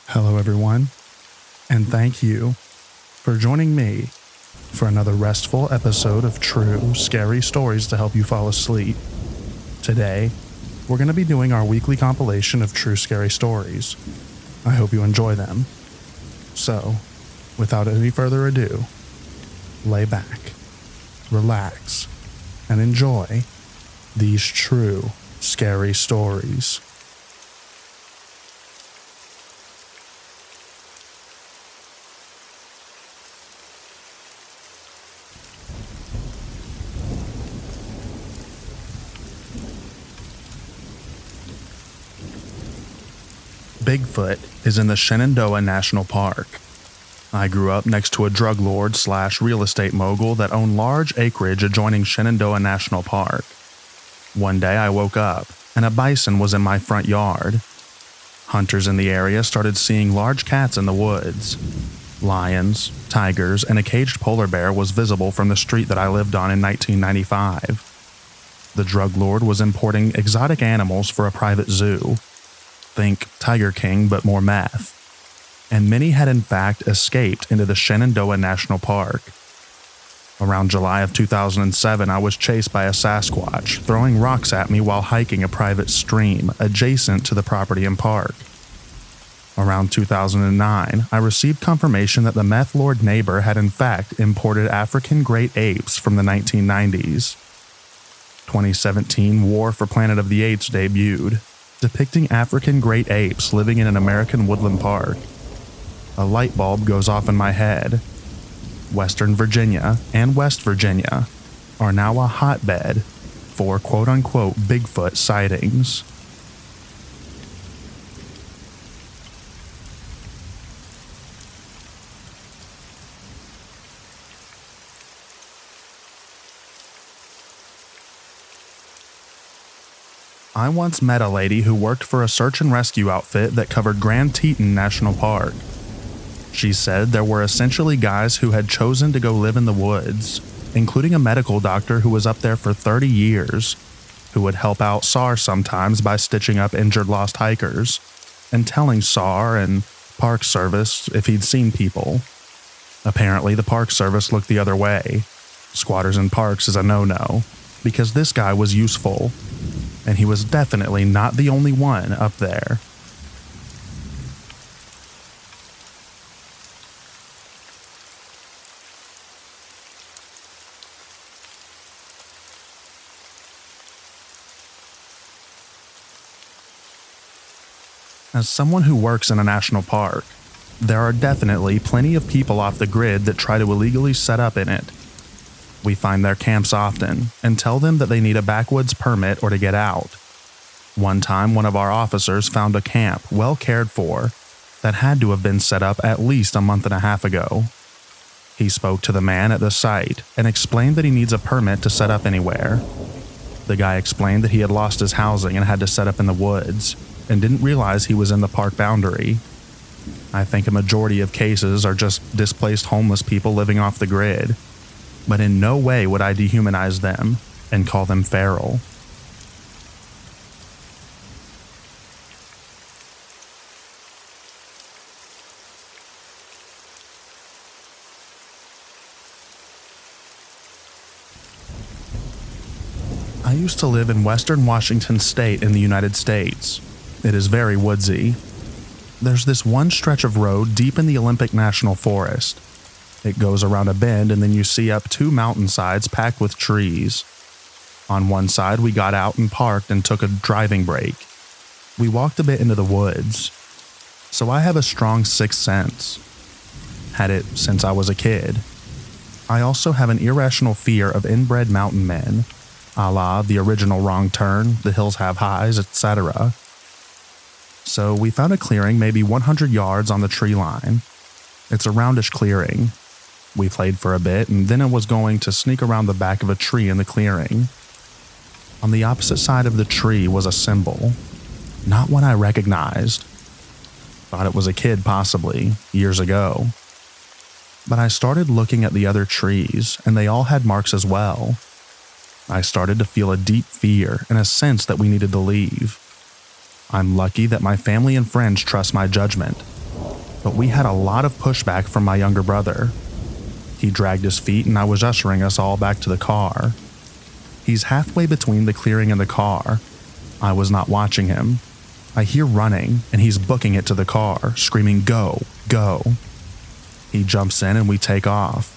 Hello, everyone, and thank you for joining me for another restful episode of true, scary stories to help you fall asleep. Today, we're going to be doing our weekly compilation of true, scary stories. I hope you enjoy them. So, without any further ado, lay back, relax, and enjoy these true, scary stories. Bigfoot is in the Shenandoah National Park. I grew up next to a drug lord / real estate mogul that owned large acreage adjoining Shenandoah National Park. One day I woke up and a bison was in my front yard. Hunters in the area started seeing large cats in the woods. Lions, tigers, and a caged polar bear was visible from the street that I lived on in 1995. The drug lord was importing exotic animals for a private zoo. Think Tiger King, but more meth. And many had in fact escaped into the Shenandoah National Park. Around July of 2007, I was chased by a Sasquatch, throwing rocks at me while hiking a private stream adjacent to the property and park. Around 2009, I received confirmation that the meth lord neighbor had in fact imported African great apes from the 1990s. 2017 War for Planet of the Apes debuted, depicting African great apes living in an American woodland park. A light bulb goes off in my head. Western Virginia and West Virginia are now a hotbed for quote-unquote Bigfoot sightings. I once met a lady who worked for a search and rescue outfit that covered Grand Teton National Park. She said there were essentially guys who had chosen to go live in the woods, including a medical doctor who was up there for 30 years, who would help out SAR sometimes by stitching up injured lost hikers, and telling SAR and Park Service if he'd seen people. Apparently the Park Service looked the other way. Squatters in parks is a no-no, because this guy was useful. And he was definitely not the only one up there. As someone who works in a national park, there are definitely plenty of people off the grid that try to illegally set up in it. We find their camps often and tell them that they need a backwoods permit or to get out. One time, one of our officers found a camp well cared for that had to have been set up at least a month and a half ago. He spoke to the man at the site and explained that he needs a permit to set up anywhere. The guy explained that he had lost his housing and had to set up in the woods and didn't realize he was in the park boundary. I think a majority of cases are just displaced homeless people living off the grid. But in no way would I dehumanize them and call them feral. I used to live in western Washington state in the United States. It is very woodsy. There's this one stretch of road deep in the Olympic National Forest. It goes around a bend and then you see up two mountainsides packed with trees. On one side we got out and parked and took a driving break. We walked a bit into the woods. So I have a strong sixth sense. Had it since I was a kid. I also have an irrational fear of inbred mountain men, a la the original Wrong Turn, The Hills Have Highs, etc. So we found a clearing maybe 100 yards on the tree line. It's a roundish clearing. We played for a bit, and then I was going to sneak around the back of a tree in the clearing. On the opposite side of the tree was a symbol. Not one I recognized. Thought it was a kid possibly, years ago. But I started looking at the other trees, and they all had marks as well. I started to feel a deep fear and a sense that we needed to leave. I'm lucky that my family and friends trust my judgment, but we had a lot of pushback from my younger brother. He dragged his feet and I was ushering us all back to the car. He's halfway between the clearing and the car. I was not watching him. I hear running and he's booking it to the car, screaming, "Go, go." He jumps in and we take off.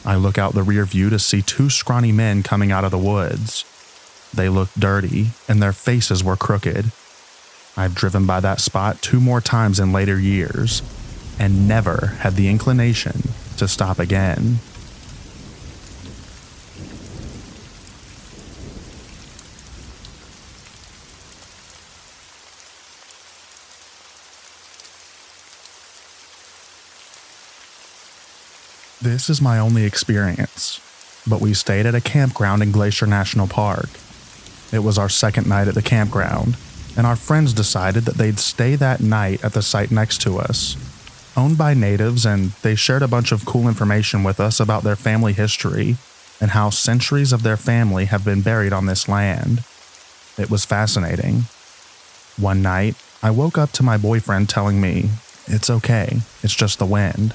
I look out the rear view to see two scrawny men coming out of the woods. They looked dirty and their faces were crooked. I've driven by that spot 2 more times in later years and never had the inclination to stop again. This is my only experience, but we stayed at a campground in Glacier National Park. It was our second night at the campground, and our friends decided that they'd stay that night at the site next to us. Owned by natives, and they shared a bunch of cool information with us about their family history and how centuries of their family have been buried on this land. It was fascinating. One night, I woke up to my boyfriend telling me, "It's okay, it's just the wind."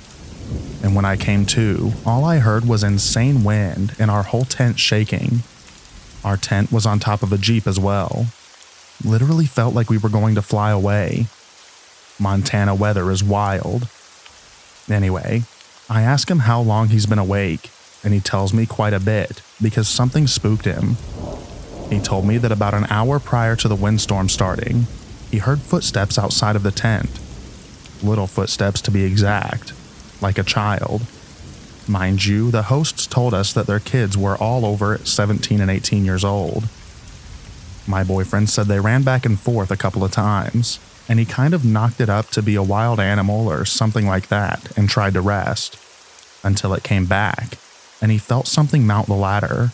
And when I came to, all I heard was insane wind and our whole tent shaking. Our tent was on top of a Jeep as well. Literally felt like we were going to fly away. Montana weather is wild. Anyway, I ask him how long he's been awake, and he tells me quite a bit because something spooked him. He told me that about an hour prior to the windstorm starting, he heard footsteps outside of the tent. Little footsteps to be exact. Like a child. Mind you, the hosts told us that their kids were all over 17 and 18 years old. My boyfriend said they ran back and forth a couple of times, and he kind of knocked it up to be a wild animal or something like that and tried to rest, until it came back, and he felt something mount the ladder.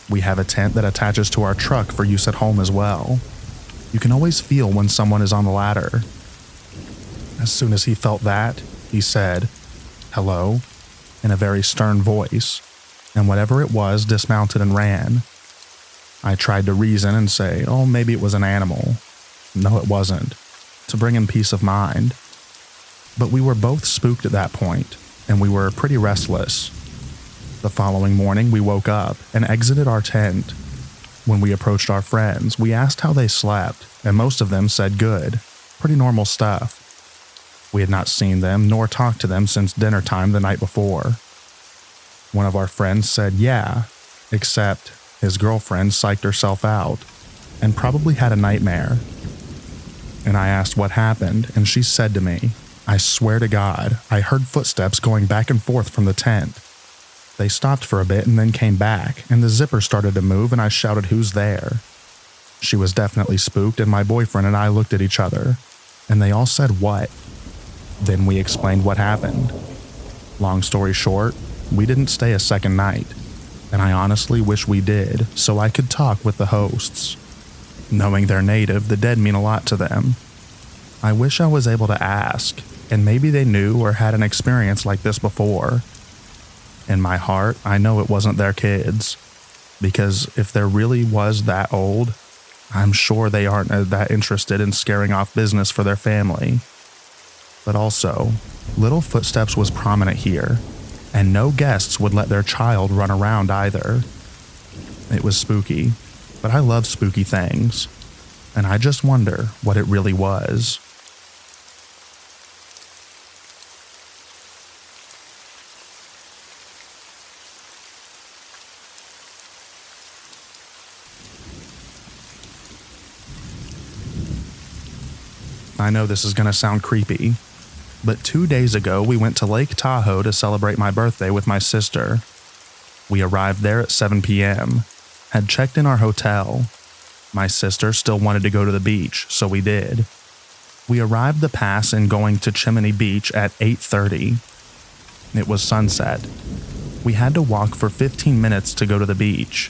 We have a tent that attaches to our truck for use at home as well. You can always feel when someone is on the ladder. As soon as he felt that, he said, "Hello," in a very stern voice, and whatever it was dismounted and ran. I tried to reason and say, "Oh, maybe it was an animal." No, it wasn't, to bring him peace of mind. But we were both spooked at that point, and we were pretty restless. The following morning, we woke up and exited our tent. When we approached our friends, we asked how they slept, and most of them said good, pretty normal stuff. We had not seen them nor talked to them since dinner time the night before. One of our friends said yeah, except his girlfriend psyched herself out and probably had a nightmare. And I asked what happened, and she said to me, "I swear to God, I heard footsteps going back and forth from the tent. They stopped for a bit and then came back, and the zipper started to move and I shouted, 'Who's there?' She was definitely spooked, and my boyfriend and I looked at each other, and they all said, 'What?' Then we explained what happened. Long story short, we didn't stay a second night, and I honestly wish we did so I could talk with the hosts. Knowing they're native, the dead mean a lot to them. I wish I was able to ask, and maybe they knew or had an experience like this before. In my heart, I know it wasn't their kids, because if there really was that old, I'm sure they aren't that interested in scaring off business for their family. But also, little footsteps was prominent here, and no guests would let their child run around either. It was spooky, but I love spooky things, and I just wonder what it really was. I know this is going to sound creepy, but 2 days ago we went to Lake Tahoe to celebrate my birthday with my sister. We arrived there at 7 p.m., had checked in our hotel. My sister still wanted to go to the beach, so we did. We arrived the pass in going to Chimney Beach at 8:30. It was sunset. We had to walk for 15 minutes to go to the beach.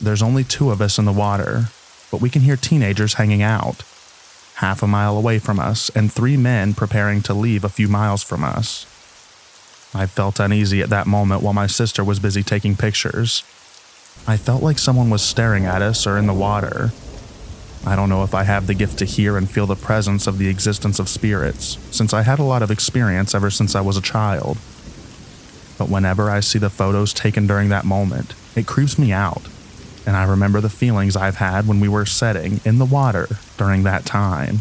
There's only 2 of us in the water, but we can hear teenagers hanging out. Half a mile away from us, and 3 men preparing to leave a few miles from us. I felt uneasy at that moment while my sister was busy taking pictures. I felt like someone was staring at us or in the water. I don't know if I have the gift to hear and feel the presence of the existence of spirits, since I had a lot of experience ever since I was a child. But whenever I see the photos taken during that moment, it creeps me out, and I remember the feelings I've had when we were setting in the water during that time.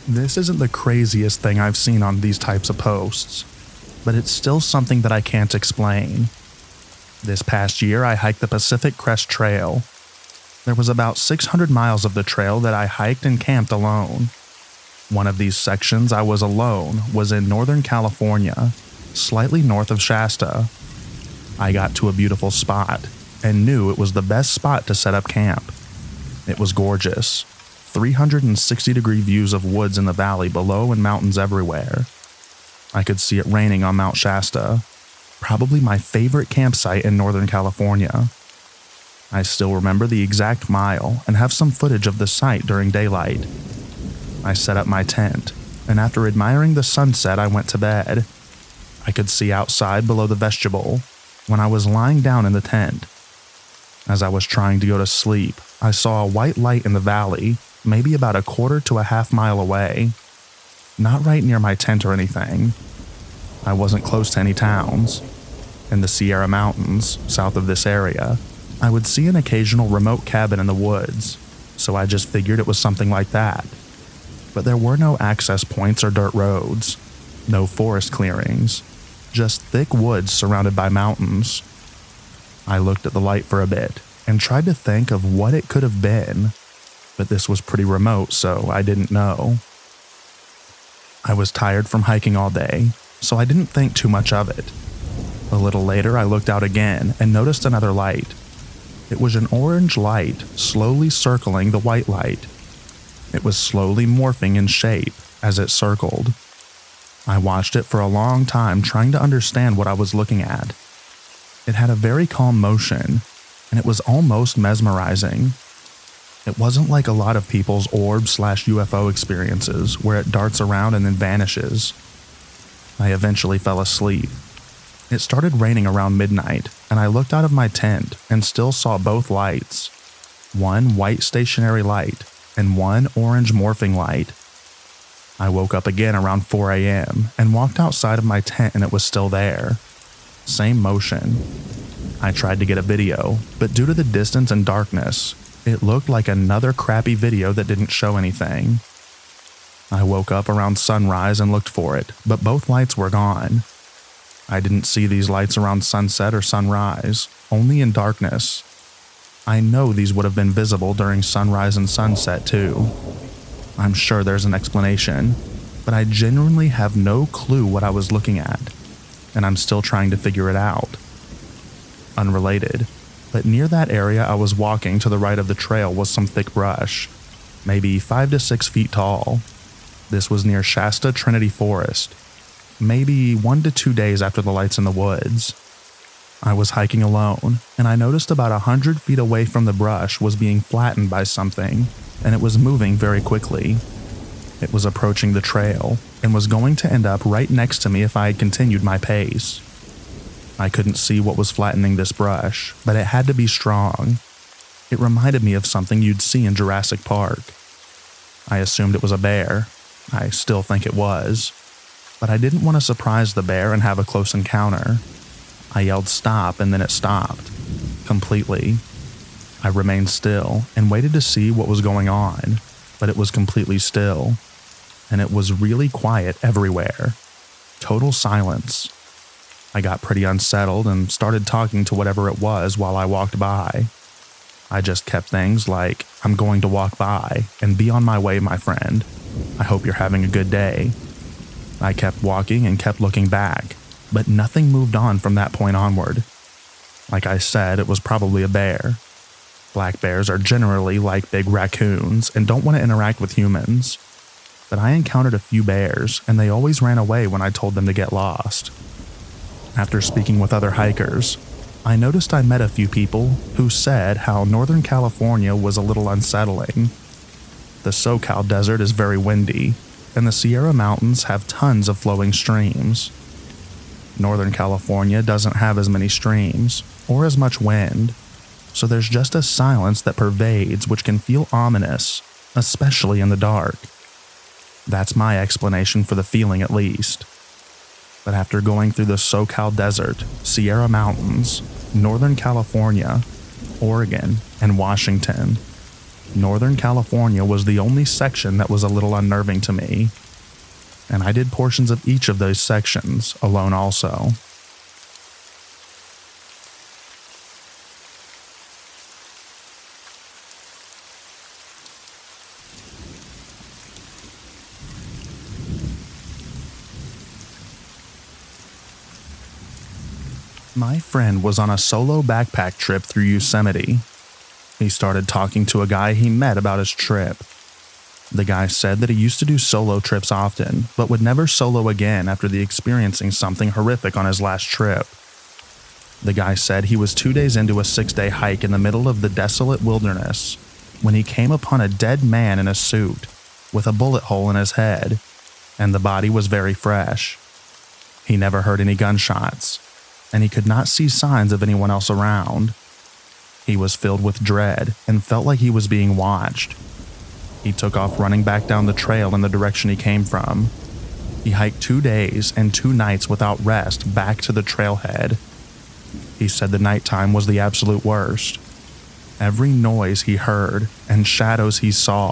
This isn't the craziest thing I've seen on these types of posts, but it's still something that I can't explain. This past year, I hiked the Pacific Crest Trail. There was about 600 miles of the trail that I hiked and camped alone. One of these sections I was alone was in Northern California, slightly north of Shasta. I got to a beautiful spot and knew it was the best spot to set up camp. It was gorgeous. 360-degree views of woods in the valley below and mountains everywhere. I could see it raining on Mount Shasta, probably my favorite campsite in Northern California. I still remember the exact mile and have some footage of the site during daylight. I set up my tent, and after admiring the sunset, I went to bed. I could see outside below the vestibule when I was lying down in the tent. As I was trying to go to sleep, I saw a white light in the valley, maybe about a quarter to a half mile away. Not right near my tent or anything. I wasn't close to any towns. In the Sierra Mountains, south of this area, I would see an occasional remote cabin in the woods, so I just figured it was something like that. But there were no access points or dirt roads, no forest clearings, just thick woods surrounded by mountains. I looked at the light for a bit and tried to think of what it could have been, but this was pretty remote, so I didn't know. I was tired from hiking all day, so I didn't think too much of it. A little later, I looked out again and noticed another light. It was an orange light slowly circling the white light. It was slowly morphing in shape as it circled. I watched it for a long time, trying to understand what I was looking at. It had a very calm motion, and it was almost mesmerizing. It wasn't like a lot of people's orb/UFO experiences where it darts around and then vanishes. I eventually fell asleep. It started raining around midnight, and I looked out of my tent and still saw both lights. One white stationary light and one orange morphing light. I woke up again around 4 a.m. and walked outside of my tent, and it was still there. Same motion. I tried to get a video, but due to the distance and darkness, it looked like another crappy video that didn't show anything. I woke up around sunrise and looked for it, but both lights were gone. I didn't see these lights around sunset or sunrise, only in darkness. I know these would have been visible during sunrise and sunset too. I'm sure there's an explanation, but I genuinely have no clue what I was looking at, and I'm still trying to figure it out. Unrelated, but near that area I was walking to the right of the trail was some thick brush, maybe 5 to 6 feet tall. This was near Shasta Trinity Forest, maybe 1 to 2 days after the lights in the woods. I was hiking alone, and I noticed about 100 feet away from the brush was being flattened by something, and it was moving very quickly. It was approaching the trail, and was going to end up right next to me if I had continued my pace. I couldn't see what was flattening this brush, but it had to be strong. It reminded me of something you'd see in Jurassic Park. I assumed it was a bear. I still think it was. But I didn't want to surprise the bear and have a close encounter. I yelled stop, and then it stopped. Completely. I remained still and waited to see what was going on, but it was completely still. And it was really quiet everywhere. Total silence. I got pretty unsettled and started talking to whatever it was while I walked by. I just kept things like, "I'm going to walk by and be on my way, my friend. I hope you're having a good day." I kept walking and kept looking back, but nothing moved on from that point onward. Like I said, it was probably a bear. Black bears are generally like big raccoons and don't want to interact with humans. But I encountered a few bears, and they always ran away when I told them to get lost. After speaking with other hikers, I noticed I met a few people who said how Northern California was a little unsettling. The SoCal desert is very windy, and the Sierra Mountains have tons of flowing streams. Northern California doesn't have as many streams, or as much wind, so there's just a silence that pervades which can feel ominous, especially in the dark. That's my explanation for the feeling, at least. But after going through the SoCal desert, Sierra Mountains, Northern California, Oregon, and Washington, Northern California was the only section that was a little unnerving to me, and I did portions of each of those sections alone also. My friend was on a solo backpack trip through Yosemite. He started talking to a guy he met about his trip. The guy said that he used to do solo trips often, but would never solo again after experiencing something horrific on his last trip. The guy said he was 2 days into a 6-day hike in the middle of the desolate wilderness when he came upon a dead man in a suit with a bullet hole in his head, and the body was very fresh. He never heard any gunshots, and he could not see signs of anyone else around. He was filled with dread and felt like he was being watched. He took off running back down the trail in the direction he came from. He hiked 2 days and 2 nights without rest back to the trailhead. He said the nighttime was the absolute worst. Every noise he heard and shadows he saw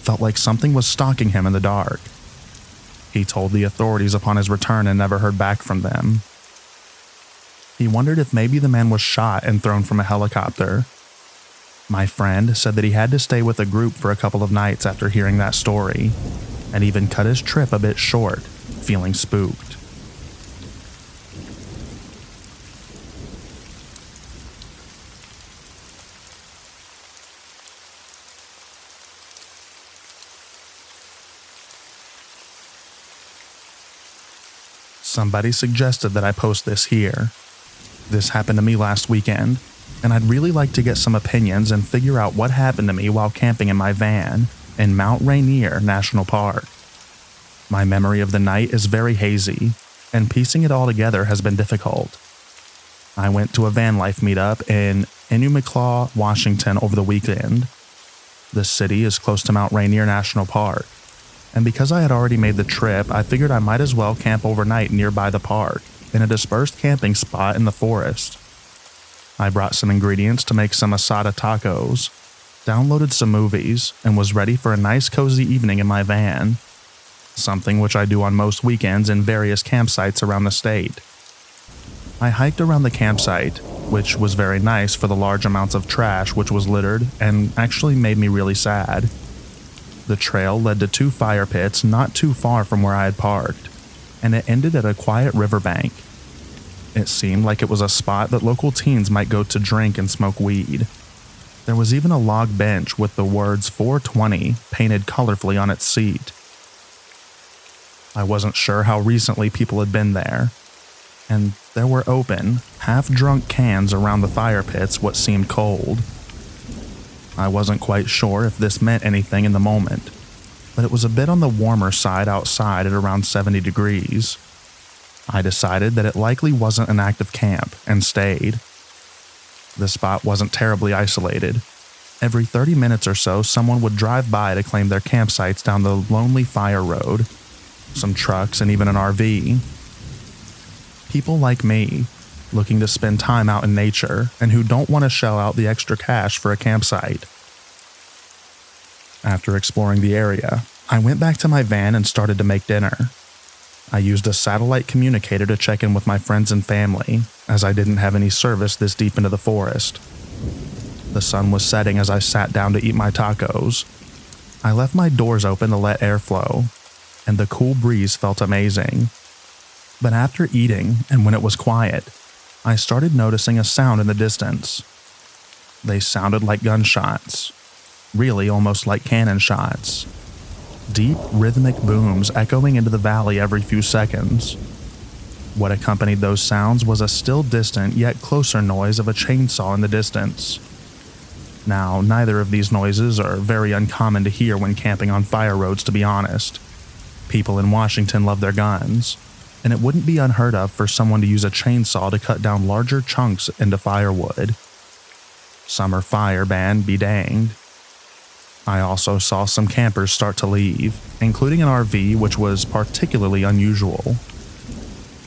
felt like something was stalking him in the dark. He told the authorities upon his return and never heard back from them. He wondered if maybe the man was shot and thrown from a helicopter. My friend said that he had to stay with a group for a couple of nights after hearing that story, and even cut his trip a bit short, feeling spooked. Somebody suggested that I post this here. This happened to me last weekend, and I'd really like to get some opinions and figure out what happened to me while camping in my van in Mount Rainier National Park. My memory of the night is very hazy, and piecing it all together has been difficult. I went to a van life meetup in Enumclaw, Washington over the weekend. The city is close to Mount Rainier National Park, and because I had already made the trip, I figured I might as well camp overnight nearby the park in a dispersed camping spot in the forest. I brought some ingredients to make some asada tacos, downloaded some movies, and was ready for a nice cozy evening in my van, something which I do on most weekends in various campsites around the state. I hiked around the campsite, which was very nice for the large amounts of trash which was littered and actually made me really sad. The trail led to 2 fire pits not too far from where I had parked, and it ended at a quiet riverbank. It seemed like it was a spot that local teens might go to drink and smoke weed. There was even a log bench with the words 420 painted colorfully on its seat. I wasn't sure how recently people had been there, and there were open, half-drunk cans around the fire pits what seemed cold. I wasn't quite sure if this meant anything in the moment, but it was a bit on the warmer side outside at around 70 degrees. I decided that it likely wasn't an active camp and stayed. The spot wasn't terribly isolated. Every 30 minutes or so, someone would drive by to claim their campsites down the lonely fire road, some trucks and even an RV. People like me, looking to spend time out in nature and who don't want to shell out the extra cash for a campsite. After exploring the area, I went back to my van and started to make dinner. I used a satellite communicator to check in with my friends and family, as I didn't have any service this deep into the forest. The sun was setting as I sat down to eat my tacos. I left my doors open to let air flow, and the cool breeze felt amazing. But after eating, and when it was quiet, I started noticing a sound in the distance. They sounded like gunshots, really almost like cannon shots. Deep, rhythmic booms echoing into the valley every few seconds. What accompanied those sounds was a still distant yet closer noise of a chainsaw in the distance. Now, neither of these noises are very uncommon to hear when camping on fire roads, to be honest. People in Washington love their guns, and it wouldn't be unheard of for someone to use a chainsaw to cut down larger chunks into firewood. Summer fire ban be danged. I also saw some campers start to leave, including an RV, which was particularly unusual.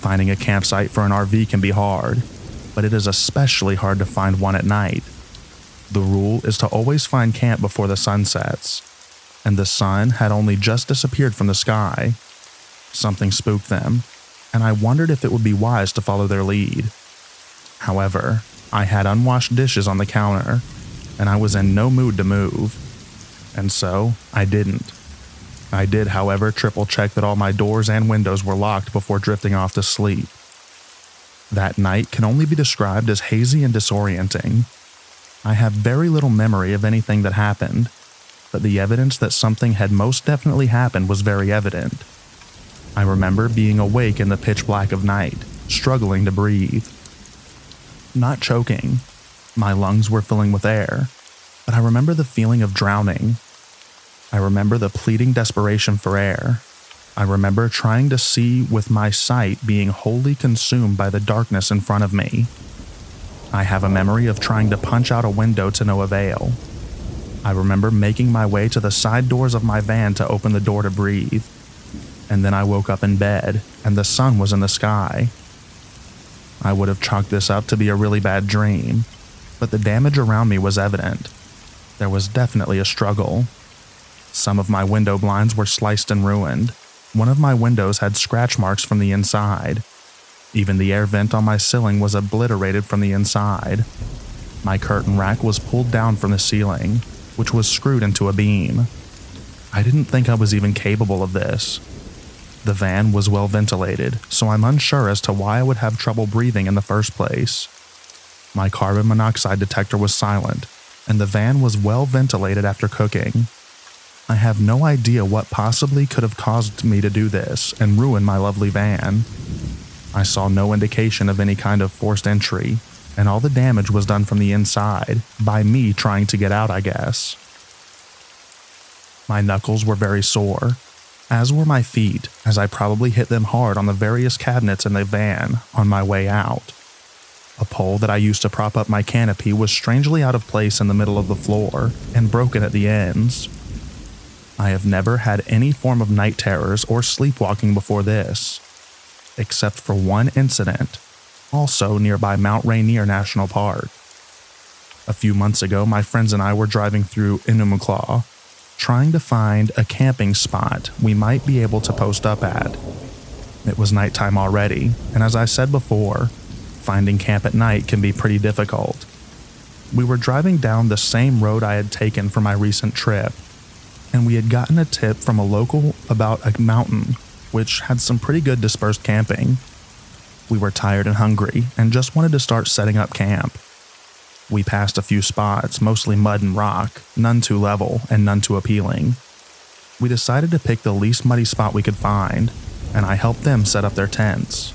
Finding a campsite for an RV can be hard, but it is especially hard to find one at night. The rule is to always find camp before the sun sets, and the sun had only just disappeared from the sky. Something spooked them, and I wondered if it would be wise to follow their lead. However, I had unwashed dishes on the counter, and I was in no mood to move, and so I didn't. I did, however, triple check that all my doors and windows were locked before drifting off to sleep. That night can only be described as hazy and disorienting. I have very little memory of anything that happened, but the evidence that something had most definitely happened was very evident. I remember being awake in the pitch black of night, struggling to breathe. Not choking. My lungs were filling with air, but I remember the feeling of drowning. I remember the pleading desperation for air. I remember trying to see with my sight being wholly consumed by the darkness in front of me. I have a memory of trying to punch out a window to no avail. I remember making my way to the side doors of my van to open the door to breathe. And then I woke up in bed, and the sun was in the sky. I would have chalked this up to be a really bad dream, but the damage around me was evident. There was definitely a struggle. Some of my window blinds were sliced and ruined. One of my windows had scratch marks from the inside. Even the air vent on my ceiling was obliterated from the inside. My curtain rack was pulled down from the ceiling, which was screwed into a beam. I didn't think I was even capable of this. The van was well ventilated, so I'm unsure as to why I would have trouble breathing in the first place. My carbon monoxide detector was silent, and the van was well ventilated after cooking. I have no idea what possibly could have caused me to do this and ruin my lovely van. I saw no indication of any kind of forced entry, and all the damage was done from the inside, by me trying to get out, I guess. My knuckles were very sore, as were my feet, as I probably hit them hard on the various cabinets in the van on my way out. A pole that I used to prop up my canopy was strangely out of place in the middle of the floor and broken at the ends. I have never had any form of night terrors or sleepwalking before this, except for one incident, also nearby Mount Rainier National Park. A few months ago, my friends and I were driving through Enumclaw, trying to find a camping spot we might be able to post up at. It was nighttime already, and as I said before, finding camp at night can be pretty difficult. We were driving down the same road I had taken for my recent trip, and we had gotten a tip from a local about a mountain which had some pretty good dispersed camping. We were tired and hungry and just wanted to start setting up camp. We passed a few spots, mostly mud and rock, none too level and none too appealing. We decided to pick the least muddy spot we could find, and I helped them set up their tents.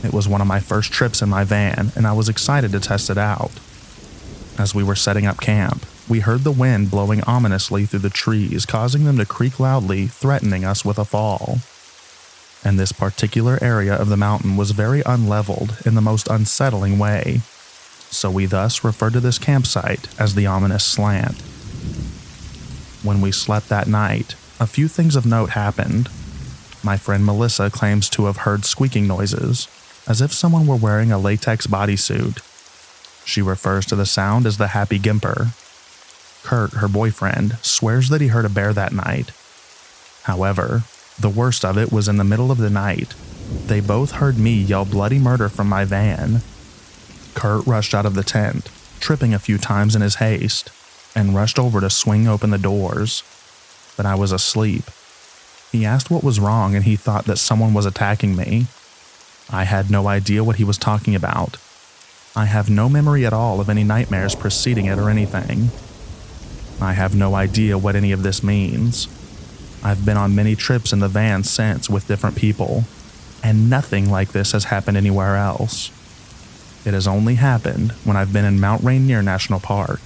It was one of my first trips in my van, and I was excited to test it out. As we were setting up camp, we heard the wind blowing ominously through the trees, causing them to creak loudly, threatening us with a fall. And this particular area of the mountain was very unleveled in the most unsettling way, so we thus referred to this campsite as the ominous slant. When we slept that night, a few things of note happened. My friend Melissa claims to have heard squeaking noises, as if someone were wearing a latex bodysuit. She refers to the sound as the happy gimper. Kurt, her boyfriend, swears that he heard a bear that night. However, the worst of it was in the middle of the night. They both heard me yell bloody murder from my van. Kurt rushed out of the tent, tripping a few times in his haste, and rushed over to swing open the doors. But I was asleep. He asked what was wrong, and he thought that someone was attacking me. I had no idea what he was talking about. I have no memory at all of any nightmares preceding it or anything. I have no idea what any of this means. I've been on many trips in the van since with different people, and nothing like this has happened anywhere else. It has only happened when I've been in Mount Rainier National Park.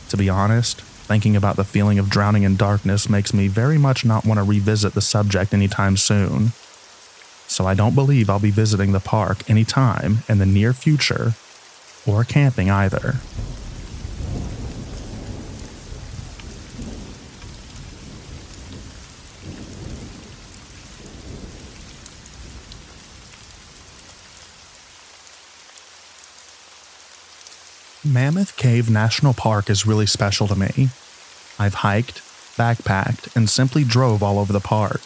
To be honest, thinking about the feeling of drowning in darkness makes me very much not want to revisit the subject anytime soon. So I don't believe I'll be visiting the park anytime in the near future, or camping either. Mammoth Cave National Park is really special to me. I've hiked, backpacked, and simply drove all over the park.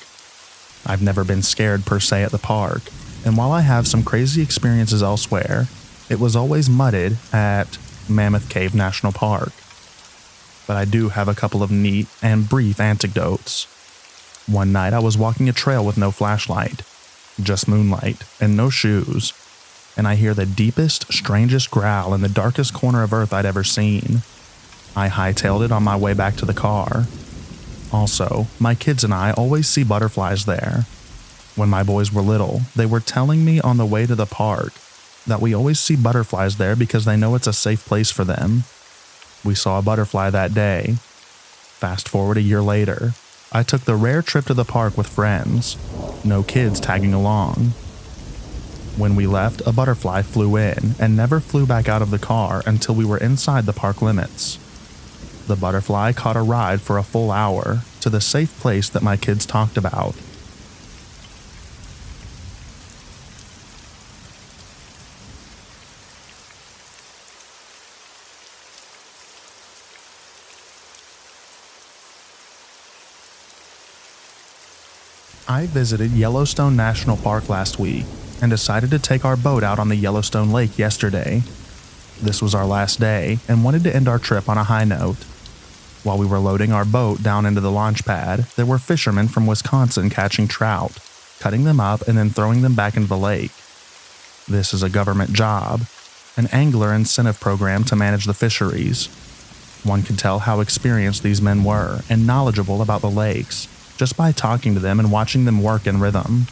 I've never been scared per se at the park, and while I have some crazy experiences elsewhere, it was always mudded at Mammoth Cave National Park. But I do have a couple of neat and brief anecdotes. One night I was walking a trail with no flashlight, just moonlight, and no shoes, and I hear the deepest, strangest growl in the darkest corner of Earth I'd ever seen. I hightailed it on my way back to the car. Also, my kids and I always see butterflies there. When my boys were little, they were telling me on the way to the park that we always see butterflies there because they know it's a safe place for them. We saw a butterfly that day. Fast forward a year later, I took the rare trip to the park with friends, no kids tagging along. When we left, a butterfly flew in and never flew back out of the car until we were inside the park limits. The butterfly caught a ride for a full hour to the safe place that my kids talked about. I visited Yellowstone National Park last week and decided to take our boat out on the Yellowstone Lake yesterday. This was our last day and wanted to end our trip on a high note. While we were loading our boat down into the launch pad, there were fishermen from Wisconsin catching trout, cutting them up and then throwing them back into the lake. This is a government job, an angler incentive program to manage the fisheries. One could tell how experienced these men were and knowledgeable about the lakes just by talking to them and watching them work in rhythm,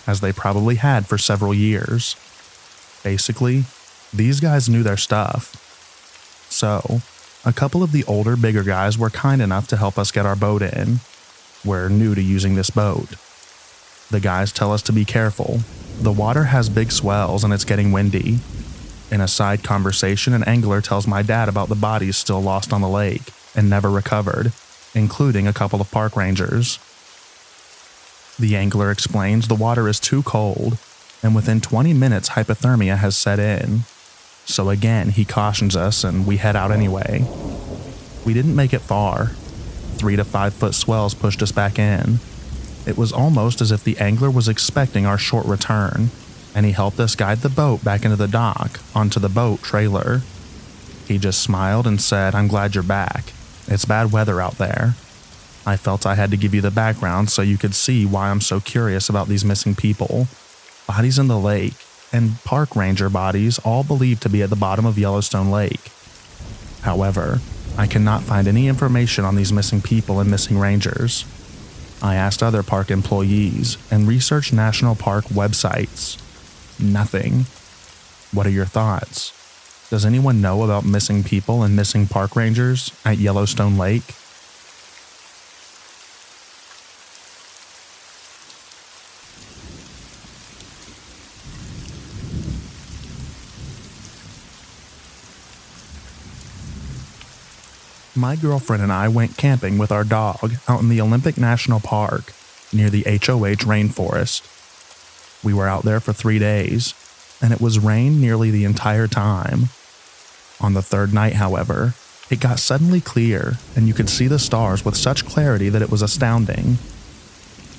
as they probably had for several years. Basically, these guys knew their stuff. So, a couple of the older, bigger guys were kind enough to help us get our boat in. We're new to using this boat. The guys tell us to be careful. The water has big swells and it's getting windy. In a side conversation, an angler tells my dad about the bodies still lost on the lake and never recovered, including a couple of park rangers. The angler explains the water is too cold, and within 20 minutes hypothermia has set in. So again, he cautions us and we head out anyway. We didn't make it far. 3 to 5 foot swells pushed us back in. It was almost as if the angler was expecting our short return, and he helped us guide the boat back into the dock, onto the boat trailer. He just smiled and said, "I'm glad you're back. It's bad weather out there." I felt I had to give you the background so you could see why I'm so curious about these missing people. Bodies in the lake, and park ranger bodies all believed to be at the bottom of Yellowstone Lake. However, I cannot find any information on these missing people and missing rangers. I asked other park employees and researched national park websites. Nothing. What are your thoughts? Does anyone know about missing people and missing park rangers at Yellowstone Lake? My girlfriend and I went camping with our dog out in the Olympic National Park near the HOH rainforest. We were out there for 3 days, and it was rain nearly the entire time. On the third night, however, it got suddenly clear, and you could see the stars with such clarity that it was astounding.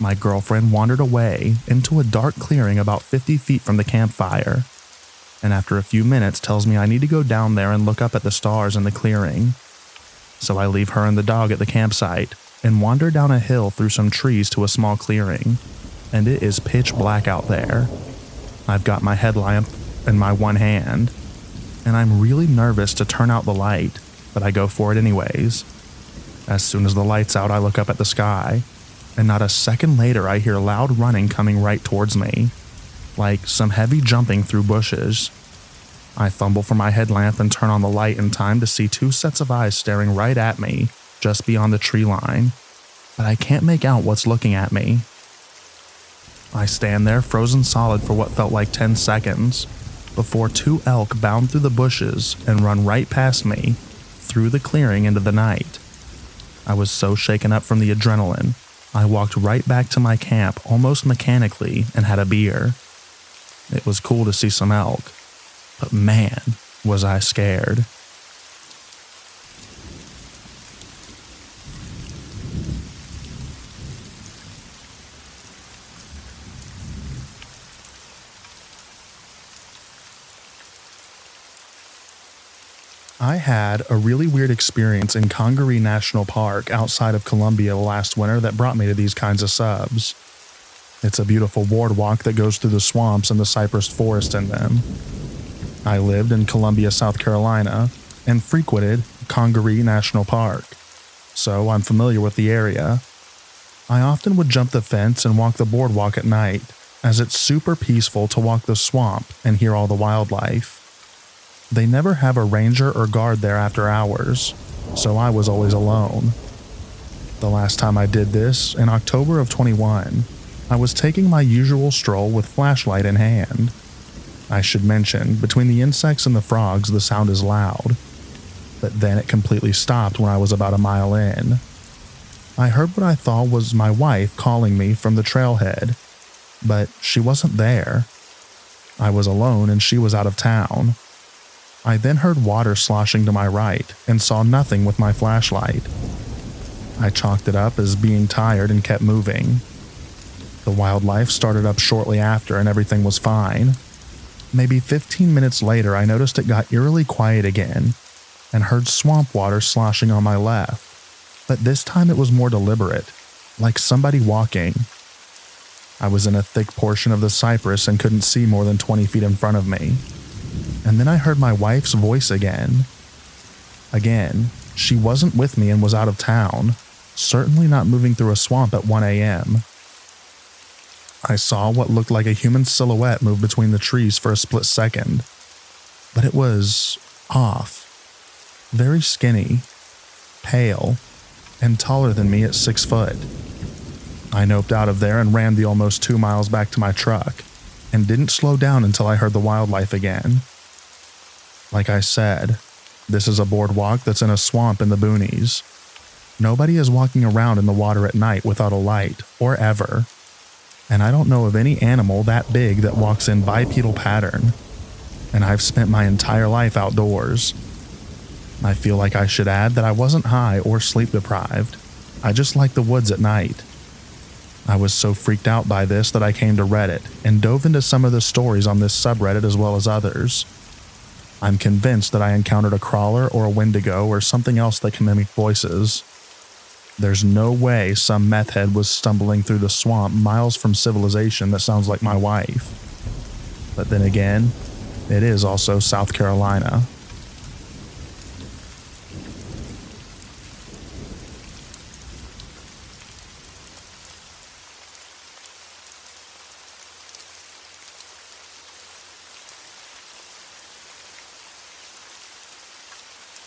My girlfriend wandered away into a dark clearing about 50 feet from the campfire, and after a few minutes tells me I need to go down there and look up at the stars in the clearing. So I leave her and the dog at the campsite and wander down a hill through some trees to a small clearing, and it is pitch black out there. I've got my headlamp in my one hand, and I'm really nervous to turn out the light, but I go for it anyways. As soon as the light's out, I look up at the sky, and not a second later I hear loud running coming right towards me, like some heavy jumping through bushes. I fumble for my headlamp and turn on the light in time to see two sets of eyes staring right at me, just beyond the tree line, but I can't make out what's looking at me. I stand there frozen solid for what felt like 10 seconds, before two elk bound through the bushes and run right past me, through the clearing into the night. I was so shaken up from the adrenaline, I walked right back to my camp almost mechanically and had a beer. It was cool to see some elk, but man, was I scared. I had a really weird experience in Congaree National Park outside of Columbia last winter that brought me to these kinds of subs. It's a beautiful boardwalk that goes through the swamps and the cypress forest in them. I lived in Columbia, South Carolina, and frequented Congaree National Park, so I'm familiar with the area. I often would jump the fence and walk the boardwalk at night, as it's super peaceful to walk the swamp and hear all the wildlife. They never have a ranger or guard there after hours, so I was always alone. The last time I did this, in October of 21, I was taking my usual stroll with flashlight in hand. I should mention, between the insects and the frogs, the sound is loud, but then it completely stopped when I was about a mile in. I heard what I thought was my wife calling me from the trailhead, but she wasn't there. I was alone and she was out of town. I then heard water sloshing to my right and saw nothing with my flashlight. I chalked it up as being tired and kept moving. The wildlife started up shortly after and everything was fine. Maybe 15 minutes later, I noticed it got eerily quiet again and heard swamp water sloshing on my left, but this time it was more deliberate, like somebody walking. I was in a thick portion of the cypress and couldn't see more than 20 feet in front of me. And then I heard my wife's voice again. Again, she wasn't with me and was out of town, certainly not moving through a swamp at 1 a.m. I saw what looked like a human silhouette move between the trees for a split second, but it was off. Very skinny, pale, and taller than me at 6 foot. I noped out of there and ran the almost 2 miles back to my truck, and didn't slow down until I heard the wildlife again. Like I said, this is a boardwalk that's in a swamp in the boonies. Nobody is walking around in the water at night without a light, or ever. And I don't know of any animal that big that walks in bipedal pattern. And I've spent my entire life outdoors. I feel like I should add that I wasn't high or sleep deprived. I just like the woods at night. I was so freaked out by this that I came to Reddit and dove into some of the stories on this subreddit as well as others. I'm convinced that I encountered a crawler or a wendigo or something else that can mimic voices. There's no way some meth head was stumbling through the swamp miles from civilization that sounds like my wife. But then again, it is also South Carolina.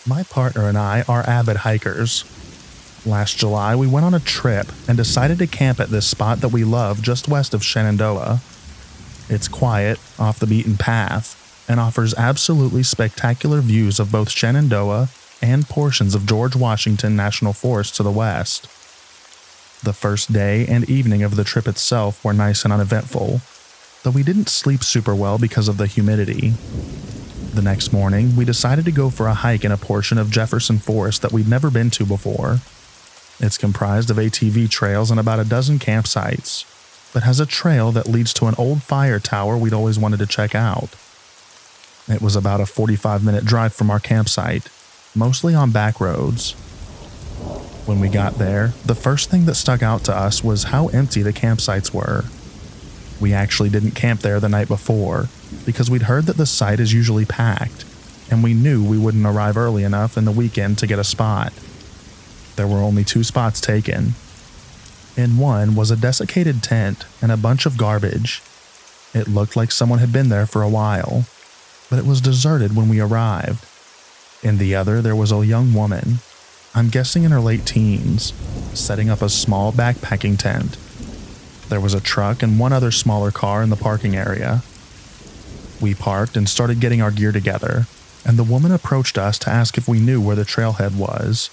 My partner and I are avid hikers. Last July, we went on a trip and decided to camp at this spot that we love just west of Shenandoah. It's quiet, off the beaten path, and offers absolutely spectacular views of both Shenandoah and portions of George Washington National Forest to the west. The first day and evening of the trip itself were nice and uneventful, though we didn't sleep super well because of the humidity. The next morning, we decided to go for a hike in a portion of Jefferson Forest that we'd never been to before. It's comprised of ATV trails and about a dozen campsites, but has a trail that leads to an old fire tower we'd always wanted to check out. It was about a 45-minute drive from our campsite, mostly on back roads. When we got there, the first thing that stuck out to us was how empty the campsites were. We actually didn't camp there the night before, because we'd heard that the site is usually packed, and we knew we wouldn't arrive early enough in the weekend to get a spot. There were only 2 spots taken. In one was a desiccated tent and a bunch of garbage. It looked like someone had been there for a while. but it was deserted when we arrived. In the other, there was a young woman, I'm guessing in her late teens, setting up a small backpacking tent. There was a truck and one other smaller car in the parking area. We parked and started getting our gear together, and the woman approached us to ask if we knew where the trailhead was.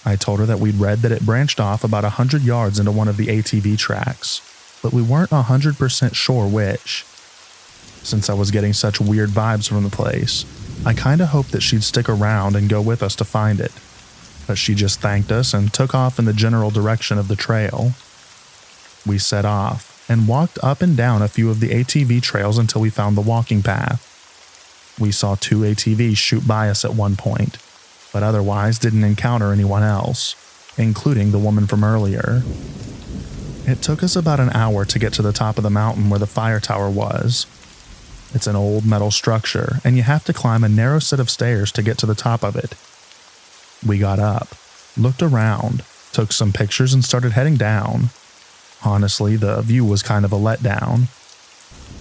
I told her that we'd read that it branched off about 100 yards into one of the ATV tracks, but we weren't 100% sure which. Since I was getting such weird vibes from the place, I kinda hoped that she'd stick around and go with us to find it, but she just thanked us and took off in the general direction of the trail. We set off and walked up and down a few of the ATV trails until we found the walking path. We saw 2 ATVs shoot by us at one point, but otherwise didn't encounter anyone else, including the woman from earlier. It took us about an hour to get to the top of the mountain where the fire tower was. It's an old metal structure, and you have to climb a narrow set of stairs to get to the top of it. We got up, looked around, took some pictures, and started heading down. Honestly, the view was kind of a letdown.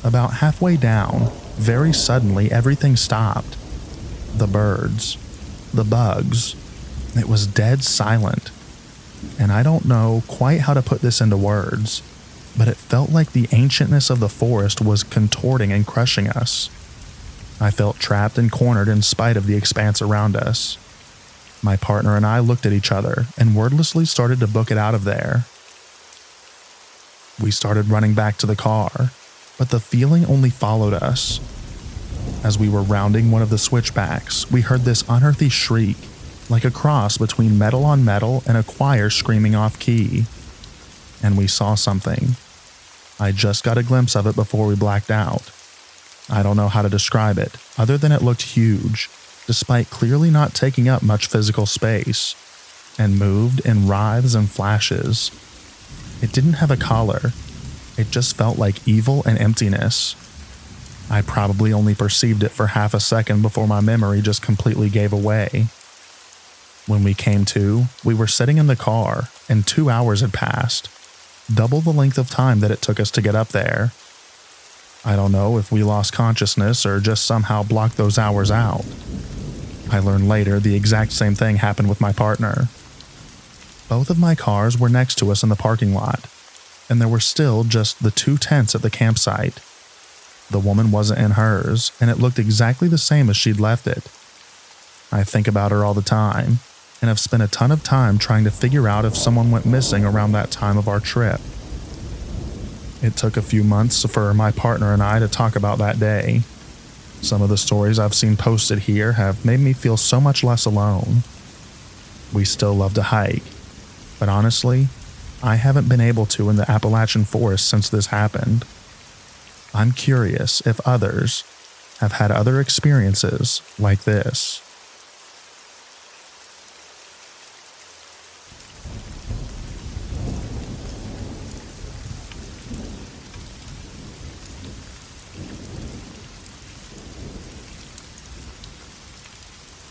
About halfway down, very suddenly everything stopped. The birds, the bugs, it was dead silent. And I don't know quite how to put this into words, but it felt like the ancientness of the forest was contorting and crushing us. I felt trapped and cornered in spite of the expanse around us. My partner and I looked at each other and wordlessly started to book it out of there. We started running back to the car, but the feeling only followed us. As we were rounding one of the switchbacks, we heard this unearthly shriek, like a cross between metal on metal and a choir screaming off key. And we saw something. I just got a glimpse of it before we blacked out. I don't know how to describe it, other than it looked huge, despite clearly not taking up much physical space, and moved in writhes and flashes. It didn't have a color. It just felt like evil and emptiness. I probably only perceived it for half a second before my memory just completely gave away. When we came to, we were sitting in the car, and 2 hours had passed. Double the length of time that it took us to get up there. I don't know if we lost consciousness or just somehow blocked those hours out. I learned later the exact same thing happened with my partner. Both of my cars were next to us in the parking lot, and there were still just the 2 tents at the campsite. The woman wasn't in hers, and it looked exactly the same as she'd left it. I think about her all the time, and have spent a ton of time trying to figure out if someone went missing around that time of our trip. It took a few months for my partner and I to talk about that day. Some of the stories I've seen posted here have made me feel so much less alone. We still love to hike, but honestly, I haven't been able to in the Appalachian forest since this happened. I'm curious if others have had other experiences like this.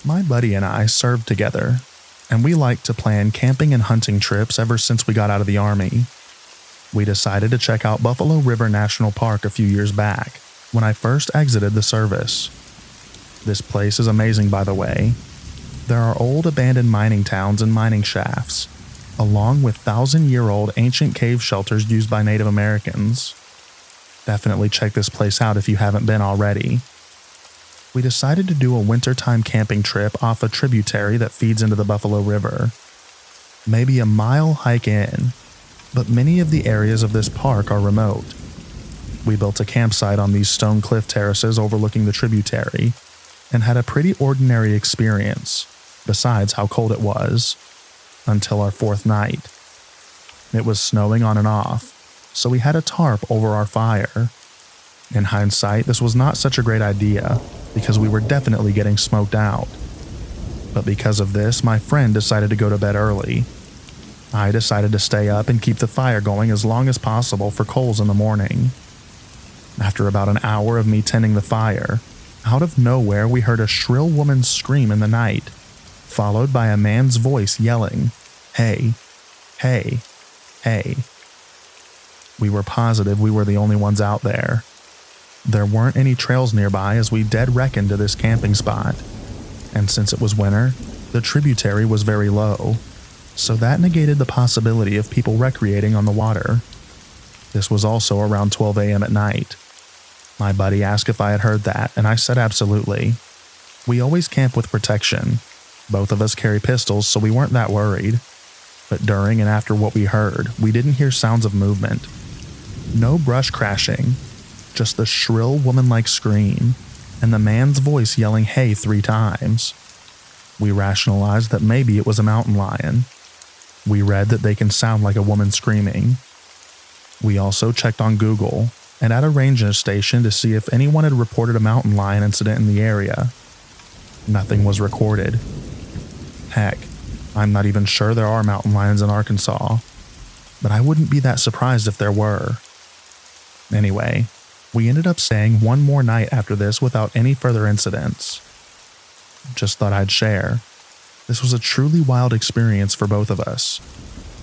My buddy and I served together, and we liked to plan camping and hunting trips ever since we got out of the Army. We decided to check out Buffalo River National Park a few years back, when I first exited the service. This place is amazing, by the way. There are old abandoned mining towns and mining shafts, along with 1,000-year-old ancient cave shelters used by Native Americans. Definitely check this place out if you haven't been already. We decided to do a wintertime camping trip off a tributary that feeds into the Buffalo River. Maybe a mile hike in, but many of the areas of this park are remote. We built a campsite on these stone cliff terraces overlooking the tributary, and had a pretty ordinary experience, besides how cold it was, until our 4th night. It was snowing on and off, so we had a tarp over our fire. In hindsight, this was not such a great idea, because we were definitely getting smoked out. But because of this, my friend decided to go to bed early. I decided to stay up and keep the fire going as long as possible for coals in the morning. After about an hour of me tending the fire, out of nowhere we heard a shrill woman's scream in the night, followed by a man's voice yelling, "Hey, hey, hey." We were positive we were the only ones out there. There weren't any trails nearby as we dead reckoned to this camping spot, and since it was winter, the tributary was very low, so that negated the possibility of people recreating on the water. This was also around 12 a.m. at night. My buddy asked if I had heard that, and I said absolutely. We always camp with protection. Both of us carry pistols, so we weren't that worried. But during and after what we heard, we didn't hear sounds of movement. No brush crashing, just the shrill woman-like scream, and the man's voice yelling "hey" 3 times. We rationalized that maybe it was a mountain lion. We read that they can sound like a woman screaming. We also checked on Google and at a ranger station to see if anyone had reported a mountain lion incident in the area. Nothing was recorded. Heck, I'm not even sure there are mountain lions in Arkansas, but I wouldn't be that surprised if there were. Anyway, we ended up staying one more night after this without any further incidents. Just thought I'd share. This was a truly wild experience for both of us,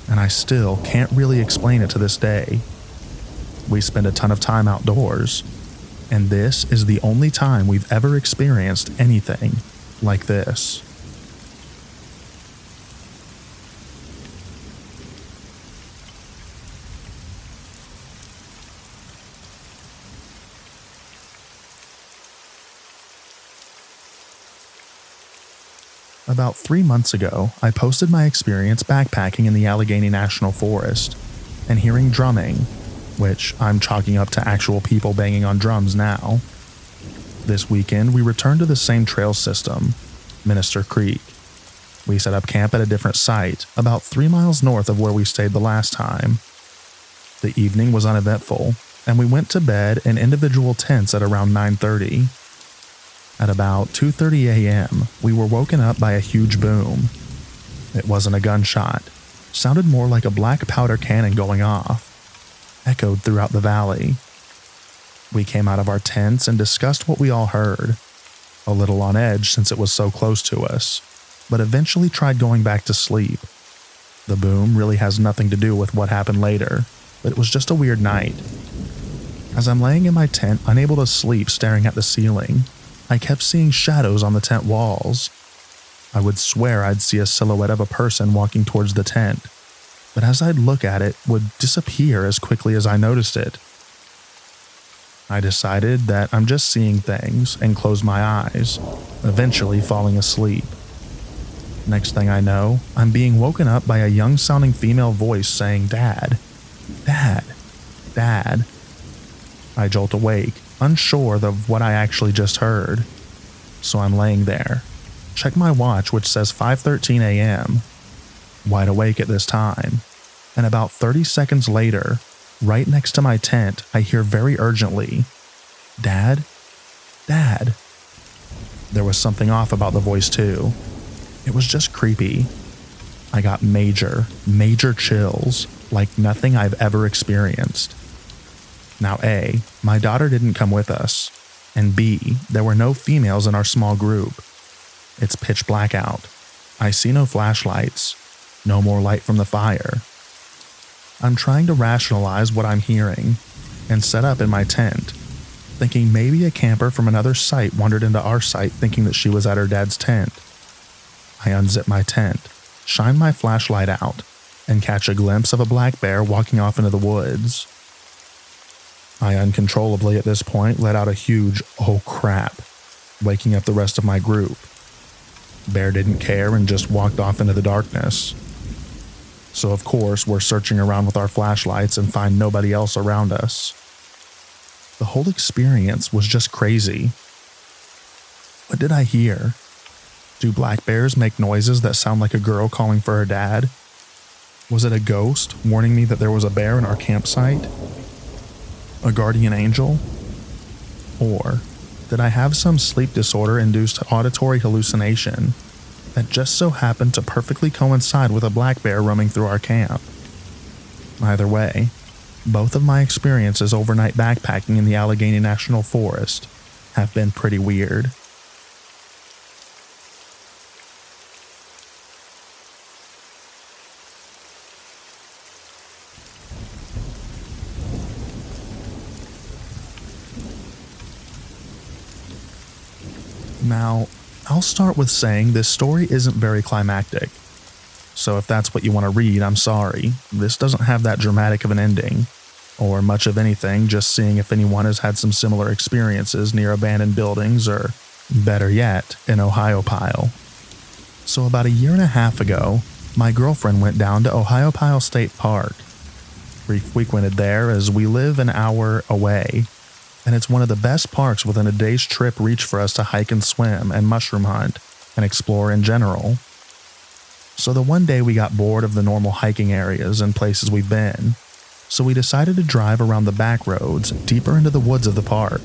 and I still can't really explain it to this day. We spend a ton of time outdoors, and this is the only time we've ever experienced anything like this. About 3 months ago, I posted my experience backpacking in the Allegheny National Forest and hearing drumming, which I'm chalking up to actual people banging on drums now. This weekend, we returned to the same trail system, Minister Creek. We set up camp at a different site, about 3 miles north of where we stayed the last time. The evening was uneventful, and we went to bed in individual tents at around 9:30. At about 2:30 a.m., we were woken up by a huge boom. It wasn't a gunshot. Sounded more like a black powder cannon going off. Echoed throughout the valley. We came out of our tents and discussed what we all heard. A little on edge since it was so close to us, but eventually tried going back to sleep. The boom really has nothing to do with what happened later, but it was just a weird night. As I'm laying in my tent, unable to sleep, staring at the ceiling, I kept seeing shadows on the tent walls. I would swear I'd see a silhouette of a person walking towards the tent, but as I'd look at it, would disappear as quickly as I noticed it. I decided that I'm just seeing things and closed my eyes, eventually falling asleep. Next thing I know, I'm being woken up by a young-sounding female voice saying, "Dad, Dad, Dad." I jolt awake, unsure of what I actually just heard. So I'm laying there. Check my watch, which says 5:13 a.m. Wide awake at this time. And about 30 seconds later, right next to my tent, I hear very urgently, "Dad? Dad?" There was something off about the voice too. It was just creepy. I got major chills, like nothing I've ever experienced. Now A, my daughter didn't come with us, and B, there were no females in our small group. It's pitch black out. I see no flashlights, no more light from the fire. I'm trying to rationalize what I'm hearing, and set up in my tent, thinking maybe a camper from another site wandered into our site thinking that she was at her dad's tent. I unzip my tent, shine my flashlight out, and catch a glimpse of a black bear walking off into the woods. I uncontrollably at this point let out a huge "oh crap," waking up the rest of my group. Bear didn't care and just walked off into the darkness. So of course we're searching around with our flashlights and find nobody else around us. The whole experience was just crazy. What did I hear? Do black bears make noises that sound like a girl calling for her dad? Was it a ghost warning me that there was a bear in our campsite? A guardian angel? Or did I have some sleep disorder-induced auditory hallucination that just so happened to perfectly coincide with a black bear roaming through our camp? Either way, both of my experiences overnight backpacking in the Allegheny National Forest have been pretty weird. Now, I'll start with saying this story isn't very climactic. So if that's what you want to read, I'm sorry. This doesn't have that dramatic of an ending, or much of anything, just seeing if anyone has had some similar experiences near abandoned buildings or, better yet, an Ohio pile. So about a year and a half ago, my girlfriend went down to Ohio Pile State Park. We frequented there as we live an hour away, and it's one of the best parks within a day's trip reach for us to hike and swim and mushroom hunt and explore in general. So the one day we got bored of the normal hiking areas and places we've been, so we decided to drive around the back roads deeper into the woods of the park.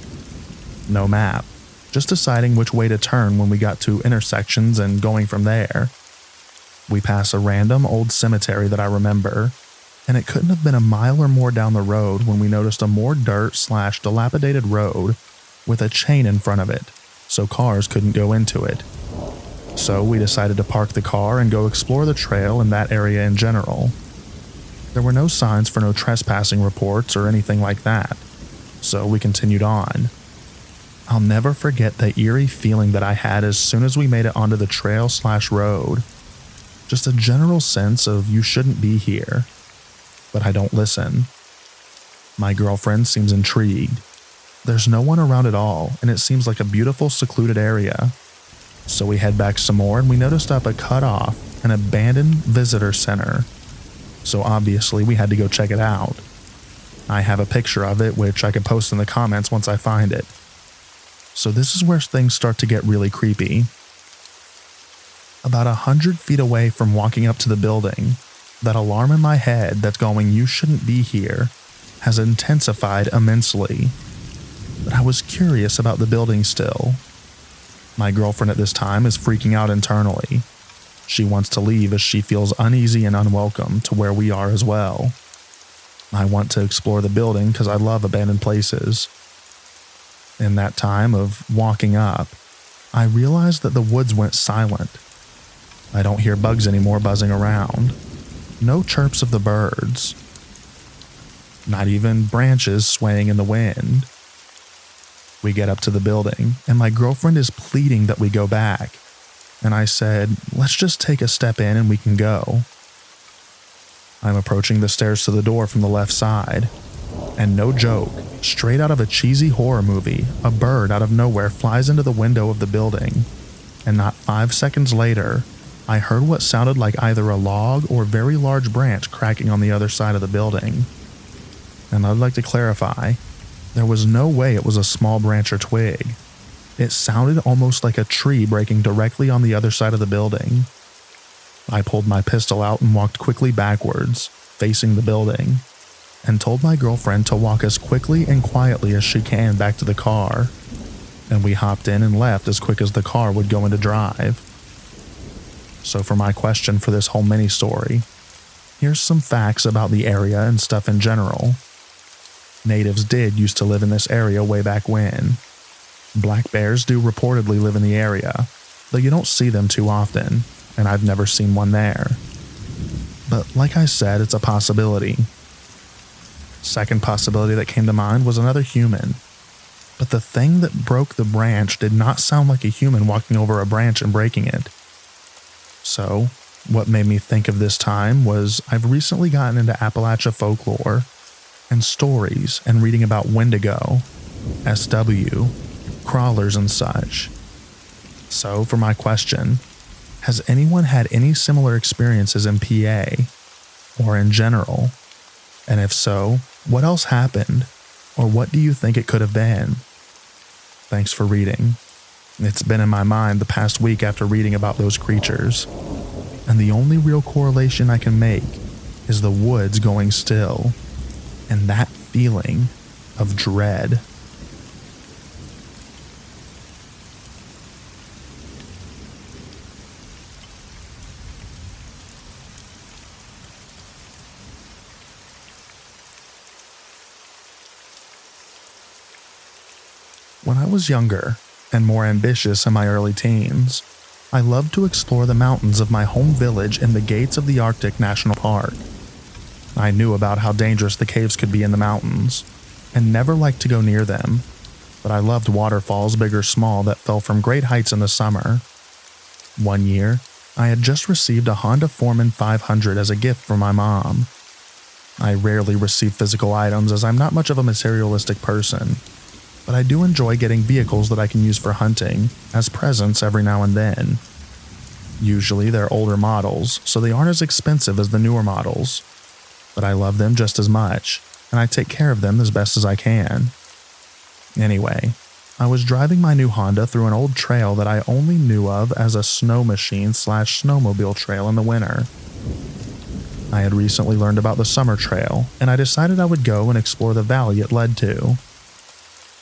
No map, just deciding which way to turn when we got to intersections and going from there. We pass a random old cemetery that I remember, and it couldn't have been a mile or more down the road when we noticed a more dirt/dilapidated road with a chain in front of it, so cars couldn't go into it. So we decided to park the car and go explore the trail in that area in general. There were no signs for no trespassing reports or anything like that, so we continued on. I'll never forget the eerie feeling that I had as soon as we made it onto the trail/road. Just a general sense of you shouldn't be here. But I don't listen. My girlfriend seems intrigued. There's no one around at all, and it seems like a beautiful, secluded area. So we head back some more, and we noticed up a cut-off, an abandoned visitor center. So obviously we had to go check it out. I have a picture of it, which I could post in the comments once I find it. So this is where things start to get really creepy. About 100 feet away from walking up to the building, that alarm in my head that's going, "You shouldn't be here," has intensified immensely. But I was curious about the building still. My girlfriend at this time is freaking out internally. She wants to leave as she feels uneasy and unwelcome to where we are as well. I want to explore the building because I love abandoned places. In that time of walking up, I realized that the woods went silent. I don't hear bugs anymore buzzing around. No chirps of the birds. Not even branches swaying in the wind. We get up to the building, and my girlfriend is pleading that we go back. And I said, let's just take a step in and we can go. I'm approaching the stairs to the door from the left side. And no joke, straight out of a cheesy horror movie, a bird out of nowhere flies into the window of the building. And not 5 seconds later, I heard what sounded like either a log or very large branch cracking on the other side of the building. And I'd like to clarify, there was no way it was a small branch or twig. It sounded almost like a tree breaking directly on the other side of the building. I pulled my pistol out and walked quickly backwards, facing the building, and told my girlfriend to walk as quickly and quietly as she can back to the car. And we hopped in and left as quick as the car would go into drive. So for my question for this whole mini-story, here's some facts about the area and stuff in general. Natives did used to live in this area way back when. Black bears do reportedly live in the area, though you don't see them too often, and I've never seen one there. But like I said, it's a possibility. Second possibility that came to mind was another human. But the thing that broke the branch did not sound like a human walking over a branch and breaking it. So, what made me think of this time was I've recently gotten into Appalachia folklore and stories and reading about Wendigo, SW, crawlers and such. So, for my question, has anyone had any similar experiences in PA or in general? And if so, what else happened? Or what do you think it could have been? Thanks for reading. It's been in my mind the past week after reading about those creatures, and the only real correlation I can make is the woods going still, and that feeling of dread. When I was younger, and more ambitious in my early teens, I loved to explore the mountains of my home village in the gates of the Arctic National Park. I knew about how dangerous the caves could be in the mountains, and never liked to go near them. but I loved waterfalls, big or small, that fell from great heights in the summer. One year, I had just received a Honda Foreman 500 as a gift from my mom. I rarely receive physical items as I'm not much of a materialistic person, but I do enjoy getting vehicles that I can use for hunting as presents every now and then. Usually they're older models, so they aren't as expensive as the newer models, but I love them just as much, and I take care of them as best as I can. Anyway, I was driving my new Honda through an old trail that I only knew of as a snow machine / snowmobile trail in the winter. I had recently learned about the summer trail, and I decided I would go and explore the valley it led to.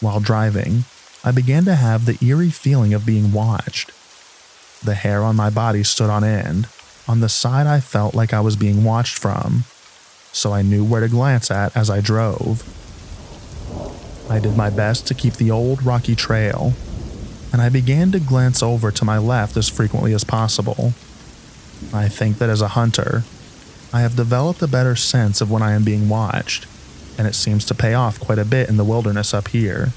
While driving, I began to have the eerie feeling of being watched. The hair on my body stood on end. On the side I felt like I was being watched from, so I knew where to glance at as I drove. I did my best to keep the old rocky trail, and I began to glance over to my left as frequently as possible. I think that as a hunter, I have developed a better sense of when I am being watched, and it seems to pay off quite a bit in the wilderness up here.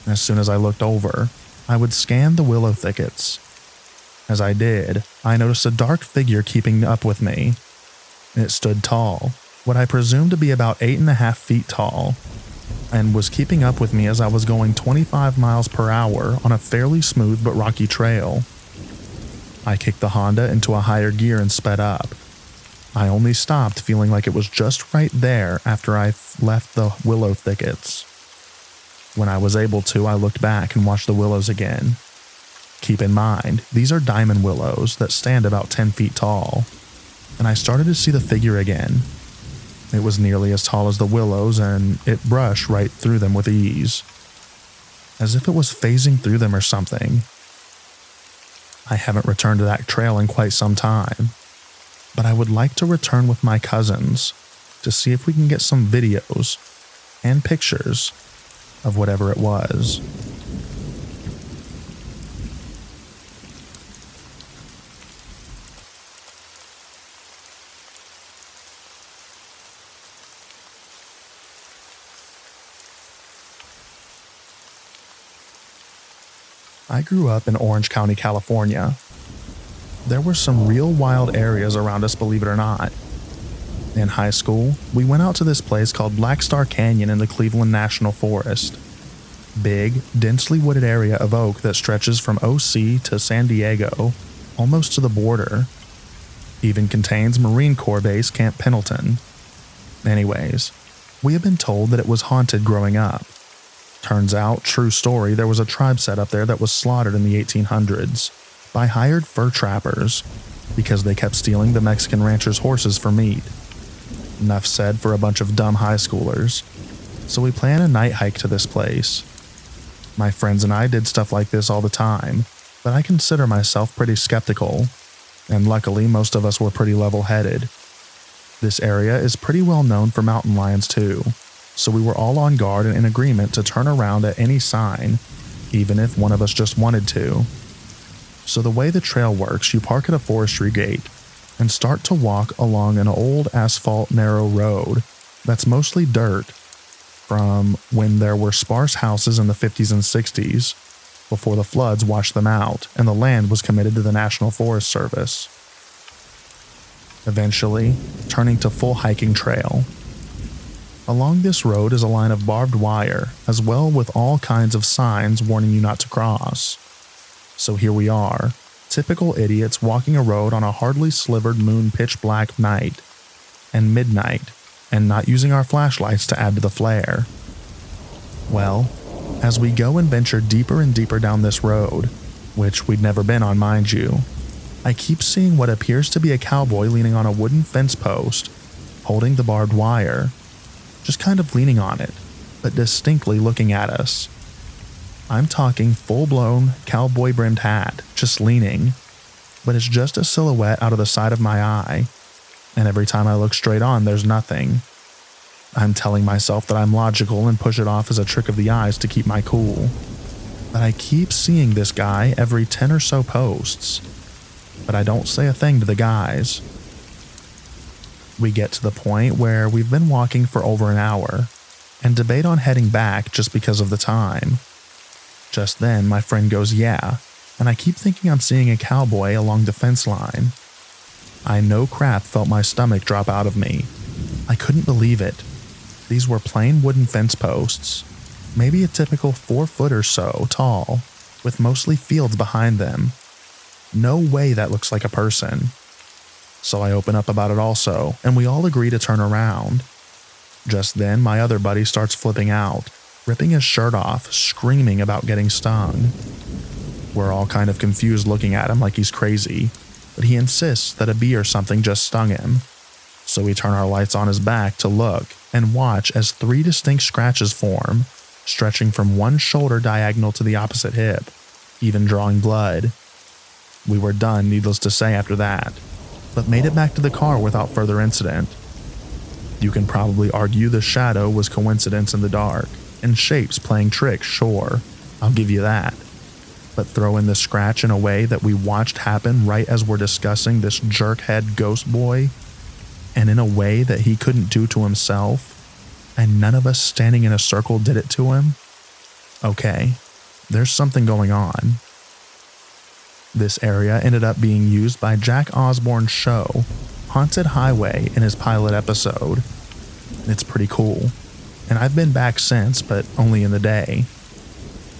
As soon as I looked over, I would scan the willow thickets. As I did, I noticed a dark figure keeping up with me. It stood tall, what I presumed to be about 8.5 feet tall, and was keeping up with me as I was going 25 miles per hour on a fairly smooth but rocky trail. I kicked the Honda into a higher gear and sped up. I only stopped feeling like it was just right there after I left the willow thickets. When I was able to, I looked back and watched the willows again. Keep in mind, these are diamond willows that stand about 10 feet tall, and I started to see the figure again. It was nearly as tall as the willows, and it brushed right through them with ease, as if it was phasing through them or something. I haven't returned to that trail in quite some time, but I would like to return with my cousins to see if we can get some videos and pictures of whatever it was. I grew up in Orange County, California. There were some real wild areas around us, believe it or not. In high school, we went out to this place called Black Star Canyon in the Cleveland National Forest. Big, densely wooded area of oak that stretches from OC to San Diego, almost to the border. Even contains Marine Corps Base Camp Pendleton. Anyways, we have been told that it was haunted growing up. Turns out, true story, there was a tribe set up there that was slaughtered in the 1800s by hired fur trappers because they kept stealing the Mexican ranchers' horses for meat. Enough said for a bunch of dumb high schoolers. So we planned a night hike to this place. My friends and I did stuff like this all the time, but I consider myself pretty skeptical, and luckily most of us were pretty level-headed. This area is pretty well known for mountain lions too, so we were all on guard and in agreement to turn around at any sign, even if one of us just wanted to. So the way the trail works, you park at a forestry gate and start to walk along an old asphalt narrow road that's mostly dirt from when there were sparse houses in the 50s and 60s before the floods washed them out and the land was committed to the National Forest Service. Eventually, turning to full hiking trail. Along this road is a line of barbed wire, as well with all kinds of signs warning you not to cross. So here we are, typical idiots walking a road on a hardly slivered moon pitch black night, and midnight, and not using our flashlights to add to the flare. Well, as we go and venture deeper and deeper down this road, which we'd never been on, mind you, I keep seeing what appears to be a cowboy leaning on a wooden fence post, holding the barbed wire. Just kind of leaning on it, but distinctly looking at us. I'm talking full-blown cowboy-brimmed hat, just leaning, but it's just a silhouette out of the side of my eye, and every time I look straight on, there's nothing. I'm telling myself that I'm logical and push it off as a trick of the eyes to keep my cool, but I keep seeing this guy every 10 or so posts, but I don't say a thing to the guys. We get to the point where we've been walking for over an hour, and debate on heading back just because of the time. Just then, my friend goes, "Yeah," and I keep thinking I'm seeing a cowboy along the fence line. I no crap felt my stomach drop out of me. I couldn't believe it. These were plain wooden fence posts, maybe a typical 4 foot or so tall, with mostly fields behind them. No way that looks like a person. So I open up about it also, and we all agree to turn around. Just then, my other buddy starts flipping out, ripping his shirt off, screaming about getting stung. We're all kind of confused looking at him like he's crazy, but he insists that a bee or something just stung him. So we turn our lights on his back to look and watch as 3 distinct scratches form, stretching from one shoulder diagonal to the opposite hip, even drawing blood. We were done, needless to say, after that, but made it back to the car without further incident. You can probably argue the shadow was coincidence in the dark, and shapes playing tricks, sure, I'll give you that. But throw in the scratch in a way that we watched happen right as we're discussing this jerkhead ghost boy, and in a way that he couldn't do to himself, and none of us standing in a circle did it to him? Okay, there's something going on. This area ended up being used by Jack Osborne's show, Haunted Highway, in his pilot episode. It's pretty cool, and I've been back since, but only in the day.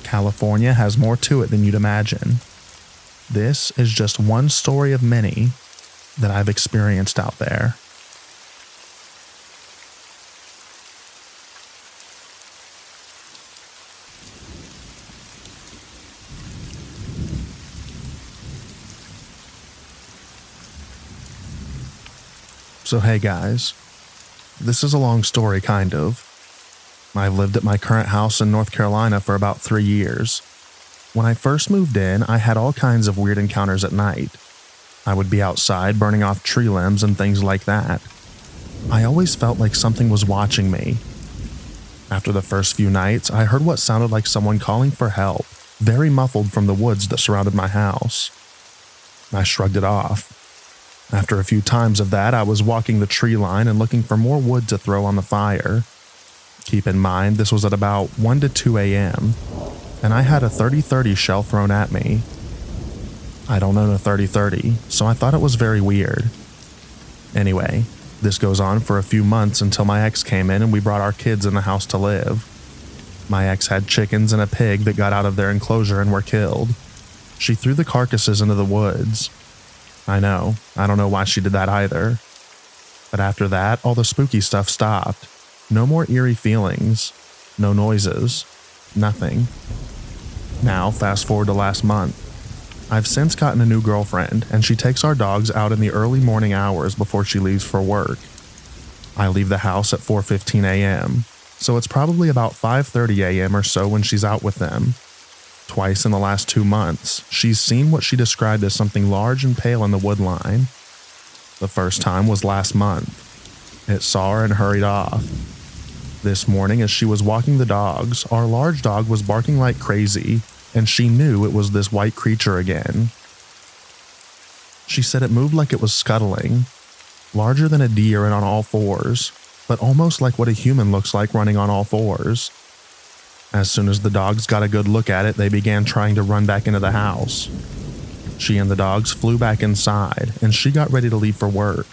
California has more to it than you'd imagine. This is just one story of many that I've experienced out there. So hey guys, this is a long story kind of. I've lived at my current house in North Carolina for about 3 years. When I first moved in, I had all kinds of weird encounters at night. I would be outside burning off tree limbs and things like that. I always felt like something was watching me. After the first few nights, I heard what sounded like someone calling for help, very muffled from the woods that surrounded my house. I shrugged it off. After a few times of that, I was walking the tree line and looking for more wood to throw on the fire. Keep in mind, this was at about 1 to 2 a.m., and I had a 30-30 shell thrown at me. I don't own a 30-30, so I thought it was very weird. Anyway, this goes on for a few months until my ex came in and we brought our kids in the house to live. My ex had chickens and a pig that got out of their enclosure and were killed. She threw the carcasses into the woods. I know, I don't know why she did that either. But after that, all the spooky stuff stopped. No more eerie feelings. No noises. Nothing. Now, fast forward to last month. I've since gotten a new girlfriend, and she takes our dogs out in the early morning hours before she leaves for work. I leave the house at 4:15 a.m., so it's probably about 5:30 a.m. or so when she's out with them. Twice in the last 2 months, she's seen what she described as something large and pale in the wood line. The first time was last month. It saw her and hurried off. This morning, as she was walking the dogs, our large dog was barking like crazy, and she knew it was this white creature again. She said it moved like it was scuttling, larger than a deer and on all fours, but almost like what a human looks like running on all fours. As soon as the dogs got a good look at it, they began trying to run back into the house. She and the dogs flew back inside, and she got ready to leave for work.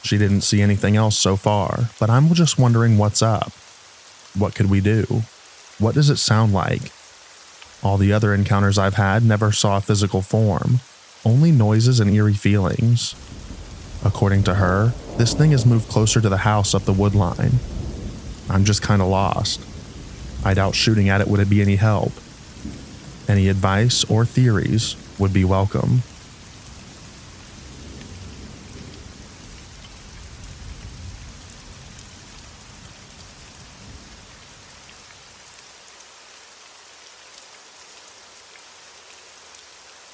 She didn't see anything else so far, but I'm just wondering what's up. What could we do? What does it sound like? All the other encounters I've had never saw a physical form, only noises and eerie feelings. According to her, this thing has moved closer to the house up the wood line. I'm just kinda lost. I doubt shooting at it would be any help. Any advice or theories would be welcome.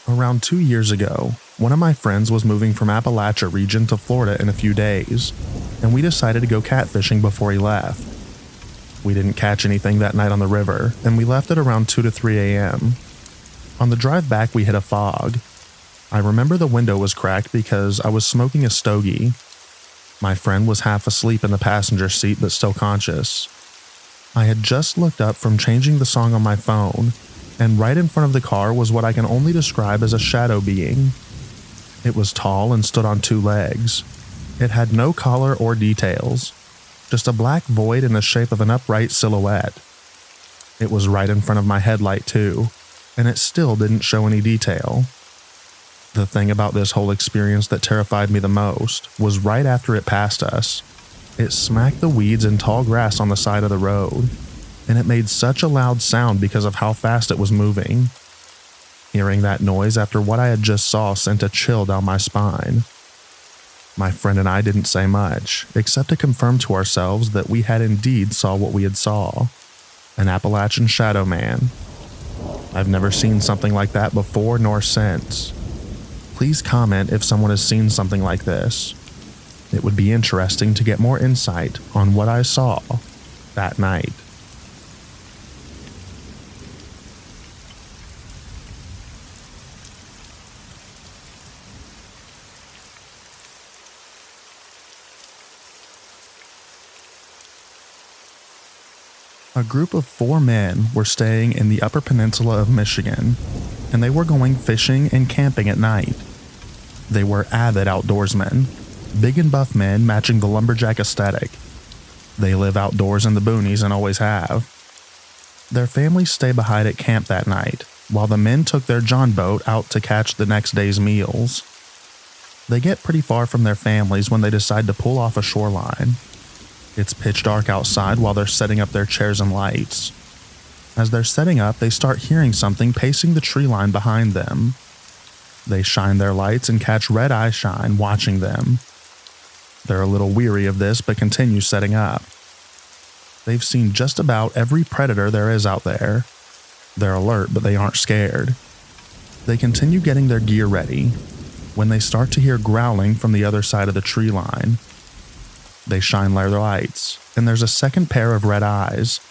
Around 2 years ago, one of my friends was moving from Appalachia region to Florida in a few days, and we decided to go catfishing before he left. We didn't catch anything that night on the river, and we left at around 2 to 3 a.m. On the drive back, we hit a fog. I remember the window was cracked because I was smoking a stogie. My friend was half asleep in the passenger seat but still conscious. I had just looked up from changing the song on my phone, and right in front of the car was what I can only describe as a shadow being. It was tall and stood on 2 legs. It had no color or details, just a black void in the shape of an upright silhouette. It was right in front of my headlight too, and it still didn't show any detail. The thing about this whole experience that terrified me the most was right after it passed us. It smacked the weeds and tall grass on the side of the road, and it made such a loud sound because of how fast it was moving. Hearing that noise after what I had just saw sent a chill down my spine. My friend and I didn't say much, except to confirm to ourselves that we had indeed saw what we had saw. An Appalachian shadow man. I've never seen something like that before nor since. Please comment if someone has seen something like this. It would be interesting to get more insight on what I saw that night. A group of 4 men were staying in the Upper Peninsula of Michigan, and they were going fishing and camping at night. They were avid outdoorsmen, big and buff men matching the lumberjack aesthetic. They live outdoors in the boonies and always have. Their families stay behind at camp that night, while the men took their John boat out to catch the next day's meals. They get pretty far from their families when they decide to pull off a shoreline. It's pitch dark outside while they're setting up their chairs and lights. As they're setting up, they start hearing something pacing the tree line behind them. They shine their lights and catch red eye shine watching them. They're a little weary of this but continue setting up. They've seen just about every predator there is out there. They're alert, but they aren't scared. They continue getting their gear ready when they start to hear growling from the other side of the tree line. They shine their lights, and there's a second pair of red eyes.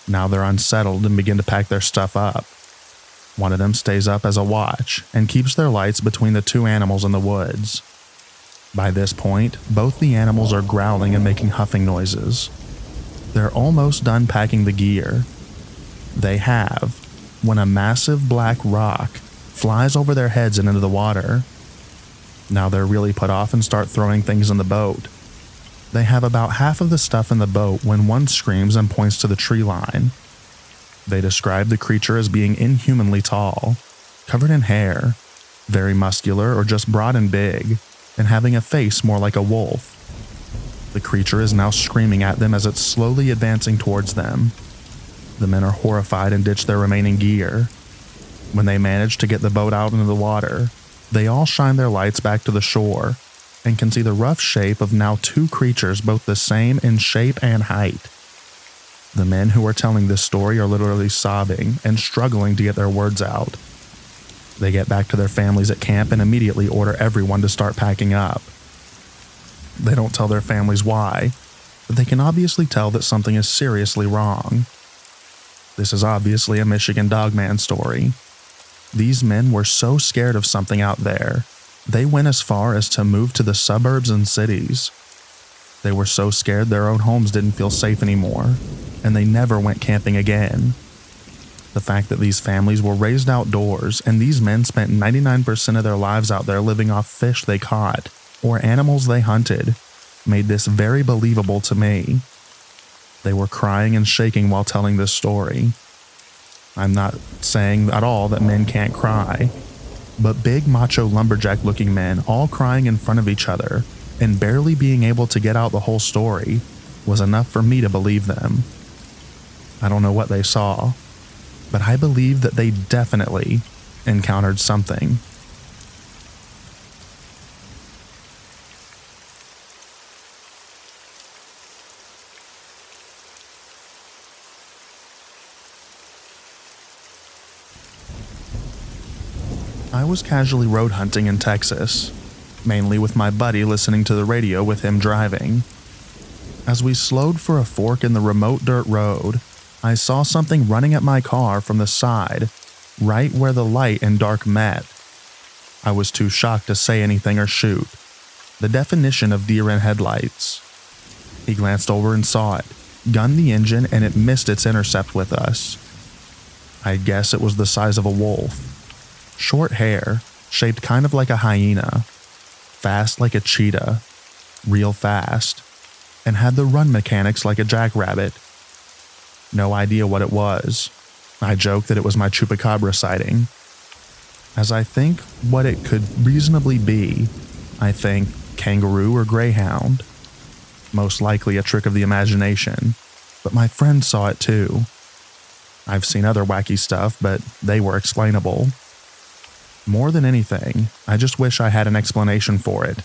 Now they're unsettled and begin to pack their stuff up. One of them stays up as a watch and keeps their lights between the 2 animals in the woods. By this point, both the animals are growling and making huffing noises. They're almost done packing the gear. They have, when a massive black rock flies over their heads and into the water. Now they're really put off and start throwing things in the boat. They have about half of the stuff in the boat when one screams and points to the tree line. They describe the creature as being inhumanly tall, covered in hair, very muscular or just broad and big, and having a face more like a wolf. The creature is now screaming at them as it's slowly advancing towards them. The men are horrified and ditch their remaining gear. When they manage to get the boat out into the water, they all shine their lights back to the shore and can see the rough shape of now 2 creatures both the same in shape and height. The men who are telling this story are literally sobbing and struggling to get their words out. They get back to their families at camp and immediately order everyone to start packing up. They don't tell their families why, but they can obviously tell that something is seriously wrong. This is obviously a Michigan Dogman story. These men were so scared of something out there, they went as far as to move to the suburbs and cities. They were so scared their own homes didn't feel safe anymore, and they never went camping again. The fact that these families were raised outdoors and these men spent 99% of their lives out there living off fish they caught or animals they hunted made this very believable to me. They were crying and shaking while telling this story. I'm not saying at all that men can't cry, but big macho lumberjack looking men all crying in front of each other and barely being able to get out the whole story was enough for me to believe them. I don't know what they saw, but I believe that they definitely encountered something. I was casually road hunting in Texas, mainly with my buddy listening to the radio with him driving. As we slowed for a fork in the remote dirt road, I saw something running at my car from the side, right where the light and dark met. I was too shocked to say anything or shoot. The definition of deer in headlights. He glanced over and saw it, gunned the engine, and it missed its intercept with us. I guess it was the size of a wolf. Short hair, shaped kind of like a hyena, fast like a cheetah, real fast, and had the run mechanics like a jackrabbit. No idea what it was. I joked that it was my chupacabra sighting. As I think what it could reasonably be, I think kangaroo or greyhound. Most likely a trick of the imagination, but my friend saw it too. I've seen other wacky stuff, but they were explainable. More than anything, I just wish I had an explanation for it.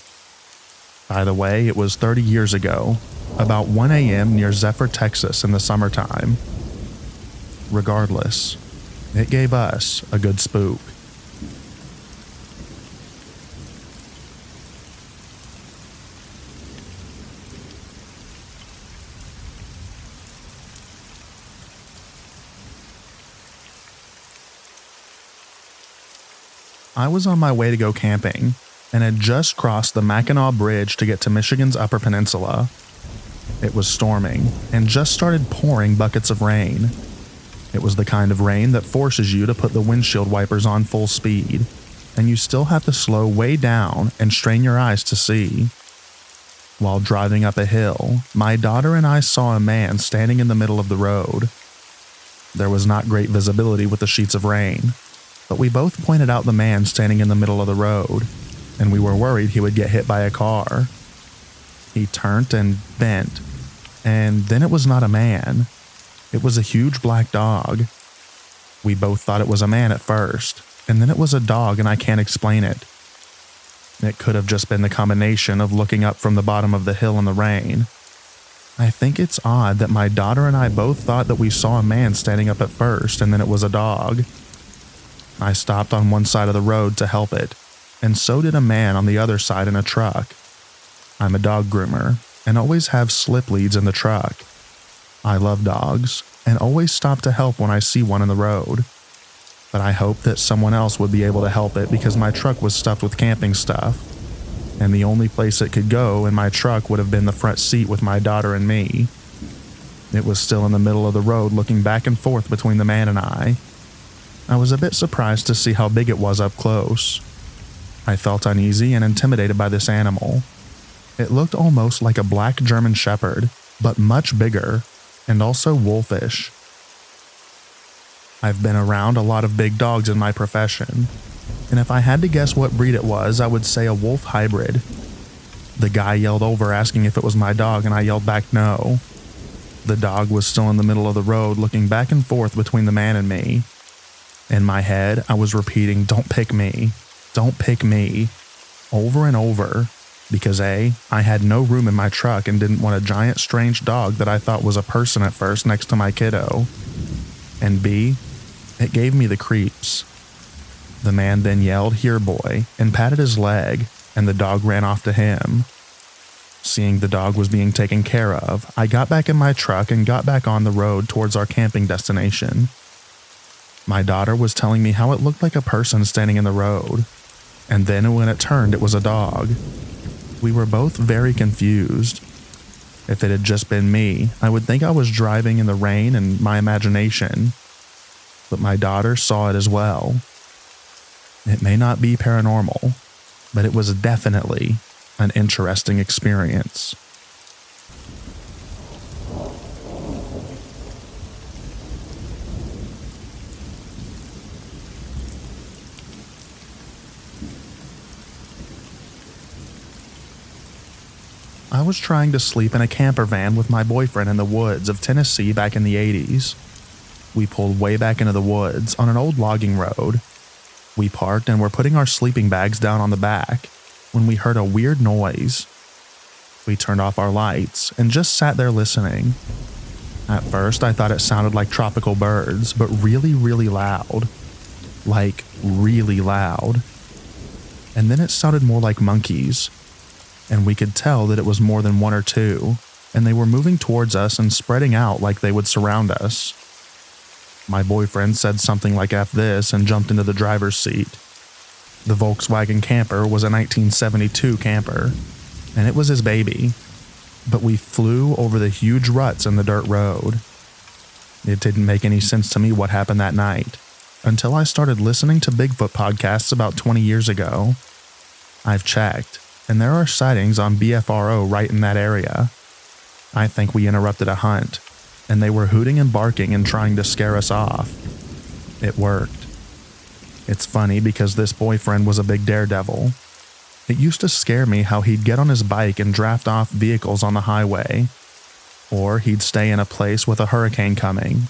By the way, it was 30 years ago, about 1 a.m. near Zephyr, Texas in the summertime. Regardless, it gave us a good spook. I was on my way to go camping and had just crossed the Mackinac Bridge to get to Michigan's Upper Peninsula. It was storming and just started pouring buckets of rain. It was the kind of rain that forces you to put the windshield wipers on full speed, and you still have to slow way down and strain your eyes to see. While driving up a hill, my daughter and I saw a man standing in the middle of the road. There was not great visibility with the sheets of rain, but we both pointed out the man standing in the middle of the road, and we were worried he would get hit by a car. He turned and bent, and then it was not a man. It was a huge black dog. We both thought it was a man at first, and then it was a dog, and I can't explain it. It could have just been the combination of looking up from the bottom of the hill in the rain. I think it's odd that my daughter and I both thought that we saw a man standing up at first, and then it was a dog. I stopped on one side of the road to help it, and so did a man on the other side in a truck. I'm a dog groomer, and always have slip leads in the truck. I love dogs, and always stop to help when I see one in the road. But I hoped that someone else would be able to help it because my truck was stuffed with camping stuff, and the only place it could go in my truck would have been the front seat with my daughter and me. It was still in the middle of the road looking back and forth between the man and I. I was a bit surprised to see how big it was up close. I felt uneasy and intimidated by this animal. It looked almost like a black German shepherd, but much bigger, and also wolfish. I've been around a lot of big dogs in my profession, and if I had to guess what breed it was, I would say a wolf hybrid. The guy yelled over asking if it was my dog, and I yelled back no. The dog was still in the middle of the road looking back and forth between the man and me. In my head, I was repeating, "Don't pick me, don't pick me," over and over, because A, I had no room in my truck and didn't want a giant strange dog that I thought was a person at first next to my kiddo, and B, it gave me the creeps. The man then yelled, "Here, boy," and patted his leg, and the dog ran off to him. Seeing the dog was being taken care of, I got back in my truck and got back on the road towards our camping destination. My daughter was telling me how it looked like a person standing in the road, and then when it turned, it was a dog. We were both very confused. If it had just been me, I would think I was driving in the rain and my imagination, but my daughter saw it as well. It may not be paranormal, but it was definitely an interesting experience. I was trying to sleep in a camper van with my boyfriend in the woods of Tennessee back in the 80s. We pulled way back into the woods on an old logging road. We parked and were putting our sleeping bags down on the back when we heard a weird noise. We turned off our lights and just sat there listening. At first, I thought it sounded like tropical birds, but really, really loud. Like, really loud. And then it sounded more like monkeys. And we could tell that it was more than one or two, and they were moving towards us and spreading out like they would surround us. My boyfriend said something like "F this" and jumped into the driver's seat. The Volkswagen camper was a 1972 camper, and it was his baby. but we flew over the huge ruts in the dirt road. It didn't make any sense to me what happened that night, until I started listening to Bigfoot podcasts about 20 years ago. I've checked, and there are sightings on BFRO right in that area. I think we interrupted a hunt, and they were hooting and barking and trying to scare us off. It worked. It's funny because this boyfriend was a big daredevil. It used to scare me how he'd get on his bike and draft off vehicles on the highway, or he'd stay in a place with a hurricane coming.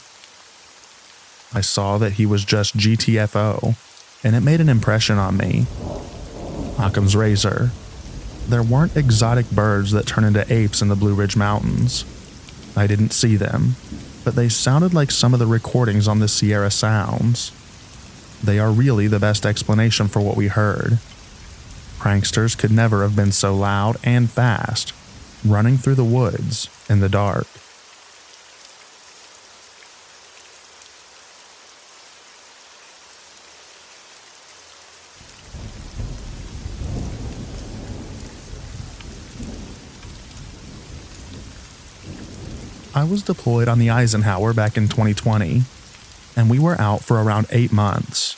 I saw that he was just GTFO, and it made an impression on me. Occam's razor. There weren't exotic birds that turn into apes in the Blue Ridge Mountains. I didn't see them, but they sounded like some of the recordings on the Sierra Sounds. They are really the best explanation for what we heard. Pranksters could never have been so loud and fast, running through the woods in the dark. I was deployed on the Eisenhower back in 2020, and we were out for around 8 months.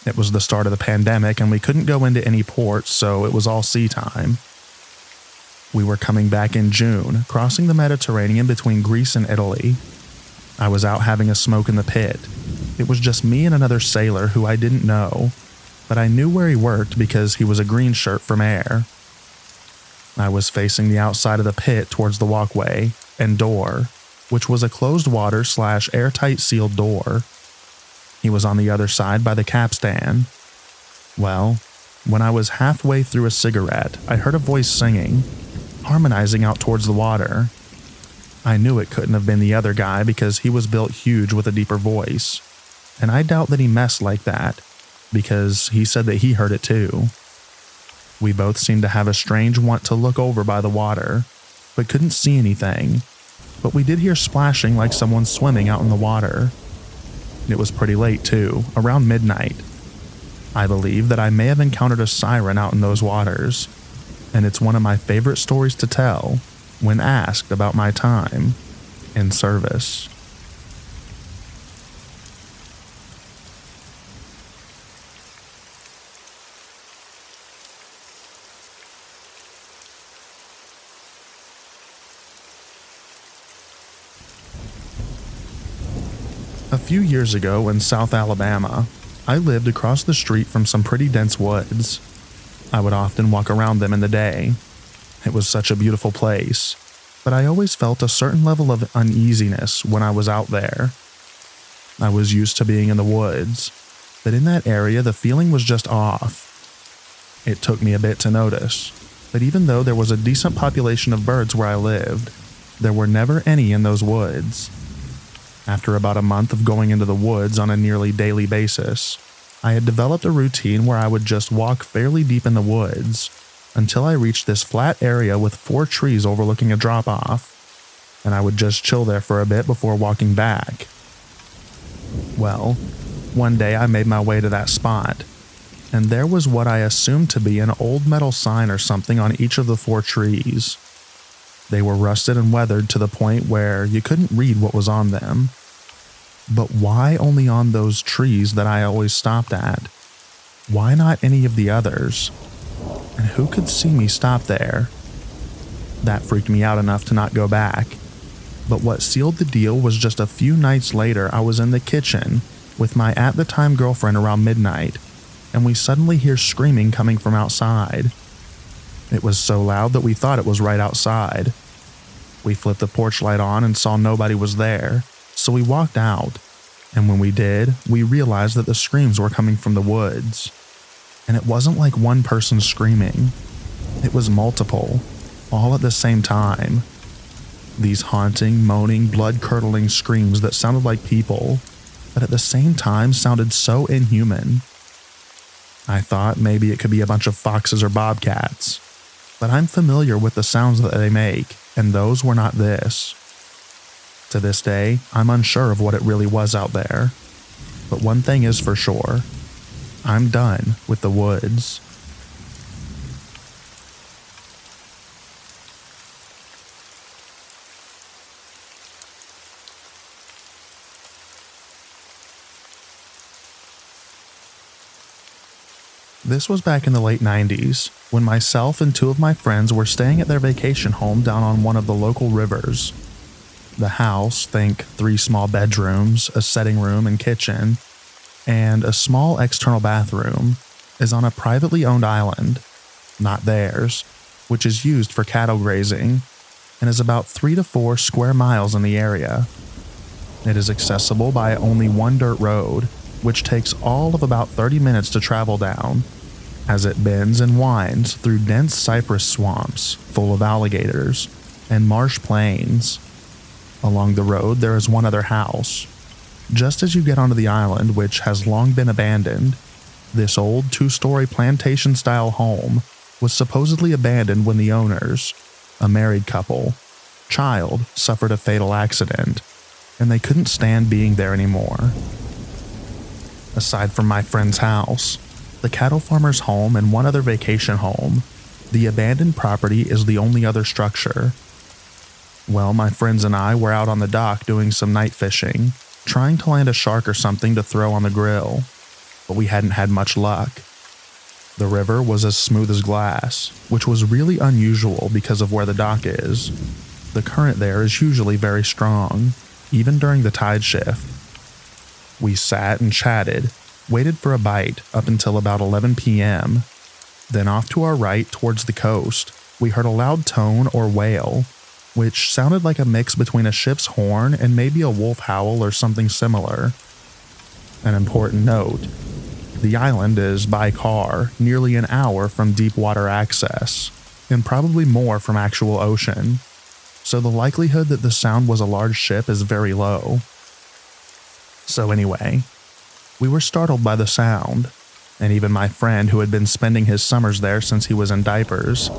It was the start of the pandemic and we couldn't go into any ports, so it was all sea time. We were coming back in June, crossing the Mediterranean between Greece and Italy. I was out having a smoke in the pit. It was just me and another sailor who I didn't know, but I knew where he worked because he was a green shirt from air. I was facing the outside of the pit towards the walkway and door, which was a closed water / airtight sealed door. He was on the other side by the capstan. Well, when I was halfway through a cigarette, I heard a voice singing, harmonizing out towards the water. I knew it couldn't have been the other guy because he was built huge with a deeper voice, and I doubt that he messed like that, because he said that he heard it too. We both seemed to have a strange want to look over by the water, but couldn't see anything, but we did hear splashing like someone swimming out in the water. It was pretty late too, around midnight. I believe that I may have encountered a siren out in those waters, and it's one of my favorite stories to tell when asked about my time in service. A few years ago in South Alabama, I lived across the street from some pretty dense woods. I would often walk around them in the day. It was such a beautiful place, but I always felt a certain level of uneasiness when I was out there. I was used to being in the woods, but in that area the feeling was just off. It took me a bit to notice, but even though there was a decent population of birds where I lived, there were never any in those woods. After about a month of going into the woods on a nearly daily basis, I had developed a routine where I would just walk fairly deep in the woods until I reached this flat area with 4 trees overlooking a drop-off, and I would just chill there for a bit before walking back. Well, one day I made my way to that spot, and there was what I assumed to be an old metal sign or something on each of the 4 trees. They were rusted and weathered to the point where you couldn't read what was on them. But why only on those trees that I always stopped at? Why not any of the others? And who could see me stop there? That freaked me out enough to not go back. But what sealed the deal was just a few nights later I was in the kitchen with my at-the-time girlfriend around midnight, and we suddenly hear screaming coming from outside. It was so loud that we thought it was right outside. We flipped the porch light on and saw nobody was there, so we walked out, and when we did, we realized that the screams were coming from the woods. And it wasn't like one person screaming. It was multiple, all at the same time. These haunting, moaning, blood-curdling screams that sounded like people, but at the same time sounded so inhuman. I thought maybe it could be a bunch of foxes or bobcats, but I'm familiar with the sounds that they make, and those were not this. To this day, I'm unsure of what it really was out there, but one thing is for sure, I'm done with the woods. 。 . . . . . . . . . . . . . . . . . . . . . . . . . . . . . . . . . . . . . . . . . . . . . . . . This was back in the late 90s, when myself and two of my friends were staying at their vacation home down on one of the local rivers. The house, think 3 small bedrooms, a setting room and kitchen, and a small external bathroom, is on a privately owned island, not theirs, which is used for cattle grazing, and is about 3 to 4 square miles in the area. It is accessible by only one dirt road, which takes all of about 30 minutes to travel down, as it bends and winds through dense cypress swamps full of alligators and marsh plains. Along the road there is one other house. Just as you get onto the island, which has long been abandoned, this old 2-story plantation-style home was supposedly abandoned when the owners, a married couple, child, suffered a fatal accident, and they couldn't stand being there anymore. Aside from my friend's house, the cattle farmer's home, and one other vacation home, the abandoned property is the only other structure. Well, my friends and I were out on the dock doing some night fishing, trying to land a shark or something to throw on the grill, but we hadn't had much luck. The river was as smooth as glass, which was really unusual because of where the dock is. The current there is usually very strong, even during the tide shift. We sat and chatted, waited for a bite up until about 11 p.m. Then off to our right towards the coast, we heard a loud tone or wail, which sounded like a mix between a ship's horn and maybe a wolf howl or something similar. An important note: the island is by car nearly an hour from deep water access, and probably more from actual ocean, so the likelihood that the sound was a large ship is very low. So anyway, we were startled by the sound, and even my friend, who had been spending his summers there since he was in diapers,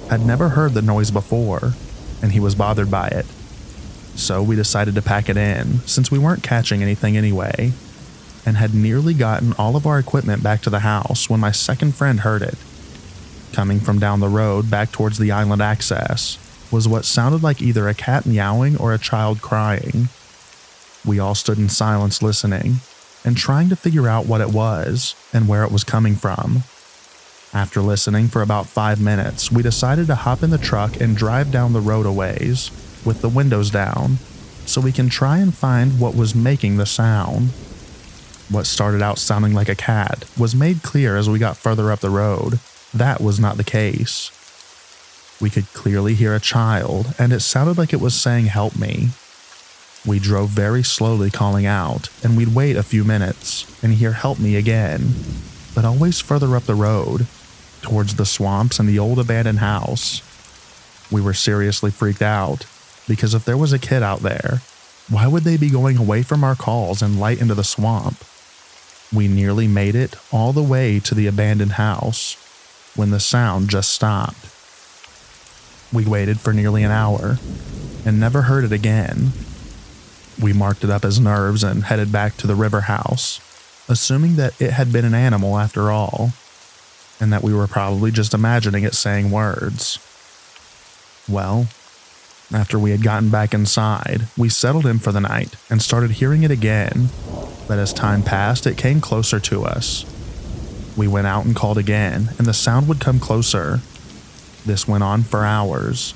had never heard the noise before, and he was bothered by it. So we decided to pack it in, since we weren't catching anything anyway, and had nearly gotten all of our equipment back to the house when my second friend heard it. Coming from down the road back towards the island access was what sounded like either a cat meowing or a child crying. We all stood in silence listening, and trying to figure out what it was and where it was coming from. After listening for about 5 minutes, we decided to hop in the truck and drive down the road a ways, with the windows down, so we can try and find what was making the sound. What started out sounding like a cat was made clear as we got further up the road. That was not the case. We could clearly hear a child, and it sounded like it was saying, "Help me." We drove very slowly, calling out, and we'd wait a few minutes and hear "help me" again, but always further up the road, towards the swamps and the old abandoned house. We were seriously freaked out, because if there was a kid out there, why would they be going away from our calls and light into the swamp? We nearly made it all the way to the abandoned house, when the sound just stopped. We waited for nearly an hour, and never heard it again. We marked it up as nerves and headed back to the river house, assuming that it had been an animal after all, and that we were probably just imagining it saying words. Well, after we had gotten back inside, we settled in for the night and started hearing it again, but as time passed, it came closer to us. We went out and called again, and the sound would come closer. This went on for hours.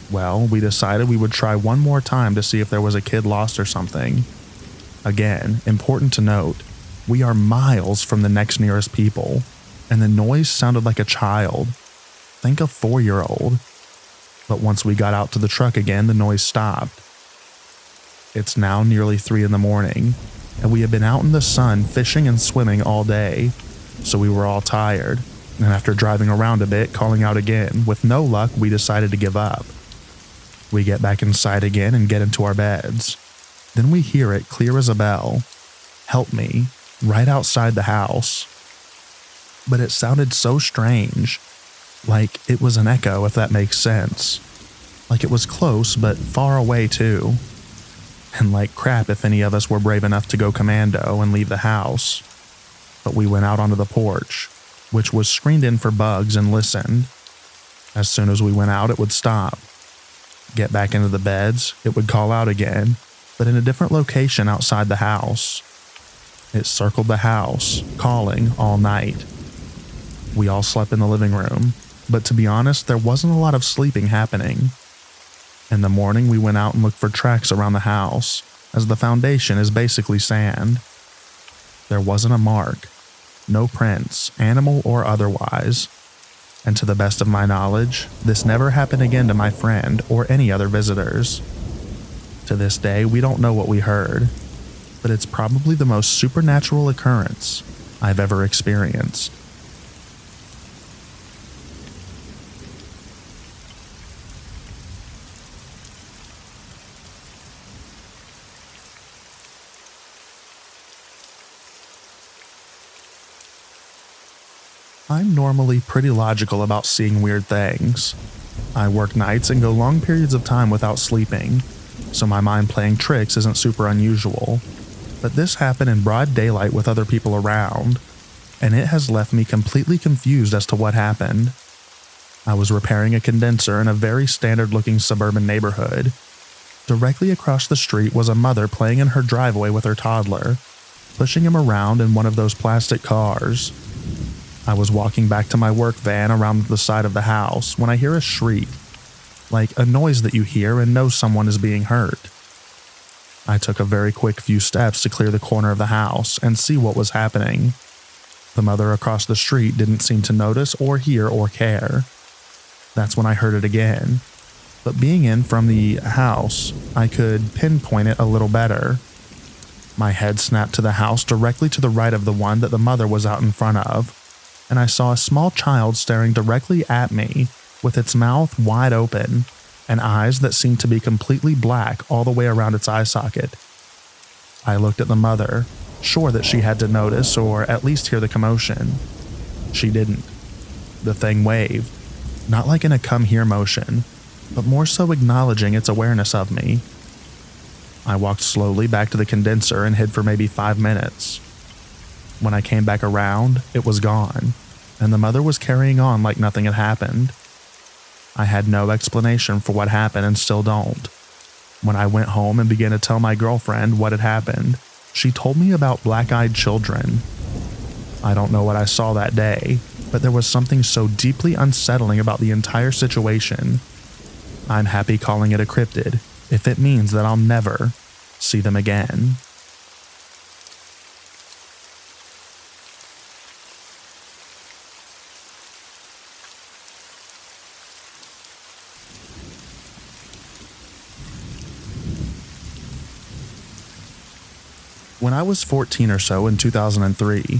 Well, we decided we would try one more time to see if there was a kid lost or something. Again, important to note, we are miles from the next nearest people, and the noise sounded like a child. Think a 4-year-old. But once we got out to the truck again, the noise stopped. It's now nearly 3 in the morning, and we have been out in the sun fishing and swimming all day, so we were all tired, and after driving around a bit, calling out again, with no luck, we decided to give up. We get back inside again and get into our beds. Then we hear it clear as a bell, "Help me," right outside the house. But it sounded so strange, like it was an echo, if that makes sense. Like it was close, but far away too. And like crap if any of us were brave enough to go commando and leave the house. But we went out onto the porch, which was screened in for bugs, and listened. As soon as we went out, it would stop. Get back into the beds, it would call out again, but in a different location outside the house. It circled the house, calling all night. We all slept in the living room, but to be honest, there wasn't a lot of sleeping happening. In the morning, we went out and looked for tracks around the house, as the foundation is basically sand. There wasn't a mark, no prints, animal or otherwise. And to the best of my knowledge, this never happened again to my friend or any other visitors. To this day, we don't know what we heard, but it's probably the most supernatural occurrence I've ever experienced. I'm normally pretty logical about seeing weird things. I work nights and go long periods of time without sleeping, so my mind playing tricks isn't super unusual. But this happened in broad daylight with other people around, and it has left me completely confused as to what happened. I was repairing a condenser in a very standard-looking suburban neighborhood. Directly across the street was a mother playing in her driveway with her toddler, pushing him around in one of those plastic cars. I was walking back to my work van around the side of the house when I hear a shriek, like a noise that you hear and know someone is being hurt. I took a very quick few steps to clear the corner of the house and see what was happening. The mother across the street didn't seem to notice or hear or care. That's when I heard it again, but being in from the house, I could pinpoint it a little better. My head snapped to the house directly to the right of the one that the mother was out in front of, and I saw a small child staring directly at me with its mouth wide open and eyes that seemed to be completely black all the way around its eye socket. I looked at the mother, sure that she had to notice or at least hear the commotion. She didn't. The thing waved, not like in a come here motion, but more so acknowledging its awareness of me. I walked slowly back to the condenser and hid for maybe 5 minutes. When I came back around, it was gone, and the mother was carrying on like nothing had happened. I had no explanation for what happened and still don't. When I went home and began to tell my girlfriend what had happened, she told me about black-eyed children. I don't know what I saw that day, but there was something so deeply unsettling about the entire situation. I'm happy calling it a cryptid, if it means that I'll never see them again. When I was 14 or so in 2003,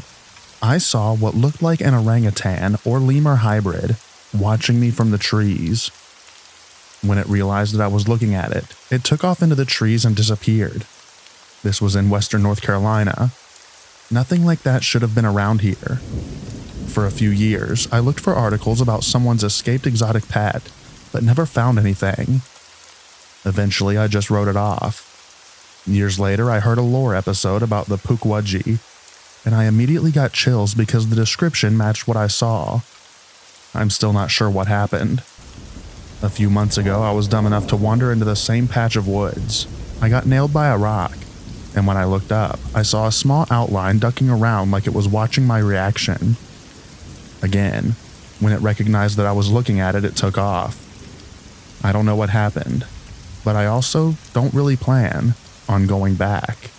I saw what looked like an orangutan or lemur hybrid watching me from the trees. When it realized that I was looking at it, it took off into the trees and disappeared. This was in western North Carolina. Nothing like that should have been around here. For a few years, I looked for articles about someone's escaped exotic pet, but never found anything. Eventually, I just wrote it off. Years later, I heard a lore episode about the Pukwudgie, and I immediately got chills because the description matched what I saw. I'm still not sure what happened. A few months ago, I was dumb enough to wander into the same patch of woods. I got nailed by a rock, and when I looked up, I saw a small outline ducking around like it was watching my reaction. Again, when it recognized that I was looking at it, it took off. I don't know what happened, but I also don't really plan on going back.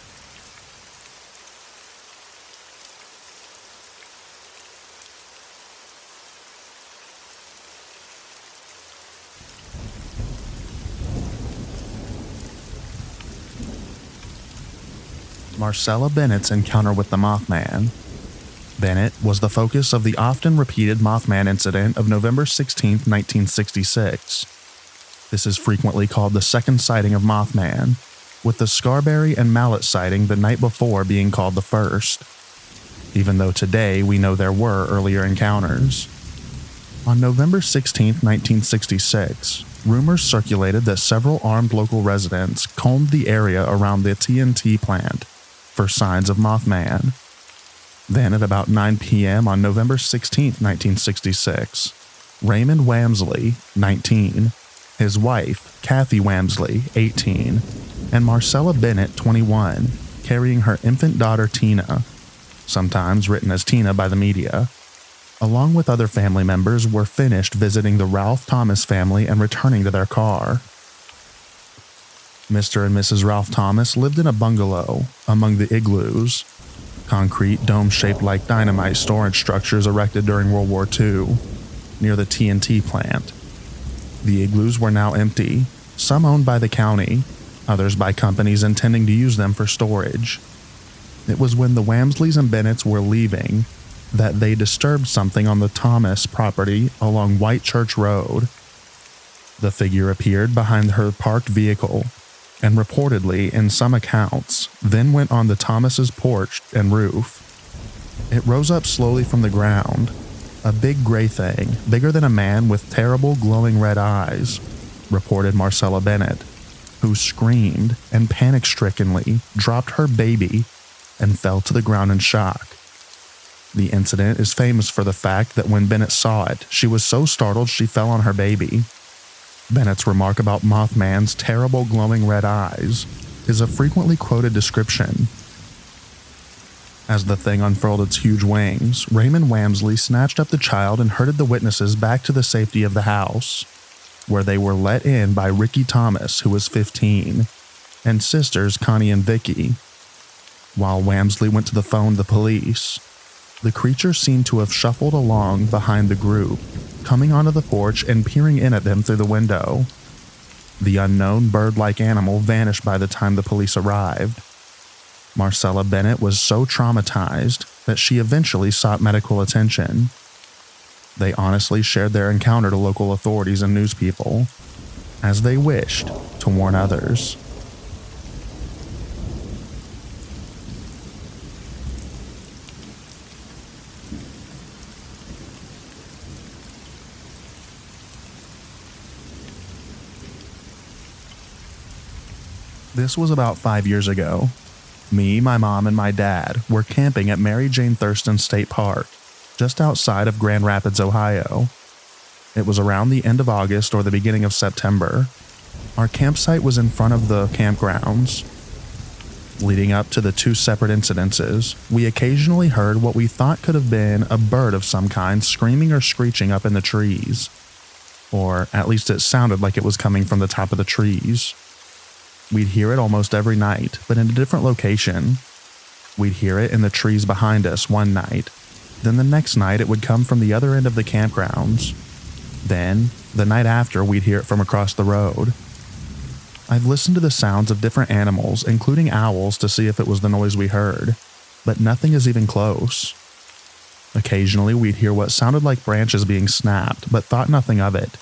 Marcella Bennett's encounter with the Mothman. Bennett was the focus of the often repeated Mothman incident of November 16, 1966. This is frequently called the second sighting of Mothman, with the Scarberry and Mallet sighting the night before being called the first, even though today we know there were earlier encounters. On November 16, 1966, rumors circulated that several armed local residents combed the area around the TNT plant for signs of Mothman. Then at about 9 p.m. on November 16, 1966, Raymond Wamsley, 19, his wife, Kathy Wamsley, 18, and Marcella Bennett, 21, carrying her infant daughter Tina, sometimes written as Tina by the media, along with other family members, were finished visiting the Ralph Thomas family and returning to their car. Mr. and Mrs. Ralph Thomas lived in a bungalow among the igloos, concrete dome-shaped like dynamite storage structures erected during World War II, near the TNT plant. The igloos were now empty, some owned by the county, others by companies intending to use them for storage. It was when the Wamsleys and Bennetts were leaving that they disturbed something on the Thomas property along White Church Road. The figure appeared behind her parked vehicle, and reportedly, in some accounts, then went on the Thomas's porch and roof. It rose up slowly from the ground, a big gray thing, bigger than a man with terrible glowing red eyes, reported Marcella Bennett, who screamed and panic-strickenly dropped her baby and fell to the ground in shock. The incident is famous for the fact that when Bennett saw it, she was so startled she fell on her baby. Bennett's remark about Mothman's terrible glowing red eyes is a frequently quoted description. As the thing unfurled its huge wings, Raymond Wamsley snatched up the child and herded the witnesses back to the safety of the house, where they were let in by Ricky Thomas, who was 15, and sisters Connie and Vicky. While Wamsley went to the phone to the police, the creature seemed to have shuffled along behind the group, coming onto the porch and peering in at them through the window. The unknown bird-like animal vanished by the time the police arrived. Marcella Bennett was so traumatized that she eventually sought medical attention. They honestly shared their encounter to local authorities and news people, as they wished to warn others. This was about 5 years ago. Me, my mom, and my dad were camping at Mary Jane Thurston State Park, just outside of Grand Rapids, Ohio. It was around the end of August or the beginning of September. Our campsite was in front of the campgrounds. Leading up to the two separate incidences, we occasionally heard what we thought could have been a bird of some kind screaming or screeching up in the trees. Or at least it sounded like it was coming from the top of the trees. We'd hear it almost every night, but in a different location. We'd hear it in the trees behind us one night. Then the next night it would come from the other end of the campgrounds. Then, the night after, we'd hear it from across the road. I've listened to the sounds of different animals, including owls, to see if it was the noise we heard, but nothing is even close. Occasionally we'd hear what sounded like branches being snapped, but thought nothing of it.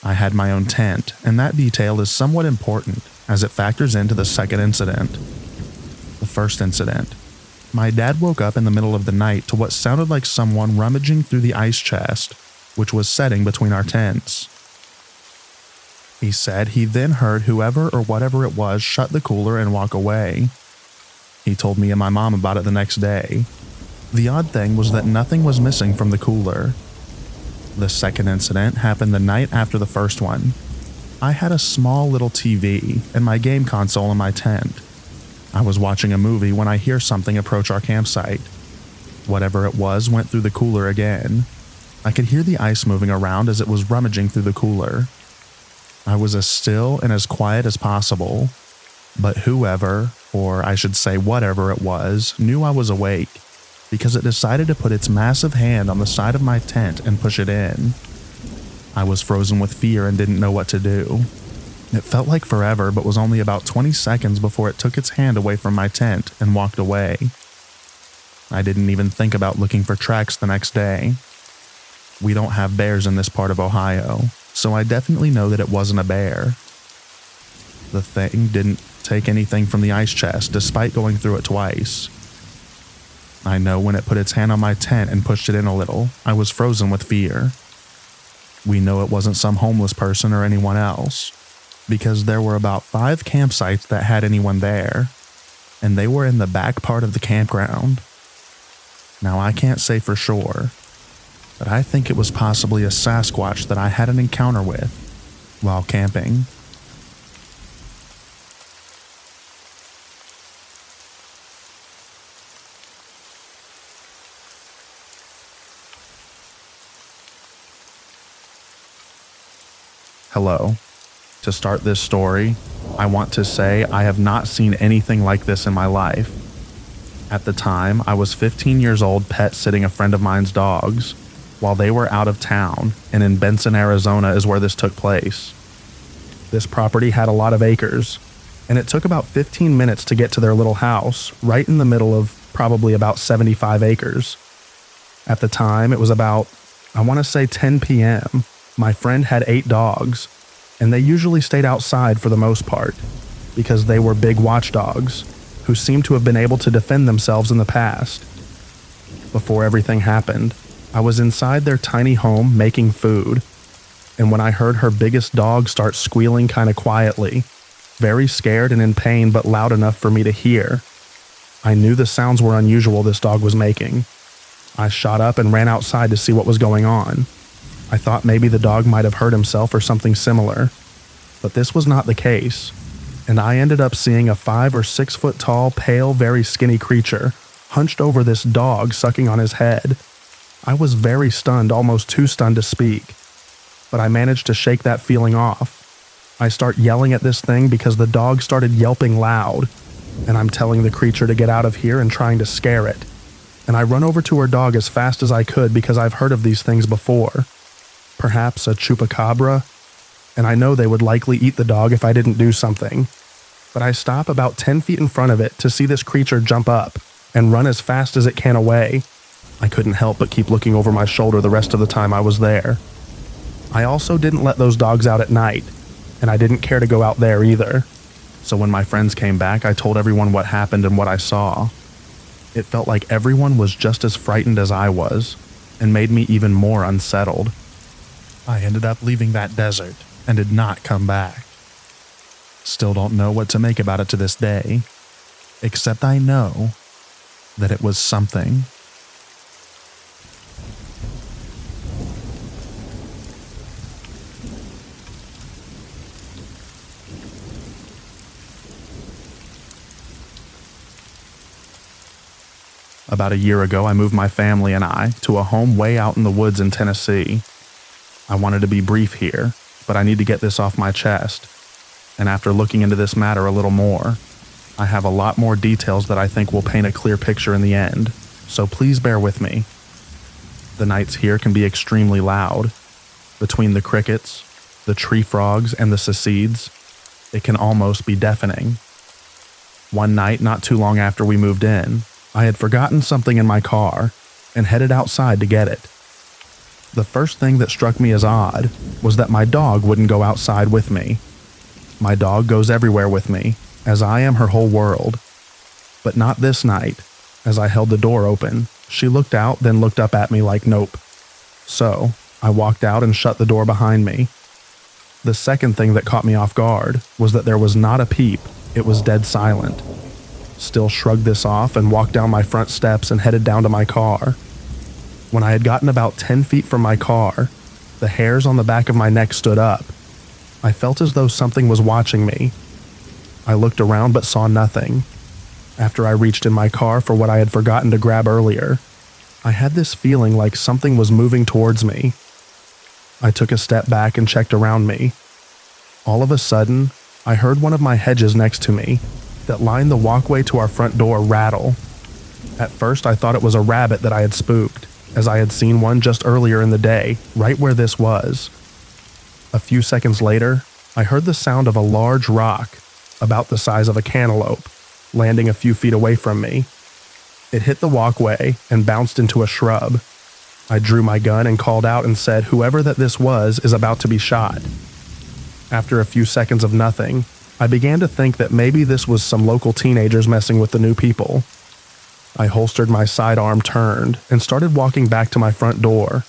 I had my own tent, and that detail is somewhat important, as it factors into the second incident. The first incident. My dad woke up in the middle of the night to what sounded like someone rummaging through the ice chest, which was setting between our tents. He said he then heard whoever or whatever it was shut the cooler and walk away. He told me and my mom about it the next day. The odd thing was that nothing was missing from the cooler. The second incident happened the night after the first one. I had a small little TV and my game console in my tent. I was watching a movie when I hear something approach our campsite. Whatever it was went through the cooler again. I could hear the ice moving around as it was rummaging through the cooler. I was as still and as quiet as possible, but whoever, or I should say whatever it was, knew I was awake, because it decided to put its massive hand on the side of my tent and push it in. I was frozen with fear and didn't know what to do. It felt like forever, but was only about 20 seconds before it took its hand away from my tent and walked away. I didn't even think about looking for tracks the next day. We don't have bears in this part of Ohio, so I definitely know that it wasn't a bear. The thing didn't take anything from the ice chest despite going through it twice. I know when it put its hand on my tent and pushed it in a little, I was frozen with fear. We know it wasn't some homeless person or anyone else, because there were about 5 campsites that had anyone there, and they were in the back part of the campground. Now I can't say for sure, but I think it was possibly a Sasquatch that I had an encounter with while camping. Hello. To start this story, I want to say I have not seen anything like this in my life. At the time, I was 15 years old pet sitting a friend of mine's dogs while they were out of town, and in Benson, Arizona is where this took place. This property had a lot of acres, and it took about 15 minutes to get to their little house, right in the middle of probably about 75 acres. At the time, it was about, I want to say 10 p.m. My friend had 8 dogs, and they usually stayed outside for the most part, because they were big watchdogs who seemed to have been able to defend themselves in the past. Before everything happened, I was inside their tiny home making food, and when I heard her biggest dog start squealing kind of quietly, very scared and in pain but loud enough for me to hear, I knew the sounds were unusual this dog was making. I shot up and ran outside to see what was going on. I thought maybe the dog might have hurt himself or something similar, but this was not the case, and I ended up seeing a 5 or 6 foot tall, pale, very skinny creature hunched over this dog sucking on his head. I was very stunned, almost too stunned to speak, but I managed to shake that feeling off. I start yelling at this thing because the dog started yelping loud, and I'm telling the creature to get out of here and trying to scare it. And I run over to her dog as fast as I could because I've heard of these things before. Perhaps a chupacabra, and I know they would likely eat the dog if I didn't do something. But I stop about 10 feet in front of it to see this creature jump up and run as fast as it can away. I couldn't help but keep looking over my shoulder the rest of the time I was there. I also didn't let those dogs out at night, and I didn't care to go out there either. So when my friends came back, I told everyone what happened and what I saw. It felt like everyone was just as frightened as I was, and made me even more unsettled. I ended up leaving that desert and did not come back. Still don't know what to make about it to this day, except I know that it was something. About a year ago, I moved my family and I to a home way out in the woods in Tennessee. I wanted to be brief here, but I need to get this off my chest. And after looking into this matter a little more, I have a lot more details that I think will paint a clear picture in the end, so please bear with me. The nights here can be extremely loud. Between the crickets, the tree frogs, and the cicadas, it can almost be deafening. One night, not too long after we moved in, I had forgotten something in my car and headed outside to get it. The first thing that struck me as odd was that my dog wouldn't go outside with me. My dog goes everywhere with me, as I am her whole world. But not this night. As I held the door open, she looked out, then looked up at me like nope. So, I walked out and shut the door behind me. The second thing that caught me off guard was that there was not a peep, it was dead silent. Still shrugged this off and walked down my front steps and headed down to my car. When I had gotten about 10 feet from my car, the hairs on the back of my neck stood up. I felt as though something was watching me. I looked around but saw nothing. After I reached in my car for what I had forgotten to grab earlier, I had this feeling like something was moving towards me. I took a step back and checked around me. All of a sudden, I heard one of my hedges next to me that lined the walkway to our front door rattle. At first, I thought it was a rabbit that I had spooked, as I had seen one just earlier in the day, right where this was. A few seconds later, I heard the sound of a large rock, about the size of a cantaloupe, landing a few feet away from me. It hit the walkway and bounced into a shrub. I drew my gun and called out and said whoever that this was is about to be shot. After a few seconds of nothing, I began to think that maybe this was some local teenagers messing with the new people. I holstered my sidearm, turned, and started walking back to my front door.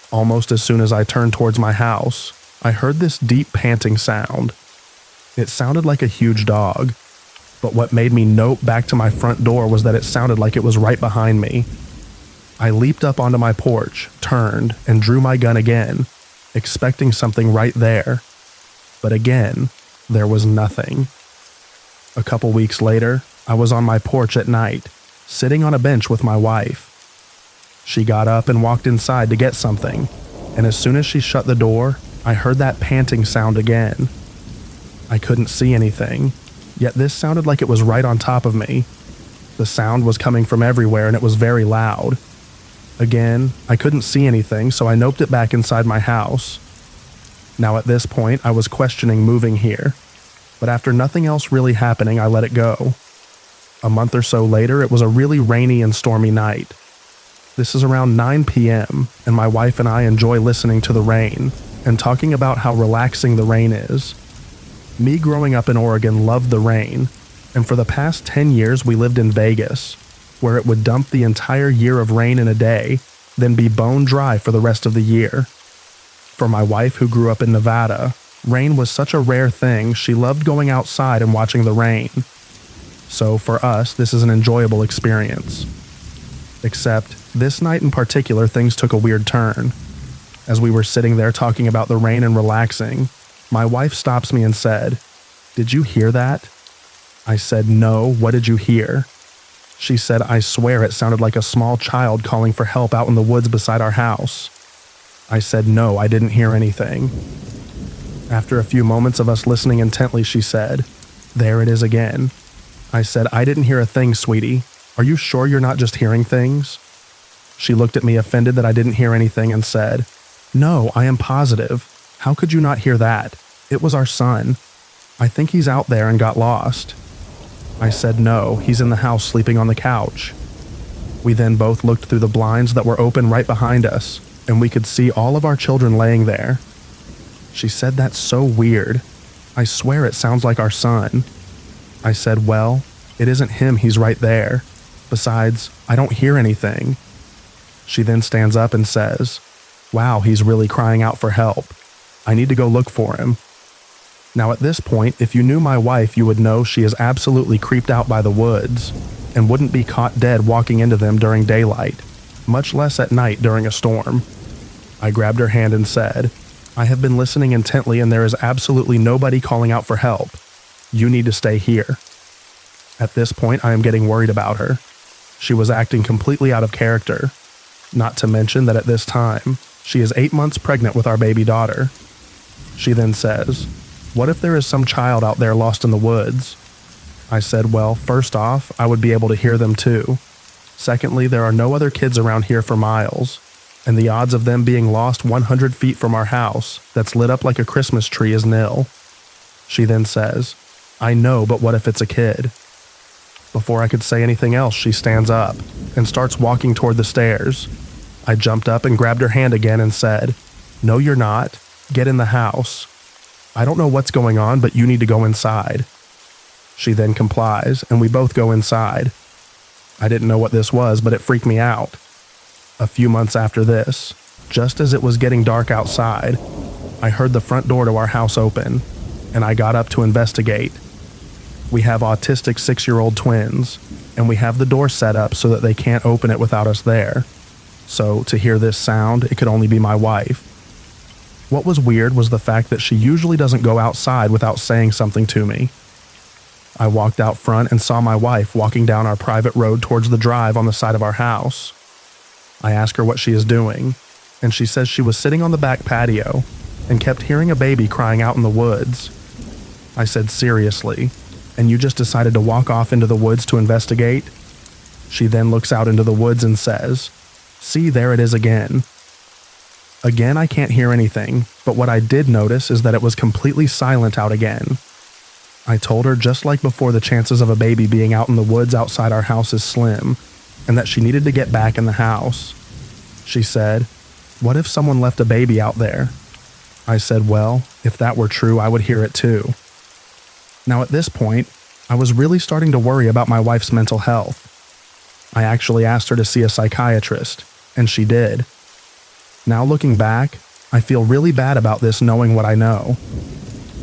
Almost as soon as I turned towards my house, I heard this deep panting sound. It sounded like a huge dog, but what made me nope back to my front door was that it sounded like it was right behind me. I leaped up onto my porch, turned, and drew my gun again, expecting something right there. But again, there was nothing. A couple weeks later, I was on my porch at night, sitting on a bench with my wife. She got up and walked inside to get something, and as soon as she shut the door, I heard that panting sound again. I couldn't see anything, yet this sounded like it was right on top of me. The sound was coming from everywhere and it was very loud. Again, I couldn't see anything, so I noped it back inside my house. Now at this point, I was questioning moving here, but after nothing else really happening, I let it go. A month or so later, it was a really rainy and stormy night. This is around 9 p.m., and my wife and I enjoy listening to the rain and talking about how relaxing the rain is. Me growing up in Oregon loved the rain, and for the past 10 years we lived in Vegas, where it would dump the entire year of rain in a day, then be bone dry for the rest of the year. For my wife, who grew up in Nevada, rain was such a rare thing, she loved going outside and watching the rain. So for us, this is an enjoyable experience. Except, this night in particular, things took a weird turn. As we were sitting there talking about the rain and relaxing, my wife stops me and said, "Did you hear that?" I said, "No, what did you hear?" She said, "I swear it sounded like a small child calling for help out in the woods beside our house." I said, "No, I didn't hear anything." After a few moments of us listening intently, she said, "There it is again." I said, "I didn't hear a thing, sweetie. Are you sure you're not just hearing things?" She looked at me offended that I didn't hear anything and said, "No, I am positive. How could you not hear that? It was our son. I think he's out there and got lost." I said, "No, he's in the house sleeping on the couch." We then both looked through the blinds that were open right behind us, and we could see all of our children laying there. She said, "That's so weird. I swear it sounds like our son." I said, "Well, it isn't him, he's right there. Besides, I don't hear anything." She then stands up and says, "Wow, he's really crying out for help. I need to go look for him." Now at this point, if you knew my wife, you would know she is absolutely creeped out by the woods and wouldn't be caught dead walking into them during daylight, much less at night during a storm. I grabbed her hand and said, "I have been listening intently and there is absolutely nobody calling out for help. You need to stay here." At this point, I am getting worried about her. She was acting completely out of character. Not to mention that at this time, she is 8 months pregnant with our baby daughter. She then says, "What if there is some child out there lost in the woods?" I said, "Well, first off, I would be able to hear them too. Secondly, there are no other kids around here for miles, and the odds of them being lost 100 feet from our house that's lit up like a Christmas tree is nil." She then says, "I know, but what if it's a kid?" Before I could say anything else, she stands up and starts walking toward the stairs. I jumped up and grabbed her hand again and said, "No, you're not. Get in the house. I don't know what's going on, but you need to go inside." She then complies, and we both go inside. I didn't know what this was, but it freaked me out. A few months after this, just as it was getting dark outside, I heard the front door to our house open, and I got up to investigate. We have autistic 6-year-old twins, and we have the door set up so that they can't open it without us there. So, to hear this sound, it could only be my wife. What was weird was the fact that she usually doesn't go outside without saying something to me. I walked out front and saw my wife walking down our private road towards the drive on the side of our house. I asked her what she is doing, and she says she was sitting on the back patio and kept hearing a baby crying out in the woods. I said, "Seriously? And you just decided to walk off into the woods to investigate?" She then looks out into the woods and says, "See, there it is again." Again, I can't hear anything, but what I did notice is that it was completely silent out again. I told her just like before, the chances of a baby being out in the woods outside our house is slim, and that she needed to get back in the house. She said, "What if someone left a baby out there?" I said, "Well, if that were true, I would hear it too." Now at this point, I was really starting to worry about my wife's mental health. I actually asked her to see a psychiatrist, and she did. Now looking back, I feel really bad about this knowing what I know.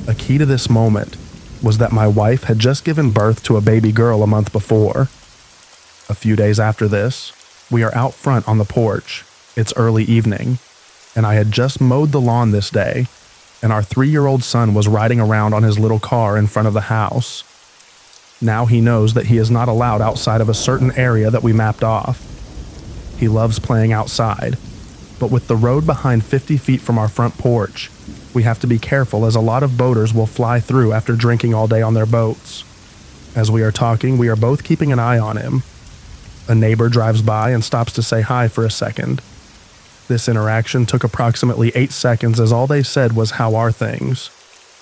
A key to this moment was that my wife had just given birth to a baby girl a month before. A few days after this, we are out front on the porch. It's early evening, and I had just mowed the lawn this day, and our 3-year-old son was riding around on his little car in front of the house. Now he knows that he is not allowed outside of a certain area that we mapped off. He loves playing outside, but with the road behind 50 feet from our front porch, We have to be careful as a lot of boaters will fly through after drinking all day on their boats. As we are talking, we are both keeping an eye on him. A neighbor drives by and stops to say hi for a second. This interaction took approximately 8 seconds as all they said was, "How are things?"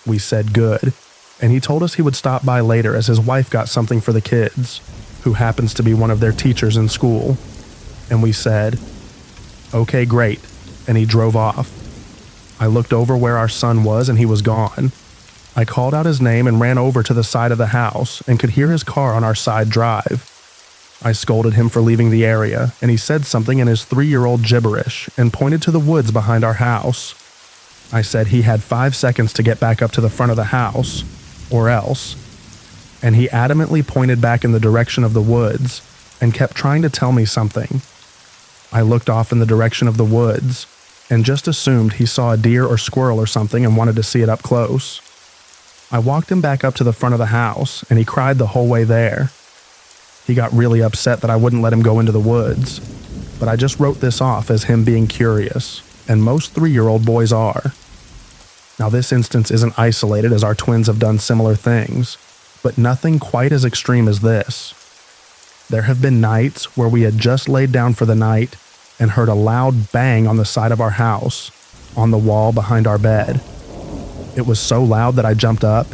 We said good, and he told us he would stop by later as his wife got something for the kids, who happens to be one of their teachers in school. And we said, "Okay, great," and he drove off. I looked over where our son was and he was gone. I called out his name and ran over to the side of the house and could hear his car on our side drive. I scolded him for leaving the area, and he said something in his 3-year-old gibberish and pointed to the woods behind our house. I said he had 5 seconds to get back up to the front of the house, or else. And he adamantly pointed back in the direction of the woods and kept trying to tell me something. I looked off in the direction of the woods and just assumed he saw a deer or squirrel or something and wanted to see it up close. I walked him back up to the front of the house, and he cried the whole way there. He got really upset that I wouldn't let him go into the woods, but I just wrote this off as him being curious, and most 3-year-old boys are. Now, this instance isn't isolated as our twins have done similar things, but nothing quite as extreme as this. There have been nights where we had just laid down for the night and heard a loud bang on the side of our house, on the wall behind our bed. It was so loud that I jumped up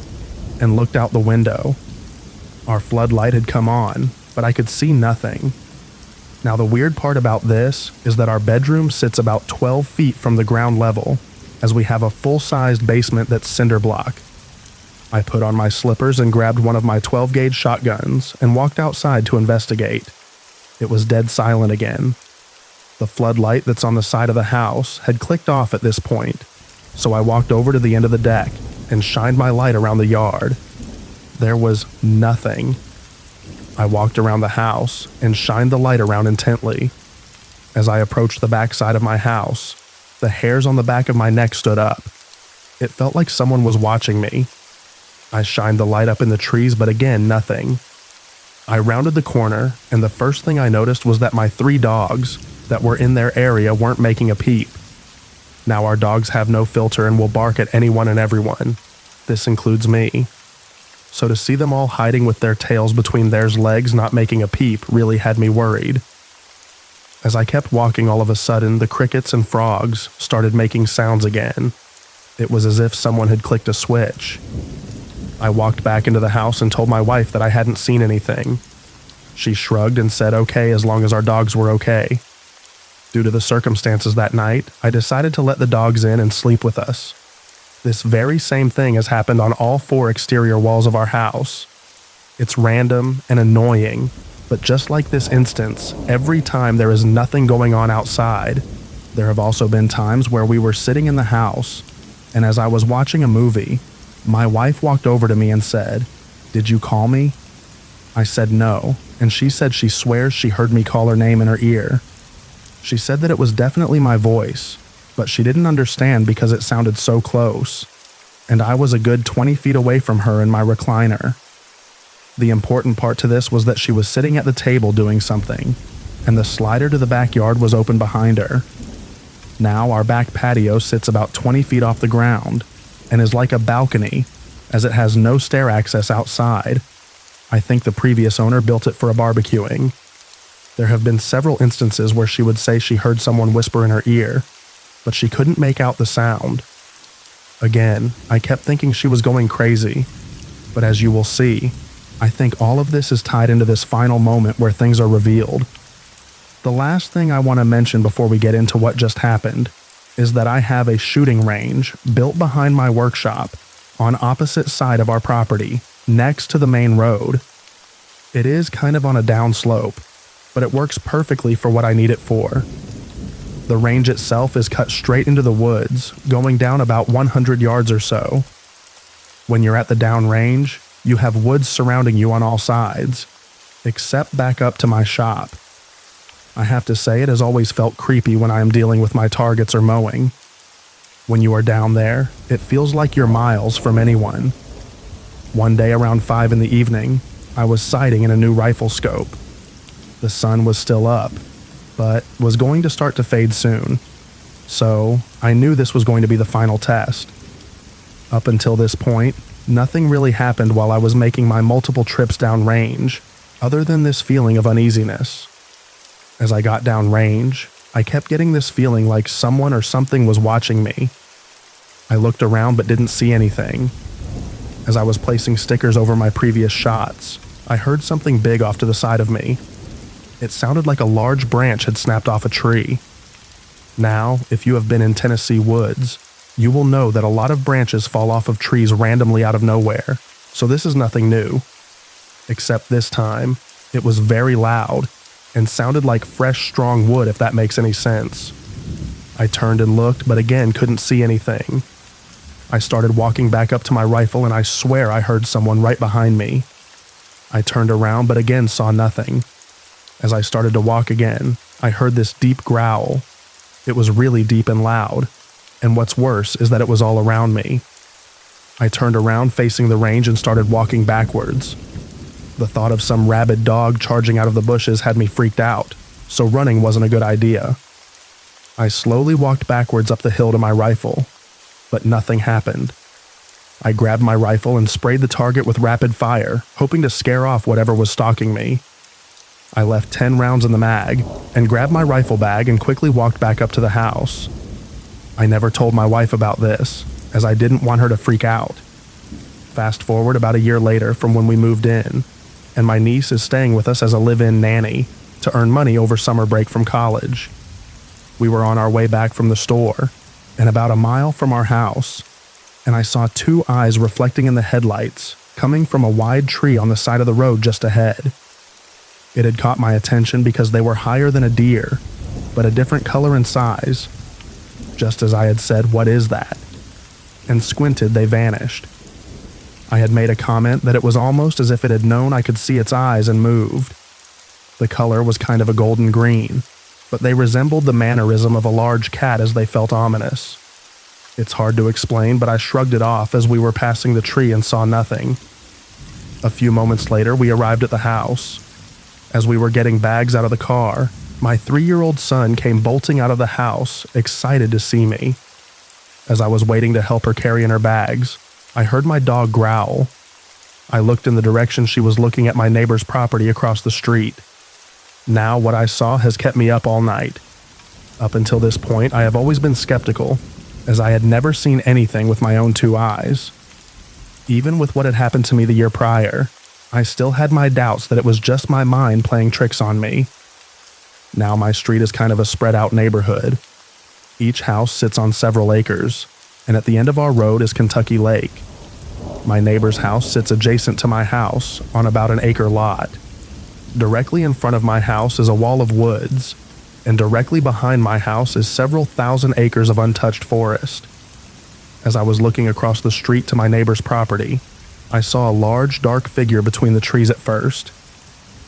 and looked out the window. Our floodlight had come on, but I could see nothing. Now, the weird part about this is that our bedroom sits about 12 feet from the ground level, as we have a full-sized basement that's cinder block. I put on my slippers and grabbed one of my 12-gauge shotguns and walked outside to investigate. It was dead silent again. The floodlight that's on the side of the house had clicked off at this point, so I walked over to the end of the deck and shined my light around the yard. There was nothing. I walked around the house and shined the light around intently. As I approached the back side of my house, the hairs on the back of my neck stood up. It felt like someone was watching me. I shined the light up in the trees, but again, nothing. I rounded the corner, and the first thing I noticed was that my 3 dogs that were in their area weren't making a peep. Now, our dogs have no filter and will bark at anyone and everyone. This includes me. So to see them all hiding with their tails between their legs not making a peep really had me worried. As I kept walking, all of a sudden, the crickets and frogs started making sounds again. It was as if someone had clicked a switch. I walked back into the house and told my wife that I hadn't seen anything. She shrugged and said okay as long as our dogs were okay. Due to the circumstances that night, I decided to let the dogs in and sleep with us. This very same thing has happened on all 4 exterior walls of our house. It's random and annoying, but just like this instance, every time there is nothing going on outside. There have also been times where we were sitting in the house, and as I was watching a movie, my wife walked over to me and said, "Did you call me?" I said no, and she said she swears she heard me call her name in her ear. She said that it was definitely my voice, but she didn't understand because it sounded so close, and I was a good 20 feet away from her in my recliner. The important part to this was that she was sitting at the table doing something, and the slider to the backyard was open behind her. Now our back patio sits about 20 feet off the ground, and is like a balcony, as it has no stair access outside. I think the previous owner built it for a barbecuing. There have been several instances where she would say she heard someone whisper in her ear, but she couldn't make out the sound. Again, I kept thinking she was going crazy, but as you will see, I think all of this is tied into this final moment where things are revealed. The last thing I want to mention before we get into what just happened is that I have a shooting range built behind my workshop on opposite side of our property, next to the main road. It is kind of on a down slope, but it works perfectly for what I need it for. The range itself is cut straight into the woods, going down about 100 yards or so. When you're at the down range, you have woods surrounding you on all sides, except back up to my shop. I have to say it has always felt creepy when I am dealing with my targets or mowing. When you are down there, it feels like you're miles from anyone. One day around 5 in the evening, I was sighting in a new rifle scope. The sun was still up, but was going to start to fade soon. So I knew this was going to be the final test. Up until this point, nothing really happened while I was making my multiple trips down range, other than this feeling of uneasiness. As I got down range, I kept getting this feeling like someone or something was watching me. I looked around but didn't see anything. As I was placing stickers over my previous shots, I heard something big off to the side of me. It sounded like a large branch had snapped off a tree. Now, if you have been in Tennessee woods, you will know that a lot of branches fall off of trees randomly out of nowhere, so this is nothing new. Except this time, it was very loud and sounded like fresh, strong wood, if that makes any sense. I turned and looked, but again couldn't see anything. I started walking back up to my rifle, and I swear I heard someone right behind me. I turned around, but again saw nothing. As I started to walk again, I heard this deep growl. It was really deep and loud, and what's worse is that it was all around me. I turned around facing the range and started walking backwards. The thought of some rabid dog charging out of the bushes had me freaked out, so running wasn't a good idea. I slowly walked backwards up the hill to my rifle, but nothing happened. I grabbed my rifle and sprayed the target with rapid fire, hoping to scare off whatever was stalking me. I left 10 rounds in the mag and grabbed my rifle bag and quickly walked back up to the house. I never told my wife about this, as I didn't want her to freak out. Fast forward about a year later from when we moved in, and my niece is staying with us as a live-in nanny to earn money over summer break from college. We were on our way back from the store, and about a mile from our house, and I saw two eyes reflecting in the headlights coming from a wide tree on the side of the road just ahead. It had caught my attention because they were higher than a deer, but a different color and size. Just as I had said, "What is that?" And squinted, they vanished. I had made a comment that it was almost as if it had known I could see its eyes and moved. The color was kind of a golden green, but they resembled the mannerism of a large cat as they felt ominous. It's hard to explain, but I shrugged it off as we were passing the tree and saw nothing. A few moments later, we arrived at the house. As we were getting bags out of the car, my 3-year-old son came bolting out of the house, excited to see me. As I was waiting to help her carry in her bags, I heard my dog growl. I looked in the direction she was looking at my neighbor's property across the street. Now what I saw has kept me up all night. Up until this point, I have always been skeptical, as I had never seen anything with my own 2 eyes. Even with what had happened to me the year prior, I still had my doubts that it was just my mind playing tricks on me. Now my street is kind of a spread-out neighborhood. Each house sits on several acres, and at the end of our road is Kentucky Lake. My neighbor's house sits adjacent to my house on about an acre lot. Directly in front of my house is a wall of woods, and directly behind my house is several thousand acres of untouched forest. As I was looking across the street to my neighbor's property, I saw a large, dark figure between the trees at first.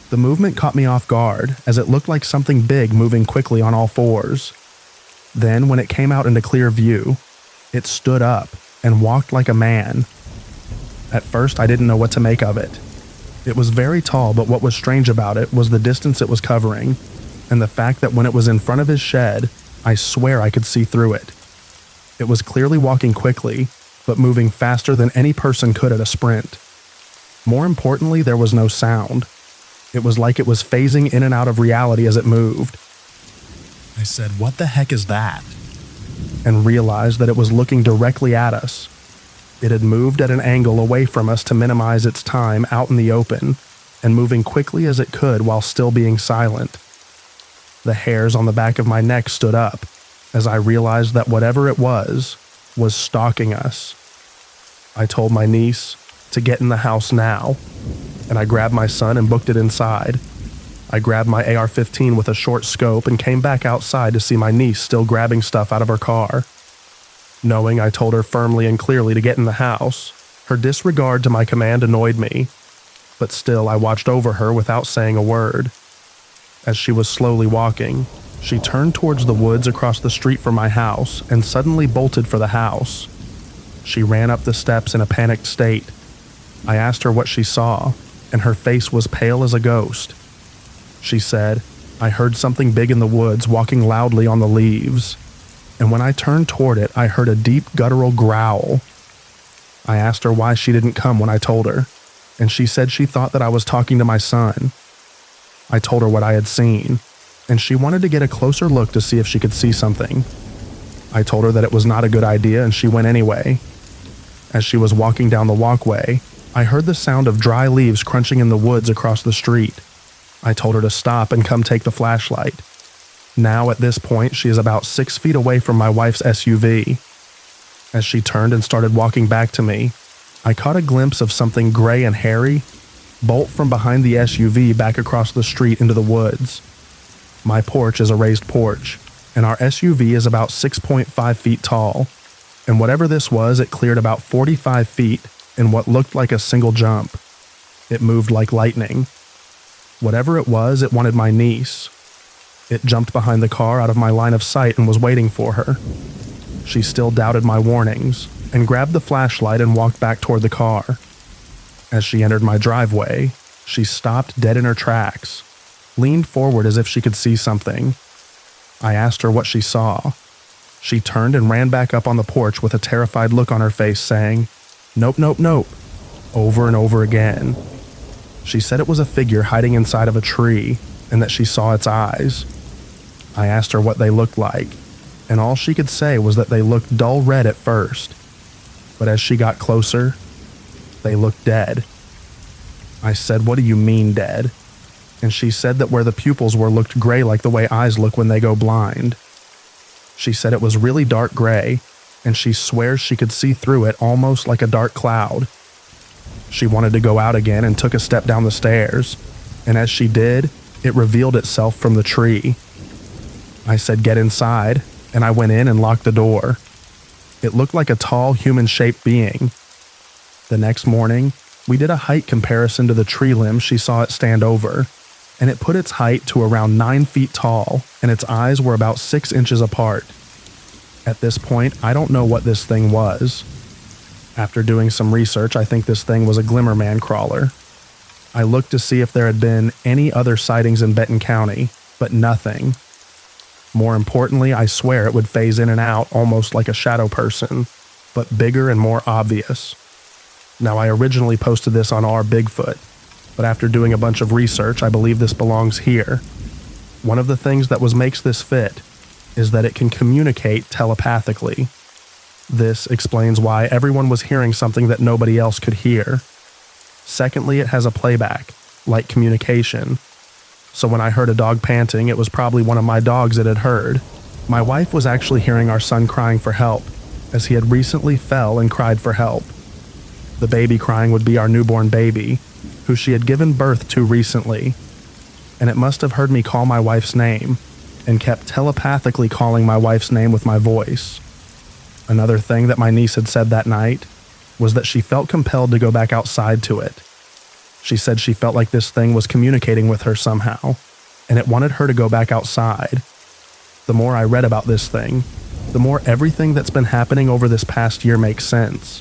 The movement caught me off guard, as it looked like something big moving quickly on all fours. Then, when it came out into clear view, it stood up and walked like a man. At first, I didn't know what to make of it. It was very tall, but what was strange about it was the distance it was covering, and the fact that when it was in front of his shed, I swear I could see through it. It was clearly walking quickly, but moving faster than any person could at a sprint. More importantly, there was no sound. It was like it was phasing in and out of reality as it moved. I said, "What the heck is that?" and realized that it was looking directly at us. It had moved at an angle away from us to minimize its time out in the open, and moving quickly as it could while still being silent. The hairs on the back of my neck stood up, as I realized that whatever it was stalking us. I told my niece to get in the house now, and I grabbed my son and booked it inside. I grabbed my AR-15 with a short scope and came back outside to see my niece still grabbing stuff out of her car. Knowing I told her firmly and clearly to get in the house, her disregard to my command annoyed me, but still I watched over her without saying a word. As she was slowly walking, she turned towards the woods across the street from my house and suddenly bolted for the house. She ran up the steps in a panicked state. I asked her what she saw, and her face was pale as a ghost. She said, "I heard something big in the woods walking loudly on the leaves." and when I turned toward it, I heard a deep guttural growl. I asked her why she didn't come when I told her, and she said she thought that I was talking to my son. I told her what I had seen, and she wanted to get a closer look to see if she could see something. I told her that it was not a good idea, and she went anyway. As she was walking down the walkway, I heard the sound of dry leaves crunching in the woods across the street. I told her to stop and come take the flashlight. Now, at this point, she is about 6 feet away from my wife's SUV. As she turned and started walking back to me, I caught a glimpse of something gray and hairy bolt from behind the SUV back across the street into the woods. My porch is a raised porch, and our SUV is about 6.5 feet tall, and whatever this was, it cleared about 45 feet in what looked like a single jump. It moved like lightning. Whatever it was, it wanted my niece. It jumped behind the car out of my line of sight and was waiting for her. She still doubted my warnings and grabbed the flashlight and walked back toward the car. As she entered my driveway, she stopped dead in her tracks, leaned forward as if she could see something. I asked her what she saw. She turned and ran back up on the porch with a terrified look on her face, saying, "Nope, nope, nope," over and over again. She said it was a figure hiding inside of a tree and that she saw its eyes. I asked her what they looked like, and all she could say was that they looked dull red at first. But as she got closer, they looked dead. I said, "What do you mean dead?" And she said that where the pupils were looked gray like the way eyes look when they go blind. She said it was really dark gray, and she swears she could see through it almost like a dark cloud. She wanted to go out again and took a step down the stairs, and as she did, it revealed itself from the tree. I said, "Get inside," and I went in and locked the door. It looked like a tall, human-shaped being. The next morning, we did a height comparison to the tree limb she saw it stand over, and it put its height to around 9 feet tall, and its eyes were about 6 inches apart. At this point, I don't know what this thing was. After doing some research, I think this thing was a Glimmerman crawler. I looked to see if there had been any other sightings in Benton County, but nothing. More importantly, I swear it would phase in and out almost like a shadow person, but bigger and more obvious. Now, I originally posted this on our Bigfoot, but after doing a bunch of research, I believe this belongs here. One of the things that makes this fit is that it can communicate telepathically. This explains why everyone was hearing something that nobody else could hear. Secondly, it has a playback, like communication. So when I heard a dog panting, it was probably one of my dogs it had heard. My wife was actually hearing our son crying for help, as he had recently fell and cried for help. The baby crying would be our newborn baby, who she had given birth to recently. And it must have heard me call my wife's name, and kept telepathically calling my wife's name with my voice. Another thing that my niece had said that night was that she felt compelled to go back outside to it. She said she felt like this thing was communicating with her somehow, and it wanted her to go back outside. The more I read about this thing, the more everything that's been happening over this past year makes sense.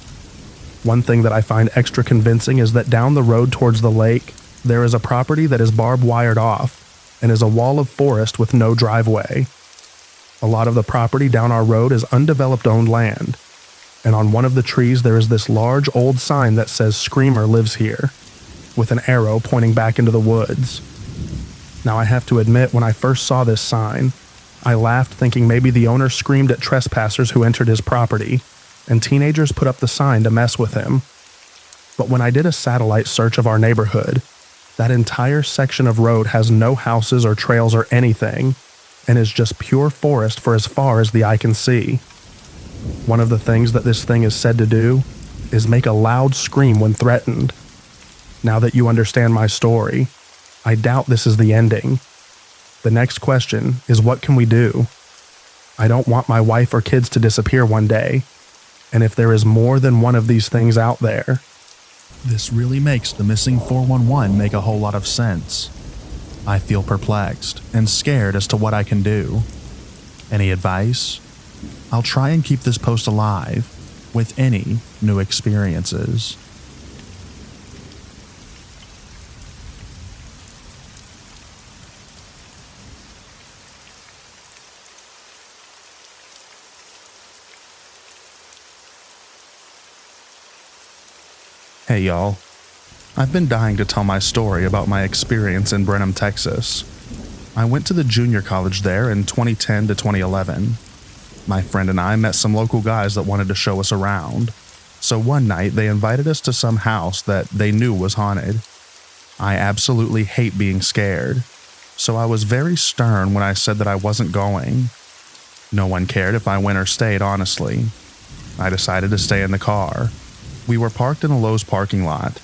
One thing that I find extra convincing is that down the road towards the lake, there is a property that is barbed wired off and is a wall of forest with no driveway. A lot of the property down our road is undeveloped owned land, and on one of the trees there is this large old sign that says "Screamer lives here," with an arrow pointing back into the woods. Now, I have to admit, when I first saw this sign, I laughed thinking maybe the owner screamed at trespassers who entered his property, and teenagers put up the sign to mess with him. But when I did a satellite search of our neighborhood, that entire section of road has no houses or trails or anything, and is just pure forest for as far as the eye can see. One of the things that this thing is said to do is make a loud scream when threatened. Now that you understand my story, I doubt this is the ending. The next question is, what can we do? I don't want my wife or kids to disappear one day, and if there is more than one of these things out there, this really makes the missing 411 make a whole lot of sense. I feel perplexed and scared as to what I can do. Any advice? I'll try and keep this post alive with any new experiences. Hey y'all. I've been dying to tell my story about my experience in Brenham, Texas. I went to the junior college there in 2010 to 2011. My friend and I met some local guys that wanted to show us around. So one night they invited us to some house that they knew was haunted. I absolutely hate being scared, so I was very stern when I said that I wasn't going. No one cared if I went or stayed, honestly. I decided to stay in the car. We were parked in a Lowe's parking lot,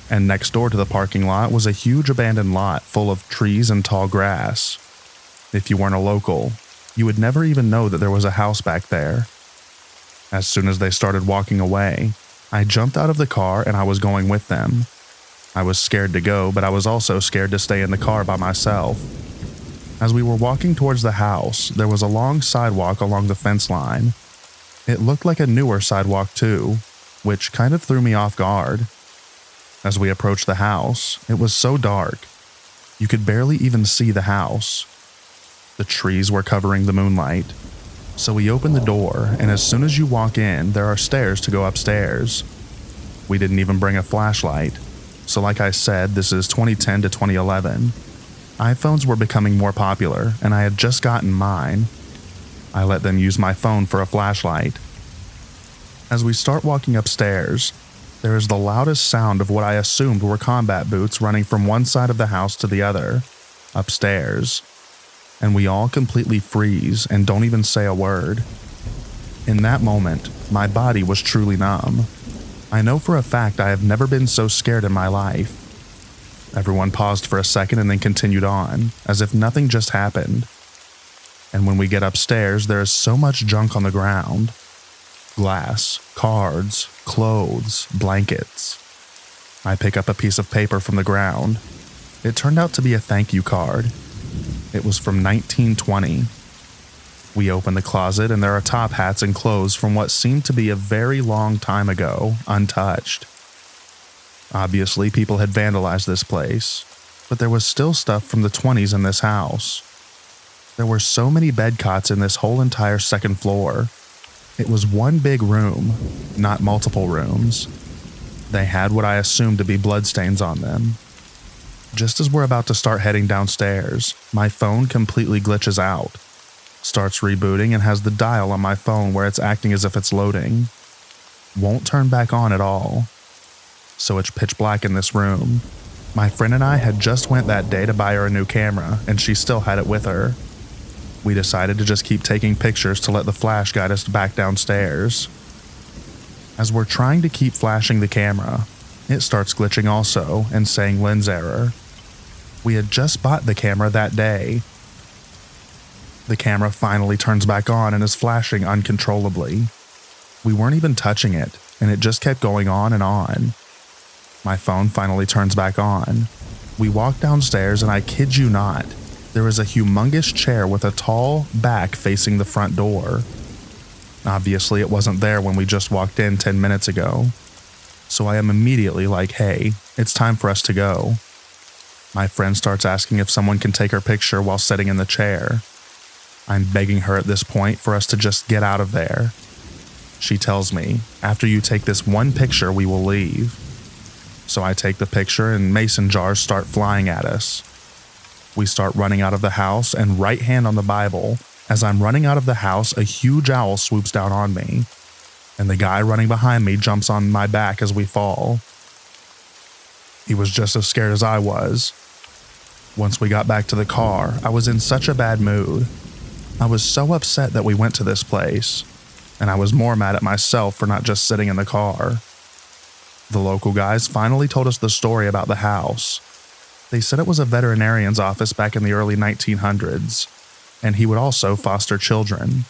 and next door to the parking lot was a huge abandoned lot full of trees and tall grass. If you weren't a local, you would never even know that there was a house back there. As soon as they started walking away, I jumped out of the car and I was going with them. I was scared to go, but I was also scared to stay in the car by myself. As we were walking towards the house, there was a long sidewalk along the fence line. It looked like a newer sidewalk too, which kind of threw me off guard. As we approached the house, it was so dark. You could barely even see the house. The trees were covering the moonlight. So we opened the door, and as soon as you walk in, there are stairs to go upstairs. We didn't even bring a flashlight. So like I said, this is 2010 to 2011. iPhones were becoming more popular, and I had just gotten mine. I let them use my phone for a flashlight. As we start walking upstairs, there is the loudest sound of what I assumed were combat boots running from one side of the house to the other, upstairs. And we all completely freeze and don't even say a word. In that moment, my body was truly numb. I know for a fact I have never been so scared in my life. Everyone paused for a second and then continued on, as if nothing just happened. And when we get upstairs, there is so much junk on the ground. Glass, cards, clothes, blankets. I pick up a piece of paper from the ground. It turned out to be a thank you card. It was from 1920. We open the closet and there are top hats and clothes from what seemed to be a very long time ago, untouched. Obviously, people had vandalized this place, but there was still stuff from the 20s in this house. There were so many bed cots in this whole entire second floor. It was one big room, not multiple rooms. They had what I assumed to be bloodstains on them. Just as we're about to start heading downstairs, my phone completely glitches out, starts rebooting and has the dial on my phone where it's acting as if it's loading. Won't turn back on at all. So it's pitch black in this room. My friend and I had just went that day to buy her a new camera, and she still had it with her. We decided to just keep taking pictures to let the flash guide us back downstairs. As we're trying to keep flashing the camera, it starts glitching also and saying lens error. We had just bought the camera that day. The camera finally turns back on and is flashing uncontrollably. We weren't even touching it, and it just kept going on and on. My phone finally turns back on. We walk downstairs and I kid you not, there is a humongous chair with a tall back facing the front door. Obviously it wasn't there when we just walked in 10 minutes ago. So I am immediately like, hey, it's time for us to go. My friend starts asking if someone can take her picture while sitting in the chair. I'm begging her at this point for us to just get out of there. She tells me, after you take this one picture, we will leave. So I take the picture and mason jars start flying at us. We start running out of the house and right hand on the Bible. As I'm running out of the house, a huge owl swoops down on me, and the guy running behind me jumps on my back as we fall. He was just as scared as I was. Once we got back to the car, I was in such a bad mood. I was so upset that we went to this place, and I was more mad at myself for not just sitting in the car. The local guys finally told us the story about the house. They said it was a veterinarian's office back in the early 1900s, and he would also foster children.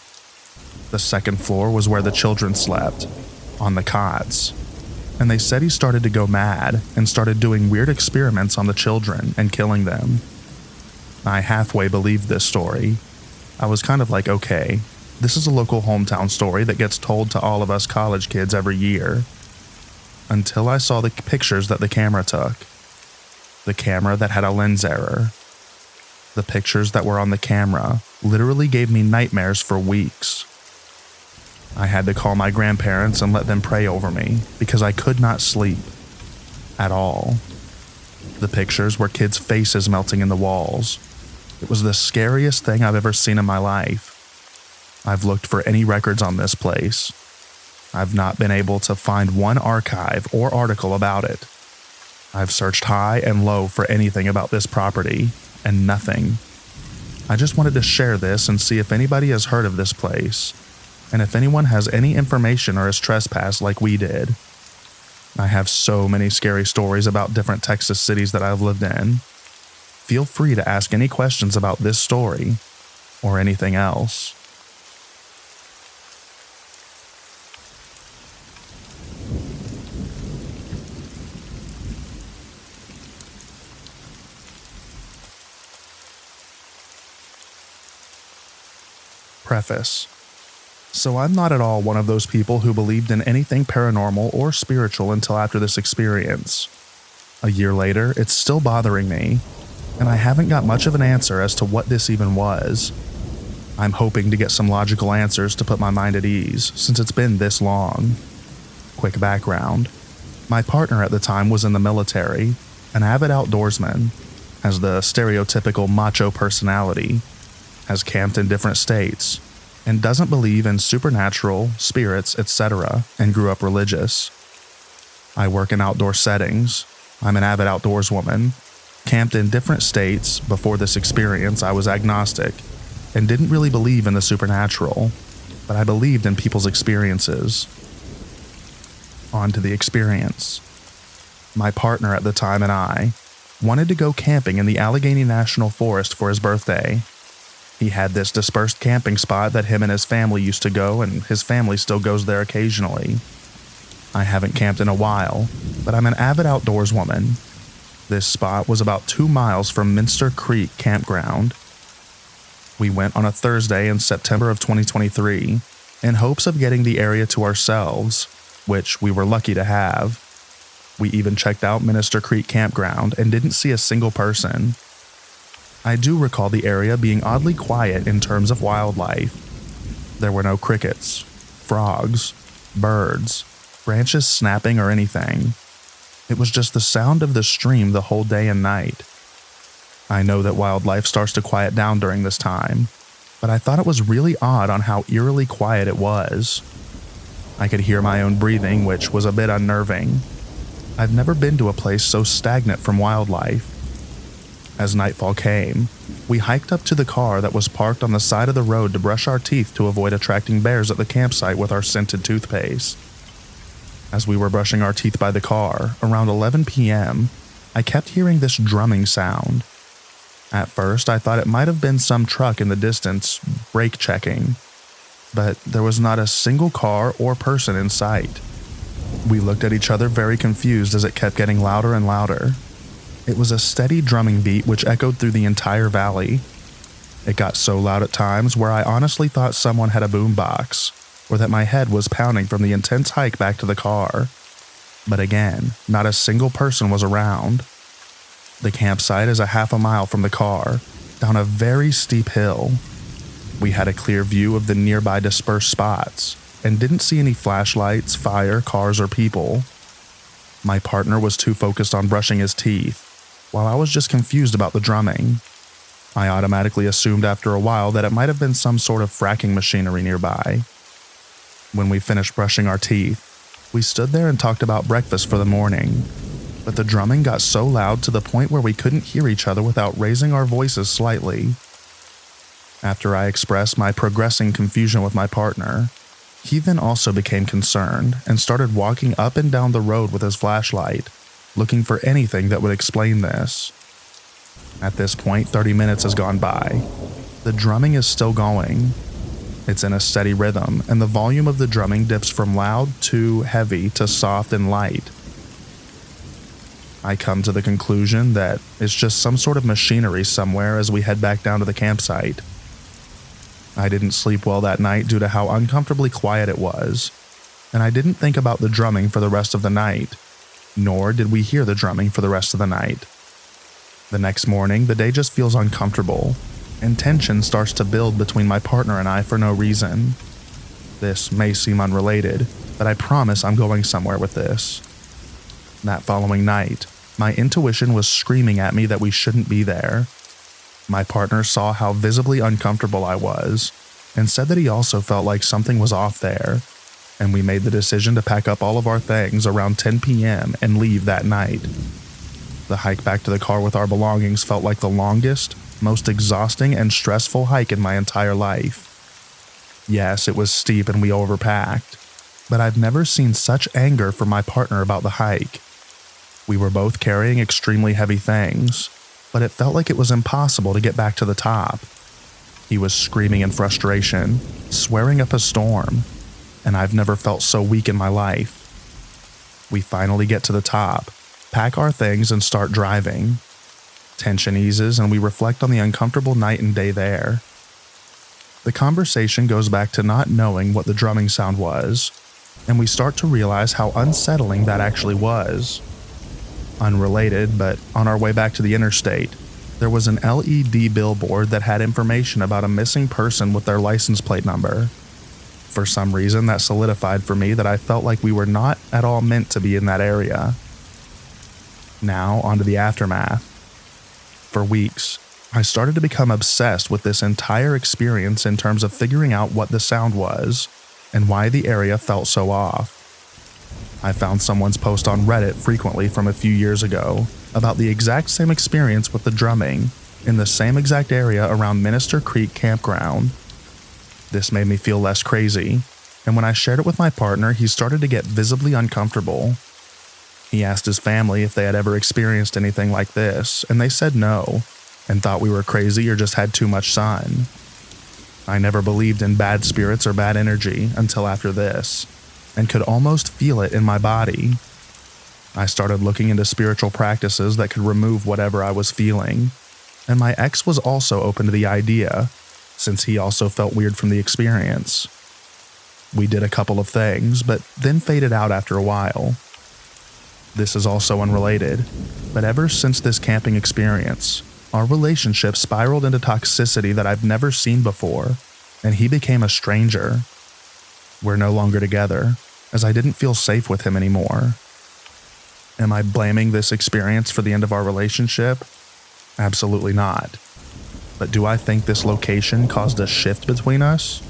The second floor was where the children slept, on the cots, and they said he started to go mad and started doing weird experiments on the children and killing them. I halfway believed this story. I was kind of like, okay, this is a local hometown story that gets told to all of us college kids every year. Until I saw the pictures that the camera took. The camera that had a lens error. The pictures that were on the camera literally gave me nightmares for weeks. I had to call my grandparents and let them pray over me because I could not sleep. At all. The pictures were kids' faces melting in the walls. It was the scariest thing I've ever seen in my life. I've looked for any records on this place. I've not been able to find one archive or article about it. I've searched high and low for anything about this property, and nothing. I just wanted to share this and see if anybody has heard of this place, and if anyone has any information or has trespassed like we did. I have so many scary stories about different Texas cities that I've lived in. Feel free to ask any questions about this story, or anything else. Preface. So I'm not at all one of those people who believed in anything paranormal or spiritual until after this experience. A year later, it's still bothering me, and I haven't got much of an answer as to what this even was. I'm hoping to get some logical answers to put my mind at ease, since it's been this long. Quick background. My partner at the time was in the military, an avid outdoorsman, has the stereotypical macho personality, has camped in different states, and doesn't believe in supernatural, spirits, etc., and grew up religious. I work in outdoor settings. I'm an avid outdoorswoman. Camped in different states. Before this experience, I was agnostic and didn't really believe in the supernatural, but I believed in people's experiences. On to the experience. My partner at the time and I wanted to go camping in the Allegheny National Forest for his birthday. He had this dispersed camping spot that him and his family used to go, and his family still goes there occasionally. I haven't camped in a while, but I'm an avid outdoors woman. This spot was about 2 miles from Minster Creek Campground. We went on a Thursday in September of 2023 in hopes of getting the area to ourselves, which we were lucky to have. We even checked out Minster Creek Campground and didn't see a single person. I do recall the area being oddly quiet in terms of wildlife. There were no crickets, frogs, birds, branches snapping or anything. It was just the sound of the stream the whole day and night. I know that wildlife starts to quiet down during this time, but I thought it was really odd on how eerily quiet it was. I could hear my own breathing, which was a bit unnerving. I've never been to a place so stagnant from wildlife. As nightfall came, we hiked up to the car that was parked on the side of the road to brush our teeth to avoid attracting bears at the campsite with our scented toothpaste. As we were brushing our teeth by the car, around 11 p.m., I kept hearing this drumming sound. At first, I thought it might have been some truck in the distance, brake checking, but there was not a single car or person in sight. We looked at each other very confused as it kept getting louder and louder. It was a steady drumming beat which echoed through the entire valley. It got so loud at times where I honestly thought someone had a boombox, or that my head was pounding from the intense hike back to the car. But again, not a single person was around. The campsite is a half a mile from the car, down a very steep hill. We had a clear view of the nearby dispersed spots, and didn't see any flashlights, fire, cars, or people. My partner was too focused on brushing his teeth, while I was just confused about the drumming. I automatically assumed after a while that it might have been some sort of fracking machinery nearby. When we finished brushing our teeth, we stood there and talked about breakfast for the morning, but the drumming got so loud to the point where we couldn't hear each other without raising our voices slightly. After I expressed my progressing confusion with my partner, he then also became concerned and started walking up and down the road with his flashlight, looking for anything that would explain this. At this point, 30 minutes has gone by. The drumming is still going. It's in a steady rhythm, and the volume of the drumming dips from loud to heavy to soft and light. I come to the conclusion that it's just some sort of machinery somewhere as we head back down to the campsite. I didn't sleep well that night due to how uncomfortably quiet it was, and I didn't think about the drumming for the rest of the night, nor did we hear the drumming for the rest of the night. The next morning, the day just feels uncomfortable, and tension starts to build between my partner and I for no reason. This may seem unrelated, but I promise I'm going somewhere with this. That following night, my intuition was screaming at me that we shouldn't be there. My partner saw how visibly uncomfortable I was and said that he also felt like something was off there, and we made the decision to pack up all of our things around 10 p.m. and leave that night. The hike back to the car with our belongings felt like the longest, most exhausting and stressful hike in my entire life. Yes, it was steep and we overpacked, but I've never seen such anger from my partner about the hike. We were both carrying extremely heavy things, but it felt like it was impossible to get back to the top. He was screaming in frustration, swearing up a storm, and I've never felt so weak in my life. We finally get to the top, pack our things, and start driving. Tension eases and we reflect on the uncomfortable night and day there. The conversation goes back to not knowing what the drumming sound was, and we start to realize how unsettling that actually was. Unrelated, but on our way back to the interstate, there was an LED billboard that had information about a missing person with their license plate number. For some reason, that solidified for me that I felt like we were not at all meant to be in that area. Now, onto the aftermath. For weeks, I started to become obsessed with this entire experience in terms of figuring out what the sound was and why the area felt so off. I found someone's post on Reddit frequently from a few years ago about the exact same experience with the drumming in the same exact area around Minister Creek Campground. This made me feel less crazy, and when I shared it with my partner, he started to get visibly uncomfortable. He asked his family if they had ever experienced anything like this, and they said no, and thought we were crazy or just had too much sun. I never believed in bad spirits or bad energy until after this, and could almost feel it in my body. I started looking into spiritual practices that could remove whatever I was feeling, and my ex was also open to the idea, since he also felt weird from the experience. We did a couple of things, but then faded out after a while. This is also unrelated, but ever since this camping experience, our relationship spiraled into toxicity that I've never seen before, and he became a stranger. We're no longer together, as I didn't feel safe with him anymore. Am I blaming this experience for the end of our relationship? Absolutely not. But do I think this location caused a shift between us?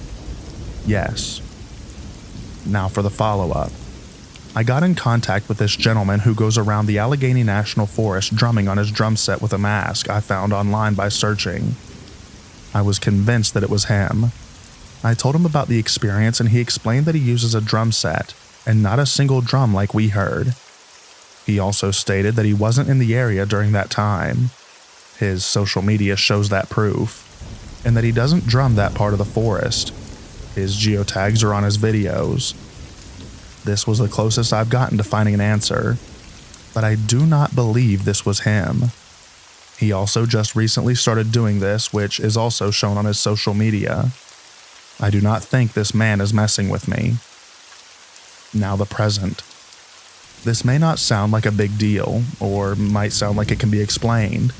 Yes. Now for the follow-up. I got in contact with this gentleman who goes around the Allegheny National Forest drumming on his drum set with a mask I found online by searching. I was convinced that it was him. I told him about the experience and he explained that he uses a drum set and not a single drum like we heard. He also stated that he wasn't in the area during that time. His social media shows that proof, and that he doesn't drum that part of the forest. His geotags are on his videos. This was the closest I've gotten to finding an answer, but I do not believe this was him. He also just recently started doing this, which is also shown on his social media. I do not think this man is messing with me. Now the present. This may not sound like a big deal, or might sound like it can be explained,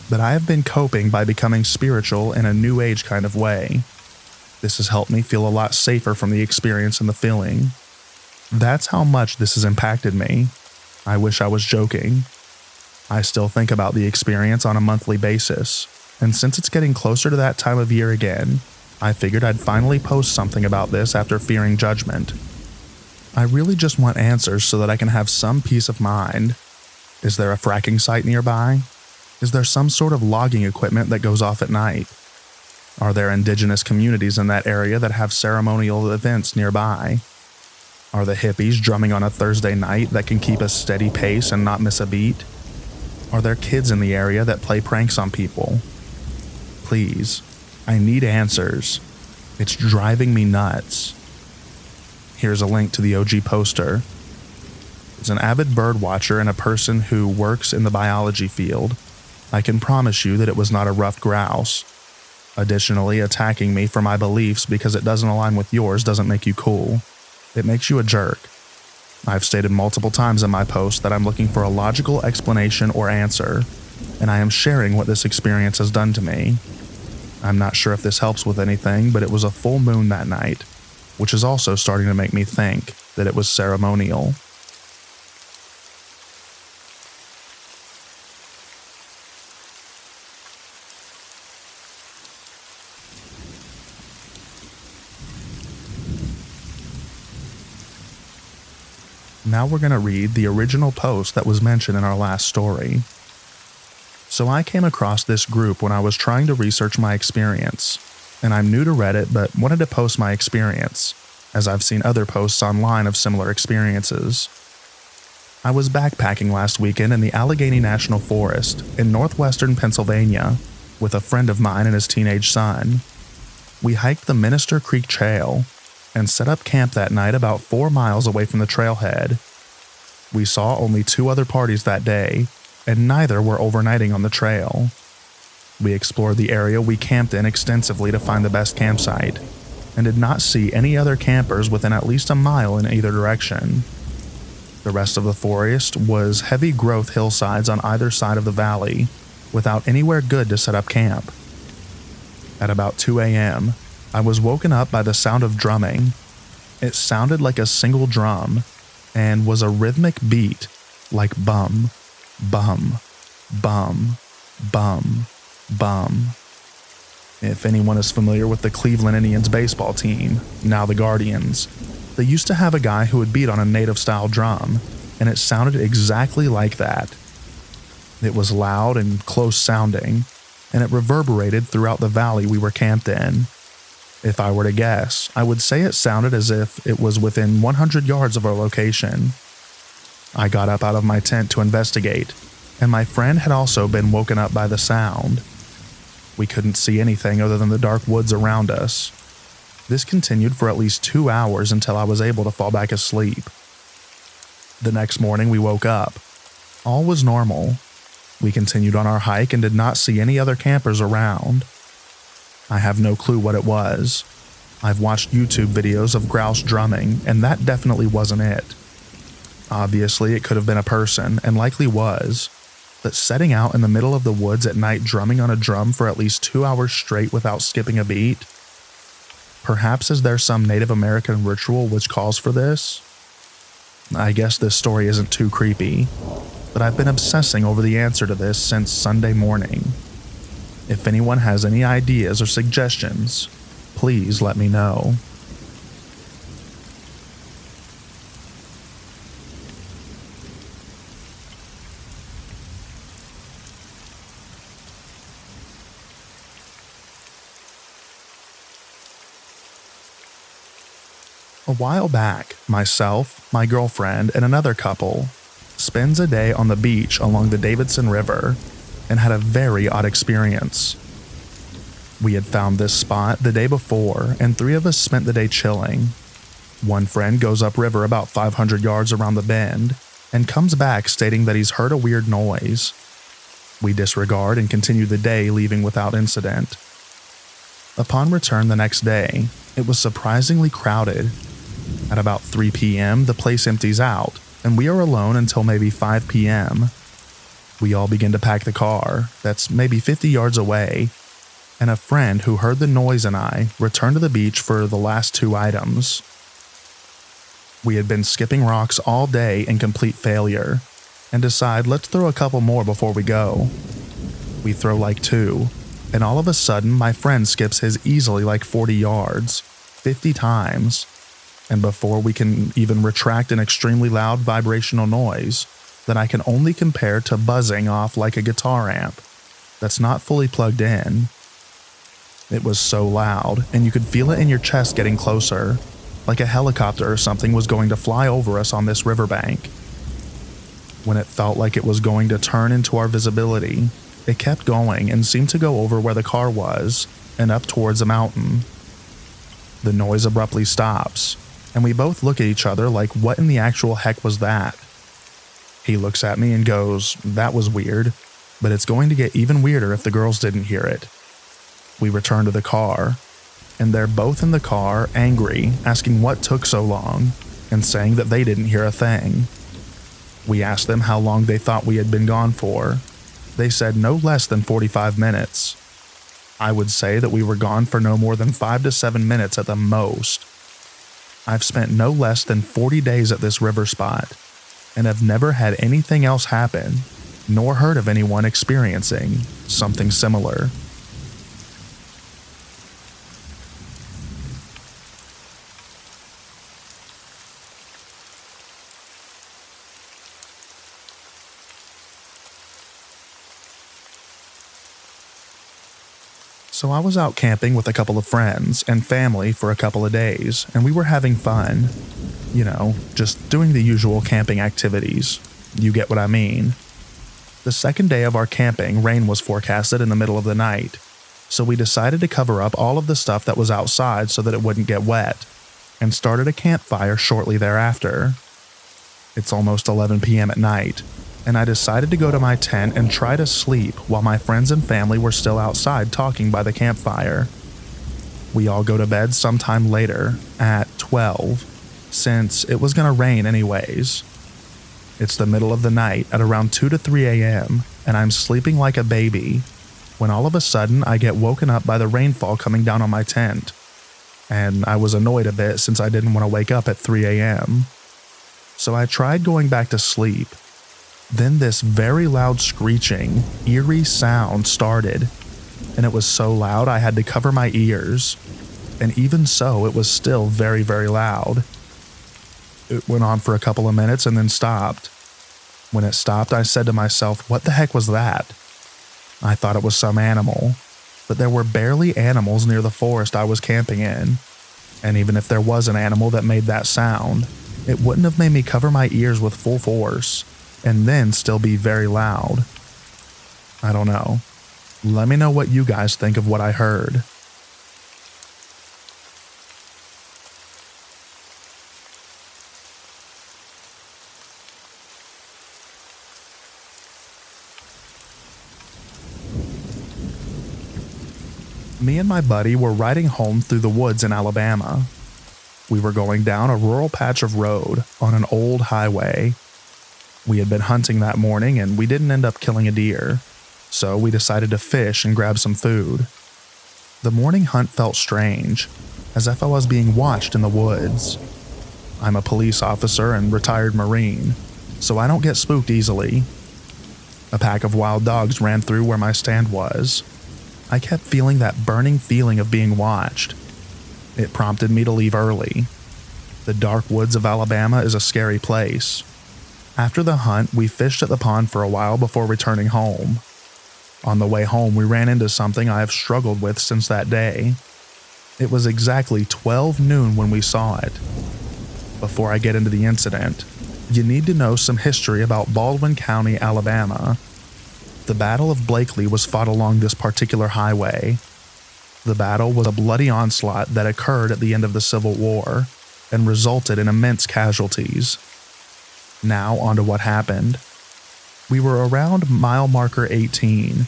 but I have been coping by becoming spiritual in a new age kind of way. This has helped me feel a lot safer from the experience and the feeling. That's how much this has impacted me. I wish I was joking. I still think about the experience on a monthly basis, and since it's getting closer to that time of year again, I figured I'd finally post something about this after fearing judgment. I really just want answers so that I can have some peace of mind. Is there a fracking site nearby? Is there some sort of logging equipment that goes off at night? Are there indigenous communities in that area that have ceremonial events nearby? Are the hippies drumming on a Thursday night that can keep a steady pace and not miss a beat? Are there kids in the area that play pranks on people? Please, I need answers. It's driving me nuts. Here's a link to the OG poster. As an avid bird watcher and a person who works in the biology field, I can promise you that it was not a ruffed grouse. Additionally, attacking me for my beliefs because it doesn't align with yours doesn't make you cool. It makes you a jerk. I've stated multiple times in my post that I'm looking for a logical explanation or answer, and I am sharing what this experience has done to me. I'm not sure if this helps with anything, but it was a full moon that night, which is also starting to make me think that it was ceremonial. Now we're going to read the original post that was mentioned in our last story. So I came across this group when I was trying to research my experience, and I'm new to Reddit but wanted to post my experience, as I've seen other posts online of similar experiences. I was backpacking last weekend in the Allegheny National Forest in northwestern Pennsylvania with a friend of mine and his teenage son. We hiked the Minister Creek Trail and set up camp that night about 4 miles away from the trailhead. We saw only 2 other parties that day, and neither were overnighting on the trail. We explored the area we camped in extensively to find the best campsite, and did not see any other campers within at least a mile in either direction. The rest of the forest was heavy growth hillsides on either side of the valley, without anywhere good to set up camp. At about 2 a.m., I was woken up by the sound of drumming. It sounded like a single drum, and was a rhythmic beat, like bum, bum, bum, bum, bum. If anyone is familiar with the Cleveland Indians baseball team, now the Guardians, they used to have a guy who would beat on a native-style drum, and it sounded exactly like that. It was loud and close-sounding, and it reverberated throughout the valley we were camped in. If I were to guess, I would say it sounded as if it was within 100 yards of our location. I got up out of my tent to investigate, and my friend had also been woken up by the sound. We couldn't see anything other than the dark woods around us. This continued for at least 2 hours until I was able to fall back asleep. The next morning we woke up. All was normal. We continued on our hike and did not see any other campers around. I have no clue what it was. I've watched YouTube videos of grouse drumming, and that definitely wasn't it. Obviously, it could have been a person, and likely was, but setting out in the middle of the woods at night drumming on a drum for at least 2 hours straight without skipping a beat? Perhaps is there some Native American ritual which calls for this? I guess this story isn't too creepy, but I've been obsessing over the answer to this since Sunday morning. If anyone has any ideas or suggestions, please let me know. A while back, myself, my girlfriend, and another couple spends a day on the beach along the Davidson River and had a very odd experience. We had found this spot the day before, and 3 of us spent the day chilling. One friend goes upriver about 500 yards around the bend and comes back stating that he's heard a weird noise. We disregard and continue the day, leaving without incident. Upon return the next day, it was surprisingly crowded. At about 3 p.m., the place empties out, and we are alone until maybe 5 p.m. We all begin to pack the car, that's maybe 50 yards away, and a friend who heard the noise and I returned to the beach for the last 2 items. We had been skipping rocks all day in complete failure, and decide let's throw a couple more before we go. We throw like 2, and all of a sudden my friend skips his easily like 40 yards, 50 times, and before we can even retract an extremely loud vibrational noise that I can only compare to buzzing off like a guitar amp that's not fully plugged in. It was so loud, and you could feel it in your chest getting closer, like a helicopter or something was going to fly over us on this riverbank. When it felt like it was going to turn into our visibility, it kept going and seemed to go over where the car was and up towards a mountain. The noise abruptly stops, and we both look at each other like, what in the actual heck was that? He looks at me and goes, "That was weird, but it's going to get even weirder if the girls didn't hear it." We return to the car, and they're both in the car, angry, asking what took so long, and saying that they didn't hear a thing. We asked them how long they thought we had been gone for. They said no less than 45 minutes. I would say that we were gone for no more than 5 to 7 minutes at the most. I've spent no less than 40 days at this river spot, and have never had anything else happen, nor heard of anyone experiencing something similar. So I was out camping with a couple of friends and family for a couple of days, and we were having fun. You know, just doing the usual camping activities. You get what I mean. The second day of our camping, rain was forecasted in the middle of the night, so we decided to cover up all of the stuff that was outside so that it wouldn't get wet, and started a campfire shortly thereafter. It's almost 11 p.m. at night, and I decided to go to my tent and try to sleep while my friends and family were still outside talking by the campfire. We all go to bed sometime later, at 12, since it was going to rain anyways. It's the middle of the night at around 2 to 3 a.m., and I'm sleeping like a baby, when all of a sudden I get woken up by the rainfall coming down on my tent. And I was annoyed a bit since I didn't want to wake up at 3 a.m. So I tried going back to sleep. Then this very loud screeching, eerie sound started, and it was so loud I had to cover my ears. And even so, it was still very, very loud. It went on for a couple of minutes and then stopped. When it stopped, I said to myself, what the heck was that? I thought it was some animal, but there were barely animals near the forest I was camping in. And even if there was an animal that made that sound, it wouldn't have made me cover my ears with full force and then still be very loud. I don't know. Let me know what you guys think of what I heard. Me and my buddy were riding home through the woods in Alabama. We were going down a rural patch of road on an old highway. We had been hunting that morning and we didn't end up killing a deer, so we decided to fish and grab some food. The morning hunt felt strange, as if I was being watched in the woods. I'm a police officer and retired Marine, so I don't get spooked easily. A pack of wild dogs ran through where my stand was. I kept feeling that burning feeling of being watched. It prompted me to leave early. The dark woods of Alabama is a scary place. After the hunt, we fished at the pond for a while before returning home. On the way home, we ran into something I have struggled with since that day. It was exactly 12 noon when we saw it. Before I get into the incident, you need to know some history about Baldwin County, Alabama. The Battle of Blakely was fought along this particular highway. The battle was a bloody onslaught that occurred at the end of the Civil War and resulted in immense casualties. Now onto what happened. We were around mile marker 18,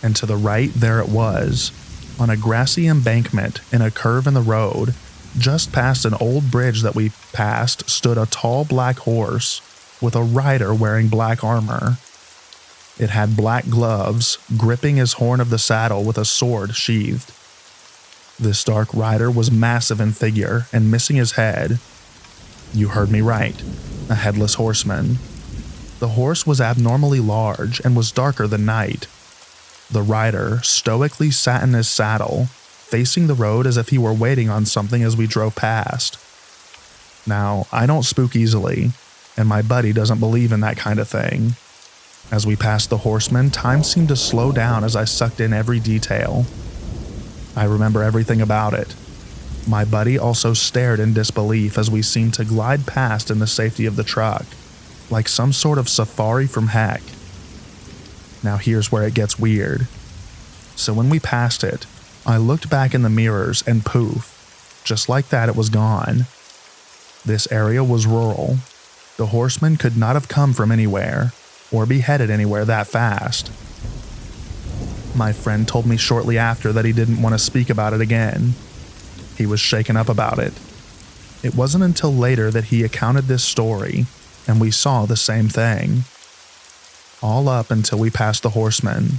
and to the right there it was, on a grassy embankment in a curve in the road, just past an old bridge that we passed stood a tall black horse with a rider wearing black armor. It had black gloves, gripping his horn of the saddle with a sword sheathed. This dark rider was massive in figure and missing his head. You heard me right, a headless horseman. The horse was abnormally large and was darker than night. The rider stoically sat in his saddle, facing the road as if he were waiting on something as we drove past. Now, I don't spook easily, and my buddy doesn't believe in that kind of thing. As we passed the horseman, time seemed to slow down as I sucked in every detail. I remember everything about it. My buddy also stared in disbelief as we seemed to glide past in the safety of the truck, like some sort of safari from heck. Now here's where it gets weird. So when we passed it, I looked back in the mirrors and poof, just like that it was gone. This area was rural. The horseman could not have come from anywhere, or be headed anywhere that fast. My friend told me shortly after that he didn't want to speak about it again. He was shaken up about it. It wasn't until later that he accounted this story, and we saw the same thing. All up until we passed the horseman.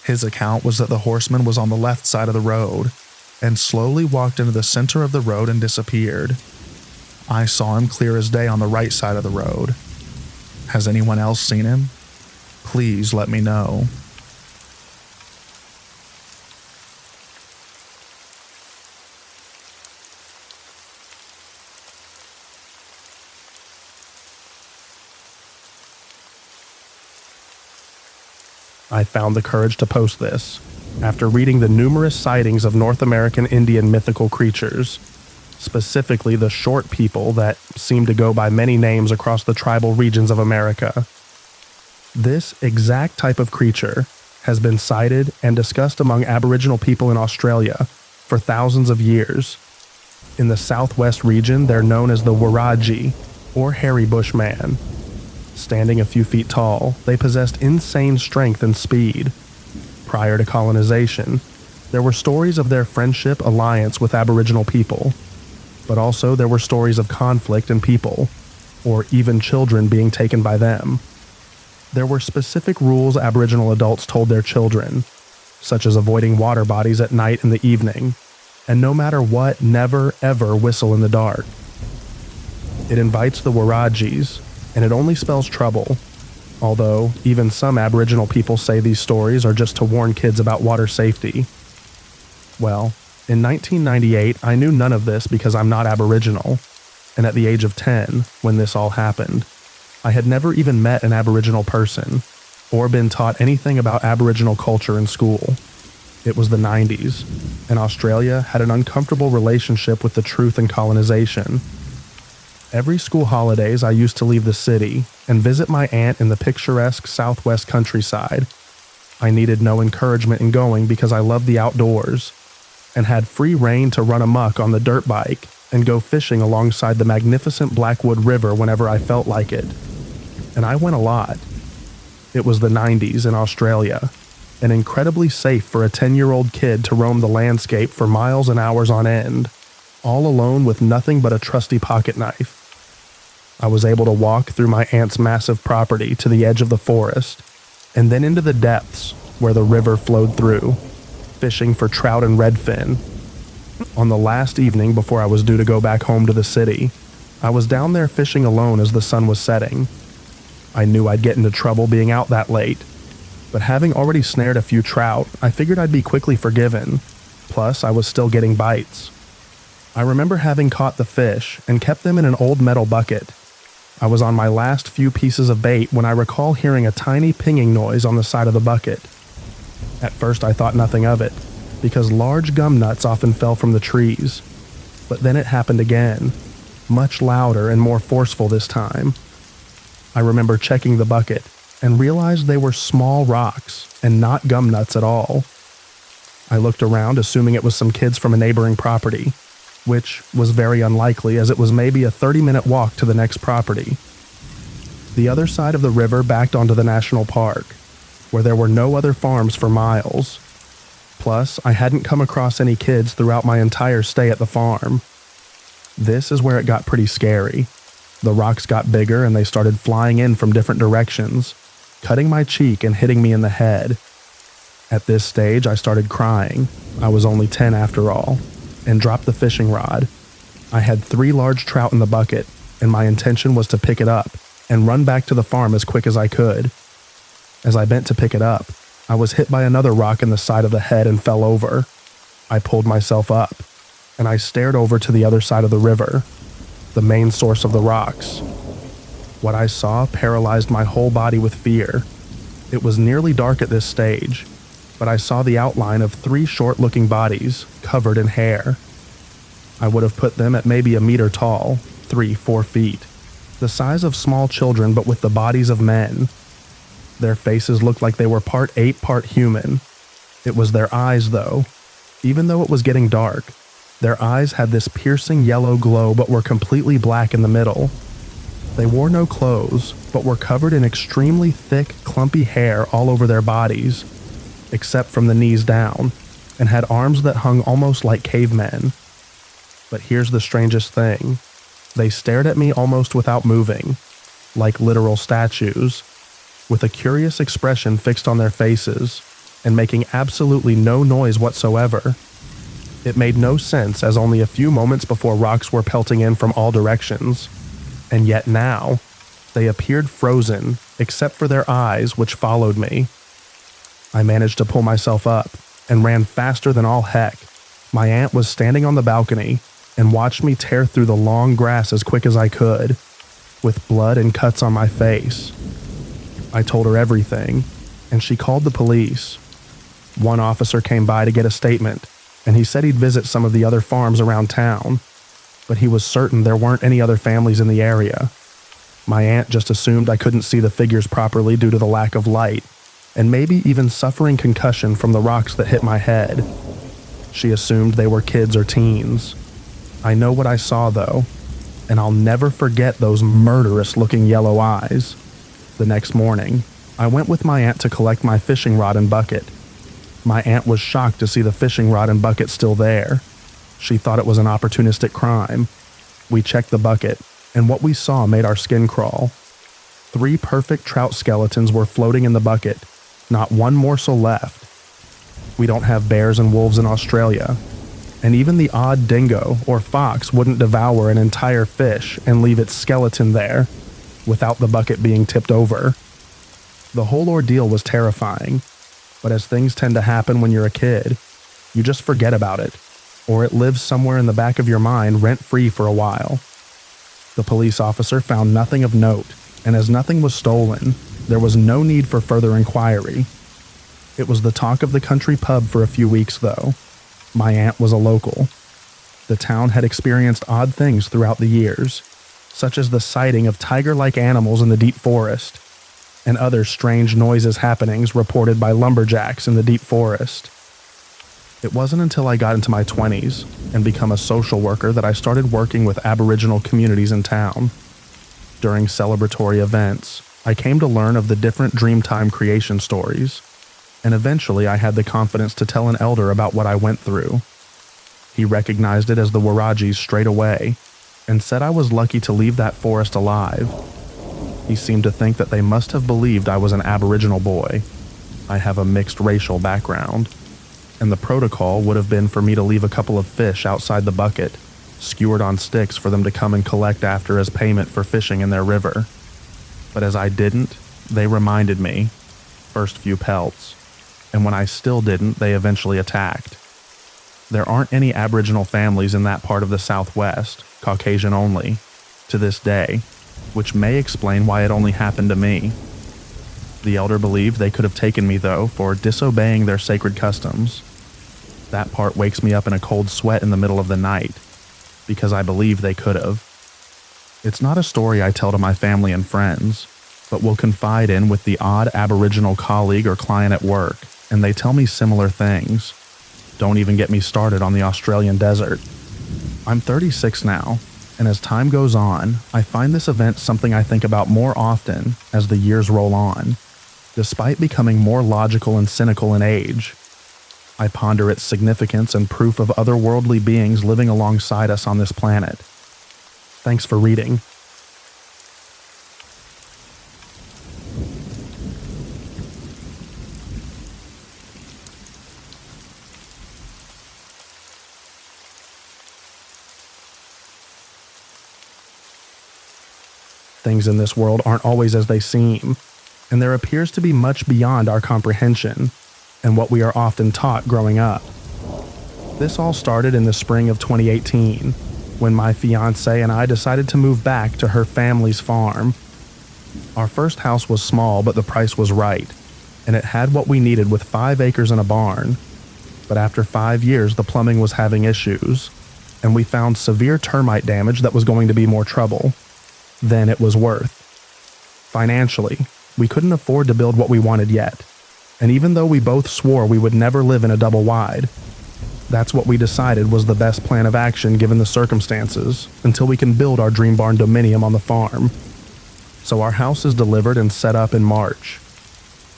His account was that the horseman was on the left side of the road, and slowly walked into the center of the road and disappeared. I saw him clear as day on the right side of the road. Has anyone else seen him? Please let me know. I found the courage to post this After reading the numerous sightings of North American Indian mythical creatures, specifically the short people that seem to go by many names across the tribal regions of America, this exact type of creature has been sighted and discussed among Aboriginal people in Australia for thousands of years. In the southwest region, they're known as the Waraji, or hairy bushman. Standing a few feet tall, they possessed insane strength and speed. Prior to colonization, there were stories of their friendship alliance with Aboriginal people, but also there were stories of conflict and people, or even children being taken by them. There were specific rules Aboriginal adults told their children, such as avoiding water bodies at night and the evening, and no matter what, never ever whistle in the dark. It invites the Warajis, and it only spells trouble, although even some Aboriginal people say these stories are just to warn kids about water safety. Well, in 1998, I knew none of this because I'm not Aboriginal, and at the age of 10, when this all happened, I had never even met an Aboriginal person, or been taught anything about Aboriginal culture in school. It was the 90s, and Australia had an uncomfortable relationship with the truth and colonization. Every school holidays, I used to leave the city and visit my aunt in the picturesque southwest countryside. I needed no encouragement in going because I loved the outdoors, and had free rein to run amok on the dirt bike and go fishing alongside the magnificent Blackwood River whenever I felt like it. And I went a lot. It was the 90s in Australia, and incredibly safe for a 10-year-old kid to roam the landscape for miles and hours on end, all alone with nothing but a trusty pocket knife. I was able to walk through my aunt's massive property to the edge of the forest, and then into the depths where the river flowed through, fishing for trout and redfin. On the last evening before I was due to go back home to the city, I was down there fishing alone as the sun was setting. I knew I'd get into trouble being out that late, but having already snared a few trout, I figured I'd be quickly forgiven. Plus, I was still getting bites. I remember having caught the fish and kept them in an old metal bucket. I was on my last few pieces of bait when I recall hearing a tiny pinging noise on the side of the bucket. At first I thought nothing of it, because large gum nuts often fell from the trees. But then it happened again, much louder and more forceful this time. I remember checking the bucket and realized they were small rocks and not gum nuts at all. I looked around, assuming it was some kids from a neighboring property, which was very unlikely as it was maybe a 30-minute walk to the next property. The other side of the river backed onto the national park, where there were no other farms for miles. Plus, I hadn't come across any kids throughout my entire stay at the farm. This is where it got pretty scary. The rocks got bigger and they started flying in from different directions, cutting my cheek and hitting me in the head. At this stage, I started crying. I was only 10 after all, and dropped the fishing rod. I had 3 large trout in the bucket, and my intention was to pick it up and run back to the farm as quick as I could. As I bent to pick it up, I was hit by another rock in the side of the head and fell over. I pulled myself up, and I stared over to the other side of the river, the main source of the rocks. What I saw paralyzed my whole body with fear. It was nearly dark at this stage, but I saw the outline of 3 short-looking bodies covered in hair. I would have put them at maybe 1 meter tall, 3-4 feet, the size of small children but with the bodies of men. Their faces looked like they were part ape, part human. It was their eyes, though. Even though it was getting dark, their eyes had this piercing yellow glow but were completely black in the middle. They wore no clothes, but were covered in extremely thick, clumpy hair all over their bodies, except from the knees down, and had arms that hung almost like cavemen. But here's the strangest thing. They stared at me almost without moving, like literal statues, with a curious expression fixed on their faces, and making absolutely no noise whatsoever. It made no sense as only a few moments before rocks were pelting in from all directions, and yet now, they appeared frozen except for their eyes, which followed me. I managed to pull myself up and ran faster than all heck. My aunt was standing on the balcony and watched me tear through the long grass as quick as I could, with blood and cuts on my face. I told her everything, and she called the police. One officer came by to get a statement, and he said he'd visit some of the other farms around town, but he was certain there weren't any other families in the area. My aunt just assumed I couldn't see the figures properly due to the lack of light, and maybe even suffering concussion from the rocks that hit my head. She assumed they were kids or teens. I know what I saw, though, and I'll never forget those murderous-looking yellow eyes. The next morning, I went with my aunt to collect my fishing rod and bucket. My aunt was shocked to see the fishing rod and bucket still there. She thought it was an opportunistic crime. We checked the bucket, and what we saw made our skin crawl. 3 perfect trout skeletons were floating in the bucket, not one morsel left. We don't have bears and wolves in Australia, and even the odd dingo or fox wouldn't devour an entire fish and leave its skeleton there without the bucket being tipped over. The whole ordeal was terrifying, but as things tend to happen when you're a kid, you just forget about it, or it lives somewhere in the back of your mind rent-free for a while. The police officer found nothing of note, and as nothing was stolen, there was no need for further inquiry. It was the talk of the country pub for a few weeks, though. My aunt was a local. The town had experienced odd things throughout the years, such as the sighting of tiger-like animals in the deep forest, and other strange noises happenings reported by lumberjacks in the deep forest. It wasn't until I got into my 20s and become a social worker that I started working with Aboriginal communities in town. During celebratory events, I came to learn of the different Dreamtime creation stories, and eventually I had the confidence to tell an elder about what I went through. He recognized it as the Wirajis straight away, and said I was lucky to leave that forest alive. He seemed to think that they must have believed I was an Aboriginal boy. I have a mixed racial background, and the protocol would have been for me to leave a couple of fish outside the bucket, skewered on sticks for them to come and collect after as payment for fishing in their river. But as I didn't, they reminded me, first few pelts, and when I still didn't, they eventually attacked. There aren't any Aboriginal families in that part of the Southwest, Caucasian only, to this day, which may explain why it only happened to me. The elder believed they could have taken me, though, for disobeying their sacred customs. That part wakes me up in a cold sweat in the middle of the night, because I believe they could have. It's not a story I tell to my family and friends, but will confide in with the odd Aboriginal colleague or client at work, and they tell me similar things. Don't even get me started on the Australian desert. I'm 36 now, and as time goes on, I find this event something I think about more often as the years roll on. Despite becoming more logical and cynical in age, I ponder its significance and proof of otherworldly beings living alongside us on this planet. Thanks for reading. Things in this world aren't always as they seem, and there appears to be much beyond our comprehension and what we are often taught growing up. This all started in the spring of 2018, when my fiancé and I decided to move back to her family's farm. Our first house was small, but the price was right, and it had what we needed with 5 acres and a barn. But after 5 years, the plumbing was having issues, and we found severe termite damage that was going to be more trouble than it was worth. Financially, we couldn't afford to build what we wanted yet, and even though we both swore we would never live in a double wide, that's what we decided was the best plan of action given the circumstances until we can build our dream barn dominium on the farm. So our house is delivered and set up in March.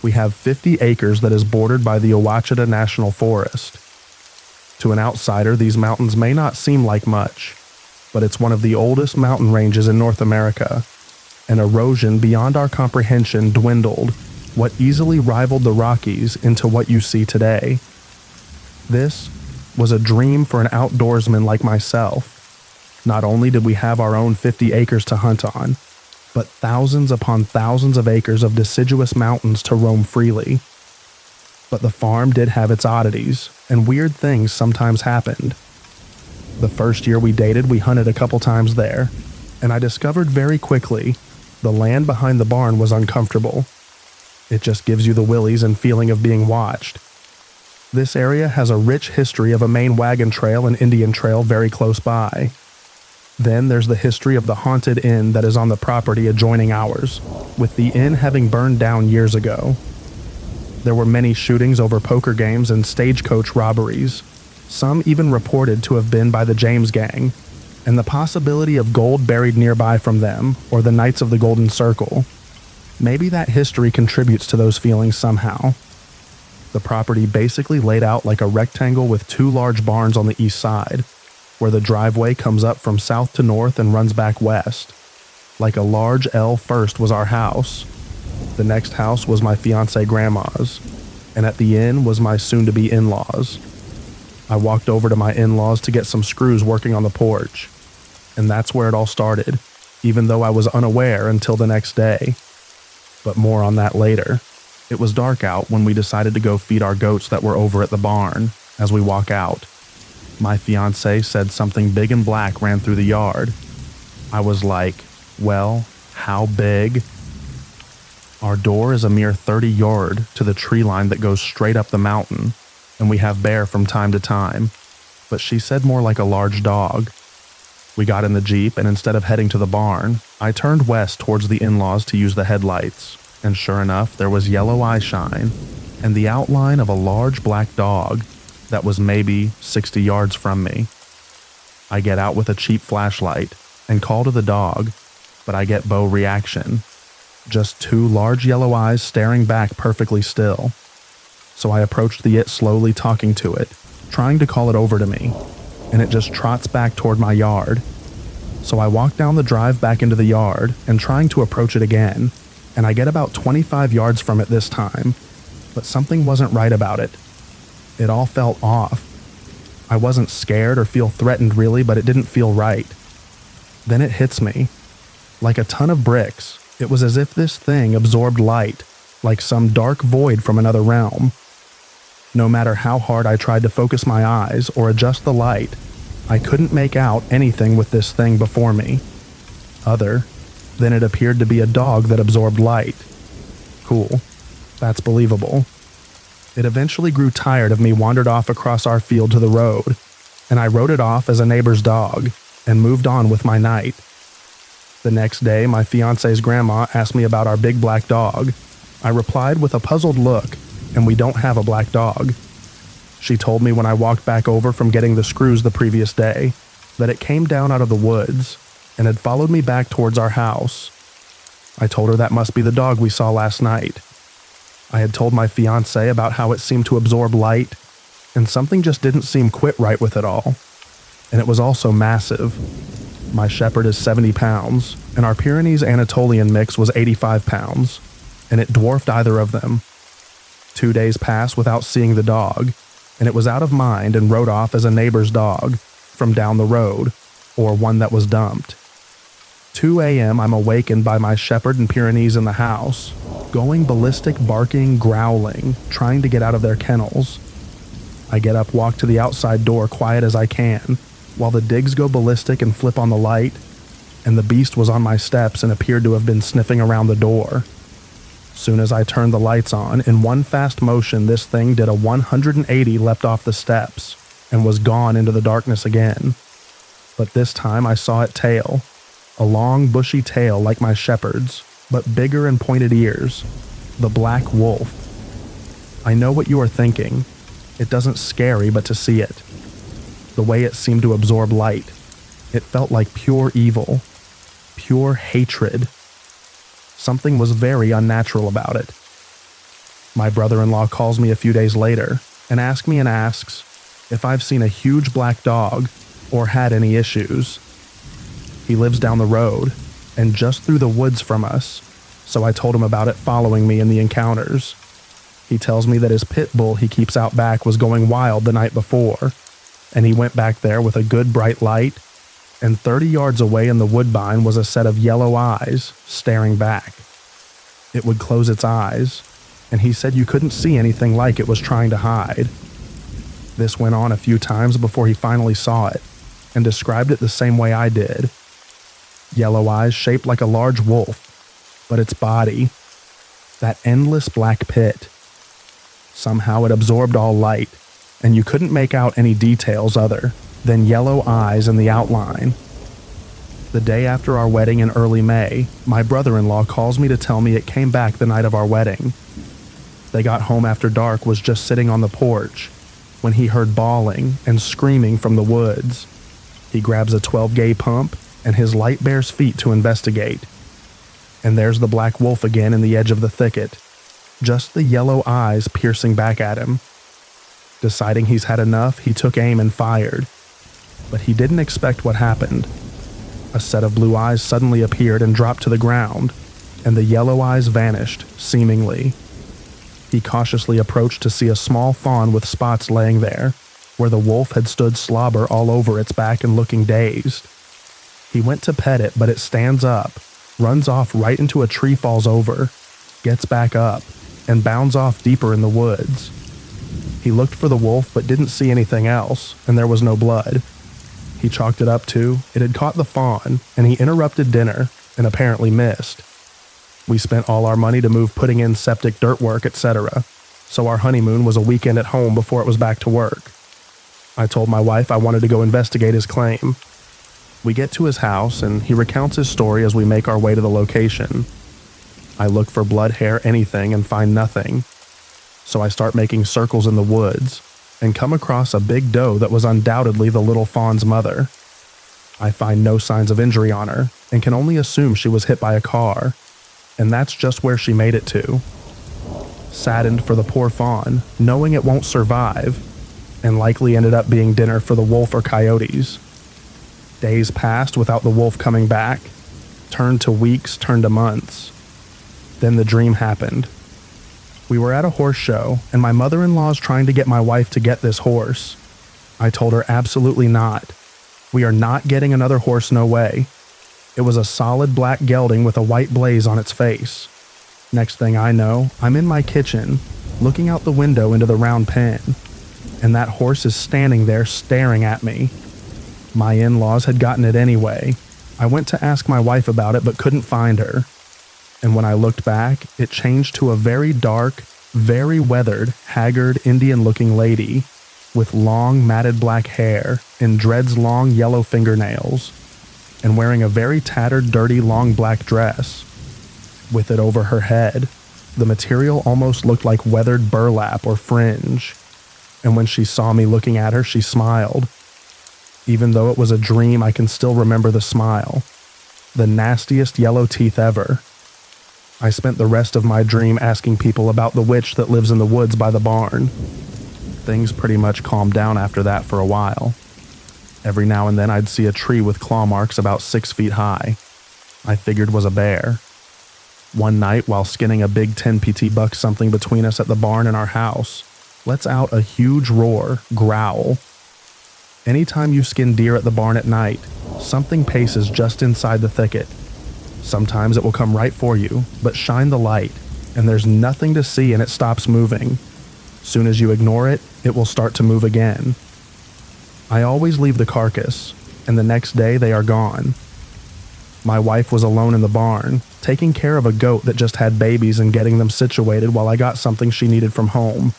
We have 50 acres that is bordered by the Ouachita National Forest. To an outsider, these mountains may not seem like much, but it's one of the oldest mountain ranges in North America, and erosion beyond our comprehension dwindled what easily rivaled the Rockies into what you see today. This was a dream for an outdoorsman like myself. Not only did we have our own 50 acres to hunt on, but thousands upon thousands of acres of deciduous mountains to roam freely. But the farm did have its oddities, and weird things sometimes happened. The first year we dated, we hunted a couple times there, and I discovered very quickly the land behind the barn was uncomfortable. It just gives you the willies and feeling of being watched. This area has a rich history of a main wagon trail and Indian trail very close by. Then there's the history of the haunted inn that is on the property adjoining ours, with the inn having burned down years ago. There were many shootings over poker games and stagecoach robberies, some even reported to have been by the James Gang, and the possibility of gold buried nearby from them, or the Knights of the Golden Circle. Maybe that history contributes to those feelings somehow. The property basically laid out like a rectangle with two large barns on the east side, where the driveway comes up from south to north and runs back west. Like a large L first was our house. The next house was my fiancée grandma's, and at the inn was my soon-to-be in-laws. I walked over to my in-laws to get some screws working on the porch, and that's where it all started, even though I was unaware until the next day. But more on that later. It was dark out when we decided to go feed our goats that were over at the barn. As we walk out, my fiancé said something big and black ran through the yard. I was like, well, how big? Our door is a mere 30 yard to the tree line that goes straight up the mountain, and we have bear from time to time, but she said more like a large dog. We got in the Jeep, and instead of heading to the barn, I turned west towards the in-laws to use the headlights, and sure enough, there was yellow eye shine and the outline of a large black dog that was maybe 60 yards from me. I get out with a cheap flashlight and call to the dog, but I get bow reaction. Just two large yellow eyes staring back perfectly still. So I approached the it slowly, talking to it, trying to call it over to me, and it just trots back toward my yard. So I walk down the drive back into the yard and trying to approach it again, and I get about 25 yards from it this time, but something wasn't right about it. It all felt off. I wasn't scared or feel threatened really, but it didn't feel right. Then it hits me. Like a ton of bricks, it was as if this thing absorbed light, like some dark void from another realm. No matter how hard I tried to focus my eyes or adjust the light, I couldn't make out anything with this thing before me. Other than it appeared to be a dog that absorbed light. Cool. That's believable. It eventually grew tired of me, wandered off across our field to the road, and I wrote it off as a neighbor's dog and moved on with my night. The next day, my fiancé's grandma asked me about our big black dog. I replied with a puzzled look, and we don't have a black dog. She told me when I walked back over from getting the screws the previous day that it came down out of the woods and had followed me back towards our house. I told her that must be the dog we saw last night. I had told my fiancé about how it seemed to absorb light, and something just didn't seem quite right with it all. And it was also massive. My shepherd is 70 pounds, and our Pyrenees Anatolian mix was 85 pounds, and it dwarfed either of them. 2 days passed without seeing the dog, and it was out of mind and wrote off as a neighbor's dog from down the road, or one that was dumped. 2 a.m. I'm awakened by my shepherd and Pyrenees in the house, going ballistic, barking, growling, trying to get out of their kennels. I get up, walk to the outside door quiet as I can, while the digs go ballistic and flip on the light, and the beast was on my steps and appeared to have been sniffing around the door. Soon as I turned the lights on, in one fast motion this thing did a 180, leapt off the steps, and was gone into the darkness again. But this time I saw it tail. A long, bushy tail like my shepherd's, but bigger and pointed ears. The black wolf. I know what you are thinking. It doesn't scary but to see it. The way it seemed to absorb light. It felt like pure evil. Pure hatred. Something was very unnatural about it. My brother-in-law calls me a few days later and asks if I've seen a huge black dog or had any issues. He lives down the road and just through the woods from us, so I told him about it following me in the encounters. He tells me that his pit bull he keeps out back was going wild the night before, and he went back there with a good bright light, and 30 yards away in the woodbine was a set of yellow eyes staring back. It would close its eyes, and he said you couldn't see anything like it was trying to hide. This went on a few times before he finally saw it, and described it the same way I did. Yellow eyes shaped like a large wolf, but its body, that endless black pit. Somehow it absorbed all light, and you couldn't make out any details other than yellow eyes in the outline. The day after our wedding in early May, my brother-in-law calls me to tell me it came back the night of our wedding. They got home after dark, was just sitting on the porch when he heard bawling and screaming from the woods. He grabs a 12-gauge pump and his light bears feet to investigate. And there's the black wolf again in the edge of the thicket, just the yellow eyes piercing back at him. Deciding he's had enough, he took aim and fired. But he didn't expect what happened. A set of blue eyes suddenly appeared and dropped to the ground, and the yellow eyes vanished, seemingly. He cautiously approached to see a small fawn with spots laying there, where the wolf had stood slobber all over its back and looking dazed. He went to pet it, but it stands up, runs off right into a tree, falls over, gets back up, and bounds off deeper in the woods. He looked for the wolf but didn't see anything else, and there was no blood. He chalked it up to it had caught the fawn, and he interrupted dinner and apparently missed. We spent all our money to move, putting in septic, dirt work, etc., so our honeymoon was a weekend at home before it was back to work. I told my wife I wanted to go investigate his claim. We get to his house, and he recounts his story as we make our way to the location. I look for blood, hair, anything, and find nothing. So I start making circles in the woods, and come across a big doe that was undoubtedly the little fawn's mother. I find no signs of injury on her, and can only assume she was hit by a car, and that's just where she made it to. Saddened for the poor fawn, knowing it won't survive, and likely ended up being dinner for the wolf or coyotes. Days passed without the wolf coming back, turned to weeks, turned to months. Then the dream happened. We were at a horse show, and my mother-in-law's trying to get my wife to get this horse. I told her absolutely not. We are not getting another horse, no way. It was a solid black gelding with a white blaze on its face. Next thing I know, I'm in my kitchen, looking out the window into the round pen, and that horse is standing there staring at me. My in-laws had gotten it anyway. I went to ask my wife about it but couldn't find her. And when I looked back, it changed to a very dark, very weathered, haggard Indian-looking lady with long, matted black hair and dreads long yellow fingernails, and wearing a very tattered, dirty, long black dress. With it over her head, the material almost looked like weathered burlap or fringe. And when she saw me looking at her, she smiled. Even though it was a dream, I can still remember the smile. The nastiest yellow teeth ever. I spent the rest of my dream asking people about the witch that lives in the woods by the barn. Things pretty much calmed down after that for a while. Every now and then I'd see a tree with claw marks about 6 feet high. I figured was a bear. One night, while skinning a big 10 PT buck something between us at the barn and our house, lets out a huge roar, growl. Anytime you skin deer at the barn at night, something paces just inside the thicket. Sometimes it will come right for you, but shine the light, and there's nothing to see and it stops moving. Soon as you ignore it, it will start to move again. I always leave the carcass, and the next day they are gone. My wife was alone in the barn, taking care of a goat that just had babies and getting them situated while I got something she needed from home.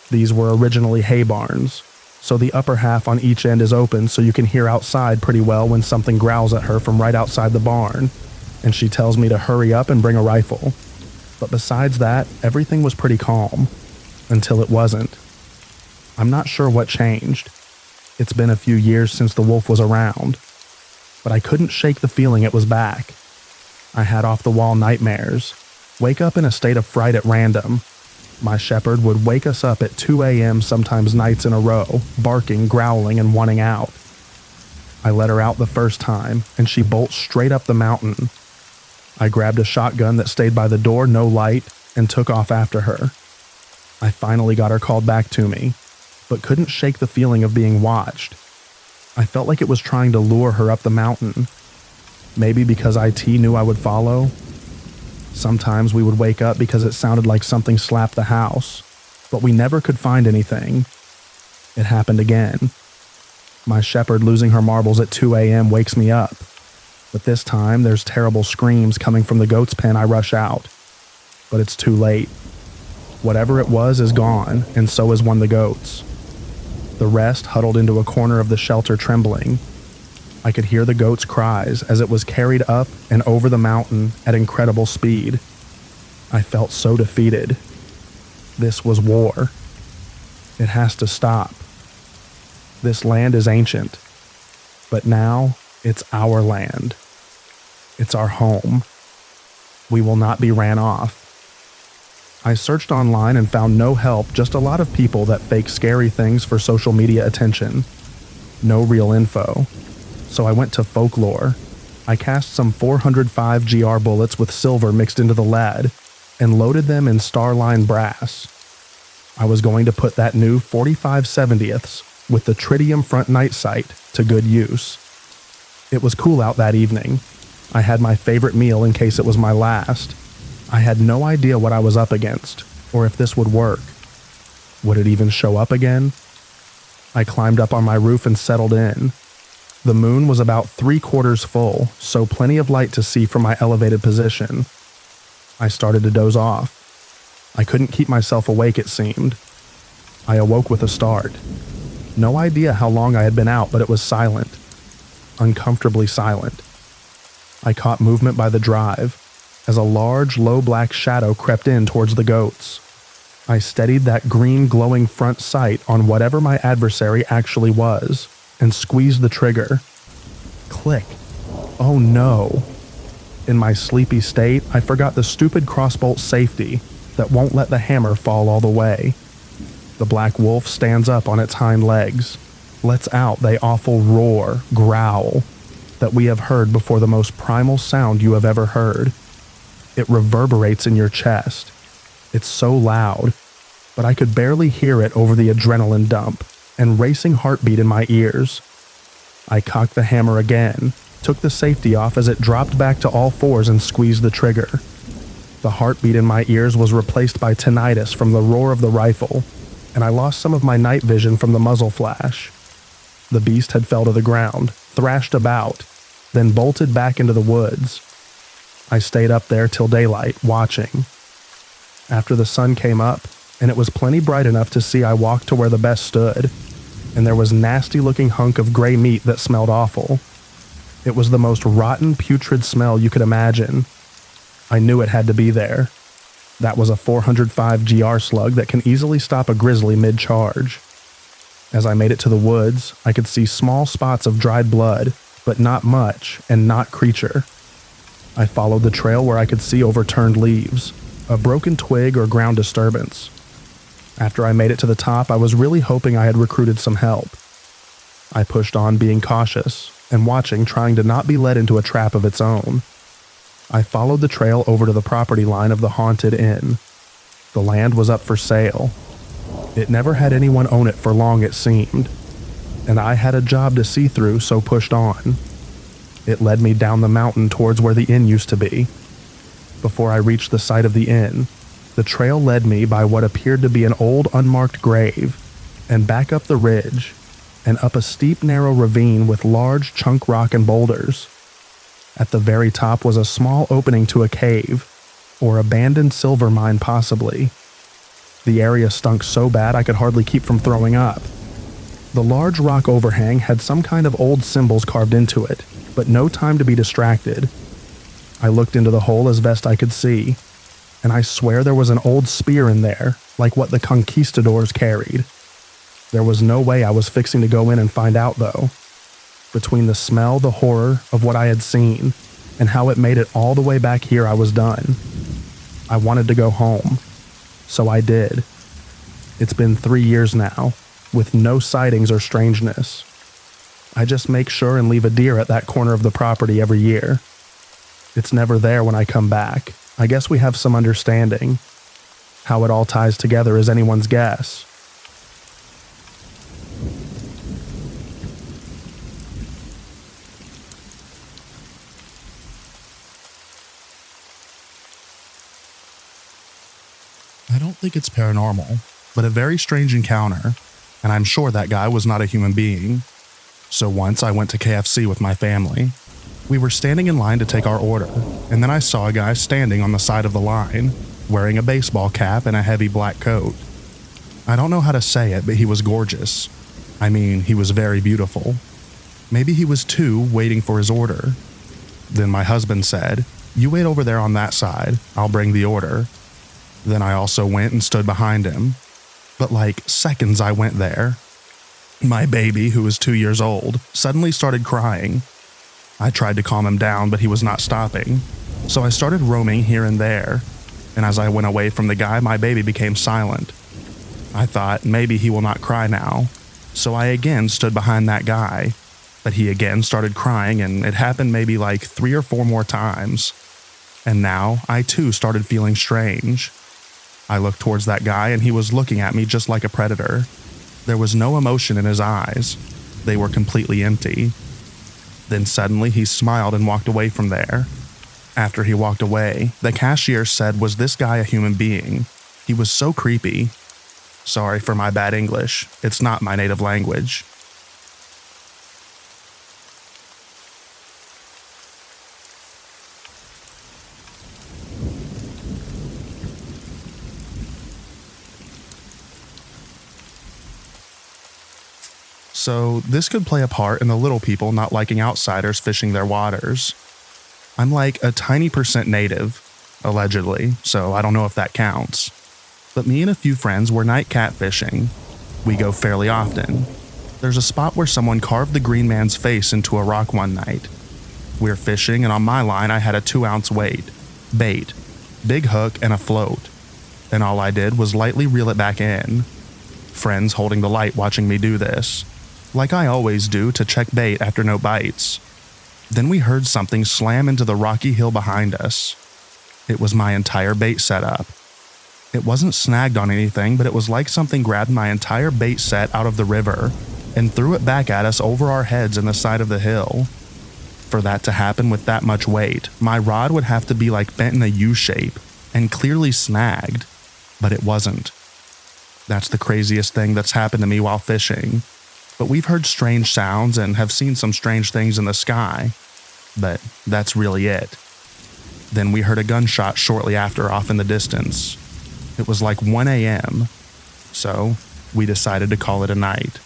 These were originally hay barns, so the upper half on each end is open so you can hear outside pretty well when something growls at her from right outside the barn, and she tells me to hurry up and bring a rifle. But besides that, everything was pretty calm, until it wasn't. I'm not sure what changed. It's been a few years since the wolf was around, but I couldn't shake the feeling it was back. I had off-the-wall nightmares, wake up in a state of fright at random. My shepherd would wake us up at 2 a.m. sometimes nights in a row, barking, growling, and wanting out. I let her out the first time, and she bolts straight up the mountain. I grabbed a shotgun that stayed by the door, no light, and took off after her. I finally got her called back to me, but couldn't shake the feeling of being watched. I felt like it was trying to lure her up the mountain. Maybe because IT knew I would follow. Sometimes we would wake up because it sounded like something slapped the house, but we never could find anything. It happened again. My shepherd losing her marbles at 2 a.m. wakes me up, but this time there's terrible screams coming from the goat's pen. I rush out, but it's too late. Whatever it was is gone, and so is one of the goats. The rest huddled into a corner of the shelter trembling. I could hear the goat's cries as it was carried up and over the mountain at incredible speed. I felt so defeated. This was war. It has to stop. This land is ancient, but now it's our land. It's our home. We will not be ran off. I searched online and found no help, just a lot of people that fake scary things for social media attention. No real info. So I went to folklore. I cast some 405 GR bullets with silver mixed into the lead and loaded them in Starline brass. I was going to put that new 45/70ths with the tritium front night sight to good use. It was cool out that evening. I had my favorite meal in case it was my last. I had no idea what I was up against, or if this would work. Would it even show up again? I climbed up on my roof and settled in. The moon was about 3/4 full, so plenty of light to see from my elevated position. I started to doze off. I couldn't keep myself awake, it seemed. I awoke with a start. No idea how long I had been out, but it was silent. Uncomfortably silent. I caught movement by the drive, as a large, low black shadow crept in towards the goats. I steadied that green glowing front sight on whatever my adversary actually was, and squeezed the trigger. Click. Oh no. In my sleepy state, I forgot the stupid crossbolt safety that won't let the hammer fall all the way. The black wolf stands up on its hind legs, lets out the awful roar, growl, that we have heard before the most primal sound you have ever heard. It reverberates in your chest. It's so loud, but I could barely hear it over the adrenaline dump and racing heartbeat in my ears. I cocked the hammer again, took the safety off as it dropped back to all fours and squeezed the trigger. The heartbeat in my ears was replaced by tinnitus from the roar of the rifle, and I lost some of my night vision from the muzzle flash. The beast had fell to the ground, thrashed about, then bolted back into the woods. I stayed up there till daylight, watching. After the sun came up, and it was plenty bright enough to see, I walked to where the best stood, and there was nasty-looking hunk of gray meat that smelled awful. It was the most rotten, putrid smell you could imagine. I knew it had to be there. That was a 405 GR slug that can easily stop a grizzly mid-charge. As I made it to the woods, I could see small spots of dried blood, but not much, and not creature. I followed the trail where I could see overturned leaves, a broken twig or ground disturbance. After I made it to the top, I was really hoping I had recruited some help. I pushed on, being cautious, and watching, trying to not be led into a trap of its own. I followed the trail over to the property line of the haunted inn. The land was up for sale. It never had anyone own it for long, it seemed, and I had a job to see through, so pushed on. It led me down the mountain towards where the inn used to be. Before I reached the site of the inn, the trail led me by what appeared to be an old unmarked grave, and back up the ridge, and up a steep narrow ravine with large chunk rock and boulders. At the very top was a small opening to a cave, or abandoned silver mine possibly. The area stunk so bad I could hardly keep from throwing up. The large rock overhang had some kind of old symbols carved into it, but no time to be distracted. I looked into the hole as best I could see, and I swear there was an old spear in there, like what the conquistadors carried. There was no way I was fixing to go in and find out, though. Between the smell, the horror of what I had seen, and how it made it all the way back here, I was done. I wanted to go home, so I did. It's been 3 years now, with no sightings or strangeness. I just make sure and leave a deer at that corner of the property every year. It's never there when I come back. I guess we have some understanding. How it all ties together is anyone's guess. I don't think it's paranormal, but a very strange encounter, and I'm sure that guy was not a human being. So once I went to KFC with my family. We were standing in line to take our order, and then I saw a guy standing on the side of the line, wearing a baseball cap and a heavy black coat. I don't know how to say it, but he was gorgeous. I mean, he was very beautiful. Maybe he was too, waiting for his order. Then my husband said, "You wait over there on that side, I'll bring the order." Then I also went and stood behind him. But like seconds I went there, my baby, who was 2 years old, suddenly started crying. I tried to calm him down, but he was not stopping. So I started roaming here and there, and as I went away from the guy, my baby became silent. I thought maybe he will not cry now, so I again stood behind that guy, but he again started crying, and it happened maybe like 3 or 4 more times. And now I too started feeling strange. I looked towards that guy and he was looking at me just like a predator. There was no emotion in his eyes. They were completely empty. Then suddenly he smiled and walked away from there. After he walked away, the cashier said, "Was this guy a human being? He was so creepy." Sorry for my bad English. It's not my native language. So this could play a part in the little people not liking outsiders fishing their waters. I'm like a tiny percent native, allegedly, so I don't know if that counts. But me and a few friends were night catfishing. We go fairly often. There's a spot where someone carved the green man's face into a rock one night. We're fishing, and on my line I had a 2-ounce weight, bait, big hook, and a float. And all I did was lightly reel it back in. Friends holding the light watching me do this, like I always do to check bait after no bites. Then we heard something slam into the rocky hill behind us. It was my entire bait setup. It wasn't snagged on anything, but it was like something grabbed my entire bait set out of the river and threw it back at us over our heads in the side of the hill. For that to happen with that much weight, my rod would have to be like bent in a U shape and clearly snagged, but it wasn't. That's the craziest thing that's happened to me while fishing. But we've heard strange sounds and have seen some strange things in the sky. But that's really it. Then we heard a gunshot shortly after off in the distance. It was like 1 a.m. So we decided to call it a night.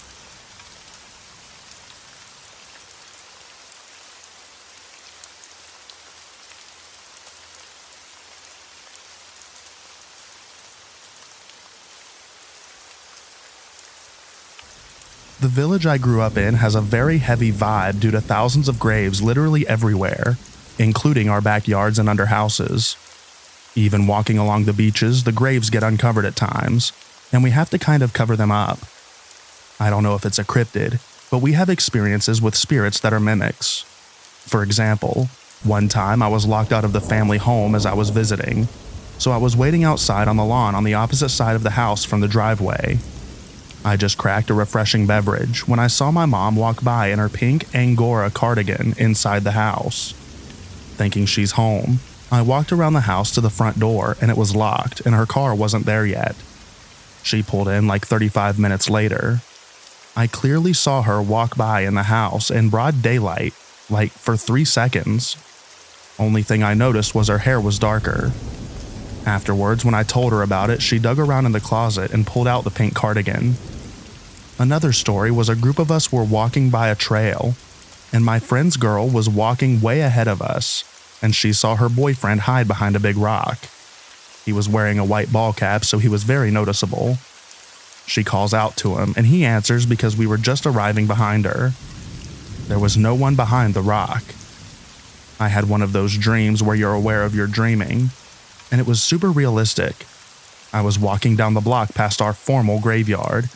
The village I grew up in has a very heavy vibe due to thousands of graves literally everywhere, including our backyards and under houses. Even walking along the beaches, the graves get uncovered at times, and we have to kind of cover them up. I don't know if it's a cryptid, but we have experiences with spirits that are mimics. For example, one time I was locked out of the family home as I was visiting, so I was waiting outside on the lawn on the opposite side of the house from the driveway. I just cracked a refreshing beverage when I saw my mom walk by in her pink Angora cardigan inside the house. Thinking she's home, I walked around the house to the front door and it was locked and her car wasn't there yet. She pulled in like 35 minutes later. I clearly saw her walk by in the house in broad daylight, like for 3 seconds. Only thing I noticed was her hair was darker. Afterwards, when I told her about it, she dug around in the closet and pulled out the pink cardigan. Another story was a group of us were walking by a trail, and my friend's girl was walking way ahead of us, and she saw her boyfriend hide behind a big rock. He was wearing a white ball cap, so he was very noticeable. She calls out to him, and he answers because we were just arriving behind her. There was no one behind the rock. I had one of those dreams where you're aware of your dreaming, and it was super realistic. I was walking down the block past our formal graveyard,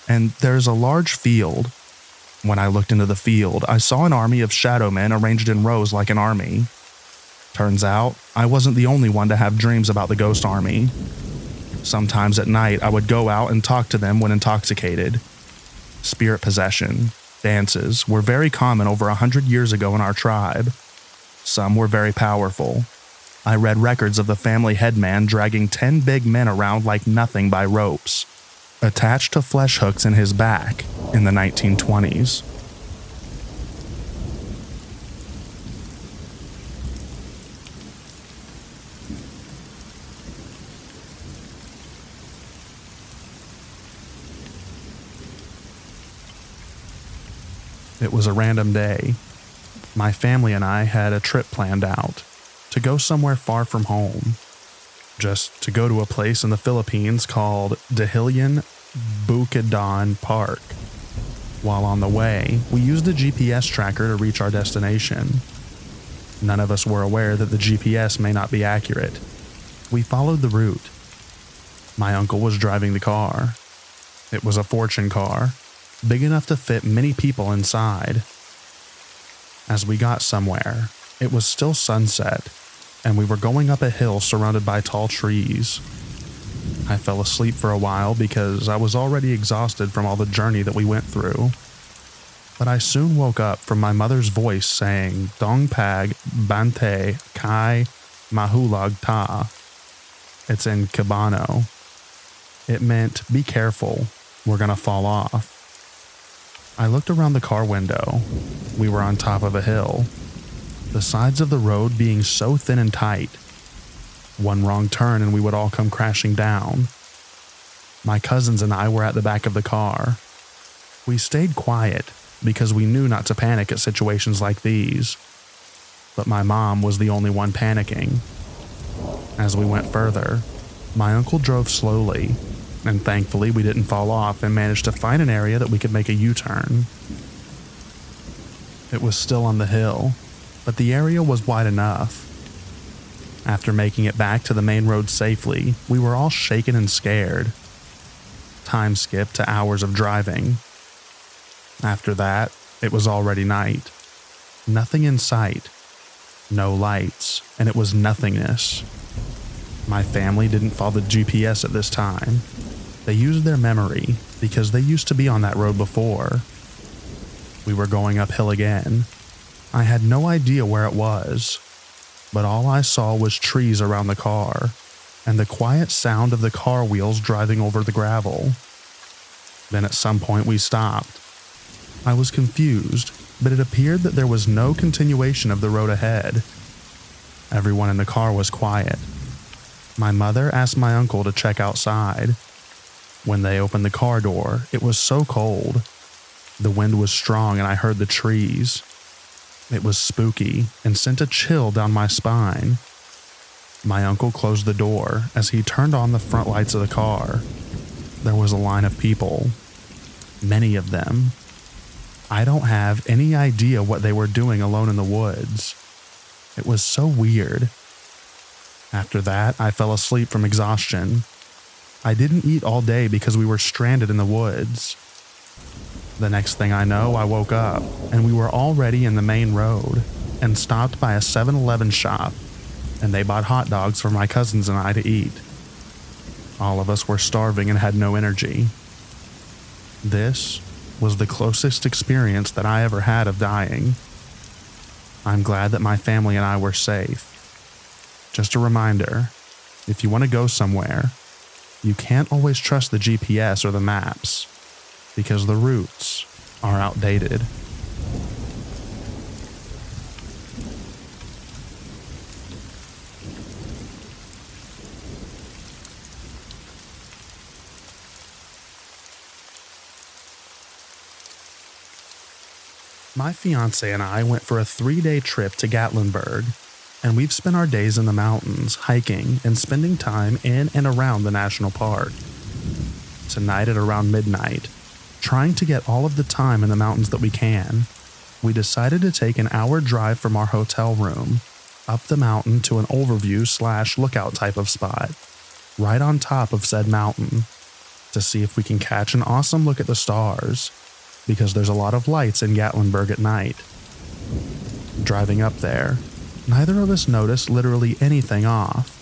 and there's a large field. When I looked into the field, I saw an army of shadow men arranged in rows like an army. Turns out, I wasn't the only one to have dreams about the ghost army. Sometimes at night, I would go out and talk to them when intoxicated. Spirit possession, dances, were very common over 100 years ago in our tribe. Some were very powerful. I read records of the family headman dragging 10 big men around like nothing by ropes, attached to flesh hooks in his back in the 1920s. It was a random day. My family and I had a trip planned out to go somewhere far from home, just to go to a place in the Philippines called Dahilian Bukidnon Park. While on the way, we used a GPS tracker to reach our destination. None of us were aware that the GPS may not be accurate. We followed the route. My uncle was driving the car. It was a fortune car, big enough to fit many people inside. As we got somewhere, it was still sunset, and we were going up a hill surrounded by tall trees. I fell asleep for a while because I was already exhausted from all the journey that we went through. But I soon woke up from my mother's voice saying, Dongpag Bante Kai Mahulag Ta. It's in Cabano. It meant, be careful, we're gonna fall off. I looked around the car window. We were on top of a hill, the sides of the road being so thin and tight. One wrong turn and we would all come crashing down. My cousins and I were at the back of the car. We stayed quiet because we knew not to panic at situations like these. But my mom was the only one panicking. As we went further, my uncle drove slowly, and thankfully we didn't fall off and managed to find an area that we could make a U-turn. It was still on the hill, but the area was wide enough. After making it back to the main road safely, we were all shaken and scared. Time skipped to hours of driving. After that, it was already night. Nothing in sight. No lights, and it was nothingness. My family didn't follow the GPS at this time. They used their memory because they used to be on that road before. We were going uphill again. I had no idea where it was, but all I saw was trees around the car and the quiet sound of the car wheels driving over the gravel. Then at some point we stopped. I was confused, but it appeared that there was no continuation of the road ahead. Everyone in the car was quiet. My mother asked my uncle to check outside. When they opened the car door, it was so cold. The wind was strong and I heard the trees. It was spooky and sent a chill down my spine. My uncle closed the door as he turned on the front lights of the car. There was a line of people. Many of them. I don't have any idea what they were doing alone in the woods. It was so weird. After that, I fell asleep from exhaustion. I didn't eat all day because we were stranded in the woods. The next thing I know, I woke up, and we were already in the main road, and stopped by a 7-Eleven shop, and they bought hot dogs for my cousins and I to eat. All of us were starving and had no energy. This was the closest experience that I ever had of dying. I'm glad that my family and I were safe. Just a reminder, if you want to go somewhere, you can't always trust the GPS or the maps, because the routes are outdated. My fiance and I went for a 3-day trip to Gatlinburg, and we've spent our days in the mountains, hiking, and spending time in and around the national park. Tonight at around midnight, trying to get all of the time in the mountains that we can, we decided to take an hour drive from our hotel room up the mountain to an overview/lookout type of spot, right on top of said mountain, to see if we can catch an awesome look at the stars, because there's a lot of lights in Gatlinburg at night. Driving up there, neither of us noticed literally anything off,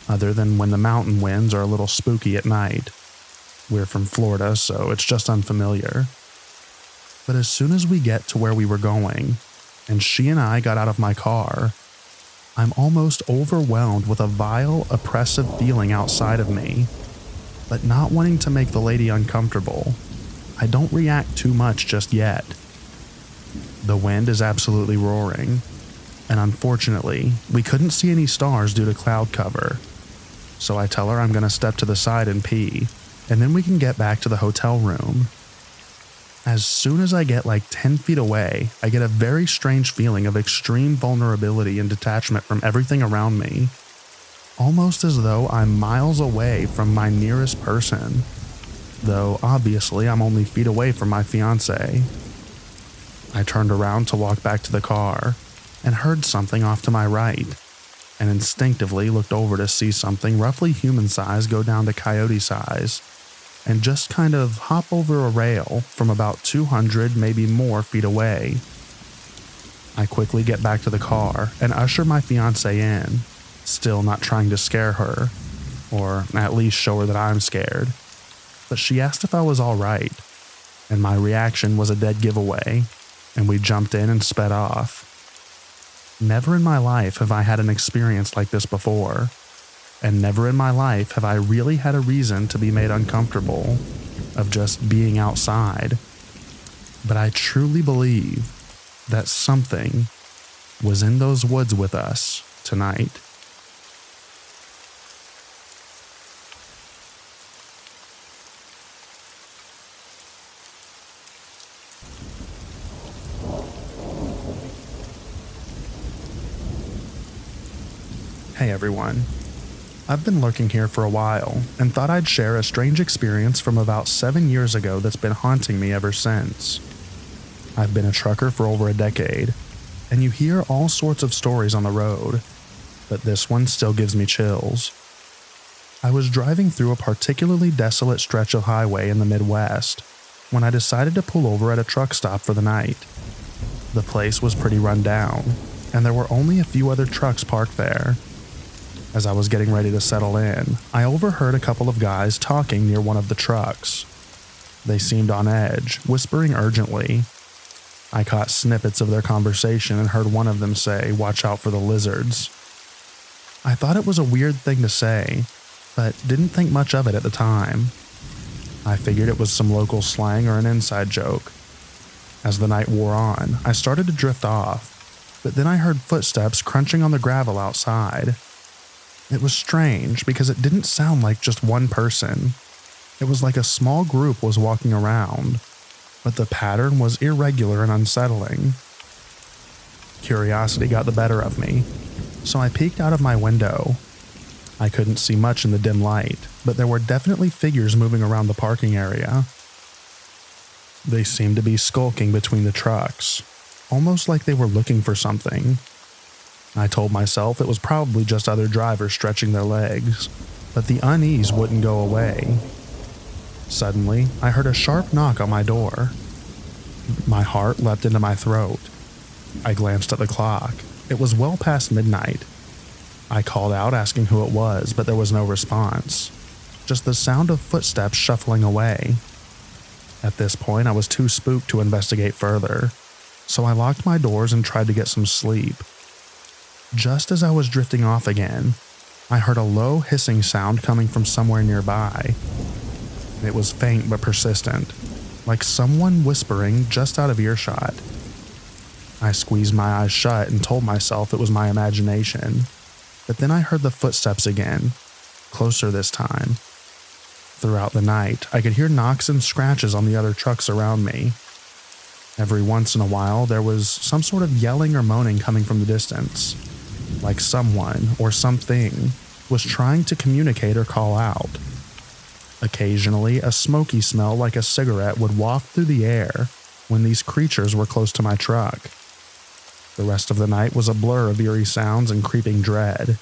other than when the mountain winds are a little spooky at night. We're from Florida, so it's just unfamiliar. But as soon as we get to where we were going, and she and I got out of my car, I'm almost overwhelmed with a vile, oppressive feeling outside of me. But not wanting to make the lady uncomfortable, I don't react too much just yet. The wind is absolutely roaring, and unfortunately, we couldn't see any stars due to cloud cover. So I tell her I'm going to step to the side and pee, and then we can get back to the hotel room. As soon as I get like 10 feet away, I get a very strange feeling of extreme vulnerability and detachment from everything around me, almost as though I'm miles away from my nearest person, though obviously I'm only feet away from my fiancé. I turned around to walk back to the car and heard something off to my right, and instinctively looked over to see something roughly human size go down to coyote size and just kind of hop over a rail from about 200, maybe more feet away. I quickly get back to the car and usher my fiancée in, still not trying to scare her, or at least show her that I'm scared. But she asked if I was all right, and my reaction was a dead giveaway, and we jumped in and sped off. Never in my life have I had an experience like this before, and never in my life have I really had a reason to be made uncomfortable of just being outside. But I truly believe that something was in those woods with us tonight. Hey everyone. I've been lurking here for a while and thought I'd share a strange experience from about 7 years ago that's been haunting me ever since. I've been a trucker for over a decade, and you hear all sorts of stories on the road, but this one still gives me chills. I was driving through a particularly desolate stretch of highway in the Midwest when I decided to pull over at a truck stop for the night. The place was pretty run down, and there were only a few other trucks parked there. As I was getting ready to settle in, I overheard a couple of guys talking near one of the trucks. They seemed on edge, whispering urgently. I caught snippets of their conversation and heard one of them say, "Watch out for the lizards." I thought it was a weird thing to say, but didn't think much of it at the time. I figured it was some local slang or an inside joke. As the night wore on, I started to drift off, but then I heard footsteps crunching on the gravel outside. It was strange because it didn't sound like just one person. It was like a small group was walking around, but the pattern was irregular and unsettling. Curiosity got the better of me, so I peeked out of my window. I couldn't see much in the dim light, but there were definitely figures moving around the parking area. They seemed to be skulking between the trucks, almost like they were looking for something. I told myself it was probably just other drivers stretching their legs, but the unease wouldn't go away. Suddenly, I heard a sharp knock on my door. My heart leapt into my throat. I glanced at the clock. It was well past midnight. I called out asking who it was, but there was no response. Just the sound of footsteps shuffling away. At this point, I was too spooked to investigate further, so I locked my doors and tried to get some sleep. Just as I was drifting off again, I heard a low hissing sound coming from somewhere nearby. It was faint but persistent, like someone whispering just out of earshot. I squeezed my eyes shut and told myself it was my imagination, but then I heard the footsteps again, closer this time. Throughout the night, I could hear knocks and scratches on the other trucks around me. Every once in a while, there was some sort of yelling or moaning coming from the distance, like someone or something was trying to communicate or call out. Occasionally, a smoky smell like a cigarette would waft through the air when these creatures were close to my truck. The rest of the night was a blur of eerie sounds and creeping dread.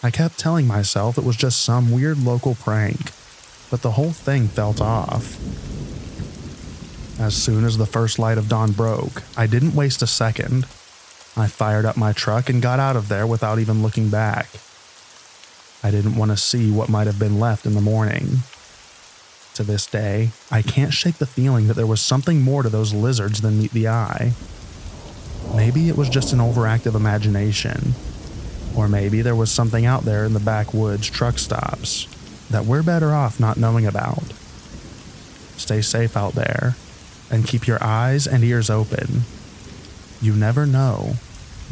I kept telling myself it was just some weird local prank, but the whole thing felt off. As soon as the first light of dawn broke, I didn't waste a second. I fired up my truck and got out of there without even looking back. I didn't want to see what might have been left in the morning. To this day, I can't shake the feeling that there was something more to those lizards than meet the eye. Maybe it was just an overactive imagination, or maybe there was something out there in the backwoods truck stops that we're better off not knowing about. Stay safe out there, and keep your eyes and ears open. You never know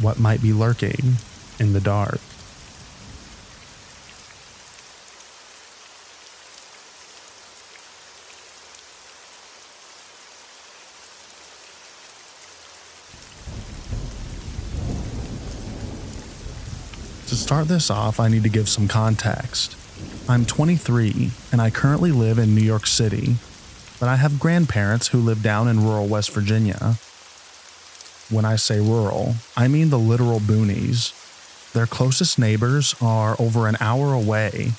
what might be lurking in the dark. To start this off, I need to give some context. I'm 23, and I currently live in New York City, but I have grandparents who live down in rural West Virginia. When I say rural, I mean the literal boonies. Their closest neighbors are over an hour away,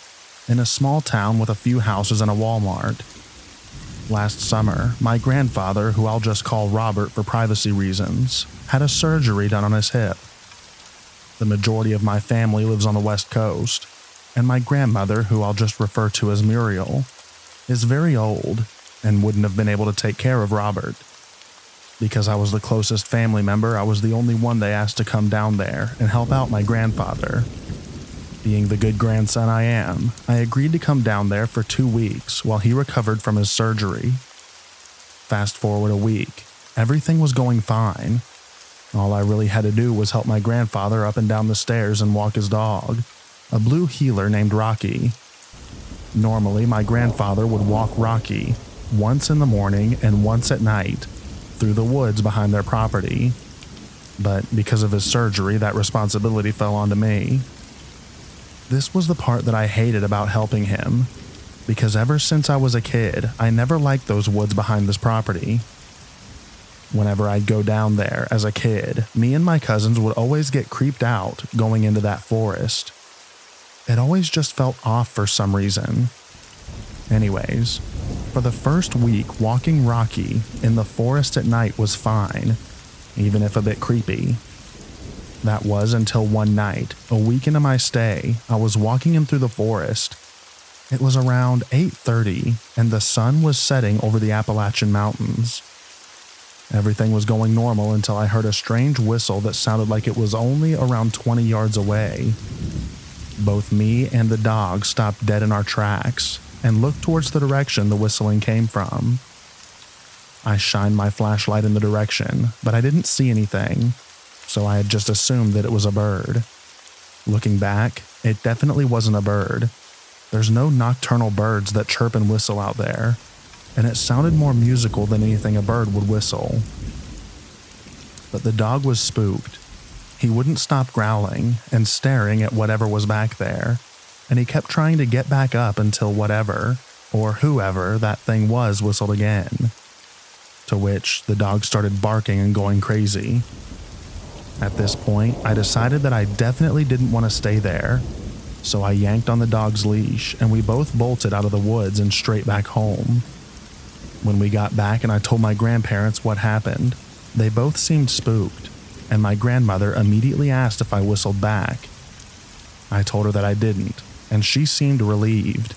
in a small town with a few houses and a Walmart. Last summer, my grandfather, who I'll just call Robert for privacy reasons, had a surgery done on his hip. The majority of my family lives on the West Coast, and my grandmother, who I'll just refer to as Muriel, is very old and wouldn't have been able to take care of Robert. Because I was the closest family member, I was the only one they asked to come down there and help out my grandfather. Being the good grandson I am, I agreed to come down there for 2 weeks while he recovered from his surgery. Fast forward a week, everything was going fine. All I really had to do was help my grandfather up and down the stairs and walk his dog, a blue heeler named Rocky. Normally, my grandfather would walk Rocky once in the morning and once at night through the woods behind their property, but because of his surgery, that responsibility fell onto me. This was the part that I hated about helping him, because ever since I was a kid, I never liked those woods behind this property. Whenever I'd go down there as a kid, me and my cousins would always get creeped out going into that forest. It always just felt off for some reason. Anyways, for the first week, walking Rocky in the forest at night was fine, even if a bit creepy. That was until one night, a week into my stay, I was walking him through the forest. It was around 8:30, and the sun was setting over the Appalachian Mountains. Everything was going normal until I heard a strange whistle that sounded like it was only around 20 yards away. Both me and the dog stopped dead in our tracks and looked towards the direction the whistling came from. I shined my flashlight in the direction, but I didn't see anything, so I had just assumed that it was a bird. Looking back, it definitely wasn't a bird. There's no nocturnal birds that chirp and whistle out there, and it sounded more musical than anything a bird would whistle. But the dog was spooked. He wouldn't stop growling and staring at whatever was back there, and he kept trying to get back up until whatever, or whoever that thing was, whistled again. To which the dog started barking and going crazy. At this point, I decided that I definitely didn't want to stay there, so I yanked on the dog's leash and we both bolted out of the woods and straight back home. When we got back and I told my grandparents what happened, they both seemed spooked, and my grandmother immediately asked if I whistled back. I told her that I didn't, and she seemed relieved,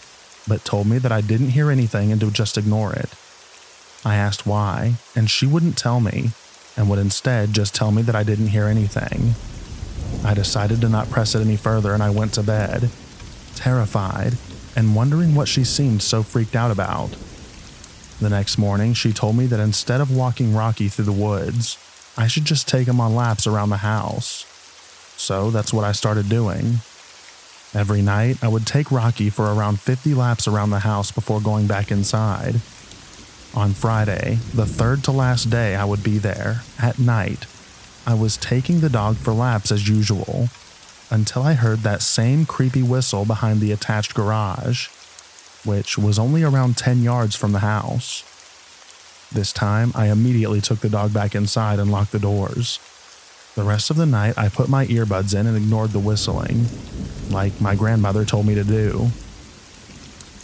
but told me that I didn't hear anything and to just ignore it. I asked why, and she wouldn't tell me, and would instead just tell me that I didn't hear anything. I decided to not press it any further, and I went to bed, terrified, and wondering what she seemed so freaked out about. The next morning, she told me that instead of walking Rocky through the woods, I should just take him on laps around the house. So that's what I started doing. Every night, I would take Rocky for around 50 laps around the house before going back inside. On Friday, the third to last day I would be there, at night, I was taking the dog for laps as usual, until I heard that same creepy whistle behind the attached garage, which was only around 10 yards from the house. This time, I immediately took the dog back inside and locked the doors. The rest of the night, I put my earbuds in and ignored the whistling, like my grandmother told me to do.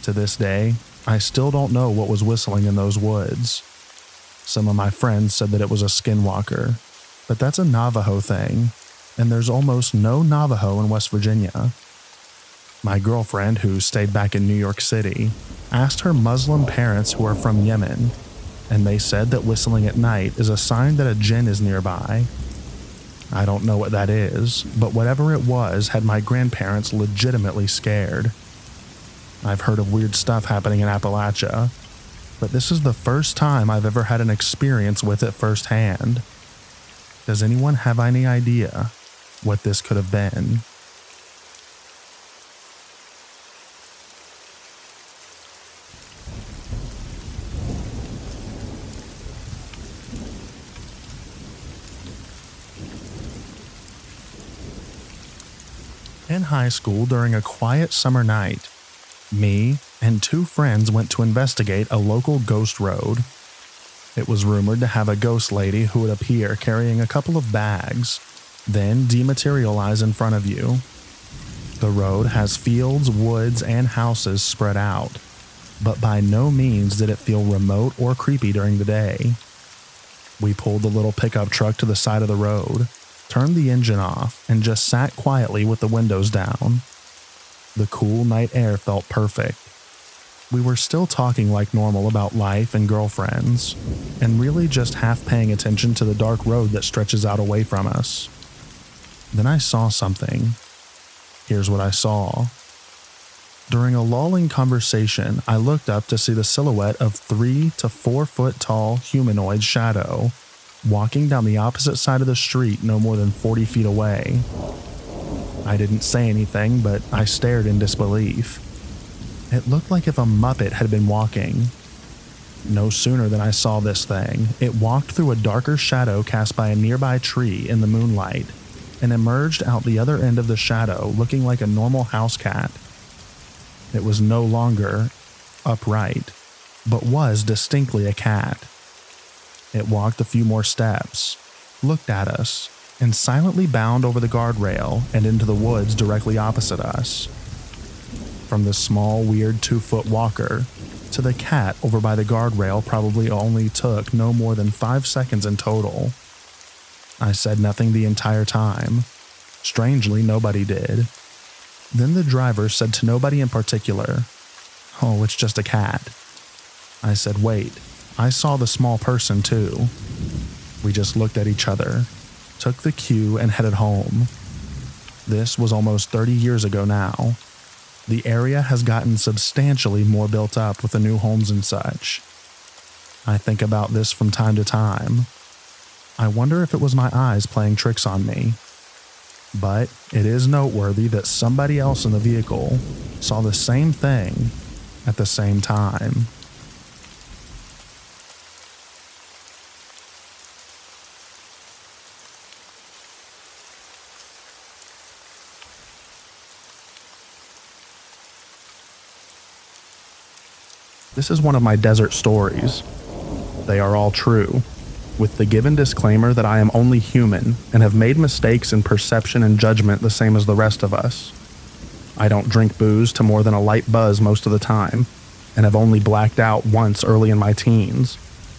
To this day, I still don't know what was whistling in those woods. Some of my friends said that it was a skinwalker, but that's a Navajo thing, and there's almost no Navajo in West Virginia. My girlfriend, who stayed back in New York City, asked her Muslim parents who are from Yemen, and they said that whistling at night is a sign that a jinn is nearby. I don't know what that is, but whatever it was had my grandparents legitimately scared. I've heard of weird stuff happening in Appalachia, but this is the first time I've ever had an experience with it firsthand. Does anyone have any idea what this could have been? In high school, during a quiet summer night, me and two friends went to investigate a local ghost road. It was rumored to have a ghost lady who would appear carrying a couple of bags, then dematerialize in front of you. The road has fields, woods, and houses spread out, but by no means did it feel remote or creepy during the day. We pulled the little pickup truck to the side of the road, turned the engine off, and just sat quietly with the windows down. The cool night air felt perfect. We were still talking like normal about life and girlfriends, and really just half paying attention to the dark road that stretches out away from us. Then I saw something. Here's what I saw. During a lulling conversation, I looked up to see the silhouette of 3 to 4 foot tall humanoid shadow walking down the opposite side of the street no more than 40 feet away. I didn't say anything, but I stared in disbelief. It looked like if a Muppet had been walking. No sooner than I saw this thing, it walked through a darker shadow cast by a nearby tree in the moonlight and emerged out the other end of the shadow looking like a normal house cat. It was no longer upright, but was distinctly a cat. It walked a few more steps, looked at us, and silently bounded over the guardrail and into the woods directly opposite us. From the small, weird 2-foot walker to the cat over by the guardrail probably only took no more than 5 seconds in total. I said nothing the entire time. Strangely, nobody did. Then the driver said to nobody in particular, "Oh, it's just a cat." I said, "Wait, I saw the small person too." We just looked at each other, took the cue, and headed home. This was almost 30 years ago now. The area has gotten substantially more built up with the new homes and such. I think about this from time to time. I wonder if it was my eyes playing tricks on me. But it is noteworthy that somebody else in the vehicle saw the same thing at the same time. This is one of my desert stories. They are all true, with the given disclaimer that I am only human and have made mistakes in perception and judgment the same as the rest of us. I don't drink booze to more than a light buzz most of the time, and have only blacked out once early in my teens.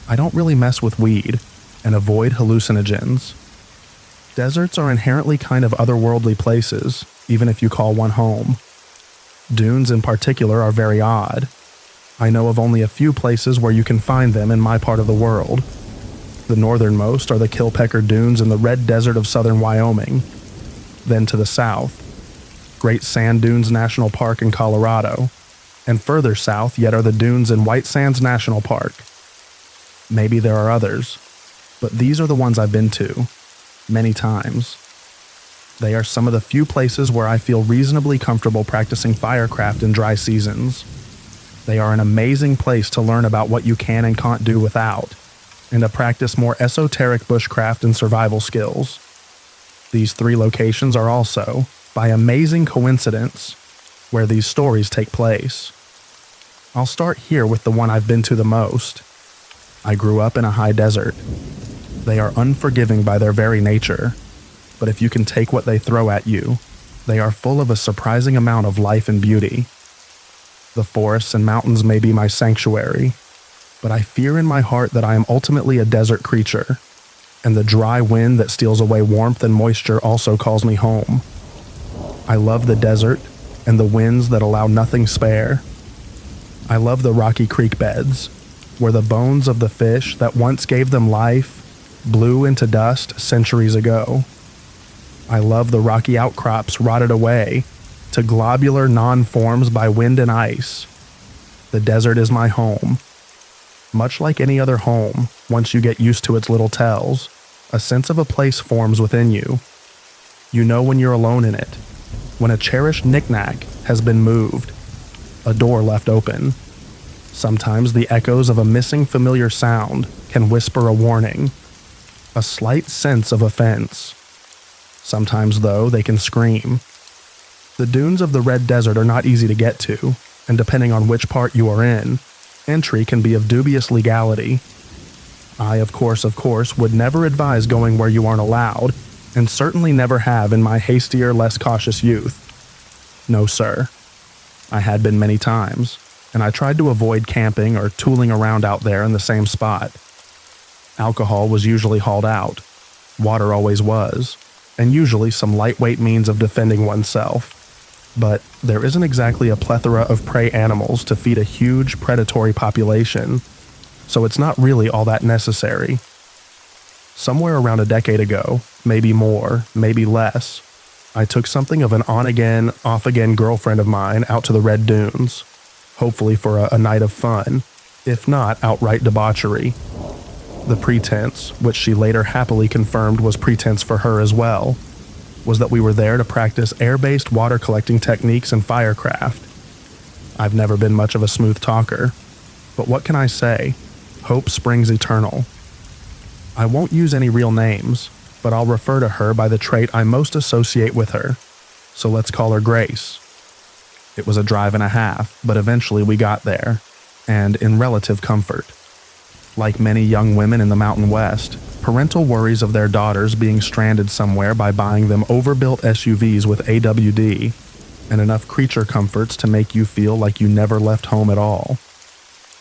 I don't really mess with weed, and avoid hallucinogens. Deserts are inherently kind of otherworldly places, even if you call one home. Dunes in particular are very odd. I know of only a few places where you can find them in my part of the world. The northernmost are the Kilpecker Dunes in the Red Desert of southern Wyoming. Then to the south, Great Sand Dunes National Park in Colorado, and further south yet are the dunes in White Sands National Park. Maybe there are others, but these are the ones I've been to, many times. They are some of the few places where I feel reasonably comfortable practicing firecraft in dry seasons. They are an amazing place to learn about what you can and can't do without, and to practice more esoteric bushcraft and survival skills. These 3 locations are also, by amazing coincidence, where these stories take place. I'll start here with the one I've been to the most. I grew up in a high desert. They are unforgiving by their very nature, but if you can take what they throw at you, they are full of a surprising amount of life and beauty. The forests and mountains may be my sanctuary, but I fear in my heart that I am ultimately a desert creature, and the dry wind that steals away warmth and moisture also calls me home. I love the desert and the winds that allow nothing spare. I love the rocky creek beds, where the bones of the fish that once gave them life blew into dust centuries ago. I love the rocky outcrops rotted away to globular non-forms by wind and ice. The desert is my home. Much like any other home, once you get used to its little tells, a sense of a place forms within you. You know when you're alone in it, when a cherished knickknack has been moved, a door left open. Sometimes the echoes of a missing familiar sound can whisper a warning, a slight sense of offense. Sometimes, though, they can scream. The dunes of the Red Desert are not easy to get to, and depending on which part you are in, entry can be of dubious legality. I, of course, would never advise going where you aren't allowed, and certainly never have in my hastier, less cautious youth. No, sir. I had been many times, and I tried to avoid camping or tooling around out there in the same spot. Alcohol was usually hauled out, water always was, and usually some lightweight means of defending oneself. But there isn't exactly a plethora of prey animals to feed a huge predatory population, so it's not really all that necessary. Somewhere around a decade ago, maybe more, maybe less, I took something of an on-again, off-again girlfriend of mine out to the Red Dunes, hopefully for a night of fun, if not outright debauchery. The pretense, which she later happily confirmed was pretense for her as well, was that we were there to practice air-based water collecting techniques and firecraft. I've never been much of a smooth talker, but what can I say? Hope springs eternal. I won't use any real names, but I'll refer to her by the trait I most associate with her, so let's call her Grace. It was a drive and a half, but eventually we got there, and in relative comfort. Like many young women in the Mountain West, parental worries of their daughters being stranded somewhere by buying them overbuilt SUVs with AWD and enough creature comforts to make you feel like you never left home at all,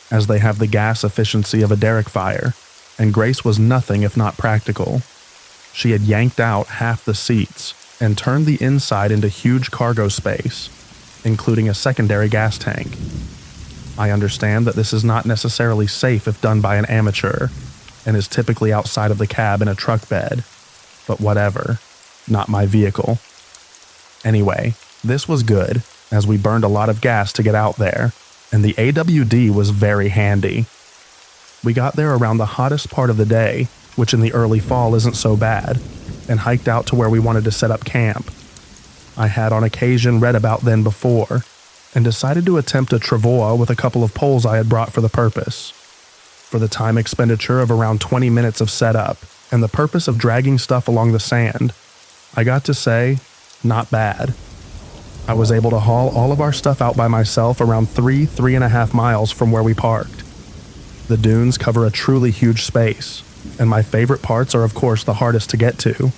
as they have the gas efficiency of a derrick fire, and Grace was nothing if not practical. She had yanked out half the seats and turned the inside into huge cargo space, including a secondary gas tank. I understand that this is not necessarily safe if done by an amateur, and is typically outside of the cab in a truck bed, but whatever, not my vehicle. Anyway, this was good, as we burned a lot of gas to get out there, and the AWD was very handy. We got there around the hottest part of the day, which in the early fall isn't so bad, and hiked out to where we wanted to set up camp. I had on occasion read about them before, and decided to attempt a travois with a couple of poles I had brought for the purpose. For the time expenditure of around 20 minutes of setup, and the purpose of dragging stuff along the sand, I got to say, not bad. I was able to haul all of our stuff out by myself around 3.5 miles from where we parked. The dunes cover a truly huge space, and my favorite parts are of course the hardest to get to.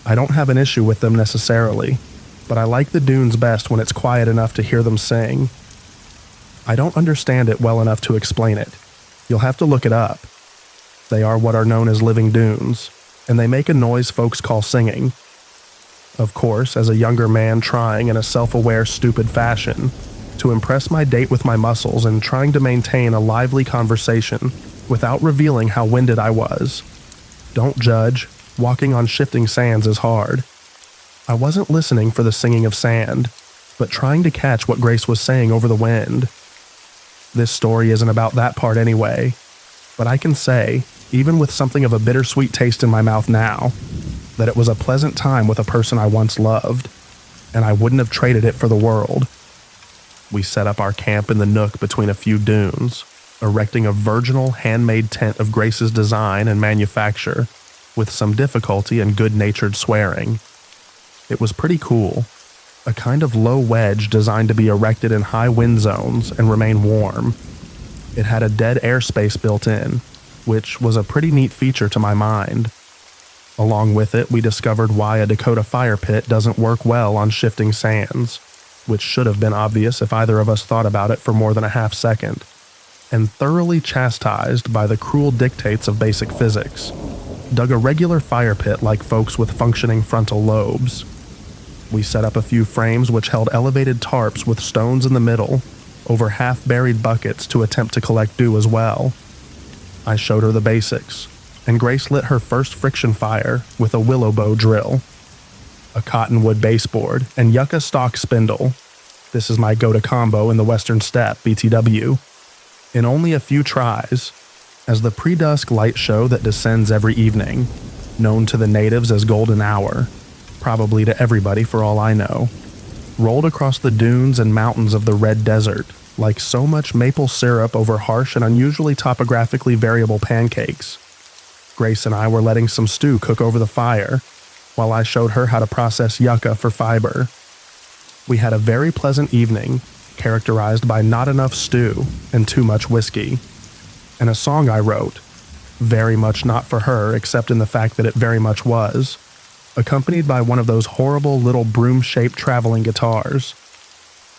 I don't have an issue with them necessarily, but I like the dunes best when it's quiet enough to hear them sing. I don't understand it well enough to explain it. You'll have to look it up. They are what are known as living dunes, and they make a noise folks call singing. Of course, as a younger man trying in a self-aware, stupid fashion to impress my date with my muscles and trying to maintain a lively conversation without revealing how winded I was. Don't judge, walking on shifting sands is hard. I wasn't listening for the singing of sand, but trying to catch what Grace was saying over the wind. This story isn't about that part anyway, but I can say, even with something of a bittersweet taste in my mouth now, that it was a pleasant time with a person I once loved, and I wouldn't have traded it for the world. We set up our camp in the nook between a few dunes, erecting a virginal handmade tent of Grace's design and manufacture, with some difficulty and good-natured swearing. It was pretty cool, a kind of low wedge designed to be erected in high wind zones and remain warm. It had a dead airspace built in, which was a pretty neat feature to my mind. Along with it, we discovered why a Dakota fire pit doesn't work well on shifting sands, which should have been obvious if either of us thought about it for more than a half second, and thoroughly chastised by the cruel dictates of basic physics, dug a regular fire pit like folks with functioning frontal lobes. We set up a few frames which held elevated tarps with stones in the middle, over half-buried buckets to attempt to collect dew as well. I showed her the basics, and Grace lit her first friction fire with a willow bow drill, a cottonwood baseboard, and yucca stalk spindle. This is my go-to combo in the Western Steppe, BTW. In only a few tries, as the pre-dusk light show that descends every evening, known to the natives as Golden Hour, probably to everybody for all I know, rolled across the dunes and mountains of the Red Desert like so much maple syrup over harsh and unusually topographically variable pancakes. Grace and I were letting some stew cook over the fire, while I showed her how to process yucca for fiber. We had a very pleasant evening, characterized by not enough stew and too much whiskey, and a song I wrote, very much not for her except in the fact that it very much was, accompanied by one of those horrible little broom-shaped traveling guitars,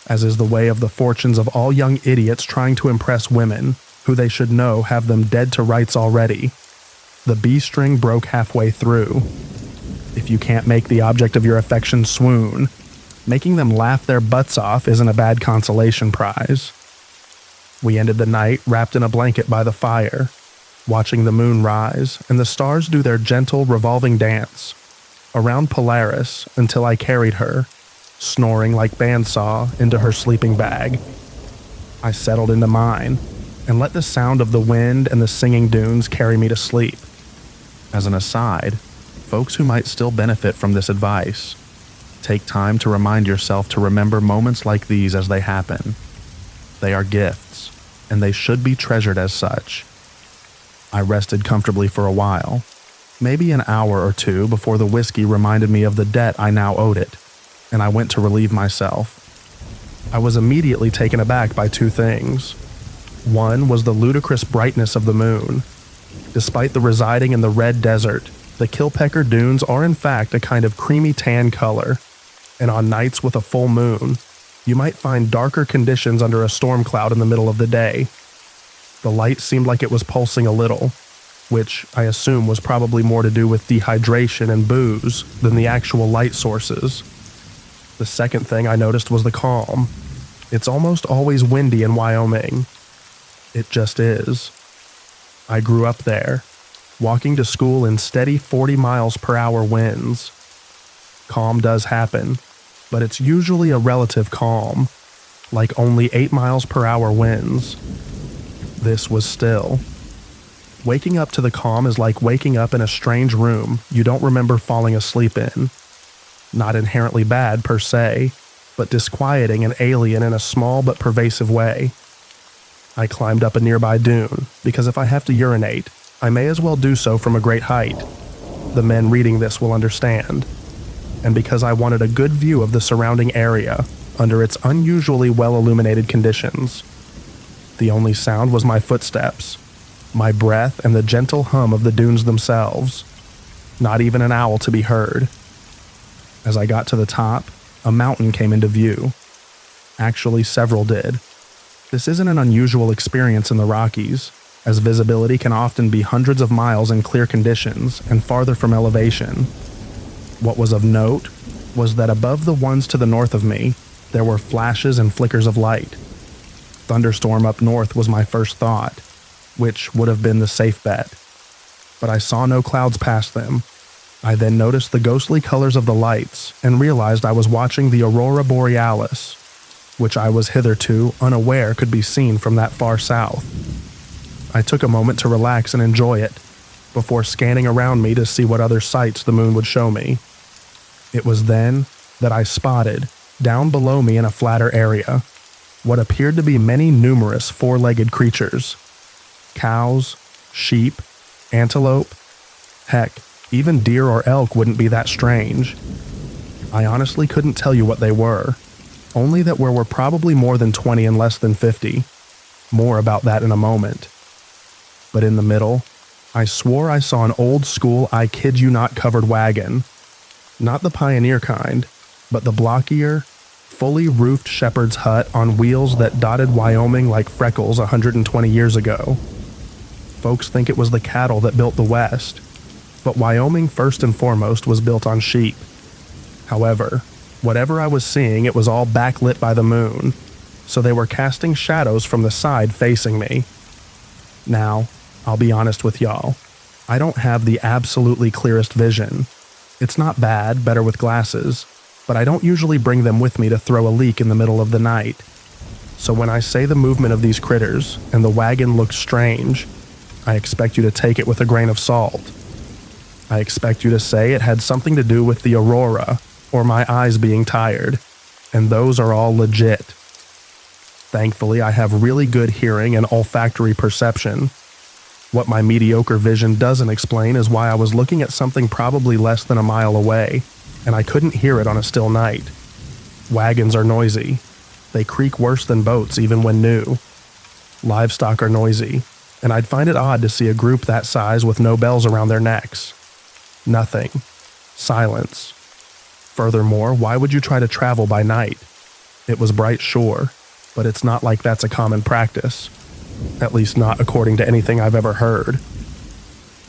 as is the way of the fortunes of all young idiots trying to impress women, who they should know have them dead to rights already. The B string broke halfway through. If you can't make the object of your affection swoon, making them laugh their butts off isn't a bad consolation prize. We ended the night wrapped in a blanket by the fire, watching the moon rise and the stars do their gentle revolving dance around Polaris until I carried her, snoring like bandsaw, into her sleeping bag. I settled into mine and let the sound of the wind and the singing dunes carry me to sleep. As an aside, folks who might still benefit from this advice, take time to remind yourself to remember moments like these as they happen. They are gifts, and they should be treasured as such. I rested comfortably for a while, maybe an hour or two before the whiskey reminded me of the debt I now owed it, and I went to relieve myself. I was immediately taken aback by two things. One was the ludicrous brightness of the moon. Despite the residing in the red desert, the Kilpecker Dunes are in fact a kind of creamy tan color, and on nights with a full moon, you might find darker conditions under a storm cloud in the middle of the day. The light seemed like it was pulsing a little, which I assume was probably more to do with dehydration and booze than the actual light sources. The second thing I noticed was the calm. It's almost always windy in Wyoming. It just is. I grew up there, walking to school in steady 40 miles per hour winds. Calm does happen, but it's usually a relative calm, like only 8 miles per hour winds. This was still. Waking up to the calm is like waking up in a strange room you don't remember falling asleep in. Not inherently bad per se, but disquieting and alien in a small but pervasive way. I climbed up a nearby dune, because if I have to urinate, I may as well do so from a great height. The men reading this will understand. And because I wanted a good view of the surrounding area under its unusually well-illuminated conditions. The only sound was my footsteps, my breath, and the gentle hum of the dunes themselves. Not even an owl to be heard. As I got to the top, a mountain came into view. Actually, several did. This isn't an unusual experience in the Rockies, as visibility can often be hundreds of miles in clear conditions and farther from elevation. What was of note was that above the ones to the north of me, there were flashes and flickers of light. Thunderstorm up north was my first thought, which would have been the safe bet. But I saw no clouds past them. I then noticed the ghostly colors of the lights and realized I was watching the aurora borealis, which I was hitherto unaware could be seen from that far south. I took a moment to relax and enjoy it, before scanning around me to see what other sights the moon would show me. It was then that I spotted, down below me in a flatter area, what appeared to be many numerous four-legged creatures. Cows, sheep, antelope, heck, even deer or elk wouldn't be that strange. I honestly couldn't tell you what they were, only that there were probably more than 20 and less than 50. More about that in a moment. But in the middle, I swore I saw an old-school, I kid you not, covered wagon. Not the pioneer kind, but the blockier, fully roofed shepherd's hut on wheels that dotted Wyoming like freckles 120 years ago. Folks think it was the cattle that built the West, but Wyoming first and foremost was built on sheep. However, whatever I was seeing, it was all backlit by the moon, so they were casting shadows from the side facing me. Now, I'll be honest with y'all, I don't have the absolutely clearest vision. It's not bad, better with glasses, but I don't usually bring them with me to throw a leak in the middle of the night. So when I say the movement of these critters and the wagon looks strange, I expect you to take it with a grain of salt. I expect you to say it had something to do with the aurora or my eyes being tired, and those are all legit. Thankfully, I have really good hearing and olfactory perception. What my mediocre vision doesn't explain is why I was looking at something probably less than a mile away, and I couldn't hear it on a still night. Wagons are noisy. They creak worse than boats even when new. Livestock are noisy, and I'd find it odd to see a group that size with no bells around their necks. Nothing. Silence. Furthermore, why would you try to travel by night? It was bright, sure, but it's not like that's a common practice. At least not according to anything I've ever heard.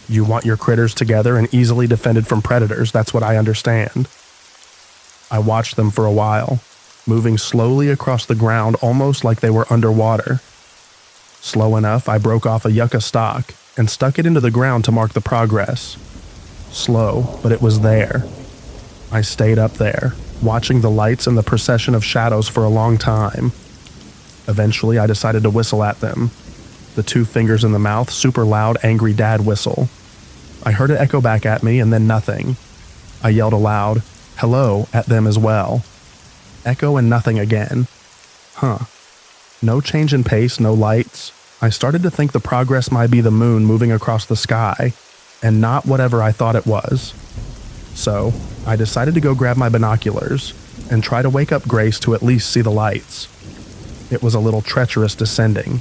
You want your critters together and easily defended from predators, that's what I understand. I watched them for a while, moving slowly across the ground almost like they were underwater. Slow enough, I broke off a yucca stalk and stuck it into the ground to mark the progress. Slow, but it was there. I stayed up there, watching the lights and the procession of shadows for a long time. Eventually, I decided to whistle at them. The 2 fingers in the mouth, super loud, angry dad whistle. I heard it echo back at me and then nothing. I yelled aloud, hello, at them as well. Echo and nothing again. No change in pace, no lights. I started to think the progress might be the moon moving across the sky, and not whatever I thought it was. So, I decided to go grab my binoculars and try to wake up Grace to at least see the lights. It was a little treacherous descending,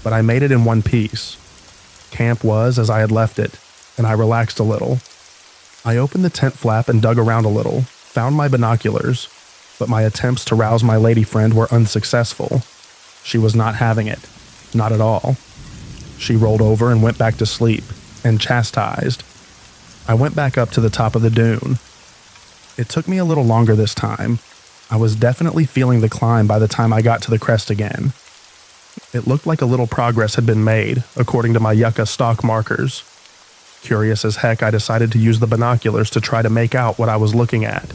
but I made it in one piece. Camp was as I had left it, and I relaxed a little. I opened the tent flap and dug around a little, found my binoculars, but my attempts to rouse my lady friend were unsuccessful. She was not having it. Not at all. She rolled over and went back to sleep, and chastised. I went back up to the top of the dune. It took me a little longer this time. I was definitely feeling the climb by the time I got to the crest again. It looked like a little progress had been made, according to my yucca stalk markers. Curious as heck, I decided to use the binoculars to try to make out what I was looking at.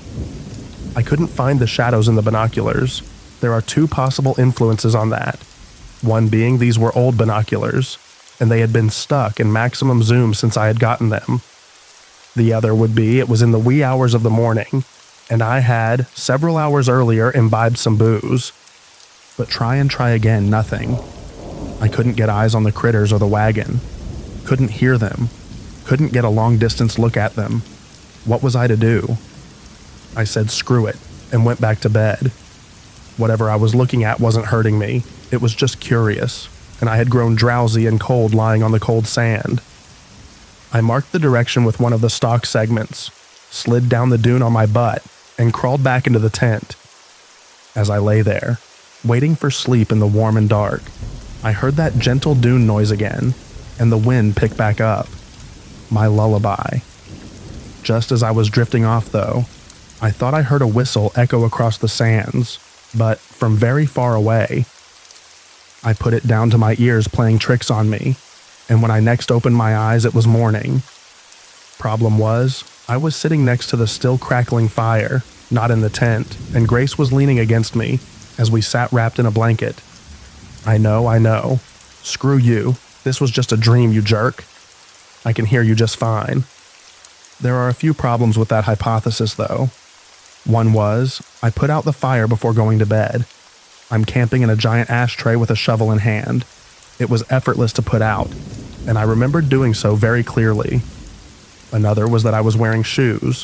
I couldn't find the shadows in the binoculars. There are 2 possible influences on that. One being these were old binoculars, and they had been stuck in maximum zoom since I had gotten them. The other would be it was in the wee hours of the morning, and I had, several hours earlier, imbibed some booze. But try again, nothing. I couldn't get eyes on the critters or the wagon. Couldn't hear them. Couldn't get a long-distance look at them. What was I to do? I said screw it, and went back to bed. Whatever I was looking at wasn't hurting me. It was just curious, and I had grown drowsy and cold lying on the cold sand. I marked the direction with one of the stalk segments, slid down the dune on my butt, and crawled back into the tent. As I lay there, waiting for sleep in the warm and dark, I heard that gentle dune noise again, and the wind pick back up. My lullaby. Just as I was drifting off, though, I thought I heard a whistle echo across the sands, but from very far away. I put it down to my ears playing tricks on me, and when I next opened my eyes, it was morning. Problem was, I was sitting next to the still crackling fire, not in the tent, and Grace was leaning against me as we sat wrapped in a blanket. I know. Screw you. This was just a dream, you jerk. I can hear you just fine. There are a few problems with that hypothesis, though. One was, I put out the fire before going to bed. I'm camping in a giant ashtray with a shovel in hand. It was effortless to put out, and I remembered doing so very clearly. Another was that I was wearing shoes,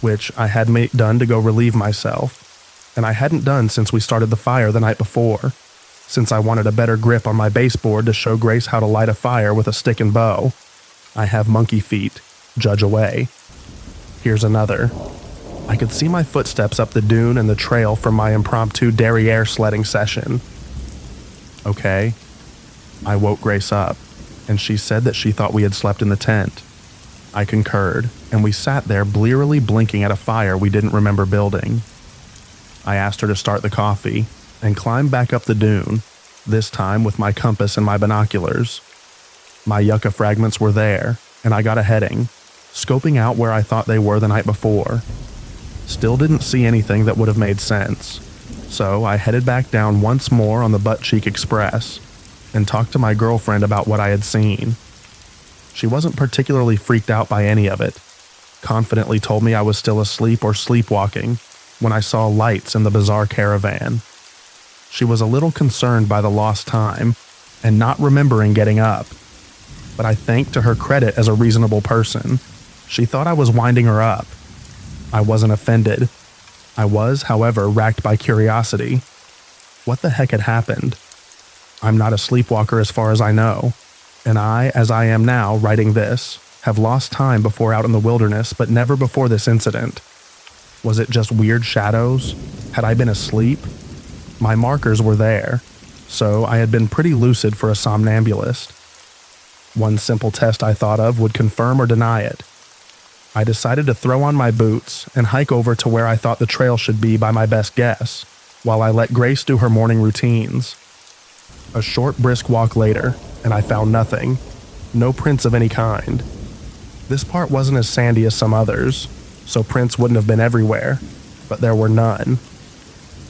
which I had done to go relieve myself, and I hadn't done since we started the fire the night before, since I wanted a better grip on my baseboard to show Grace how to light a fire with a stick and bow. I have monkey feet. Judge away. Here's another. I could see my footsteps up the dune and the trail from my impromptu derriere sledding session. Okay. I woke Grace up, and she said that she thought we had slept in the tent. I concurred, and we sat there blearily blinking at a fire we didn't remember building. I asked her to start the coffee, and climbed back up the dune, this time with my compass and my binoculars. My yucca fragments were there, and I got a heading, scoping out where I thought they were the night before. Still didn't see anything that would have made sense, so I headed back down once more on the Butt Cheek Express and talked to my girlfriend about what I had seen. She wasn't particularly freaked out by any of it, confidently told me I was still asleep or sleepwalking when I saw lights in the bizarre caravan. She was a little concerned by the lost time and not remembering getting up, but I think to her credit as a reasonable person, she thought I was winding her up. I wasn't offended. I was, however, racked by curiosity. What the heck had happened? I'm not a sleepwalker as far as I know, and I, as I am now writing this, have lost time before out in the wilderness, but never before this incident. Was it just weird shadows? Had I been asleep? My markers were there, so I had been pretty lucid for a somnambulist. One simple test I thought of would confirm or deny it. I decided to throw on my boots and hike over to where I thought the trail should be by my best guess, while I let Grace do her morning routines. A short, brisk walk later, and I found nothing. No prints of any kind. This part wasn't as sandy as some others, so prints wouldn't have been everywhere, but there were none.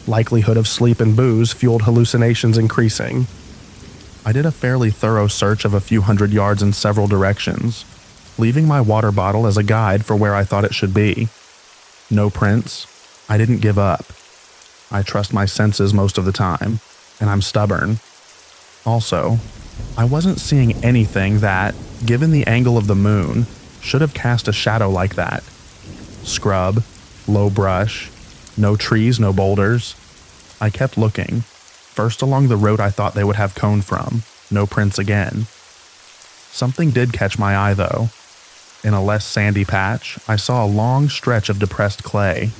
Likelihood of sleep and booze fueled hallucinations increasing. I did a fairly thorough search of a few hundred yards in several directions, leaving my water bottle as a guide for where I thought it should be. No prints. I didn't give up. I trust my senses most of the time, and I'm stubborn. Also, I wasn't seeing anything that, given the angle of the moon, should have cast a shadow like that. Scrub, low brush, no trees, no boulders. I kept looking, first along the road I thought they would have coned from, no prints again. Something did catch my eye though. In a less sandy patch, I saw a long stretch of depressed clay.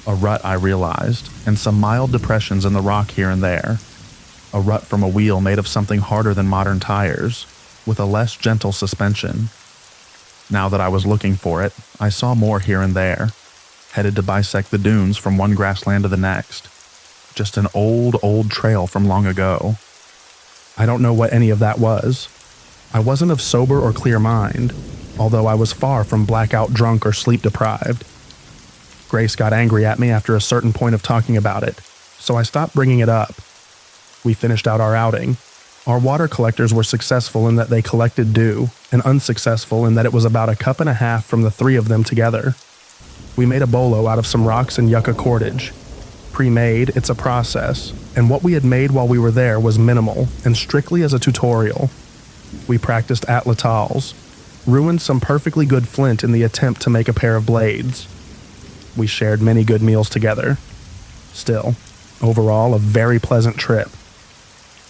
A rut, I realized, and some mild depressions in the rock here and there. A rut from a wheel made of something harder than modern tires, with a less gentle suspension. Now that I was looking for it, I saw more here and there, headed to bisect the dunes from one grassland to the next. Just an old trail from long ago. I don't know what any of that was. I wasn't of sober or clear mind, although I was far from blackout drunk or sleep deprived. Grace got angry at me after a certain point of talking about it, so I stopped bringing it up. We finished out our outing. Our water collectors were successful in that they collected dew, and unsuccessful in that it was about 1.5 cups from the 3 of them together. We made a bolo out of some rocks and yucca cordage. Pre-made, it's a process, and what we had made while we were there was minimal and strictly as a tutorial. We practiced atlatals, ruined some perfectly good flint in the attempt to make a pair of blades. We shared many good meals together. Still, overall, a very pleasant trip.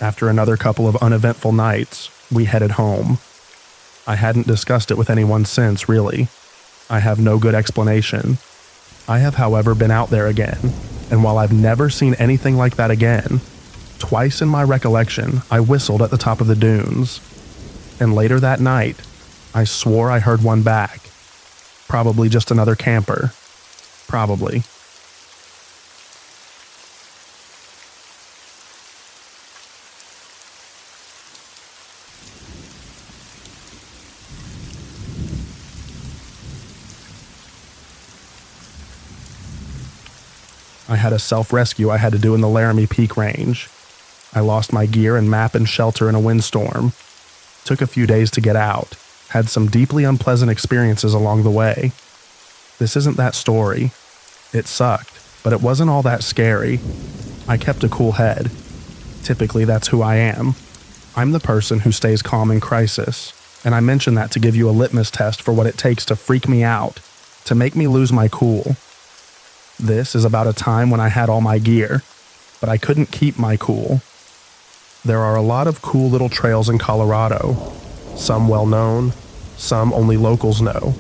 After another couple of uneventful nights, we headed home. I hadn't discussed it with anyone since, really. I have no good explanation. I have, however, been out there again, and while I've never seen anything like that again, twice in my recollection, I whistled at the top of the dunes. And later that night, I swore I heard one back. Probably just another camper. Probably. I had a self-rescue I had to do in the Laramie Peak Range. I lost my gear and map and shelter in a windstorm. Took a few days to get out. Had some deeply unpleasant experiences along the way. This isn't that story. It sucked, but it wasn't all that scary. I kept a cool head. Typically, that's who I am. I'm the person who stays calm in crisis, and I mention that to give you a litmus test for what it takes to freak me out, to make me lose my cool. This is about a time when I had all my gear, but I couldn't keep my cool. There are a lot of cool little trails in Colorado, some well known, some only locals know.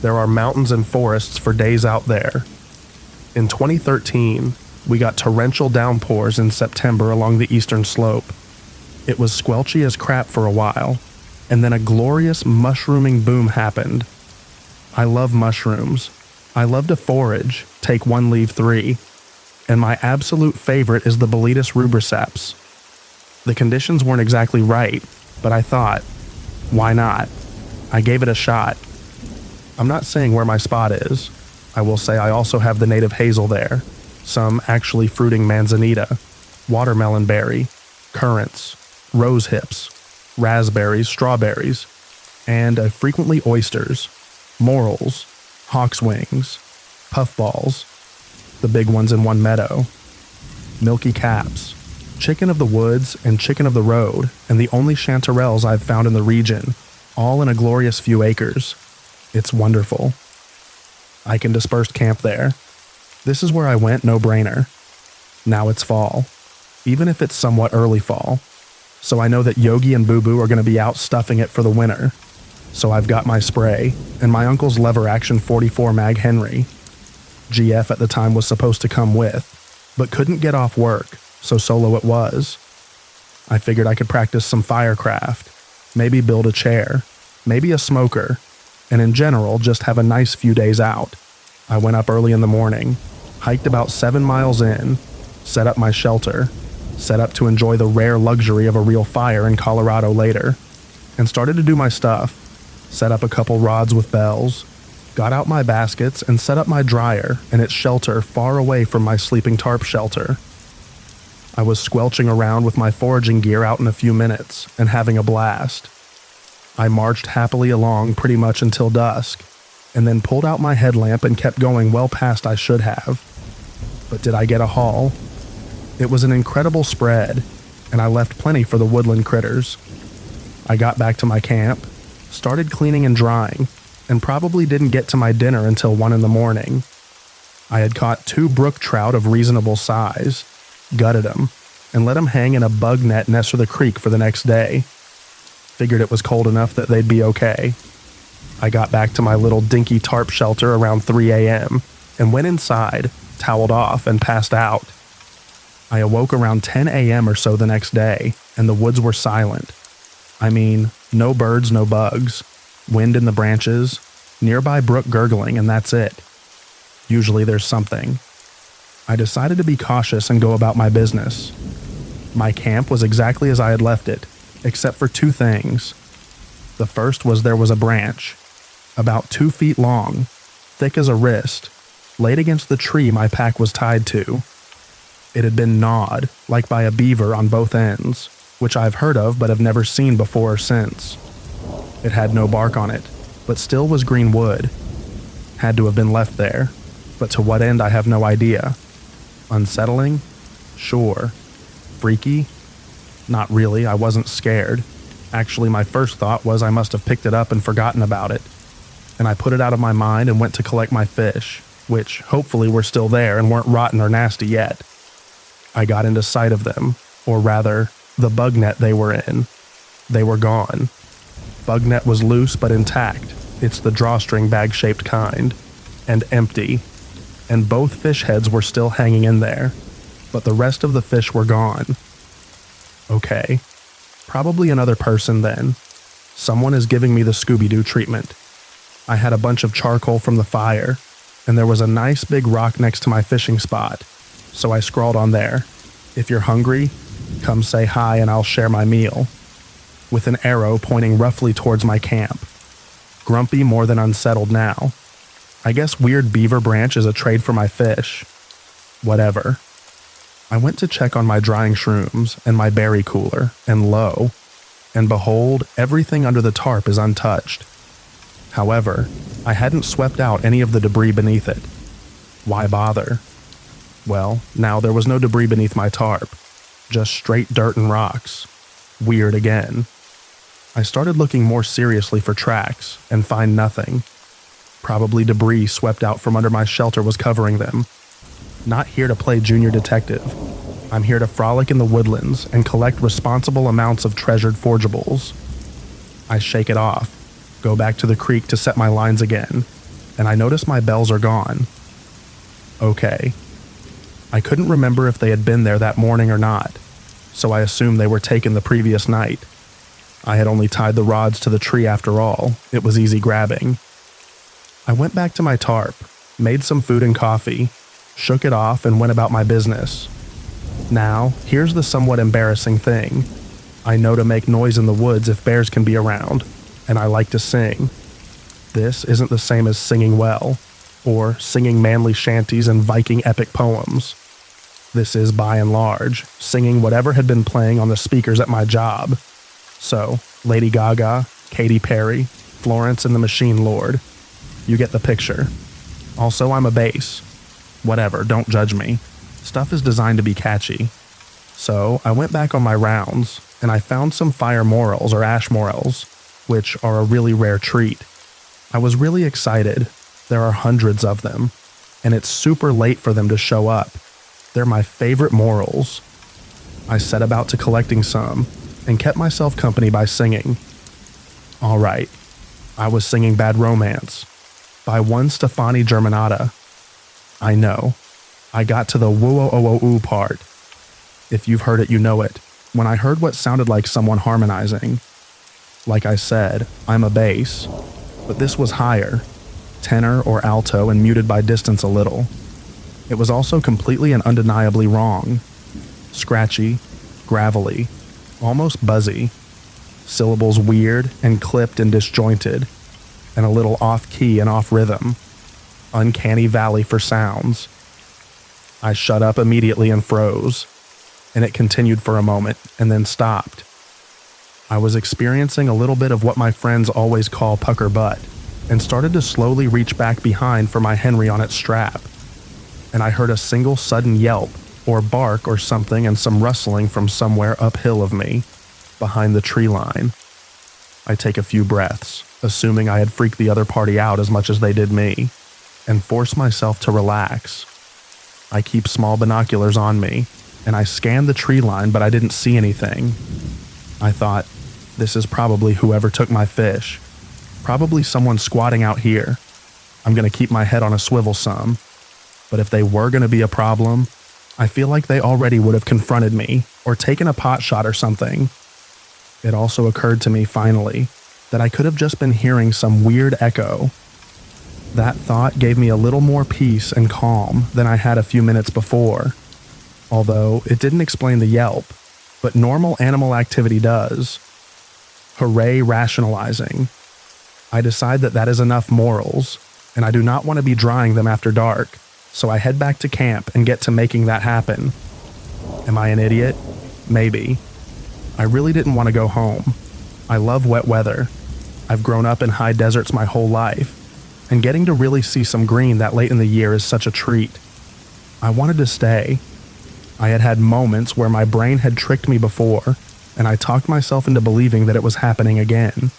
There are mountains and forests for days out there. In 2013, we got torrential downpours in September along the eastern slope. It was squelchy as crap for a while, and then a glorious mushrooming boom happened. I love mushrooms. I love to forage, take one, leave three, and my absolute favorite is the Boletus rubriceps. The conditions weren't exactly right, but I thought, why not? I gave it a shot. I'm not saying where my spot is. I will say I also have the native hazel there, some actually fruiting manzanita, watermelon berry, currants, rose hips, raspberries, strawberries, and frequently oysters, morels, hawk's wings, puffballs, the big ones in one meadow, milky caps, chicken of the woods and chicken of the road, and the only chanterelles I've found in the region, all in a glorious few acres. It's wonderful. I can disperse camp there. This is where I went no-brainer. Now it's fall, even if it's somewhat early fall. So I know that Yogi and Boo Boo are going to be out stuffing it for the winter. So I've got my spray and my uncle's lever-action 44 Mag Henry. GF at the time was supposed to come with, but couldn't get off work, so solo it was. I figured I could practice some firecraft, maybe build a chair, maybe a smoker, and in general just have a nice few days out. I went up early in the morning, hiked about 7 miles in, set up my shelter, set up to enjoy the rare luxury of a real fire in Colorado later, and started to do my stuff. Set up a couple rods with bells, got out my baskets and set up my dryer and its shelter far away from my sleeping tarp shelter. I was squelching around with my foraging gear out in a few minutes and having a blast. I marched happily along pretty much until dusk, and then pulled out my headlamp and kept going well past I should have. But did I get a haul? It was an incredible spread, and I left plenty for the woodland critters. I got back to my camp, started cleaning and drying, and probably didn't get to my dinner until 1 in the morning. I had caught 2 brook trout of reasonable size, gutted them, and let them hang in a bug net next to the creek for the next day. Figured it was cold enough that they'd be okay. I got back to my little dinky tarp shelter around 3 a.m. and went inside, toweled off, and passed out. I awoke around 10 a.m. or so the next day, and the woods were silent. I mean, no birds, no bugs, wind in the branches, nearby brook gurgling, and that's it. Usually there's something. I decided to be cautious and go about my business. My camp was exactly as I had left it, except for 2 things. The first was there was a branch, about 2 feet long, thick as a wrist, laid against the tree my pack was tied to. It had been gnawed, like by a beaver on both ends, which I've heard of but have never seen before or since. It had no bark on it, but still was green wood. Had to have been left there, but to what end I have no idea. Unsettling? Sure. Freaky? Not really, I wasn't scared. Actually, my first thought was I must have picked it up and forgotten about it. And I put it out of my mind and went to collect my fish, which hopefully were still there and weren't rotten or nasty yet. I got into sight of them, or rather, the bug net they were in. They were gone. Bug net was loose but intact. It's the drawstring bag-shaped kind. And empty. And both fish heads were still hanging in there. But the rest of the fish were gone. Okay. Probably another person then. Someone is giving me the Scooby-Doo treatment. I had a bunch of charcoal from the fire, and there was a nice big rock next to my fishing spot. So I scrawled on there, "If you're hungry, come say hi and I'll share my meal," with an arrow pointing roughly towards my camp. Grumpy more than unsettled now. I guess weird beaver branch is a trade for my fish. Whatever. I went to check on my drying shrooms and my berry cooler, and lo, and behold, everything under the tarp is untouched. However, I hadn't swept out any of the debris beneath it. Why bother? Well, now there was no debris beneath my tarp, just straight dirt and rocks. Weird again. I started looking more seriously for tracks and find nothing. Probably debris swept out from under my shelter was covering them. Not here to play junior detective. I'm here to frolic in the woodlands and collect responsible amounts of treasured forageables. I shake it off, go back to the creek to set my lines again, and I notice my bells are gone. Okay. I couldn't remember if they had been there that morning or not, so I assumed they were taken the previous night. I had only tied the rods to the tree after all. It was easy grabbing. I went back to my tarp, made some food and coffee, shook it off, and went about my business. Now, here's the somewhat embarrassing thing. I know to make noise in the woods if bears can be around, and I like to sing. This isn't the same as singing well, or singing manly shanties and Viking epic poems. This is, by and large, singing whatever had been playing on the speakers at my job. So, Lady Gaga, Katy Perry, Florence and the Machine Lord. You get the picture. Also, I'm a bass. Whatever, don't judge me. Stuff is designed to be catchy. So, I went back on my rounds, and I found some fire morels or ash morels, which are a really rare treat. I was really excited. There are hundreds of them. and it's super late for them to show up. They're my favorite morels. I set about to collecting some and kept myself company by singing. All right, I was singing Bad Romance by one Stefani Germanata. I know, I got to the woo-o-o-o-oo part. If you've heard it, you know it. When I heard what sounded like someone harmonizing. Like I said, I'm a bass, but this was higher, tenor or alto and muted by distance a little. It was also completely and undeniably wrong. Scratchy, gravelly, almost buzzy. Syllables weird and clipped and disjointed, and a little off-key and off-rhythm. Uncanny valley for sounds. I shut up immediately and froze, and it continued for a moment and then stopped. I was experiencing a little bit of what my friends always call pucker butt, and started to slowly reach back behind for my Henry on its strap. And I heard a single sudden yelp, or bark or something, and some rustling from somewhere uphill of me, behind the tree line. I take a few breaths, assuming I had freaked the other party out as much as they did me, and force myself to relax. I keep small binoculars on me, and I scanned the tree line, but I didn't see anything. I thought, this is probably whoever took my fish. Probably someone squatting out here. I'm going to keep my head on a swivel some. But if they were going to be a problem, I feel like they already would have confronted me or taken a pot shot or something. It also occurred to me finally that I could have just been hearing some weird echo. That thought gave me a little more peace and calm than I had a few minutes before. Although it didn't explain the yelp, but normal animal activity does. Hooray rationalizing. I decide that that is enough morals, and I do not want to be drying them after dark, so I head back to camp and get to making that happen. Am I an idiot? Maybe. I really didn't want to go home. I love wet weather. I've grown up in high deserts my whole life, and getting to really see some green that late in the year is such a treat. I wanted to stay. I had had moments where my brain had tricked me before, and I talked myself into believing that it was happening again.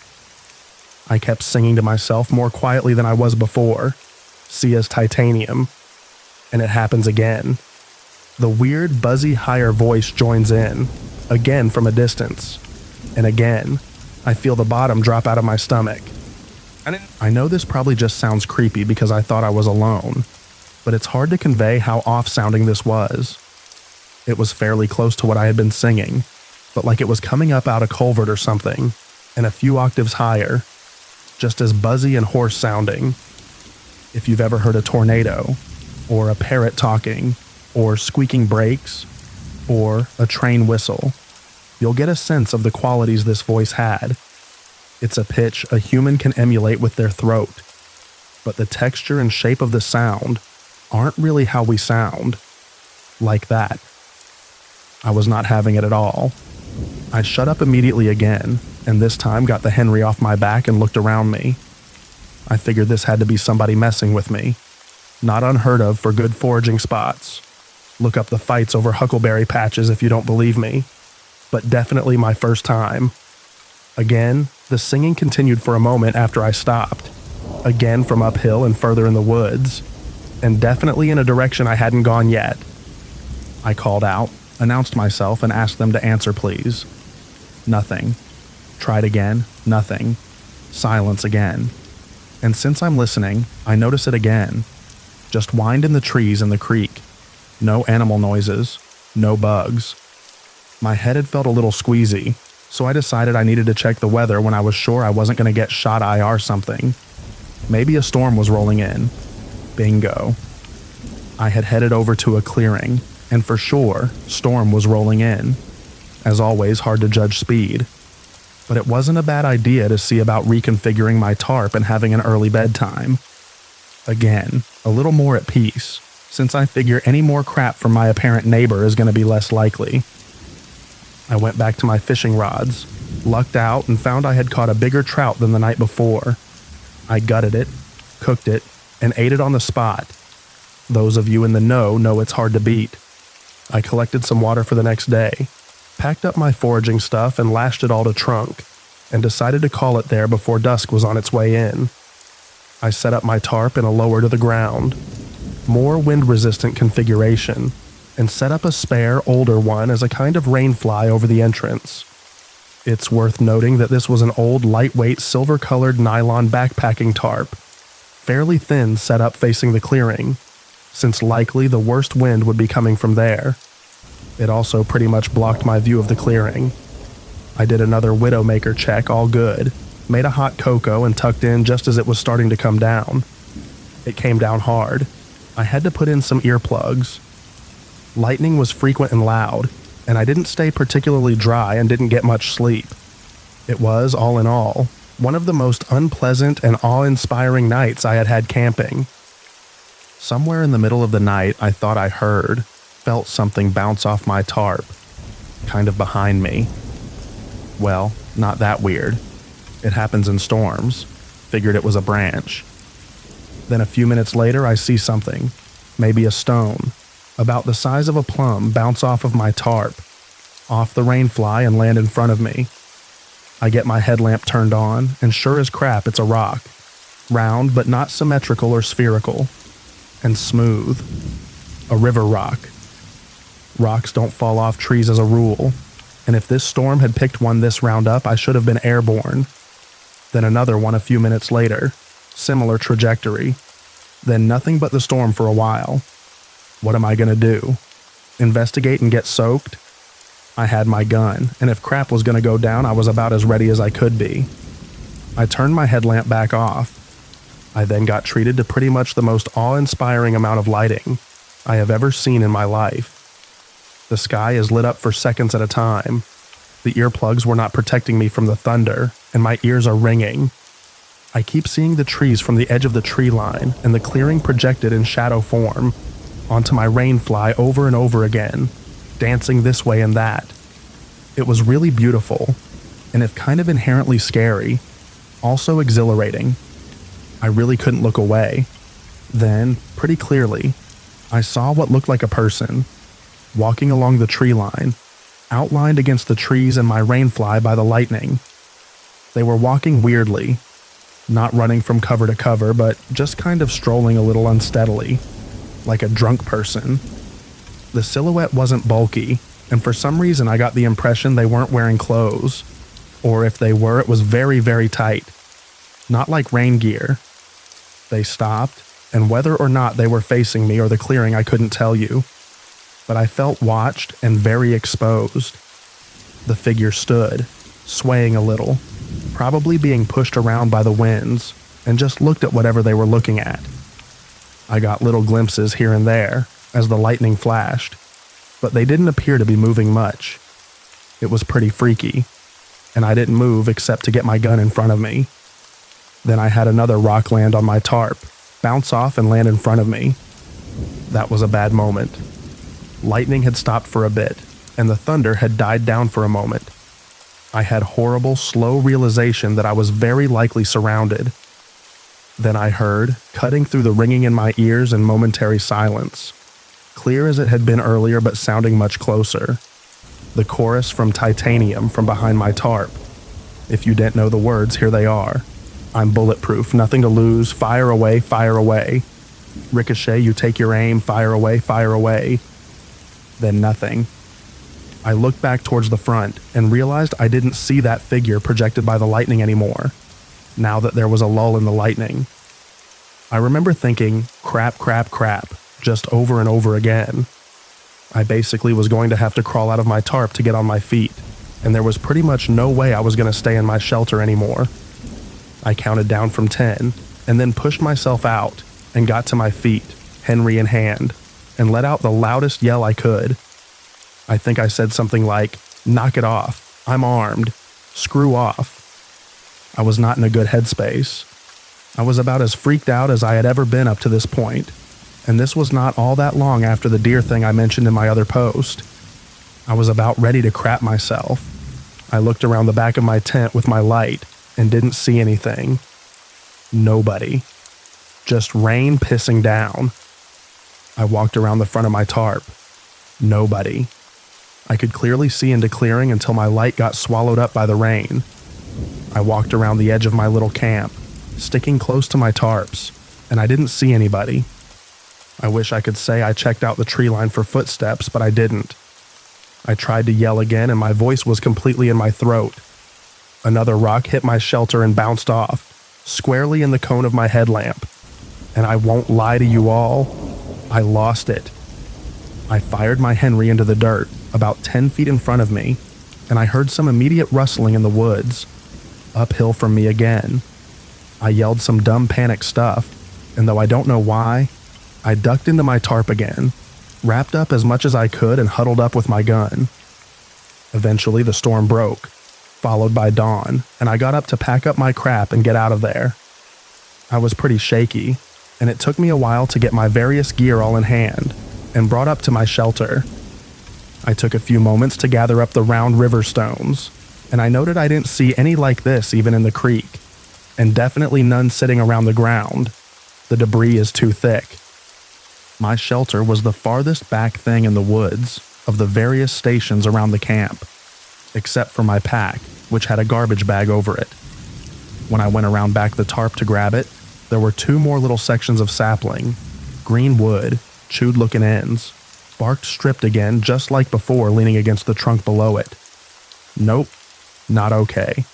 I kept singing to myself more quietly than I was before, Sia's Titanium, and it happens again. The weird, buzzy higher voice joins in, again from a distance, and again, I feel the bottom drop out of my stomach. I know this probably just sounds creepy because I thought I was alone, but it's hard to convey how off-sounding this was. It was fairly close to what I had been singing, but like it was coming up out a culvert or something, and a few octaves higher, just as buzzy and hoarse sounding. If you've ever heard a tornado, or a parrot talking, or squeaking brakes, or a train whistle, you'll get a sense of the qualities this voice had. It's a pitch a human can emulate with their throat, but the texture and shape of the sound aren't really how we sound. Like that. I was not having it at all. I shut up immediately again, and this time got the Henry off my back and looked around me. I figured this had to be somebody messing with me. Not unheard of for good foraging spots. Look up the fights over huckleberry patches if you don't believe me. But definitely my first time. Again, the singing continued for a moment after I stopped. Again from uphill and further in the woods. And definitely in a direction I hadn't gone yet. I called out, announced myself, and asked them to answer, please. Nothing. Tried again, nothing. Silence again. And since I'm listening, I notice it again. Just wind in the trees in the creek. No animal noises. No bugs. My head had felt a little squeezy, so I decided I needed to check the weather when I was sure I wasn't going to get shot IR something. Maybe a storm was rolling in. Bingo. I had headed over to a clearing, and for sure, storm was rolling in. As always, hard to judge speed. But it wasn't a bad idea to see about reconfiguring my tarp and having an early bedtime. Again, a little more at peace, since I figure any more crap from my apparent neighbor is going to be less likely. I went back to my fishing rods, lucked out, and found I had caught a bigger trout than the night before. I gutted it, cooked it, and ate it on the spot. Those of you in the know it's hard to beat. I collected some water for the next day, packed up my foraging stuff and lashed it all to trunk, and decided to call it there before dusk was on its way in. I set up my tarp in a lower to the ground. more wind-resistant configuration, and set up a spare, older one as a kind of rainfly over the entrance. It's worth noting that this was an old, lightweight, silver-colored nylon backpacking tarp, fairly thin, set up facing the clearing, since likely the worst wind would be coming from there. It also pretty much blocked my view of the clearing. I did another Widowmaker check, all good, made a hot cocoa and tucked in just as it was starting to come down. It came down hard. I had to put in some earplugs. Lightning was frequent and loud, and I didn't stay particularly dry and didn't get much sleep. It was, all in all, one of the most unpleasant and awe-inspiring nights I had had camping. Somewhere in the middle of the night, I thought I felt something bounce off my tarp, kind of behind me. Well, not that weird. It happens in storms. Figured it was a branch. Then a few minutes later, I see something, maybe a stone, about the size of a plum, bounce off of my tarp, off the rainfly, and land in front of me. I get my headlamp turned on, and sure as crap, it's a rock. Round, but not symmetrical or spherical. And smooth. A river rock. Rocks don't fall off trees as a rule, and if this storm had picked one this round up, I should have been airborne. Then another one a few minutes later. Similar trajectory. Then nothing but the storm for a while. What am I gonna do? Investigate and get soaked? I had my gun, and if crap was gonna go down, I was about as ready as I could be. I turned my headlamp back off. I then got treated to pretty much the most awe-inspiring amount of lighting I have ever seen in my life. The sky is lit up for seconds at a time. The earplugs were not protecting me from the thunder, and my ears are ringing. I keep seeing the trees from the edge of the tree line and the clearing projected in shadow form onto my rainfly over and over again, dancing this way and that. It was really beautiful, and if kind of inherently scary, also exhilarating. I really couldn't look away. Then, pretty clearly, I saw what looked like a person, walking along the tree line, outlined against the trees and my rainfly by the lightning. They were walking weirdly, not running from cover to cover, but just kind of strolling a little unsteadily, like a drunk person. The silhouette wasn't bulky, and for some reason I got the impression they weren't wearing clothes, or if they were, it was very, very tight. Not like rain gear. They stopped, and whether or not they were facing me or the clearing I couldn't tell you, but I felt watched and very exposed. The figure stood, swaying a little, probably being pushed around by the winds, and just looked at whatever they were looking at. I got little glimpses here and there as the lightning flashed, but they didn't appear to be moving much. It was pretty freaky, and I didn't move except to get my gun in front of me. Then I had another rock land on my tarp, bounce off and land in front of me. That was a bad moment. Lightning had stopped for a bit, and the thunder had died down for a moment. I had horrible, slow realization that I was very likely surrounded. Then I heard, cutting through the ringing in my ears and momentary silence, clear as it had been earlier but sounding much closer, the chorus from Titanium from behind my tarp. If you didn't know the words, here they are. I'm bulletproof, nothing to lose, fire away, fire away. Ricochet, you take your aim, fire away, fire away. Then nothing. I looked back towards the front and realized I didn't see that figure projected by the lightning anymore, now that there was a lull in the lightning. I remember thinking, crap, crap, crap, just over and over again. I basically was going to have to crawl out of my tarp to get on my feet, and there was pretty much no way I was going to stay in my shelter anymore. I counted down from 10, and then pushed myself out and got to my feet, Henry in hand, and let out the loudest yell I could. I think I said something like, "Knock it off, I'm armed, screw off." I was not in a good headspace. I was about as freaked out as I had ever been up to this point, and this was not all that long after the deer thing I mentioned in my other post. I was about ready to crap myself. I looked around the back of my tent with my light and didn't see anything. Nobody. Just rain pissing down. I walked around the front of my tarp. Nobody. I could clearly see into clearing until my light got swallowed up by the rain. I walked around the edge of my little camp, sticking close to my tarps, and I didn't see anybody. I wish I could say I checked out the tree line for footsteps, but I didn't. I tried to yell again and my voice was completely in my throat. Another rock hit my shelter and bounced off, squarely in the cone of my headlamp. And I won't lie to you all, I lost it. I fired my Henry into the dirt, about 10 feet in front of me, and I heard some immediate rustling in the woods. Uphill from me again. I yelled some dumb panic stuff, and though I don't know why, I ducked into my tarp again, wrapped up as much as I could and huddled up with my gun. Eventually the storm broke, followed by dawn, and I got up to pack up my crap and get out of there. I was pretty shaky, and it took me a while to get my various gear all in hand and brought up to my shelter. I took a few moments to gather up the round river stones, and I noted I didn't see any like this even in the creek, and definitely none sitting around the ground. The debris is too thick. My shelter was the farthest back thing in the woods of the various stations around the camp, except for my pack, which had a garbage bag over it. When I went around back the tarp to grab it, there were 2 more little sections of sapling, green wood, chewed-looking ends, barked stripped again just like before leaning against the trunk below it. Nope, not okay.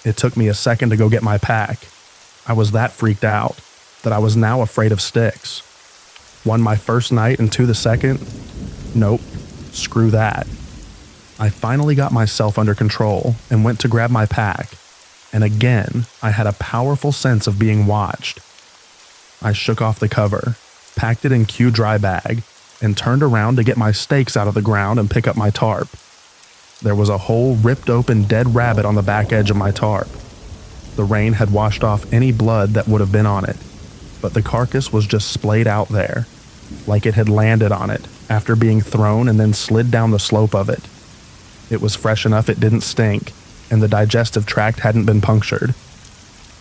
It took me a second to go get my pack. I was that freaked out that I was now afraid of sticks. 1 my first night and 2 the second? Nope, screw that. I finally got myself under control and went to grab my pack, and again I had a powerful sense of being watched. I shook off the cover, packed it in Q dry bag, and turned around to get my stakes out of the ground and pick up my tarp. There was a whole ripped open dead rabbit on the back edge of my tarp. The rain had washed off any blood that would have been on it, but the carcass was just splayed out there, like it had landed on it after being thrown and then slid down the slope of it. It was fresh enough it didn't stink, and the digestive tract hadn't been punctured.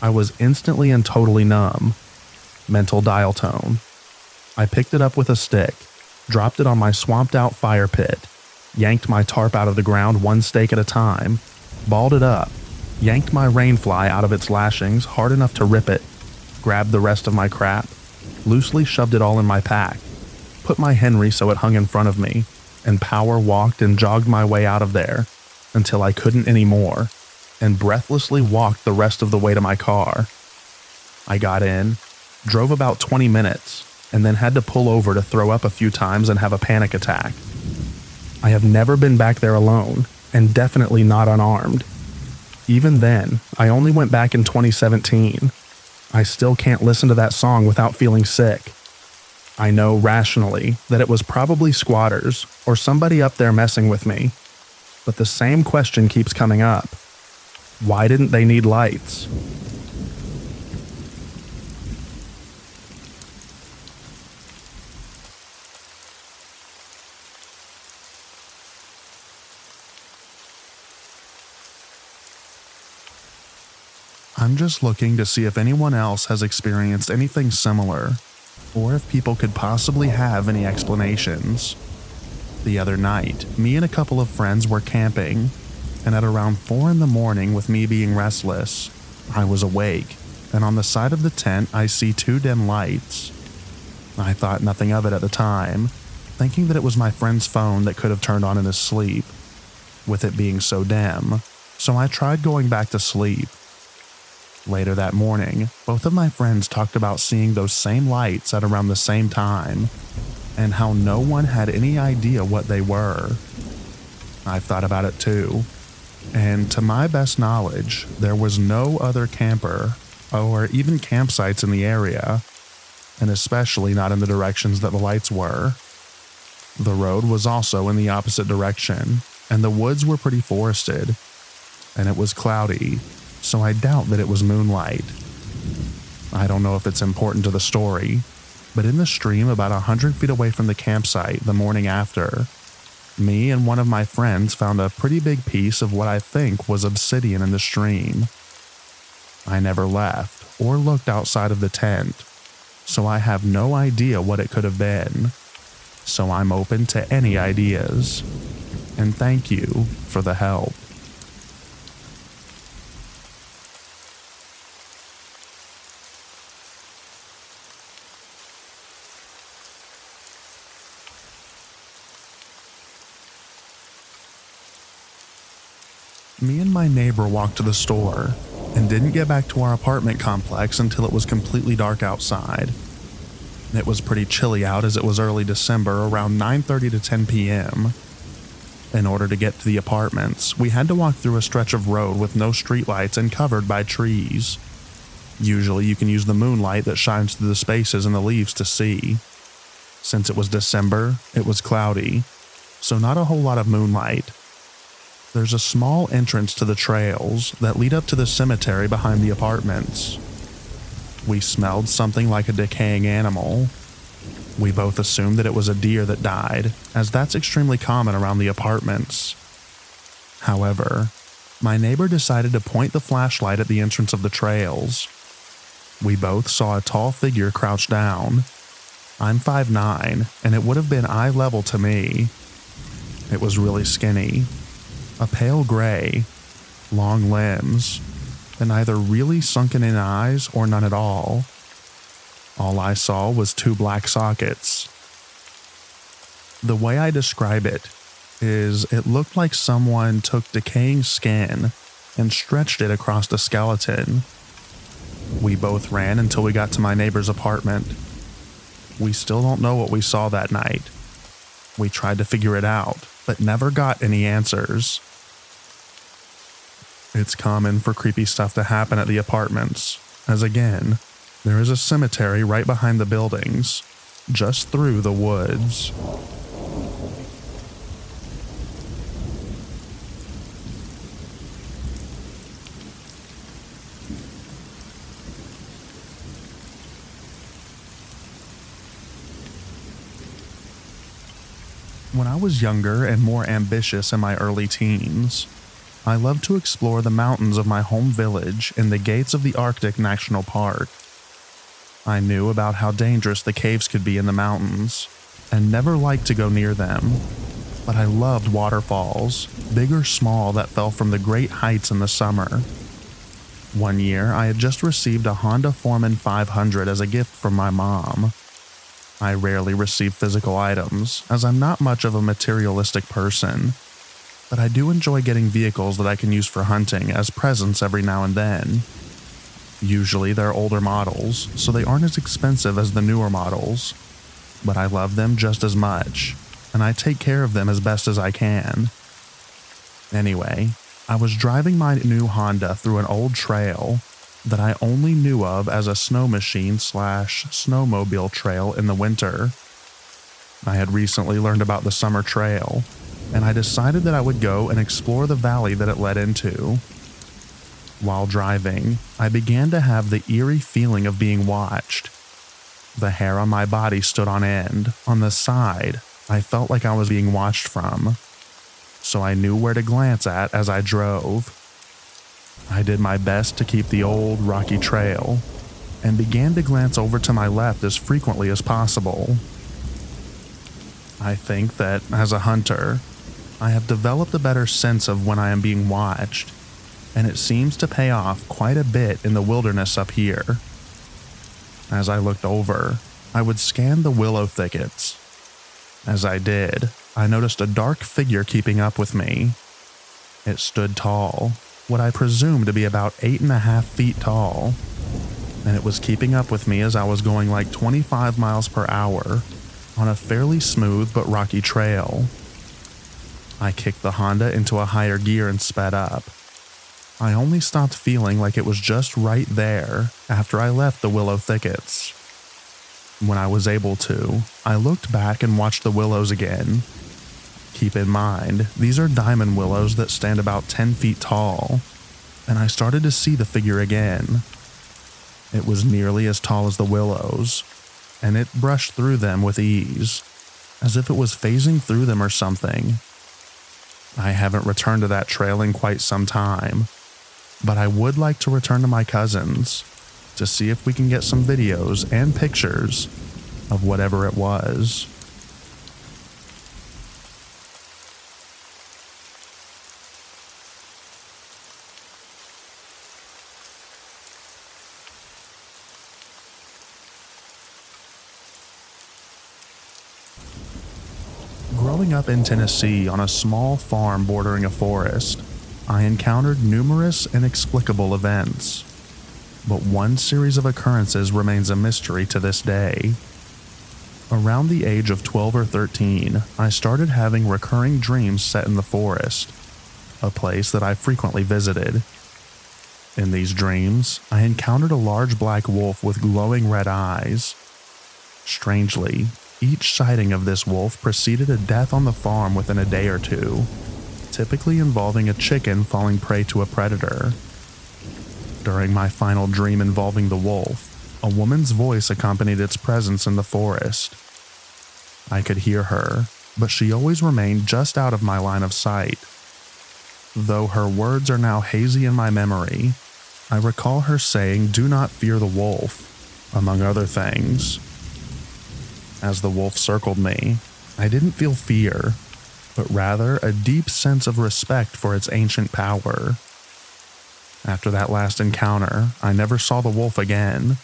I was instantly and totally numb. Mental dial tone. I picked it up with a stick, dropped it on my swamped-out fire pit, yanked my tarp out of the ground 1 stake at a time, balled it up, yanked my rainfly out of its lashings hard enough to rip it, grabbed the rest of my crap, loosely shoved it all in my pack, put my Henry so it hung in front of me, and power walked and jogged my way out of there until I couldn't anymore, and breathlessly walked the rest of the way to my car. I got in, drove about 20 minutes, and then had to pull over to throw up a few times and have a panic attack. I have never been back there alone, and definitely not unarmed. Even then, I only went back in 2017. I still can't listen to that song without feeling sick. I know rationally that it was probably squatters or somebody up there messing with me, but the same question keeps coming up. Why didn't they need lights? I'm just looking to see if anyone else has experienced anything similar, or if people could possibly have any explanations. The other night, me and a couple of friends were camping, and at around 4 a.m, with me being restless, I was awake, and on the side of the tent I see 2 dim lights. I thought nothing of it at the time, thinking that it was my friend's phone that could have turned on in his sleep, with it being so dim, so I tried going back to sleep. Later that morning, both of my friends talked about seeing those same lights at around the same time, and how no one had any idea what they were. I've thought about it too, and to my best knowledge, there was no other camper or even campsites in the area, and especially not in the directions that the lights were. The road was also in the opposite direction, and the woods were pretty forested, and it was cloudy, so I doubt that it was moonlight. I don't know if it's important to the story, but in the stream about 100 feet away from the campsite the morning after, me and one of my friends found a pretty big piece of what I think was obsidian in the stream. I never left or looked outside of the tent, so I have no idea what it could have been. So I'm open to any ideas. And thank you for the help. Me and my neighbor walked to the store and didn't get back to our apartment complex until it was completely dark outside. It was pretty chilly out as it was early December, around 9:30 to 10 p.m. In order to get to the apartments, we had to walk through a stretch of road with no streetlights and covered by trees. Usually you can use the moonlight that shines through the spaces in the leaves to see. Since it was December, it was cloudy, so not a whole lot of moonlight. There's a small entrance to the trails that lead up to the cemetery behind the apartments. We smelled something like a decaying animal. We both assumed that it was a deer that died, as that's extremely common around the apartments. However, my neighbor decided to point the flashlight at the entrance of the trails. We both saw a tall figure crouched down. I'm 5'9", and it would have been eye level to me. It was really skinny, a pale gray, long limbs, and either really sunken in eyes or none at all. All I saw was 2 black sockets. The way I describe it is it looked like someone took decaying skin and stretched it across the skeleton. We both ran until we got to my neighbor's apartment. We still don't know what we saw that night. We tried to figure it out, but never got any answers. It's common for creepy stuff to happen at the apartments, as again, there is a cemetery right behind the buildings, just through the woods. When I was younger and more ambitious in my early teens, I loved to explore the mountains of my home village and the gates of the Arctic National Park. I knew about how dangerous the caves could be in the mountains, and never liked to go near them, but I loved waterfalls, big or small, that fell from the great heights in the summer. One year, I had just received a Honda Foreman 500 as a gift from my mom. I rarely receive physical items, as I'm not much of a materialistic person, but I do enjoy getting vehicles that I can use for hunting as presents every now and then. Usually they're older models, so they aren't as expensive as the newer models, but I love them just as much, and I take care of them as best as I can. Anyway, I was driving my new Honda through an old trail that I only knew of as a snow machine / snowmobile trail in the winter. I had recently learned about the summer trail, and I decided that I would go and explore the valley that it led into. While driving, I began to have the eerie feeling of being watched. The hair on my body stood on end. On the side, I felt like I was being watched from, so I knew where to glance at as I drove. I did my best to keep the old, rocky trail, and began to glance over to my left as frequently as possible. I think that, as a hunter, I have developed a better sense of when I am being watched, and it seems to pay off quite a bit in the wilderness up here. As I looked over, I would scan the willow thickets. As I did, I noticed a dark figure keeping up with me. It stood tall, what I presumed to be about 8.5 feet tall, and it was keeping up with me as I was going like 25 miles per hour on a fairly smooth but rocky trail. I kicked the Honda into a higher gear and sped up. I only stopped feeling like it was just right there after I left the willow thickets. When I was able to, I looked back and watched the willows again. Keep in mind, these are diamond willows that stand about 10 feet tall, and I started to see the figure again. It was nearly as tall as the willows, and it brushed through them with ease, as if it was phasing through them or something. I haven't returned to that trail in quite some time, but I would like to return to my cousin's to see if we can get some videos and pictures of whatever it was. Growing up in Tennessee on a small farm bordering a forest, I encountered numerous inexplicable events, but one series of occurrences remains a mystery to this day. Around the age of 12 or 13, I started having recurring dreams set in the forest, a place that I frequently visited. In these dreams, I encountered a large black wolf with glowing red eyes. Strangely, each sighting of this wolf preceded a death on the farm within a day or two, typically involving a chicken falling prey to a predator. During my final dream involving the wolf, a woman's voice accompanied its presence in the forest. I could hear her, but she always remained just out of my line of sight. Though her words are now hazy in my memory, I recall her saying, "Do not fear the wolf," among other things. As the wolf circled me, I didn't feel fear, but rather a deep sense of respect for its ancient power. After that last encounter, I never saw the wolf again,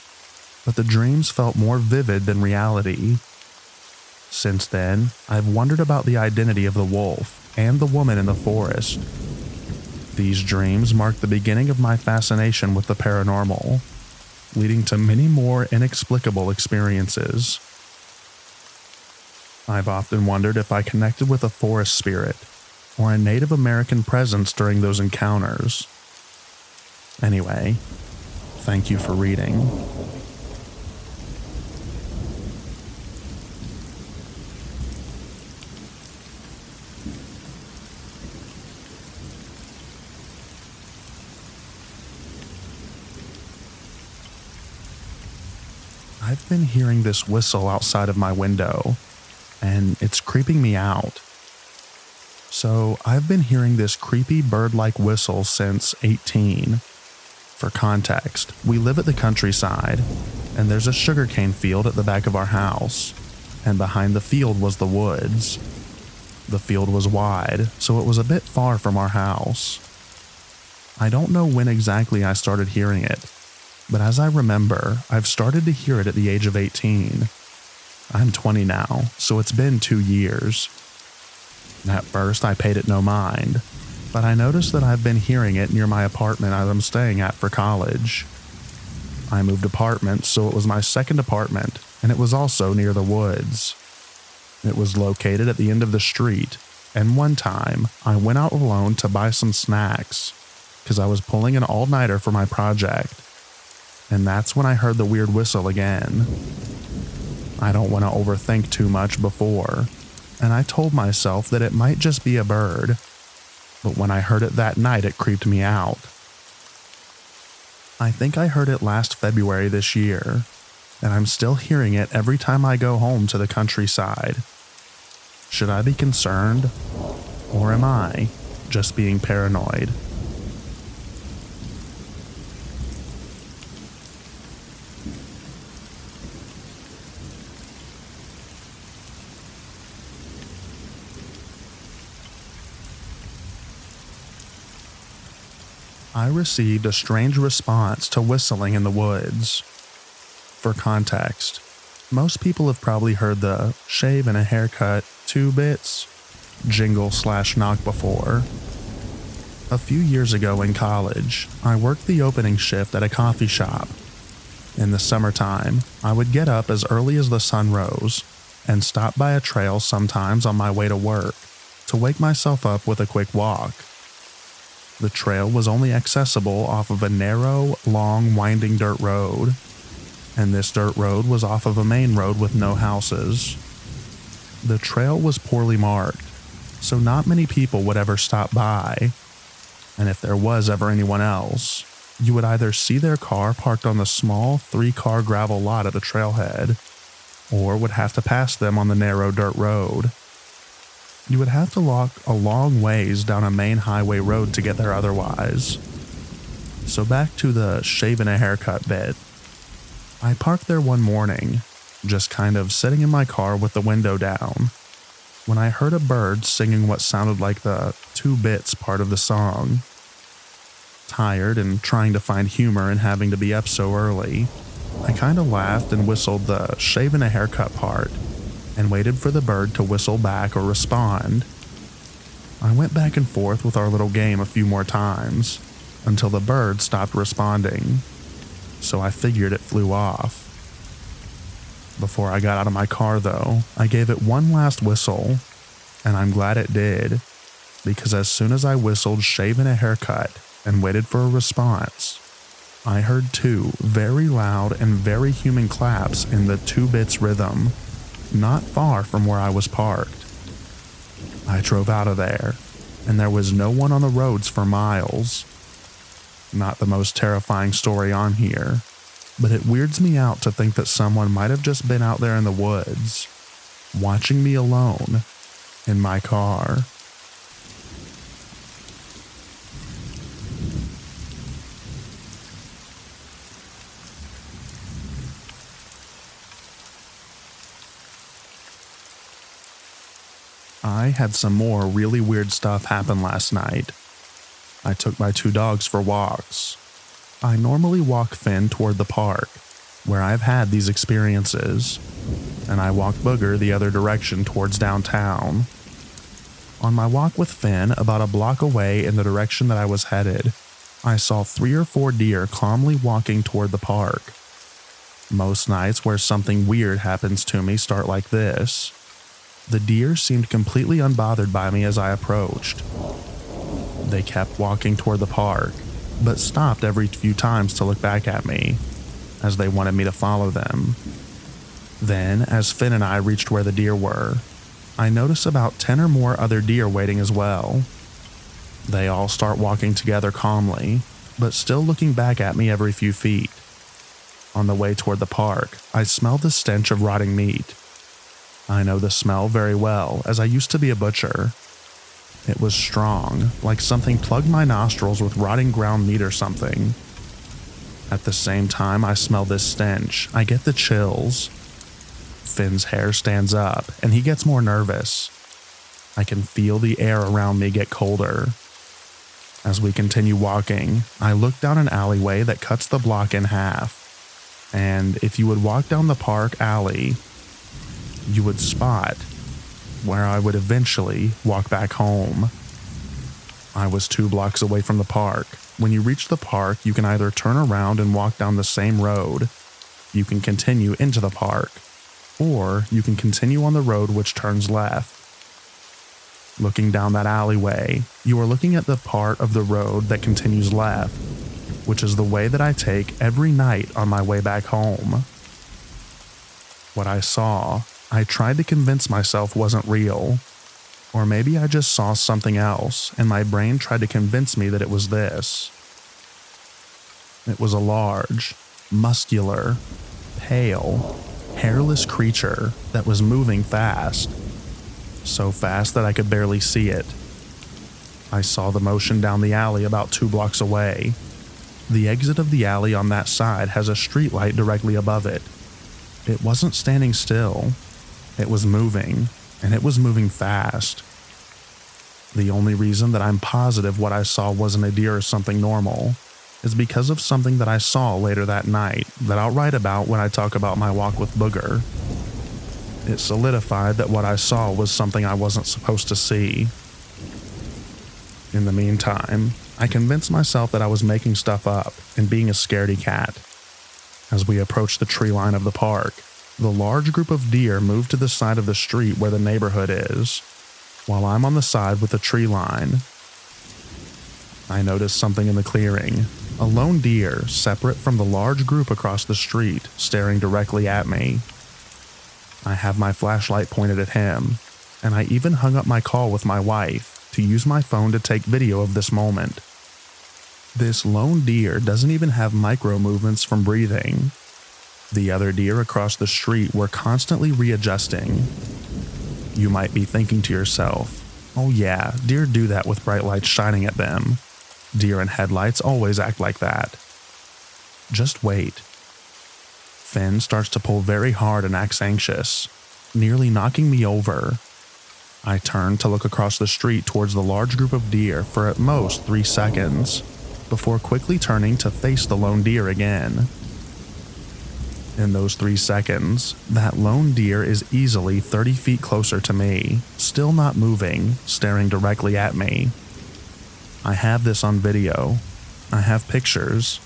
but the dreams felt more vivid than reality. Since then, I've wondered about the identity of the wolf and the woman in the forest. These dreams marked the beginning of my fascination with the paranormal, leading to many more inexplicable experiences. I've often wondered if I connected with a forest spirit or a Native American presence during those encounters. Anyway, thank you for reading. I've been hearing this whistle outside of my window, and it's creeping me out. So I've been hearing this creepy bird-like whistle since 18. For context, we live at the countryside, and there's a sugarcane field at the back of our house, and behind the field was the woods. The field was wide, so it was a bit far from our house. I don't know when exactly I started hearing it, but as I remember, I've started to hear it at the age of 18. I'm 20 now, so it's been 2 years. At first, I paid it no mind, but I noticed that I've been hearing it near my apartment I'm staying at for college. I moved apartments, so it was my second apartment, and it was also near the woods. It was located at the end of the street, and one time, I went out alone to buy some snacks, because I was pulling an all-nighter for my project. And that's when I heard the weird whistle again. I don't want to overthink too much before, and I told myself that it might just be a bird, but when I heard it that night, it creeped me out. I think I heard it last February this year, and I'm still hearing it every time I go home to the countryside. Should I be concerned, or am I just being paranoid? I received a strange response to whistling in the woods. For context, most people have probably heard the shave and a haircut 2 bits jingle/knock before. A few years ago in college, I worked the opening shift at a coffee shop. In the summertime, I would get up as early as the sun rose and stop by a trail sometimes on my way to work to wake myself up with a quick walk. The trail was only accessible off of a narrow, long, winding dirt road, and this dirt road was off of a main road with no houses. The trail was poorly marked, so not many people would ever stop by, and if there was ever anyone else, you would either see their car parked on the small 3-car gravel lot at the trailhead, or would have to pass them on the narrow dirt road. You would have to walk a long ways down a main highway road to get there otherwise. So back to the shave and a haircut bit. I parked there one morning, just kind of sitting in my car with the window down, when I heard a bird singing what sounded like the 2 bits part of the song. Tired and trying to find humor in having to be up so early, I kind of laughed and whistled the shave and a haircut part, and waited for the bird to whistle back or respond. I went back and forth with our little game a few more times until the bird stopped responding, so I figured it flew off. Before I got out of my car, though, I gave it one last whistle, and I'm glad it did, because as soon as I whistled shaving a haircut and waited for a response, I heard two very loud and very human claps in the 2 bits rhythm, not far from where I was parked. I drove out of there, and there was no one on the roads for miles. Not the most terrifying story on here, but it weirds me out to think that someone might have just been out there in the woods, watching me alone in my car. I had some more really weird stuff happen last night. I took my 2 dogs for walks. I normally walk Finn toward the park, where I've had these experiences, and I walk Booger the other direction towards downtown. On my walk with Finn, about a block away in the direction that I was headed, I saw 3 or 4 deer calmly walking toward the park. Most nights where something weird happens to me start like this. The deer seemed completely unbothered by me as I approached. They kept walking toward the park, but stopped every few times to look back at me, as they wanted me to follow them. Then, as Finn and I reached where the deer were, I noticed about 10 or more other deer waiting as well. They all start walking together calmly, but still looking back at me every few feet. On the way toward the park, I smelled the stench of rotting meat. I know the smell very well, as I used to be a butcher. It was strong, like something plugged my nostrils with rotting ground meat or something. At the same time I smell this stench, I get the chills. Finn's hair stands up, and he gets more nervous. I can feel the air around me get colder. As we continue walking, I look down an alleyway that cuts the block in half. And if you would walk down the park alley, you would spot where I would eventually walk back home. I was 2 blocks away from the park. When you reach the park, you can either turn around and walk down the same road, you can continue into the park, or you can continue on the road which turns left. Looking down that alleyway, you are looking at the part of the road that continues left, which is the way that I take every night on my way back home. What I saw, I tried to convince myself wasn't real, or maybe I just saw something else and my brain tried to convince me that it was this. It was a large, muscular, pale, hairless creature that was moving fast, so fast that I could barely see it. I saw the motion down the alley about 2 blocks away. The exit of the alley on that side has a streetlight directly above it. It wasn't standing still. It was moving, and it was moving fast. The only reason that I'm positive what I saw wasn't a deer or something normal is because of something that I saw later that night that I'll write about when I talk about my walk with Booger. It solidified that what I saw was something I wasn't supposed to see. In the meantime, I convinced myself that I was making stuff up and being a scaredy cat. As we approached the tree line of the park, the large group of deer moved to the side of the street where the neighborhood is, while I'm on the side with the tree line. I noticed something in the clearing, a lone deer separate from the large group across the street staring directly at me. I have my flashlight pointed at him, and I even hung up my call with my wife to use my phone to take video of this moment. This lone deer doesn't even have micro movements from breathing. The other deer across the street were constantly readjusting. You might be thinking to yourself, oh yeah, deer do that with bright lights shining at them. Deer in headlights always act like that. Just wait. Finn starts to pull very hard and acts anxious, nearly knocking me over. I turn to look across the street towards the large group of deer for at most 3 seconds, before quickly turning to face the lone deer again. In those 3 seconds, that lone deer is easily 30 feet closer to me, still not moving, staring directly at me. I have this on video. I have pictures.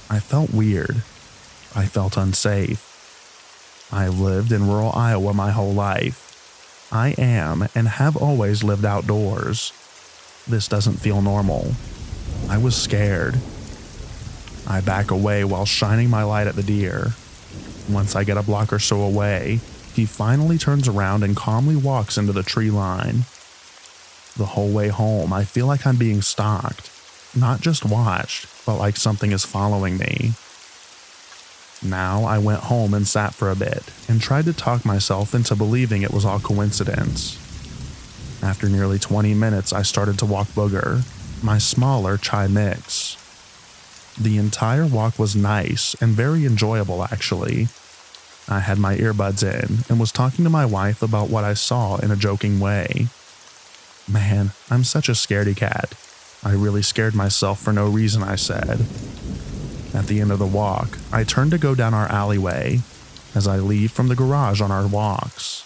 I felt weird. I felt unsafe. I've lived in rural Iowa my whole life. I am and have always lived outdoors. This doesn't feel normal. I was scared. I back away while shining my light at the deer. Once I get a block or so away, he finally turns around and calmly walks into the tree line. The whole way home, I feel like I'm being stalked. Not just watched, but like something is following me. Now I went home and sat for a bit and tried to talk myself into believing it was all coincidence. After nearly 20 minutes, I started to walk Booger, my smaller chai mix. The entire walk was nice and very enjoyable, actually. I had my earbuds in and was talking to my wife about what I saw in a joking way. Man, I'm such a scaredy cat. I really scared myself for no reason, I said. At the end of the walk, I turned to go down our alleyway as I leave from the garage on our walks.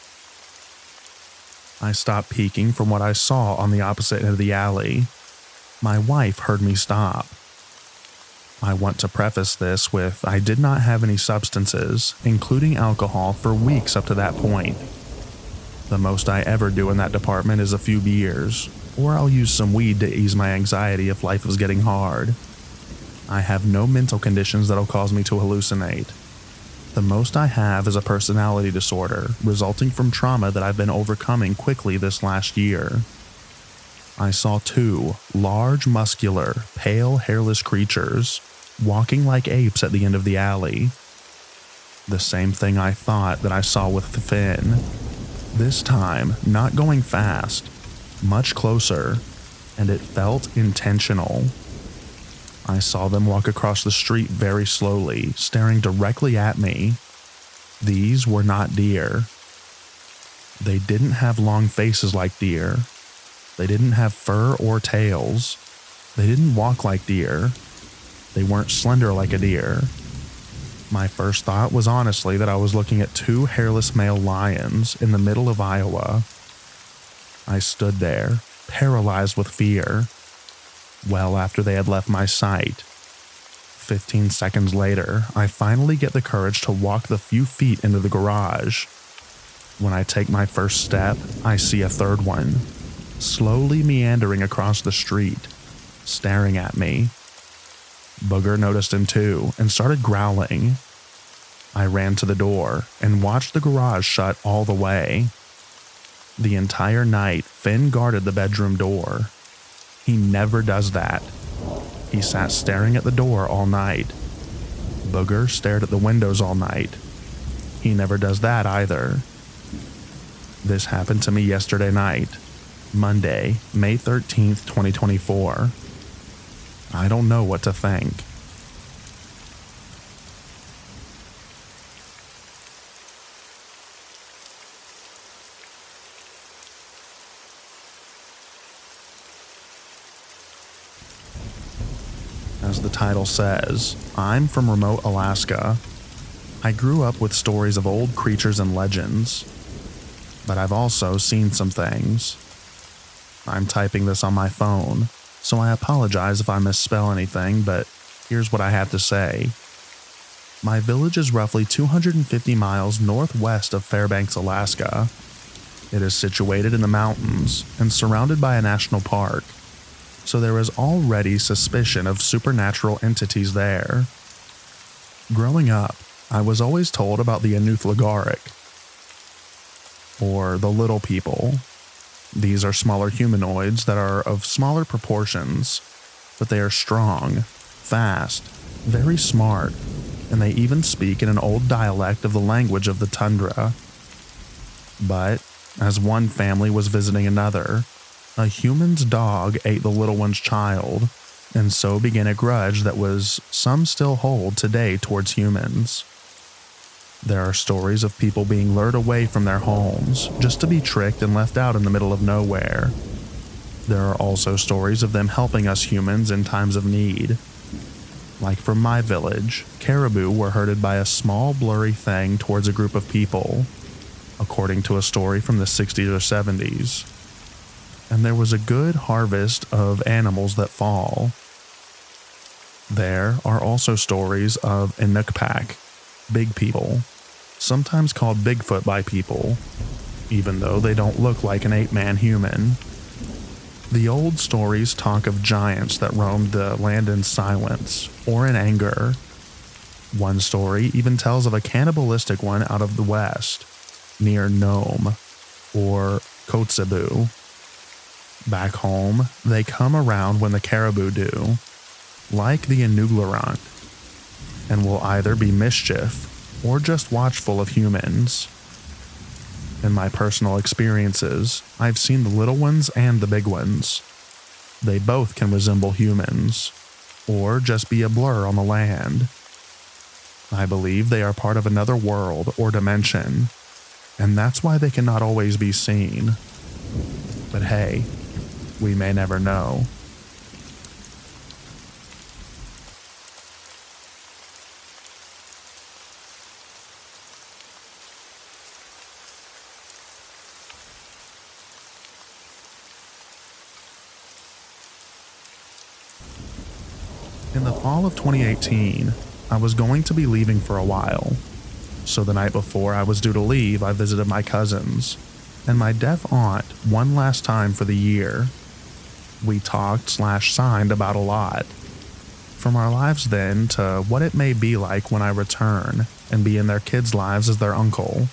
I stopped peeking from what I saw on the opposite end of the alley. My wife heard me stop. I want to preface this with I did not have any substances, including alcohol, for weeks up to that point. The most I ever do in that department is a few beers, or I'll use some weed to ease my anxiety if life is getting hard. I have no mental conditions that'll cause me to hallucinate. The most I have is a personality disorder resulting from trauma that I've been overcoming quickly this last year. I saw 2 large, muscular, pale, hairless creatures walking like apes at the end of the alley. The same thing I thought that I saw with Finn. This time, not going fast, much closer, and it felt intentional. I saw them walk across the street very slowly, staring directly at me. These were not deer. They didn't have long faces like deer. They didn't have fur or tails. They didn't walk like deer. They weren't slender like a deer. My first thought was honestly that I was looking at 2 hairless male lions in the middle of Iowa. I stood there, paralyzed with fear. Well after they had left my sight. 15 seconds later, I finally get the courage to walk the few feet into the garage. When I take my first step, I see a third one, slowly meandering across the street, staring at me. Booger noticed him too and started growling. I ran to the door and watched the garage shut all the way. The entire night, Finn guarded the bedroom door. He never does that. He sat staring at the door all night. Booger stared at the windows all night. He never does that either. This happened to me yesterday night, Monday, May 13th, 2024. I don't know what to think. As the title says, I'm from remote Alaska. I grew up with stories of old creatures and legends, but I've also seen some things. I'm typing this on my phone, so I apologize if I misspell anything, but here's what I have to say. My village is roughly 250 miles northwest of Fairbanks, Alaska. It is situated in the mountains and surrounded by a national park, so there is already suspicion of supernatural entities there. Growing up, I was always told about the Anuth-Lagaric, or the little people. These are smaller humanoids that are of smaller proportions, but they are strong, fast, very smart, and they even speak in an old dialect of the language of the tundra. But, as one family was visiting another, a human's dog ate the little one's child, and so began a grudge that some still hold today towards humans. There are stories of people being lured away from their homes just to be tricked and left out in the middle of nowhere. There are also stories of them helping us humans in times of need. Like from my village, caribou were herded by a small blurry thing towards a group of people, according to a story from the 60s or 70s. And there was a good harvest of animals that fall. There are also stories of Inukpak, big people, sometimes called Bigfoot by people, even though they don't look like an 8-man human. The old stories talk of giants that roamed the land in silence or in anger. One story even tells of a cannibalistic one out of the west, near Nome or Kotzebue. Back home, they come around when the caribou do, like the Inuglerant, and will either be mischief or just watchful of humans. In my personal experiences, I've seen the little ones and the big ones. They both can resemble humans, or just be a blur on the land. I believe they are part of another world or dimension, and that's why they cannot always be seen. But hey, we may never know. In the fall of 2018, I was going to be leaving for a while. So the night before I was due to leave, I visited my cousins and my deaf aunt one last time for the year. We talked/signed about a lot. From our lives then to what it may be like when I return and be in their kids' lives as their uncle.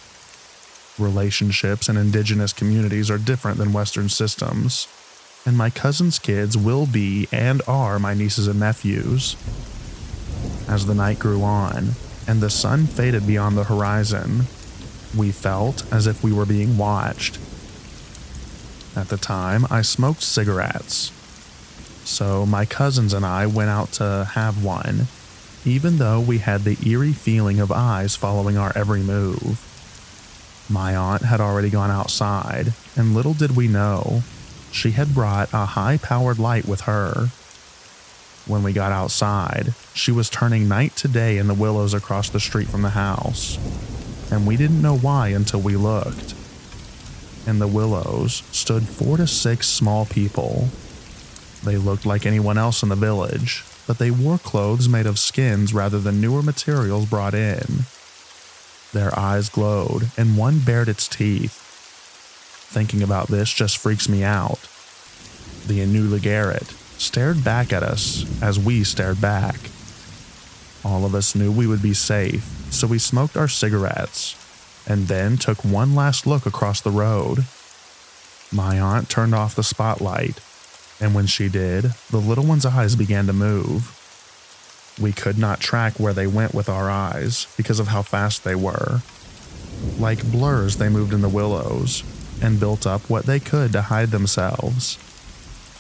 Relationships in indigenous communities are different than Western systems, and my cousins' kids will be and are my nieces and nephews. As the night grew on, and the sun faded beyond the horizon, we felt as if we were being watched. At the time, I smoked cigarettes, so my cousins and I went out to have one, even though we had the eerie feeling of eyes following our every move. My aunt had already gone outside, and little did we know, she had brought a high-powered light with her. When we got outside, she was turning night to day in the willows across the street from the house, and we didn't know why until we looked. In the willows stood 4 to 6 small people. They looked like anyone else in the village, but they wore clothes made of skins rather than newer materials brought in. Their eyes glowed, and one bared its teeth. Thinking about this just freaks me out. The Inuligeret stared back at us as we stared back. All of us knew we would be safe, so we smoked our cigarettes, and then took one last look across the road. My aunt turned off the spotlight, and when she did, the little one's eyes began to move. We could not track where they went with our eyes because of how fast they were. Like blurs, they moved in the willows and built up what they could to hide themselves.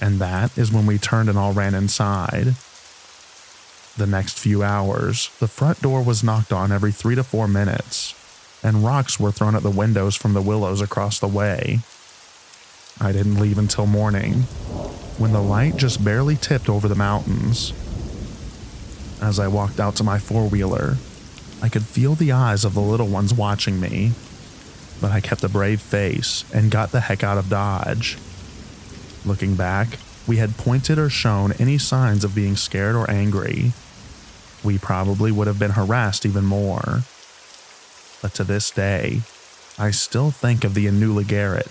And that is when we turned and all ran inside. The next few hours, the front door was knocked on every 3 to 4 minutes, and rocks were thrown at the windows from the willows across the way. I didn't leave until morning, when the light just barely tipped over the mountains. As I walked out to my four-wheeler, I could feel the eyes of the little ones watching me, but I kept a brave face and got the heck out of Dodge. Looking back, we had pointed or shown any signs of being scared or angry. We probably would have been harassed even more. But to this day, I still think of the Inuligeret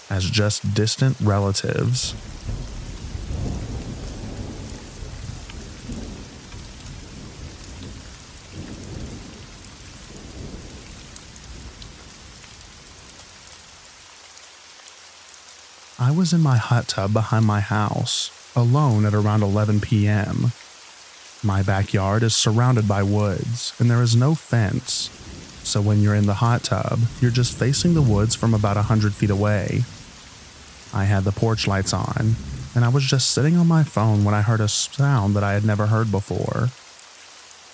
as just distant relatives. I was in my hot tub behind my house, alone at around 11 p.m. My backyard is surrounded by woods, and there is no fence, so when you're in the hot tub, you're just facing the woods from about 100 feet away. I had the porch lights on, and I was just sitting on my phone when I heard a sound that I had never heard before.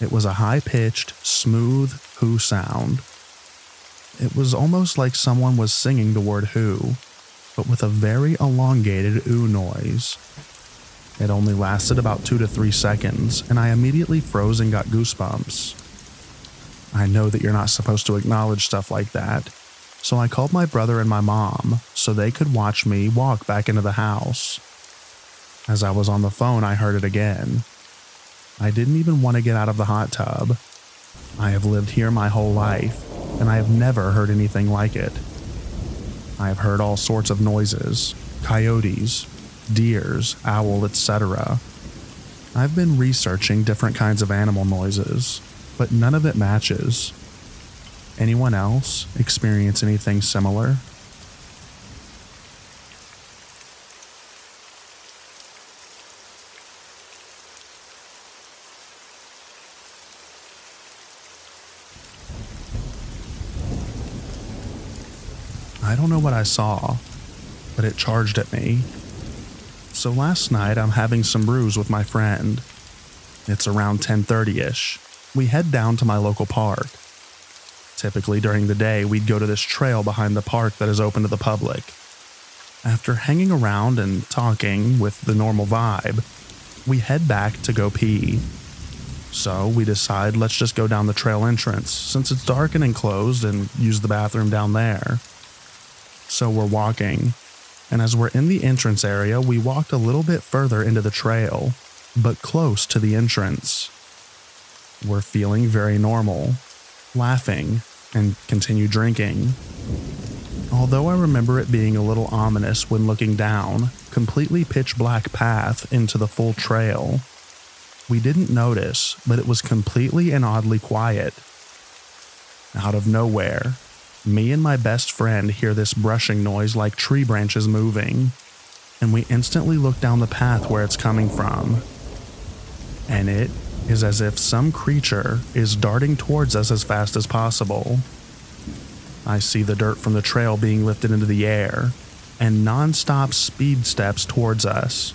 It was a high-pitched, smooth who sound. It was almost like someone was singing the word who, but with a very elongated ooh noise. It only lasted about 2 to 3 seconds, and I immediately froze and got goosebumps. I know that you're not supposed to acknowledge stuff like that, so I called my brother and my mom so they could watch me walk back into the house. As I was on the phone, I heard it again. I didn't even want to get out of the hot tub. I have lived here my whole life, and I have never heard anything like it. I have heard all sorts of noises, coyotes, deers, owl, etc. I've been researching different kinds of animal noises, but none of it matches. Anyone else experience anything similar? I don't know what I saw, but it charged at me. So last night I'm having some brews with my friend. It's around 10:30ish. We head down to my local park. Typically during the day we'd go to this trail behind the park that is open to the public. After hanging around and talking with the normal vibe, we head back to go pee. So we decide let's just go down the trail entrance since it's dark and enclosed and use the bathroom down there. So we're walking, and as we're in the entrance area, we walked a little bit further into the trail, but close to the entrance. We're feeling very normal, laughing, and continue drinking. Although I remember it being a little ominous when looking down, completely pitch black path into the full trail. We didn't notice, but it was completely and oddly quiet. Out of nowhere, me and my best friend hear this brushing noise like tree branches moving, and we instantly look down the path where it's coming from. And it is as if some creature is darting towards us as fast as possible. I see the dirt from the trail being lifted into the air, and non-stop speed steps towards us.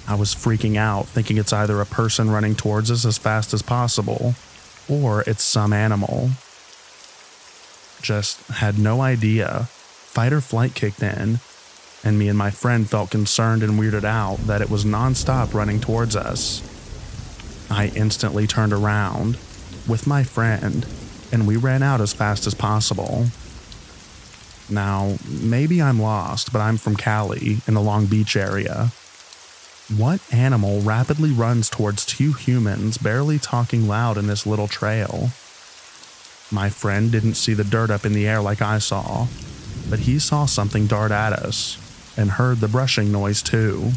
I was freaking out, thinking it's either a person running towards us as fast as possible, or it's some animal. Just had no idea. Fight or flight kicked in, and me and my friend felt concerned and weirded out that it was non-stop running towards us. I instantly turned around with my friend, and we ran out as fast as possible. Now, maybe I'm lost, but I'm from Cali in the Long Beach area. What animal rapidly runs towards two humans barely talking loud in this little trail? My friend didn't see the dirt up in the air like I saw, but he saw something dart at us and heard the brushing noise too.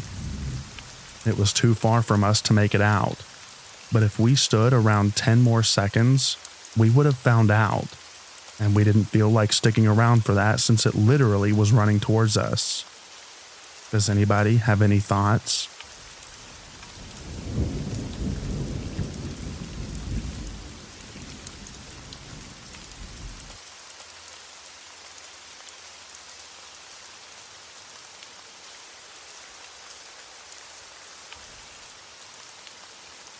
It was too far from us to make it out, but if we stood around 10 more seconds, we would have found out, and we didn't feel like sticking around for that since it literally was running towards us. Does anybody have any thoughts?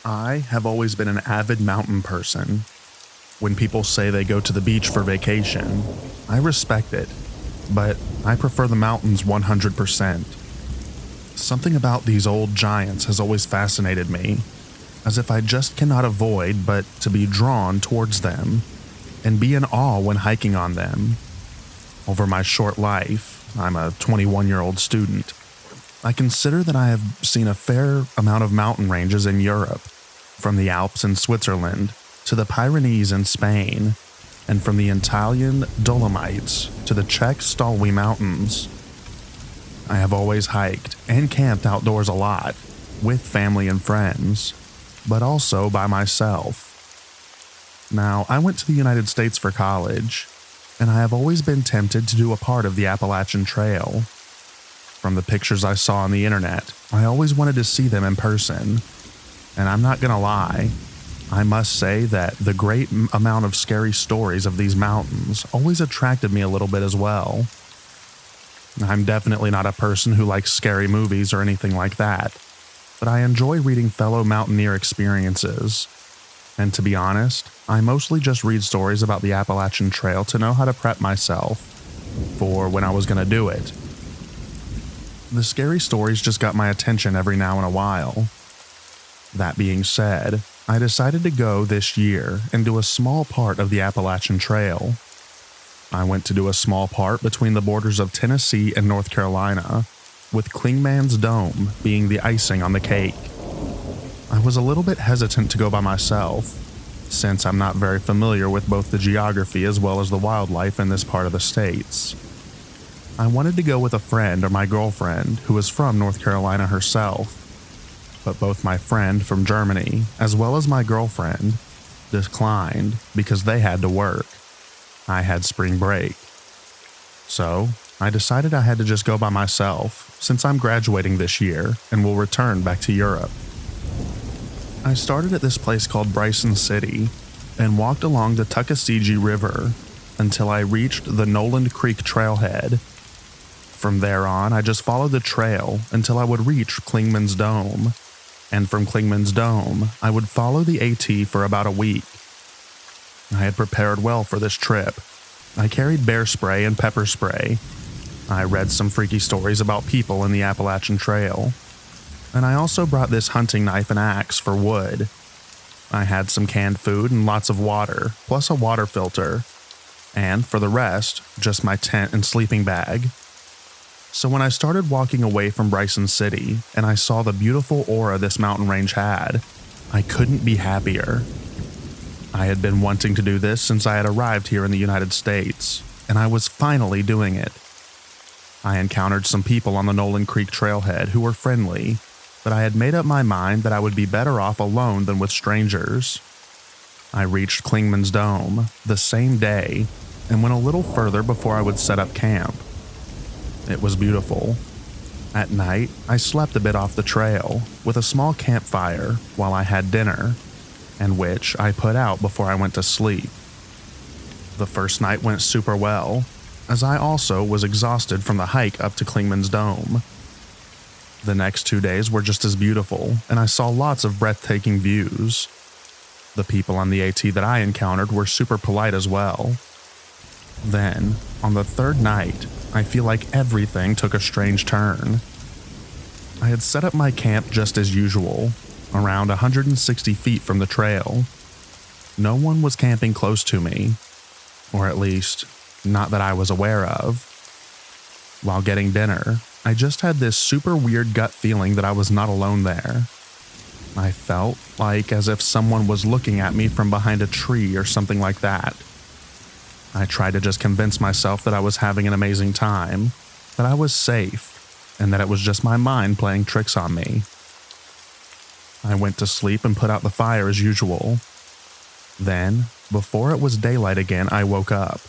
I have always been an avid mountain person. When people say they go to the beach for vacation, I respect it, but I prefer the mountains 100%. Something about these old giants has always fascinated me, as if I just cannot avoid but to be drawn towards them and be in awe when hiking on them. Over my short life, I'm a 21-year-old student, I consider that I have seen a fair amount of mountain ranges in Europe, from the Alps in Switzerland to the Pyrenees in Spain, and from the Italian Dolomites to the Czech Stolwy Mountains. I have always hiked and camped outdoors a lot, with family and friends, but also by myself. Now, I went to the United States for college, and I have always been tempted to do a part of the Appalachian Trail. From the pictures I saw on the internet, I always wanted to see them in person. And I'm not gonna lie, I must say that the great amount of scary stories of these mountains always attracted me a little bit as well. I'm definitely not a person who likes scary movies or anything like that, but I enjoy reading fellow mountaineer experiences. And to be honest, I mostly just read stories about the Appalachian Trail to know how to prep myself for when I was gonna do it. The scary stories just got my attention every now and a while. That being said, I decided to go this year and do a small part of the Appalachian Trail. I went to do a small part between the borders of Tennessee and North Carolina, with Clingman's Dome being the icing on the cake. I was a little bit hesitant to go by myself, since I'm not very familiar with both the geography as well as the wildlife in this part of the states. I wanted to go with a friend or my girlfriend who is from North Carolina herself, but both my friend from Germany as well as my girlfriend declined because they had to work. I had spring break. So, I decided I had to just go by myself since I'm graduating this year and will return back to Europe. I started at this place called Bryson City and walked along the Tuckasegee River until I reached the Noland Creek trailhead. From there on, I just followed the trail until I would reach Clingman's Dome, and from Clingman's Dome, I would follow the AT for about a week. I had prepared well for this trip. I carried bear spray and pepper spray. I read some freaky stories about people in the Appalachian Trail. And I also brought this hunting knife and axe for wood. I had some canned food and lots of water, plus a water filter. And for the rest, just my tent and sleeping bag. So when I started walking away from Bryson City and I saw the beautiful aura this mountain range had, I couldn't be happier. I had been wanting to do this since I had arrived here in the United States, and I was finally doing it. I encountered some people on the Noland Creek trailhead who were friendly, but I had made up my mind that I would be better off alone than with strangers. I reached Clingman's Dome the same day and went a little further before I would set up camp. It was beautiful. At night, I slept a bit off the trail with a small campfire while I had dinner, and which I put out before I went to sleep. The first night went super well, as I also was exhausted from the hike up to Clingman's Dome. The next 2 days were just as beautiful, and I saw lots of breathtaking views. The people on the AT that I encountered were super polite as well. Then, on the third night, I feel like everything took a strange turn. I had set up my camp just as usual, around 160 feet from the trail. No one was camping close to me, or at least, not that I was aware of. While getting dinner, I just had this super weird gut feeling that I was not alone there. I felt like as if someone was looking at me from behind a tree or something like that. I tried to just convince myself that I was having an amazing time, that I was safe, and that it was just my mind playing tricks on me. I went to sleep and put out the fire as usual. Then, before it was daylight again, I woke up.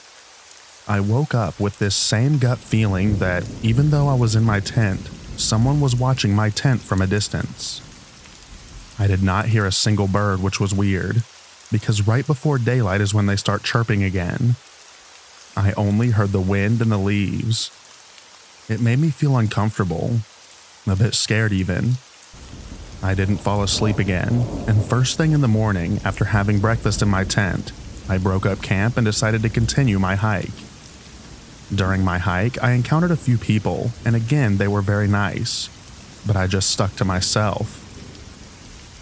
I woke up with this same gut feeling that even though I was in my tent, someone was watching my tent from a distance. I did not hear a single bird, which was weird, because right before daylight is when they start chirping again. I only heard the wind and the leaves. It made me feel uncomfortable, a bit scared even. I didn't fall asleep again, and first thing in the morning, after having breakfast in my tent, I broke up camp and decided to continue my hike. During my hike, I encountered a few people, and again they were very nice, but I just stuck to myself.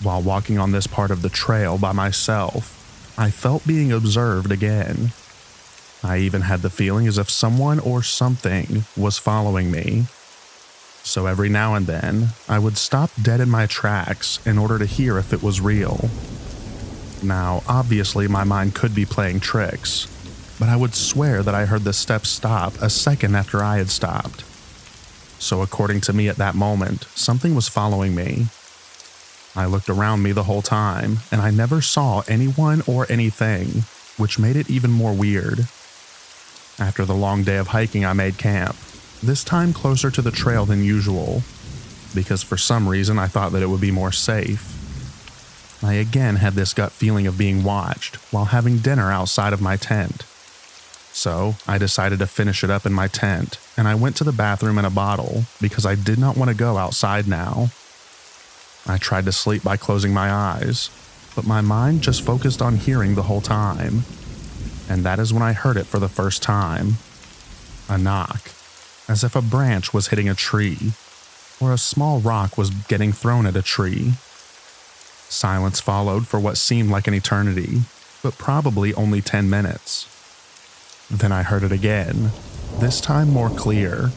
While walking on this part of the trail by myself, I felt being observed again. I even had the feeling as if someone or something was following me. So every now and then, I would stop dead in my tracks in order to hear if it was real. Now, obviously my mind could be playing tricks, but I would swear that I heard the steps stop a second after I had stopped. So according to me at that moment, something was following me. I looked around me the whole time, and I never saw anyone or anything, which made it even more weird. After the long day of hiking, I made camp, this time closer to the trail than usual, because for some reason I thought that it would be more safe. I again had this gut feeling of being watched while having dinner outside of my tent. So I decided to finish it up in my tent, and I went to the bathroom in a bottle because I did not want to go outside now. I tried to sleep by closing my eyes, but my mind just focused on hearing the whole time. And that is when I heard it for the first time. A knock, as if a branch was hitting a tree, or a small rock was getting thrown at a tree. Silence followed for what seemed like an eternity, but probably only 10 minutes. Then I heard it again, this time more clear.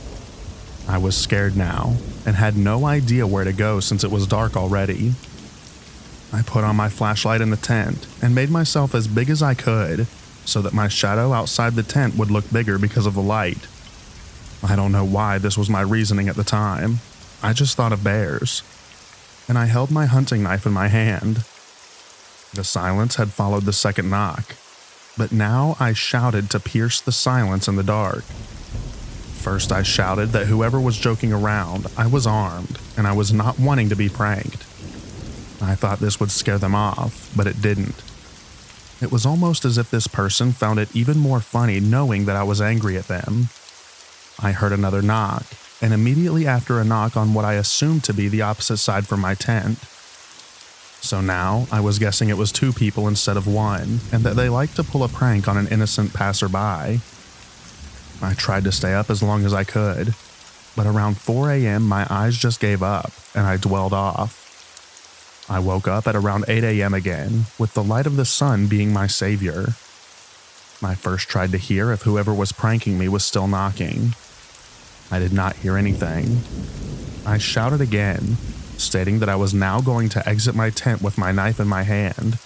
I was scared now and had no idea where to go since it was dark already. I put on my flashlight in the tent and made myself as big as I could so that my shadow outside the tent would look bigger because of the light. I don't know why this was my reasoning at the time. I just thought of bears. And I held my hunting knife in my hand. The silence had followed the second knock, but now I shouted to pierce the silence in the dark. First I shouted that whoever was joking around, I was armed and I was not wanting to be pranked. I thought this would scare them off, but it didn't. It was almost as if this person found it even more funny knowing that I was angry at them. I heard another knock, and immediately after a knock on what I assumed to be the opposite side from my tent. So now I was guessing it was 2 people instead of 1, and that they liked to pull a prank on an innocent passerby. I tried to stay up as long as I could, but around 4 a.m. my eyes just gave up, and I dwelled off. I woke up at around 8 a.m. again, with the light of the sun being my savior. I first tried to hear if whoever was pranking me was still knocking. I did not hear anything. I shouted again, stating that I was now going to exit my tent with my knife in my hand,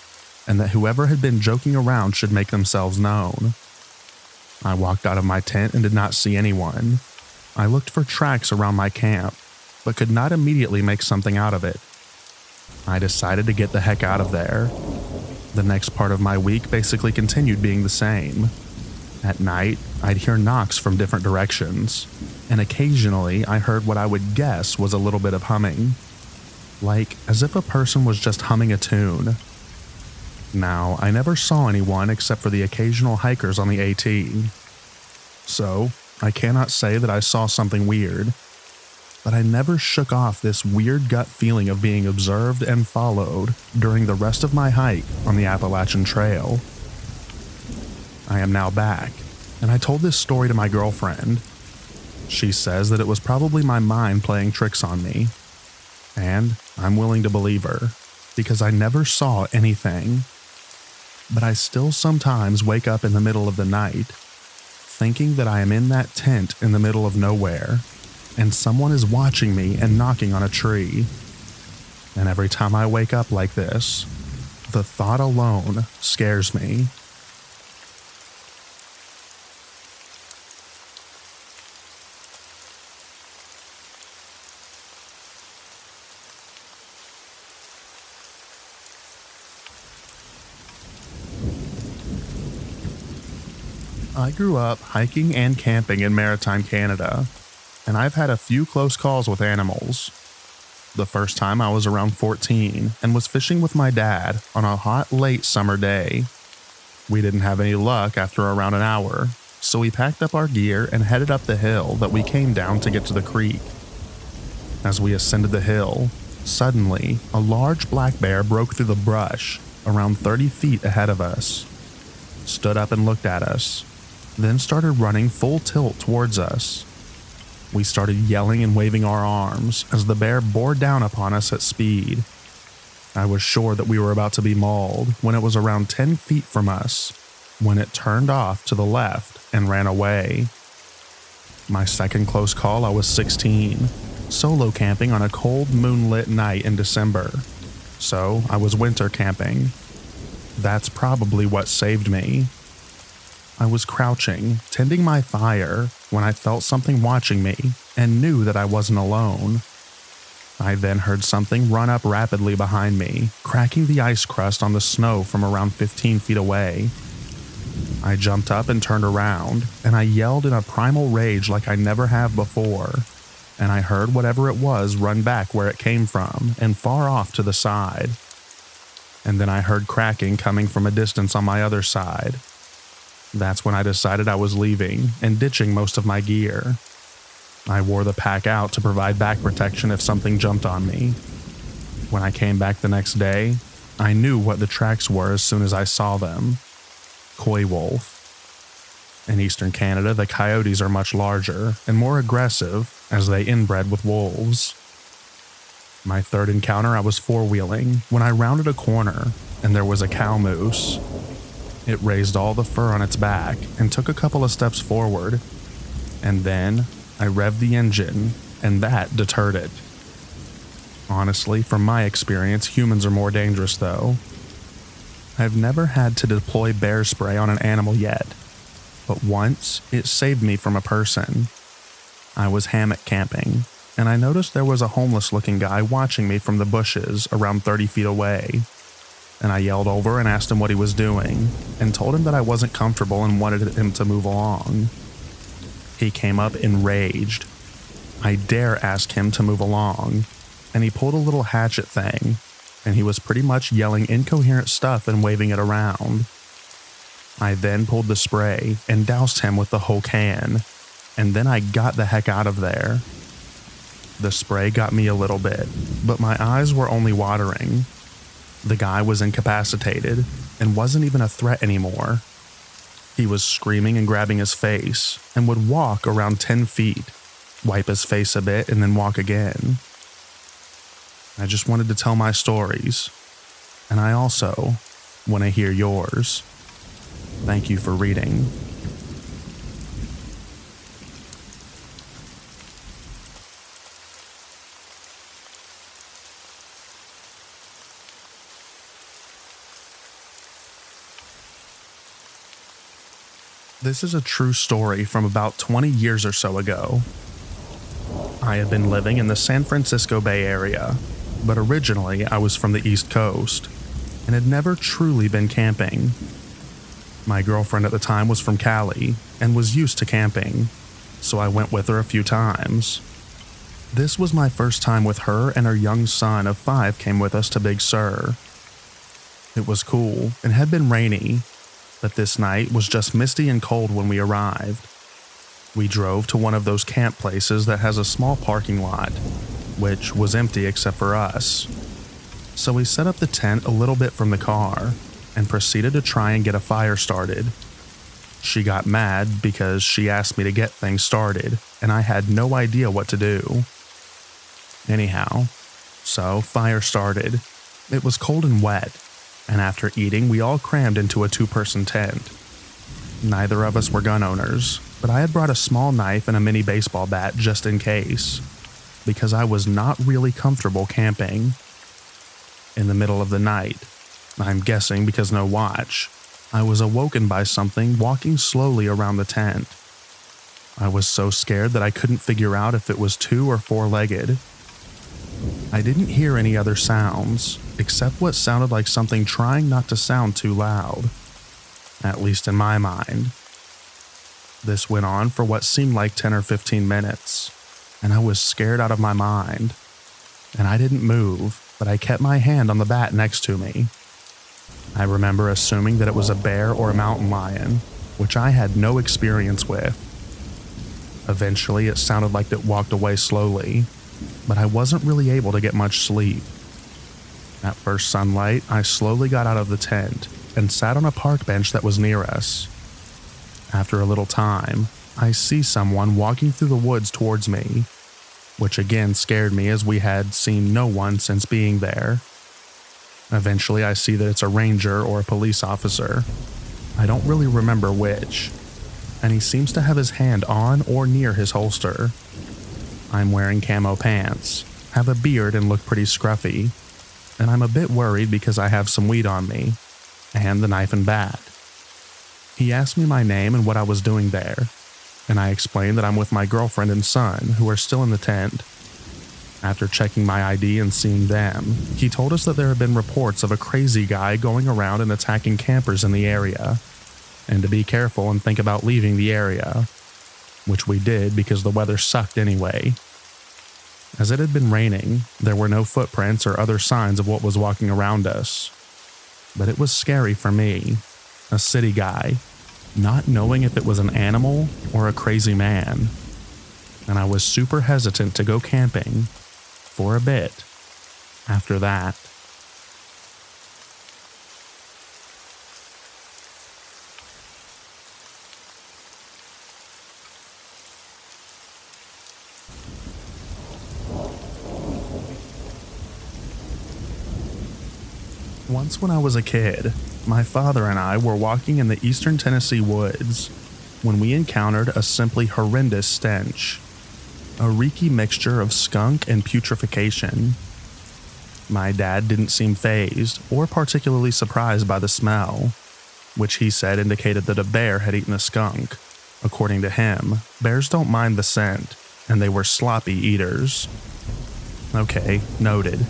and that whoever had been joking around should make themselves known. I walked out of my tent and did not see anyone. I looked for tracks around my camp, but could not immediately make something out of it. I decided to get the heck out of there. The next part of my week basically continued being the same. At night, I'd hear knocks from different directions, and occasionally I heard what I would guess was a little bit of humming. Like as if a person was just humming a tune. Now, I never saw anyone except for the occasional hikers on the AT. So, I cannot say that I saw something weird, but I never shook off this weird gut feeling of being observed and followed during the rest of my hike on the Appalachian Trail. I am now back, and I told this story to my girlfriend. She says that it was probably my mind playing tricks on me, and I'm willing to believe her, because I never saw anything. But I still sometimes wake up in the middle of the night, thinking that I am in that tent in the middle of nowhere, and someone is watching me and knocking on a tree. And every time I wake up like this, the thought alone scares me. I grew up hiking and camping in maritime Canada, and I've had a few close calls with animals. The first time I was around 14 and was fishing with my dad on a hot, late summer day. We didn't have any luck after around an hour, so we packed up our gear and headed up the hill that we came down to get to the creek. As we ascended the hill, suddenly a large black bear broke through the brush around 30 feet ahead of us, stood up and looked at us, then started running full tilt towards us. We started yelling and waving our arms as the bear bore down upon us at speed. I was sure that we were about to be mauled when it was around 10 feet from us, when it turned off to the left and ran away. My second close call, I was 16, solo camping on a cold moonlit night in December. So I was winter camping. That's probably what saved me. I was crouching, tending my fire, when I felt something watching me and knew that I wasn't alone. I then heard something run up rapidly behind me, cracking the ice crust on the snow from around 15 feet away. I jumped up and turned around, and I yelled in a primal rage like I never have before, and I heard whatever it was run back where it came from and far off to the side. And then I heard cracking coming from a distance on my other side. That's when I decided I was leaving and ditching most of my gear. I wore the pack out to provide back protection if something jumped on me. When I came back the next day, I knew what the tracks were as soon as I saw them. Coy wolf. In eastern Canada, the coyotes are much larger and more aggressive as they inbred with wolves. My third encounter, I was four-wheeling when I rounded a corner and there was a cow moose. It raised all the fur on its back and took a couple of steps forward, and then I revved the engine and that deterred it. Honestly, from my experience, humans are more dangerous though. I've never had to deploy bear spray on an animal yet, but once it saved me from a person. I was hammock camping, and I noticed there was a homeless-looking guy watching me from the bushes around 30 feet away, and I yelled over and asked him what he was doing, and told him that I wasn't comfortable and wanted him to move along. He came up enraged. I dare ask him to move along, and he pulled a little hatchet thing, and he was pretty much yelling incoherent stuff and waving it around. I then pulled the spray and doused him with the whole can, and then I got the heck out of there. The spray got me a little bit, but my eyes were only watering. The guy was incapacitated and wasn't even a threat anymore. He was screaming and grabbing his face and would walk around 10 feet, wipe his face a bit, and then walk again. I just wanted to tell my stories, and I also want to hear yours. Thank you for reading. This is a true story from about 20 years or so ago. I had been living in the San Francisco Bay Area, but originally I was from the East Coast and had never truly been camping. My girlfriend at the time was from Cali and was used to camping, so I went with her a few times. This was my first time with her, and her young son of 5 came with us to Big Sur. It was cool and had been rainy, but this night was just misty and cold when we arrived. We drove to one of those camp places that has a small parking lot, which was empty except for us. So we set up the tent a little bit from the car and proceeded to try and get a fire started. She got mad because she asked me to get things started, and I had no idea what to do. Anyhow, so fire started. It was cold and wet, and after eating, we all crammed into a 2-person tent. Neither of us were gun owners, but I had brought a small knife and a mini baseball bat just in case, because I was not really comfortable camping. In the middle of the night, I'm guessing because no watch, I was awoken by something walking slowly around the tent. I was so scared that I couldn't figure out if it was 2 or 4-legged. I didn't hear any other sounds, except what sounded like something trying not to sound too loud, at least in my mind. This went on for what seemed like 10 or 15 minutes, and I was scared out of my mind. And I didn't move, but I kept my hand on the bat next to me. I remember assuming that it was a bear or a mountain lion, which I had no experience with. Eventually, it sounded like it walked away slowly, but I wasn't really able to get much sleep. At first sunlight, I slowly got out of the tent and sat on a park bench that was near us. After a little time, I see someone walking through the woods towards me, which again scared me as we had seen no one since being there. Eventually, I see that it's a ranger or a police officer. I don't really remember which, and he seems to have his hand on or near his holster. I'm wearing camo pants, have a beard, and look pretty scruffy, and I'm a bit worried because I have some weed on me, and the knife and bat. He asked me my name and what I was doing there, and I explained that I'm with my girlfriend and son, who are still in the tent. After checking my ID and seeing them, he told us that there had been reports of a crazy guy going around and attacking campers in the area, and to be careful and think about leaving the area, which we did because the weather sucked anyway. As it had been raining, there were no footprints or other signs of what was walking around us. But it was scary for me, a city guy, not knowing if it was an animal or a crazy man. And I was super hesitant to go camping for a bit after that. Once when I was a kid, my father and I were walking in the eastern Tennessee woods when we encountered a simply horrendous stench, a reeky mixture of skunk and putrefaction. My dad didn't seem fazed or particularly surprised by the smell, which he said indicated that a bear had eaten a skunk. According to him, bears don't mind the scent, and they were sloppy eaters. Okay, noted.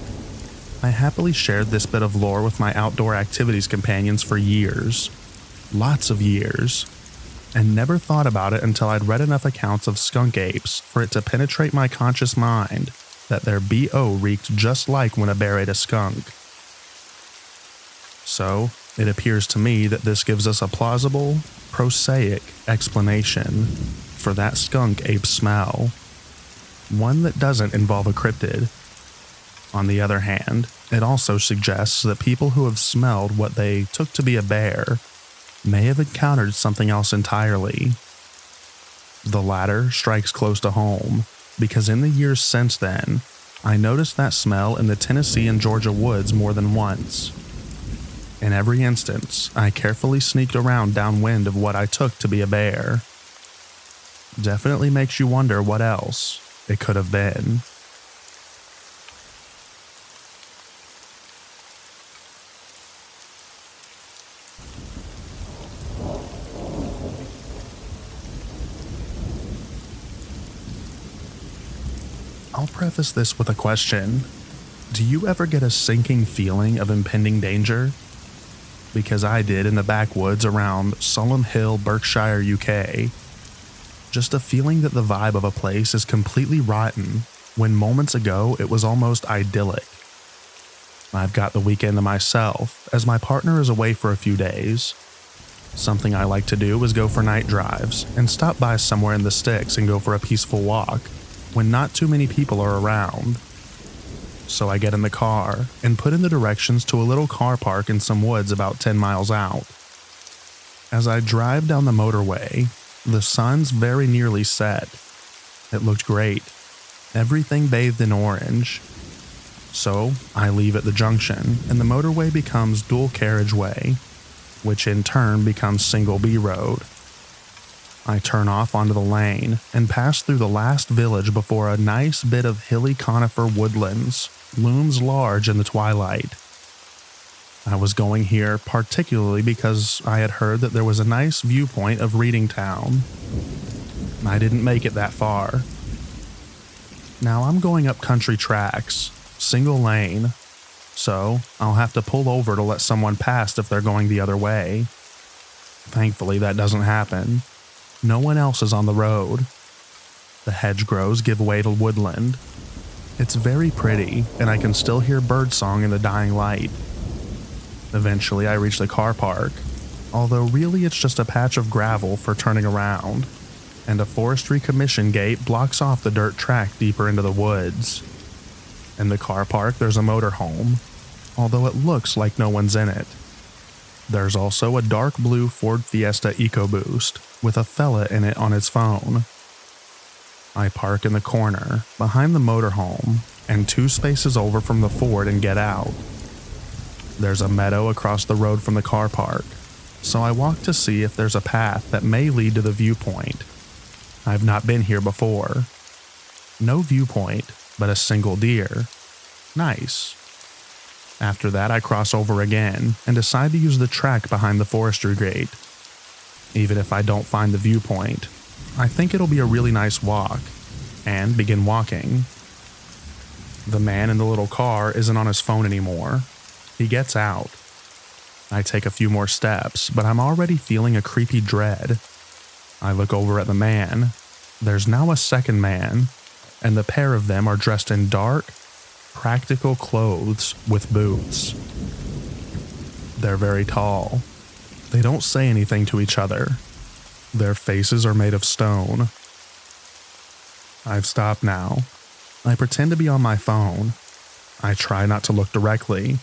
I happily shared this bit of lore with my outdoor activities companions for years, lots of years, and never thought about it until I'd read enough accounts of skunk apes for it to penetrate my conscious mind that their BO reeked just like when a bear ate a skunk. So, it appears to me that this gives us a plausible, prosaic explanation for that skunk ape smell, one that doesn't involve a cryptid. On the other hand, it also suggests that people who have smelled what they took to be a bear may have encountered something else entirely. The latter strikes close to home, because in the years since then, I noticed that smell in the Tennessee and Georgia woods more than once. In every instance, I carefully sneaked around downwind of what I took to be a bear. Definitely makes you wonder what else it could have been. I'll preface this with a question. Do you ever get a sinking feeling of impending danger? Because I did in the backwoods around Sulham Hill, Berkshire, UK. Just a feeling that the vibe of a place is completely rotten when moments ago it was almost idyllic. I've got the weekend to myself as my partner is away for a few days. Something I like to do is go for night drives and stop by somewhere in the sticks and go for a peaceful walk when not too many people are around. So I get in the car and put in the directions to a little car park in some woods about 10 miles out. As I drive down the motorway, the sun's very nearly set. It looked great, everything bathed in orange. So I leave at the junction and the motorway becomes dual carriageway, which in turn becomes single B road. I turn off onto the lane and pass through the last village before a nice bit of hilly conifer woodlands looms large in the twilight. I was going here particularly because I had heard that there was a nice viewpoint of Reading Town. I didn't make it that far. Now I'm going up country tracks, single lane, so I'll have to pull over to let someone pass if they're going the other way. Thankfully that doesn't happen. No one else is on the road. The hedgerows give way to woodland. It's very pretty, and I can still hear birdsong in the dying light. Eventually I reach the car park, although really it's just a patch of gravel for turning around, and a forestry commission gate blocks off the dirt track deeper into the woods. In the car park there's a motorhome, although it looks like no one's in it. There's also a dark blue Ford Fiesta EcoBoost with a fella in it on its phone. I park in the corner, behind the motorhome, and 2 spaces over from the Ford and get out. There's a meadow across the road from the car park, so I walk to see if there's a path that may lead to the viewpoint. I've not been here before. No viewpoint, but a single deer. Nice. After that, I cross over again and decide to use the track behind the forestry gate. Even if I don't find the viewpoint, I think it'll be a really nice walk, and begin walking. The man in the little car isn't on his phone anymore. He gets out. I take a few more steps, but I'm already feeling a creepy dread. I look over at the man. There's now a second man, and the pair of them are dressed in dark, practical clothes with boots. They're very tall. They don't say anything to each other. Their faces are made of stone. I've stopped now. I pretend to be on my phone. I try not to look directly,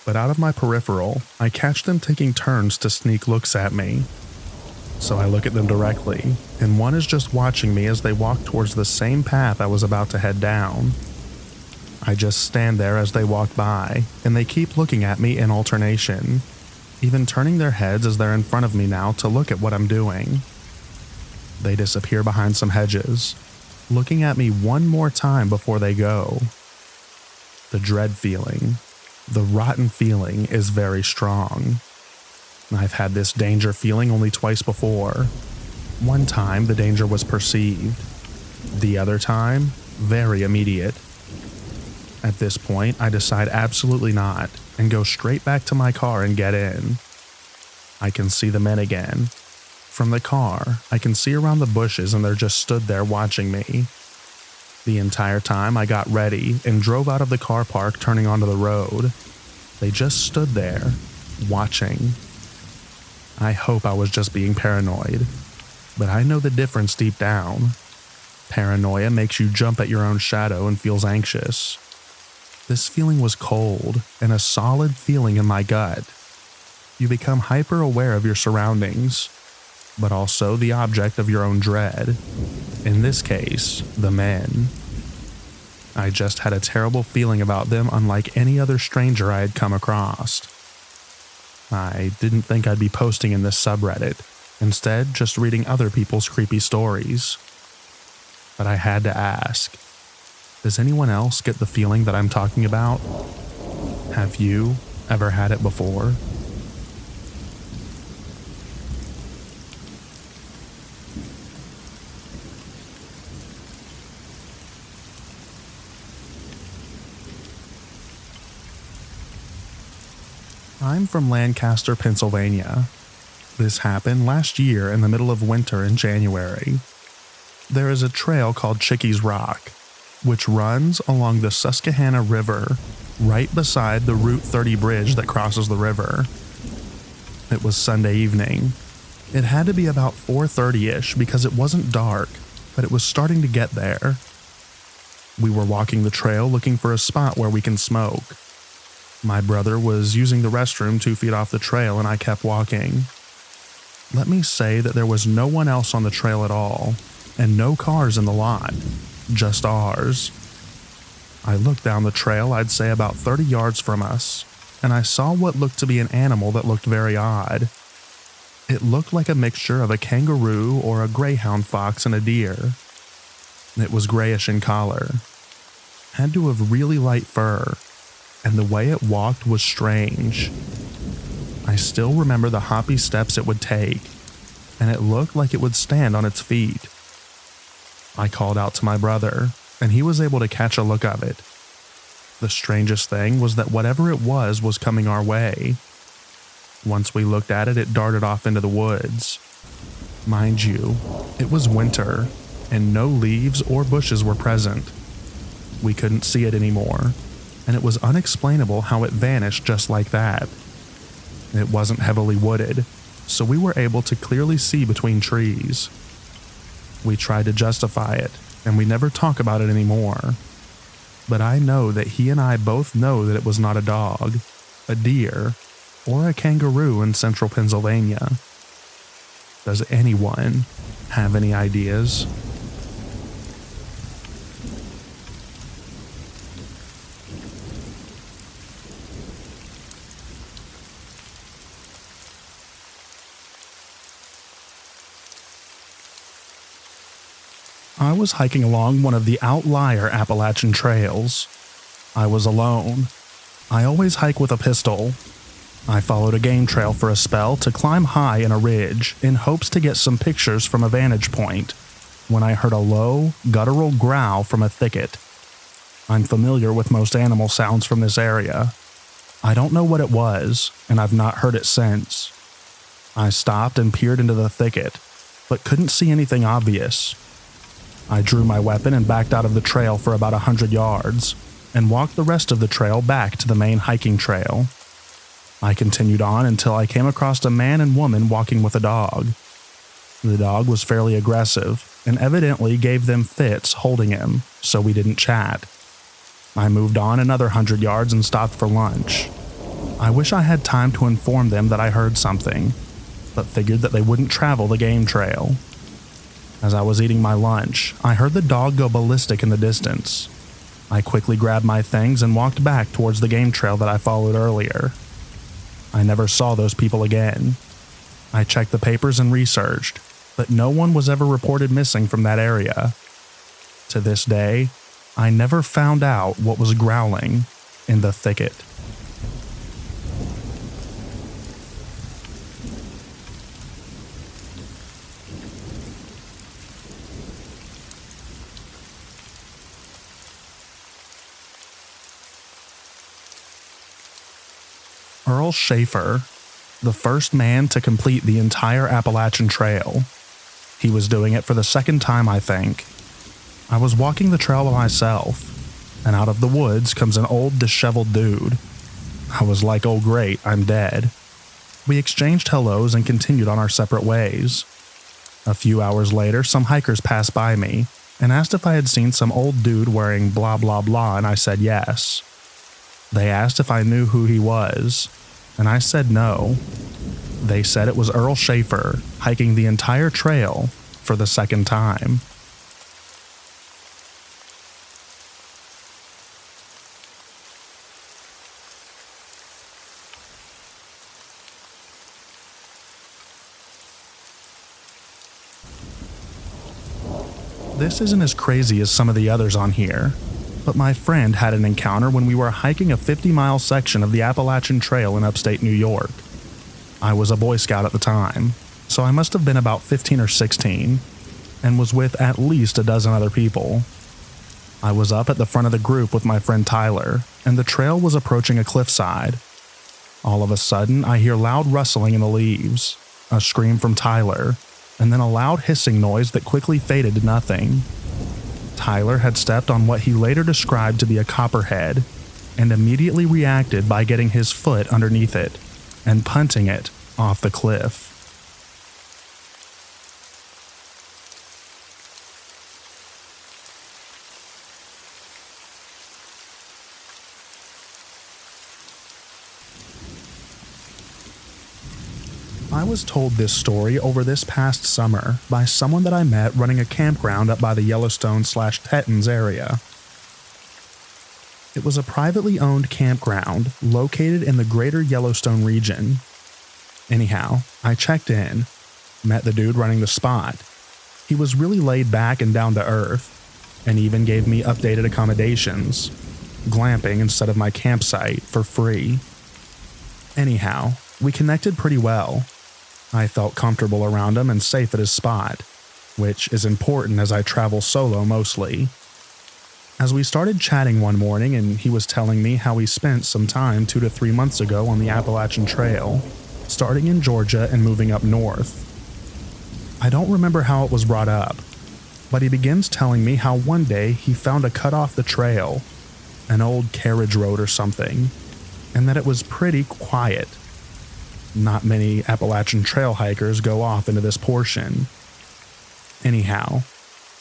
but out of my peripheral, I catch them taking turns to sneak looks at me. So I look at them directly, and one is just watching me as they walk towards the same path I was about to head down. I just stand there as they walk by, and they keep looking at me in alternation, even turning their heads as they're in front of me now to look at what I'm doing. They disappear behind some hedges, looking at me one more time before they go. The dread feeling, the rotten feeling, is very strong. I've had this danger feeling only twice before. One time, the danger was perceived. The other time, very immediate. At this point, I decide absolutely not, and go straight back to my car and get in. I can see the men again. From the car, I can see around the bushes and they're just stood there watching me. The entire time I got ready and drove out of the car park turning onto the road. They just stood there, watching. I hope I was just being paranoid, but I know the difference deep down. Paranoia makes you jump at your own shadow and feels anxious. This feeling was cold and a solid feeling in my gut. You become hyper aware of your surroundings, but also the object of your own dread. In this case, the men. I just had a terrible feeling about them unlike any other stranger I had come across. I didn't think I'd be posting in this subreddit, instead just reading other people's creepy stories. But I had to ask, does anyone else get the feeling that I'm talking about? Have you ever had it before? I'm from Lancaster, Pennsylvania. This happened last year in the middle of winter in January. There is a trail called Chickies Rock, which runs along the Susquehanna River, right beside the Route 30 bridge that crosses the river. It was Sunday evening. It had to be about 4:30-ish because it wasn't dark, but it was starting to get there. We were walking the trail looking for a spot where we can smoke. My brother was using the restroom 2 feet off the trail and I kept walking. Let me say that there was no one else on the trail at all, and no cars in the lot, just ours. I looked down the trail, I'd say about 30 yards from us, and I saw what looked to be an animal that looked very odd. It looked like a mixture of a kangaroo or a greyhound fox and a deer. It was grayish in color, had to have really light fur, and the way it walked was strange. I still remember the hoppy steps it would take, and it looked like it would stand on its feet. I called out to my brother, and he was able to catch a look of it. The strangest thing was that whatever it was coming our way. Once we looked at it, it darted off into the woods. Mind you, it was winter, and no leaves or bushes were present. We couldn't see it anymore, and it was unexplainable how it vanished just like that. It wasn't heavily wooded, so we were able to clearly see between trees. We tried to justify it, and we never talk about it anymore. But I know that he and I both know that it was not a dog, a deer, or a kangaroo in central Pennsylvania. Does anyone have any ideas? I was hiking along one of the outlier Appalachian trails. I was alone. I always hike with a pistol. I followed a game trail for a spell to climb high in a ridge in hopes to get some pictures from a vantage point, when I heard a low, guttural growl from a thicket. I'm familiar with most animal sounds from this area. I don't know what it was, and I've not heard it since. I stopped and peered into the thicket, but couldn't see anything obvious. I drew my weapon and backed out of the trail for about 100 yards, and walked the rest of the trail back to the main hiking trail. I continued on until I came across a man and woman walking with a dog. The dog was fairly aggressive, and evidently gave them fits holding him, so we didn't chat. I moved on another 100 yards and stopped for lunch. I wish I had time to inform them that I heard something, but figured that they wouldn't travel the game trail. As I was eating my lunch, I heard the dog go ballistic in the distance. I quickly grabbed my things and walked back towards the game trail that I followed earlier. I never saw those people again. I checked the papers and researched, but no one was ever reported missing from that area. To this day, I never found out what was growling in the thicket. Earl Schaefer, the first man to complete the entire Appalachian Trail. He was doing it for the second time, I think. I was walking the trail by myself, and out of the woods comes an old, disheveled dude. I was like, oh great, I'm dead. We exchanged hellos and continued on our separate ways. A few hours later, some hikers passed by me and asked if I had seen some old dude wearing blah blah blah, and I said yes. They asked if I knew who he was, and I said no. They said it was Earl Schaefer hiking the entire trail for the second time. This isn't as crazy as some of the others on here, but my friend had an encounter when we were hiking a 50-mile section of the Appalachian Trail in upstate New York. I was a Boy Scout at the time, so I must have been about 15 or 16, and was with at least a dozen other people. I was up at the front of the group with my friend Tyler, and the trail was approaching a cliffside. All of a sudden, I hear loud rustling in the leaves, a scream from Tyler, and then a loud hissing noise that quickly faded to nothing. Tyler had stepped on what he later described to be a copperhead, and immediately reacted by getting his foot underneath it and punting it off the cliff. I was told this story over this past summer by someone that I met running a campground up by the Yellowstone/Tettons area. It was a privately owned campground located in the greater Yellowstone region. Anyhow, I checked in, met the dude running the spot. He was really laid back and down to earth, and even gave me updated accommodations, glamping instead of my campsite for free. Anyhow, we connected pretty well. I felt comfortable around him and safe at his spot, which is important as I travel solo mostly. As we started chatting one morning and he was telling me how he spent some time 2 to 3 months ago on the Appalachian Trail, starting in Georgia and moving up north. I don't remember how it was brought up, but he begins telling me how one day he found a cut off the trail, an old carriage road or something, and that it was pretty quiet. Not many Appalachian Trail hikers go off into this portion. Anyhow,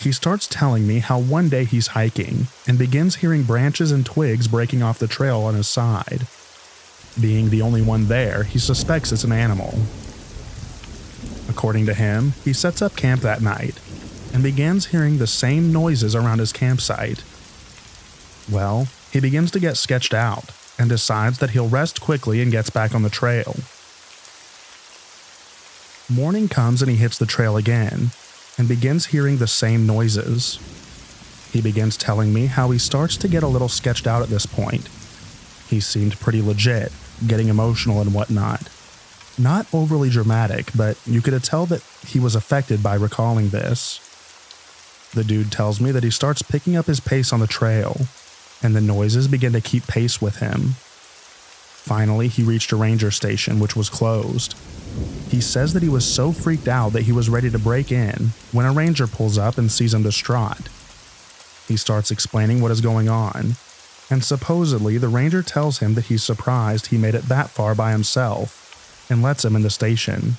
he starts telling me how one day he's hiking and begins hearing branches and twigs breaking off the trail on his side. Being the only one there, he suspects it's an animal. According to him, he sets up camp that night and begins hearing the same noises around his campsite. Well, he begins to get sketched out and decides that he'll rest quickly and gets back on the trail. Morning comes and he hits the trail again and begins hearing the same noises. He begins telling me how he starts to get a little sketched out at this point. He seemed pretty legit, getting emotional and whatnot. Not overly dramatic, but you could tell that he was affected by recalling this. The dude tells me that he starts picking up his pace on the trail, and the noises begin to keep pace with him. Finally, he reached a ranger station, which was closed. He says that he was so freaked out that he was ready to break in when a ranger pulls up and sees him distraught. He starts explaining what is going on, and supposedly the ranger tells him that he's surprised he made it that far by himself and lets him in the station.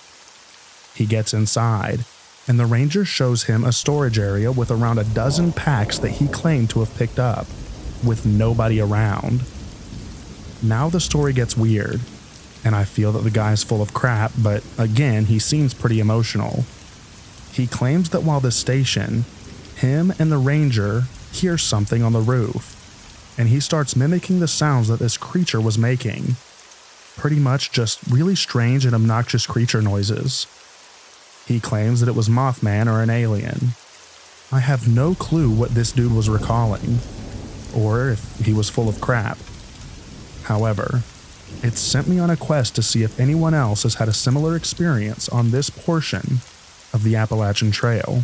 He gets inside, and the ranger shows him a storage area with around a dozen packs that he claimed to have picked up, with nobody around. Now the story gets weird, and I feel that the guy's full of crap, but again, he seems pretty emotional. He claims that while the station, him and the ranger hear something on the roof. and he starts mimicking the sounds that this creature was making. Pretty much just really strange and obnoxious creature noises. He claims that it was Mothman or an alien. I have no clue what this dude was recalling, or if he was full of crap. However, it sent me on a quest to see if anyone else has had a similar experience on this portion of the Appalachian Trail.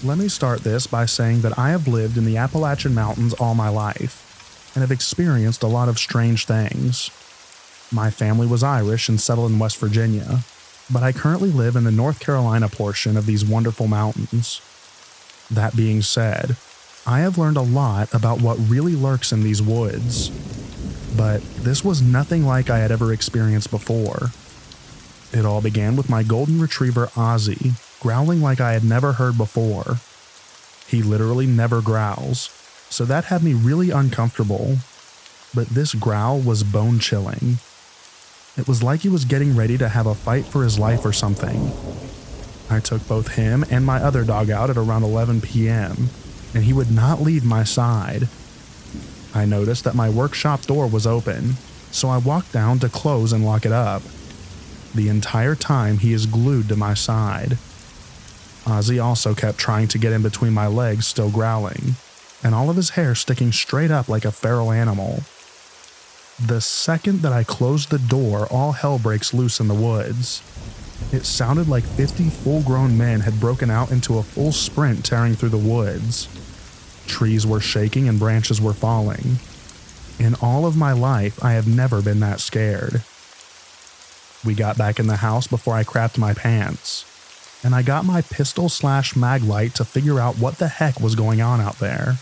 Let me start this by saying that I have lived in the Appalachian Mountains all my life and have experienced a lot of strange things. My family was Irish and settled in West Virginia, but I currently live in the North Carolina portion of these wonderful mountains. That being said, I have learned a lot about what really lurks in these woods, but this was nothing like I had ever experienced before. It all began with my golden retriever Ozzy growling like I had never heard before. He literally never growls, so that had me really uncomfortable, but this growl was bone-chilling. It was like he was getting ready to have a fight for his life or something. I took both him and my other dog out at around 11 p.m., and he would not leave my side. I noticed that my workshop door was open, so I walked down to close and lock it up. The entire time he is glued to my side. Ozzy also kept trying to get in between my legs, still growling, and all of his hair sticking straight up like a feral animal. The second that I closed the door, all hell breaks loose in the woods. It sounded like 50 full-grown men had broken out into a full sprint tearing through the woods. Trees were shaking and branches were falling. In all of my life, I have never been that scared. We got back in the house before I crapped my pants, and I got my pistol/mag light to figure out what the heck was going on out there.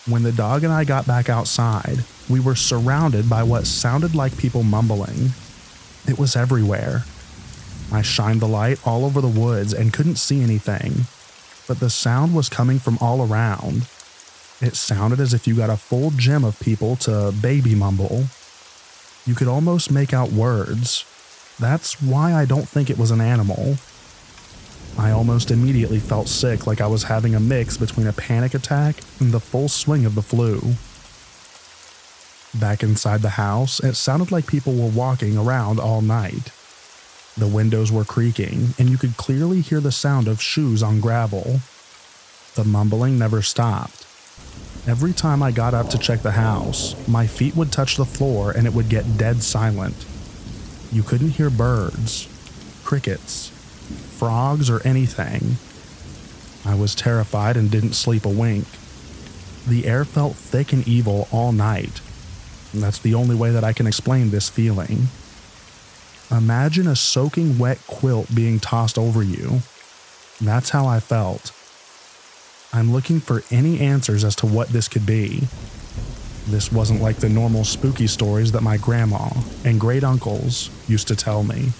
When the dog and I got back outside, we were surrounded by what sounded like people mumbling. It was everywhere. I shined the light all over the woods and couldn't see anything, but the sound was coming from all around. It sounded as if you got a full gym of people to baby mumble. You could almost make out words. That's why I don't think it was an animal. I almost immediately felt sick, like I was having a mix between a panic attack and the full swing of the flu. Back inside the house, it sounded like people were walking around all night. The windows were creaking, and you could clearly hear the sound of shoes on gravel. The mumbling never stopped. Every time I got up to check the house, my feet would touch the floor and it would get dead silent. You couldn't hear birds, crickets, frogs, or anything. I was terrified and didn't sleep a wink. The air felt thick and evil all night. And that's the only way that I can explain this feeling. Imagine a soaking wet quilt being tossed over you. That's how I felt. I'm looking for any answers as to what this could be. This wasn't like the normal spooky stories that my grandma and great uncles used to tell me.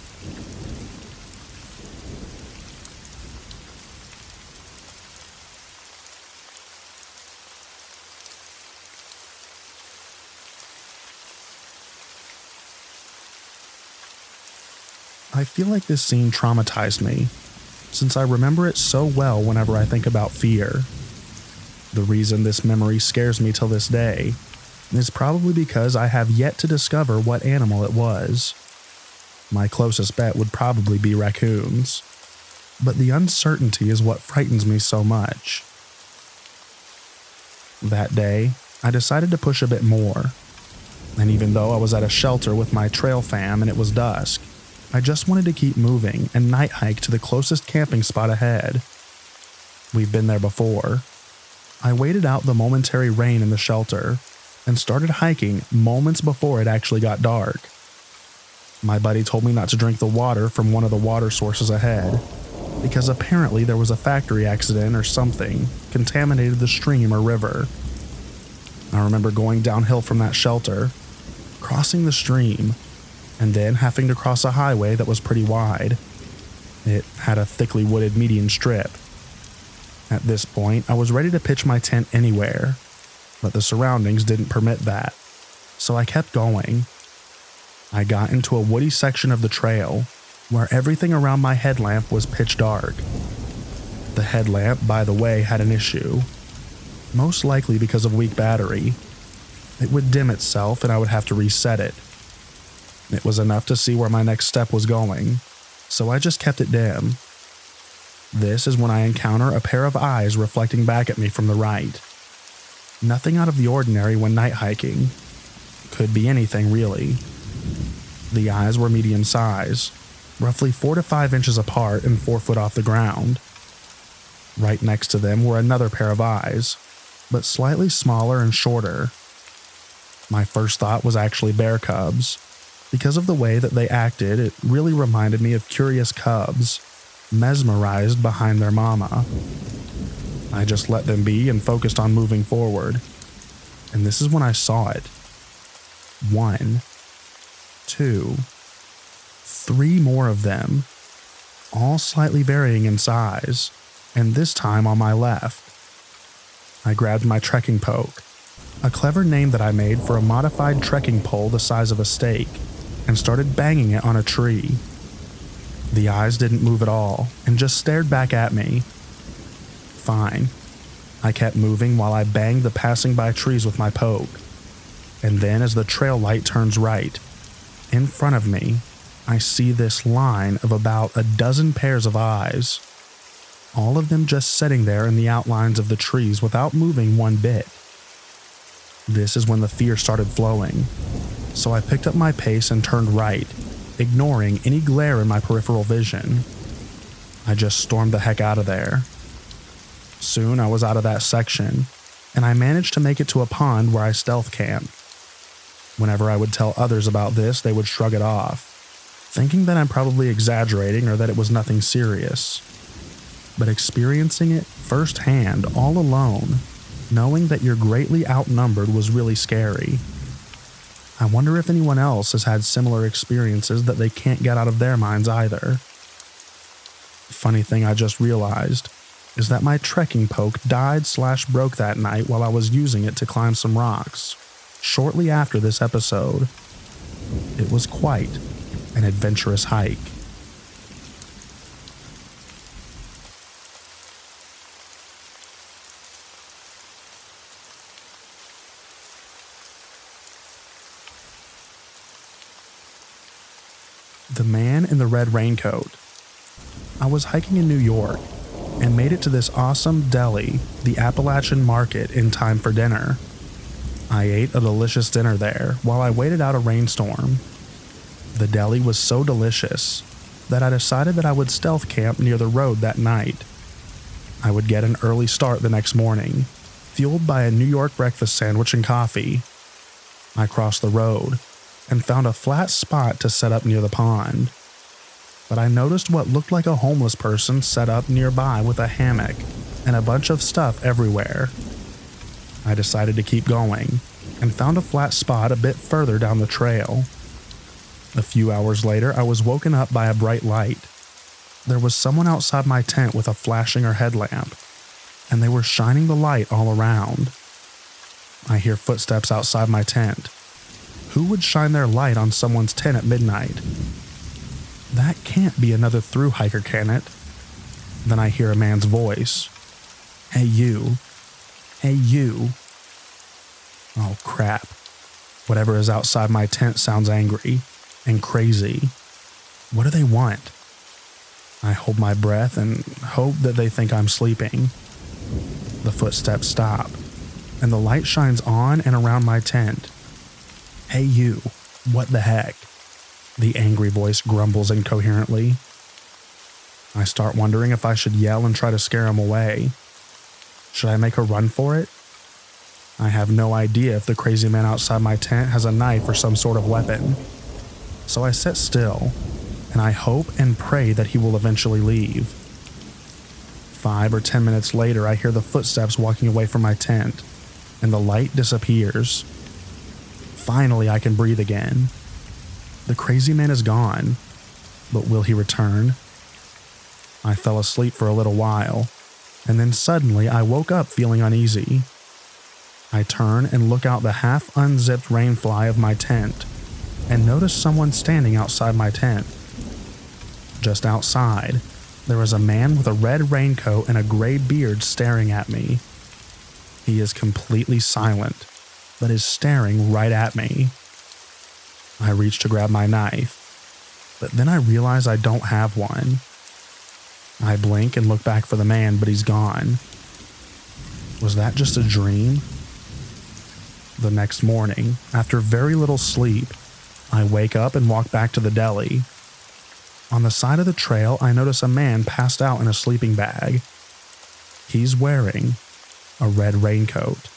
I feel like this scene traumatized me, since I remember it so well whenever I think about fear. The reason this memory scares me till this day is probably because I have yet to discover what animal it was. My closest bet would probably be raccoons, but the uncertainty is what frightens me so much. That day, I decided to push a bit more, and even though I was at a shelter with my trail fam and it was dusk, I just wanted to keep moving and night hike to the closest camping spot ahead. We've been there before. I waited out the momentary rain in the shelter and started hiking moments before it actually got dark. My buddy told me not to drink the water from one of the water sources ahead, because apparently there was a factory accident or something contaminated the stream or river. I remember going downhill from that shelter, crossing the stream, and then having to cross a highway that was pretty wide. It had a thickly wooded median strip. At this point, I was ready to pitch my tent anywhere, but the surroundings didn't permit that. so I kept going. I got into a woody section of the trail where everything around my headlamp was pitch dark. The headlamp, by the way, had an issue, most likely because of weak battery. It would dim itself and I would have to reset it. It was enough to see where my next step was going, so I just kept it dim. This is when I encounter a pair of eyes reflecting back at me from the right. Nothing out of the ordinary when night hiking. Could be anything, really. The eyes were medium size, roughly 4 to 5 inches apart and 4 foot off the ground. Right next to them were another pair of eyes, but slightly smaller and shorter. My first thought was actually bear cubs. Because of the way that they acted, it really reminded me of curious cubs, mesmerized behind their mama. I just let them be and focused on moving forward. And this is when I saw it. 1, 2, 3 more of them, all slightly varying in size, and this time on my left. I grabbed my trekking poke, a clever name that I made for a modified trekking pole the size of a stake, and started banging it on a tree. The eyes didn't move at all and just stared back at me. Fine. I kept moving while I banged the passing by trees with my poke. And then as the trail light turns right, in front of me, I see this line of about a dozen pairs of eyes. All of them just sitting there in the outlines of the trees without moving one bit. This is when the fear started flowing, so I picked up my pace and turned right, ignoring any glare in my peripheral vision. I just stormed the heck out of there. Soon I was out of that section, and I managed to make it to a pond where I stealth camped. Whenever I would tell others about this, they would shrug it off, thinking that I'm probably exaggerating or that it was nothing serious. But experiencing it firsthand, all alone, knowing that you're greatly outnumbered was really scary. I wonder if anyone else has had similar experiences that they can't get out of their minds either. Funny thing I just realized is that my trekking poke died/broke that night while I was using it to climb some rocks, shortly after this episode. It was quite an adventurous hike. The Man in the Red Raincoat. I was hiking in New York and made it to this awesome deli, the Appalachian Market, in time for dinner. I ate a delicious dinner there while I waited out a rainstorm. The deli was so delicious that I decided that I would stealth camp near the road that night. I would get an early start the next morning, fueled by a New York breakfast sandwich and coffee. I crossed the road and found a flat spot to set up near the pond. But I noticed what looked like a homeless person set up nearby with a hammock and a bunch of stuff everywhere. I decided to keep going and found a flat spot a bit further down the trail. A few hours later, I was woken up by a bright light. There was someone outside my tent with a flashing or headlamp, and they were shining the light all around. I hear footsteps outside my tent. Who would shine their light on someone's tent at midnight? That can't be another thru hiker, can it? Then I hear a man's voice. Hey you. Hey you. Oh crap. Whatever is outside my tent sounds angry and crazy. What do they want? I hold my breath and hope that they think I'm sleeping. The footsteps stop, and the light shines on and around my tent. Hey you, what the heck? The angry voice grumbles incoherently. I start wondering if I should yell and try to scare him away. Should I make a run for it? I have no idea if the crazy man outside my tent has a knife or some sort of weapon. So I sit still, and I hope and pray that he will eventually leave. 5 or 10 minutes later, I hear the footsteps walking away from my tent, and the light disappears. Finally, I can breathe again. The crazy man is gone, but will he return? I fell asleep for a little while, and then suddenly I woke up feeling uneasy. I turn and look out the half unzipped rainfly of my tent and notice someone standing outside my tent. Just outside, there is a man with a red raincoat and a gray beard staring at me. He is completely silent, but is staring right at me. I reach to grab my knife, but then I realize I don't have one. I blink and look back for the man, but he's gone. Was that just a dream? The next morning, after very little sleep, I wake up and walk back to the deli. On the side of the trail, I notice a man passed out in a sleeping bag. He's wearing a red raincoat.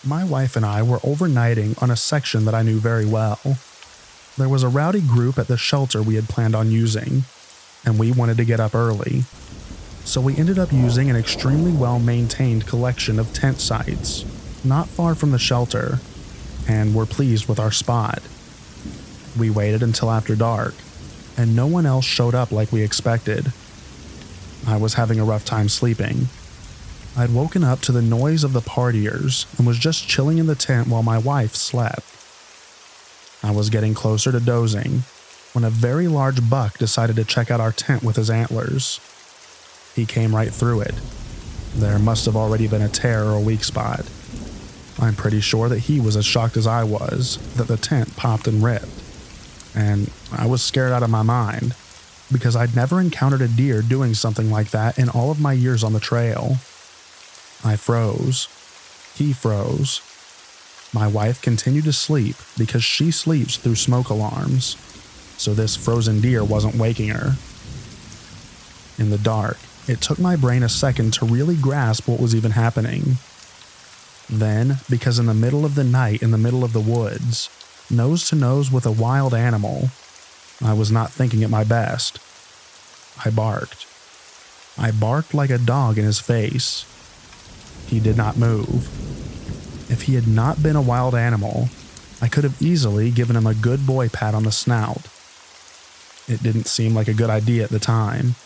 My wife and I were overnighting on a section that I knew very well. There was a rowdy group at the shelter we had planned on using, and we wanted to get up early. So we ended up using an extremely well-maintained collection of tent sites, not far from the shelter, and were pleased with our spot. We waited until after dark, and no one else showed up like we expected. I was having a rough time sleeping. I'd woken up to the noise of the partiers and was just chilling in the tent while my wife slept. I was getting closer to dozing when a very large buck decided to check out our tent with his antlers. He came right through it. There must have already been a tear or a weak spot. I'm pretty sure that he was as shocked as I was that the tent popped and ripped. And I was scared out of my mind because I'd never encountered a deer doing something like that in all of my years on the trail. I froze. He froze. My wife continued to sleep because she sleeps through smoke alarms, so this frozen deer wasn't waking her. In the dark, it took my brain a second to really grasp what was even happening. Then, because in the middle of the night in the middle of the woods, nose to nose with a wild animal, I was not thinking at my best. I barked. I barked like a dog in his face. He did not move. If he had not been a wild animal, I could have easily given him a good boy pat on the snout. It didn't seem like a good idea at the time,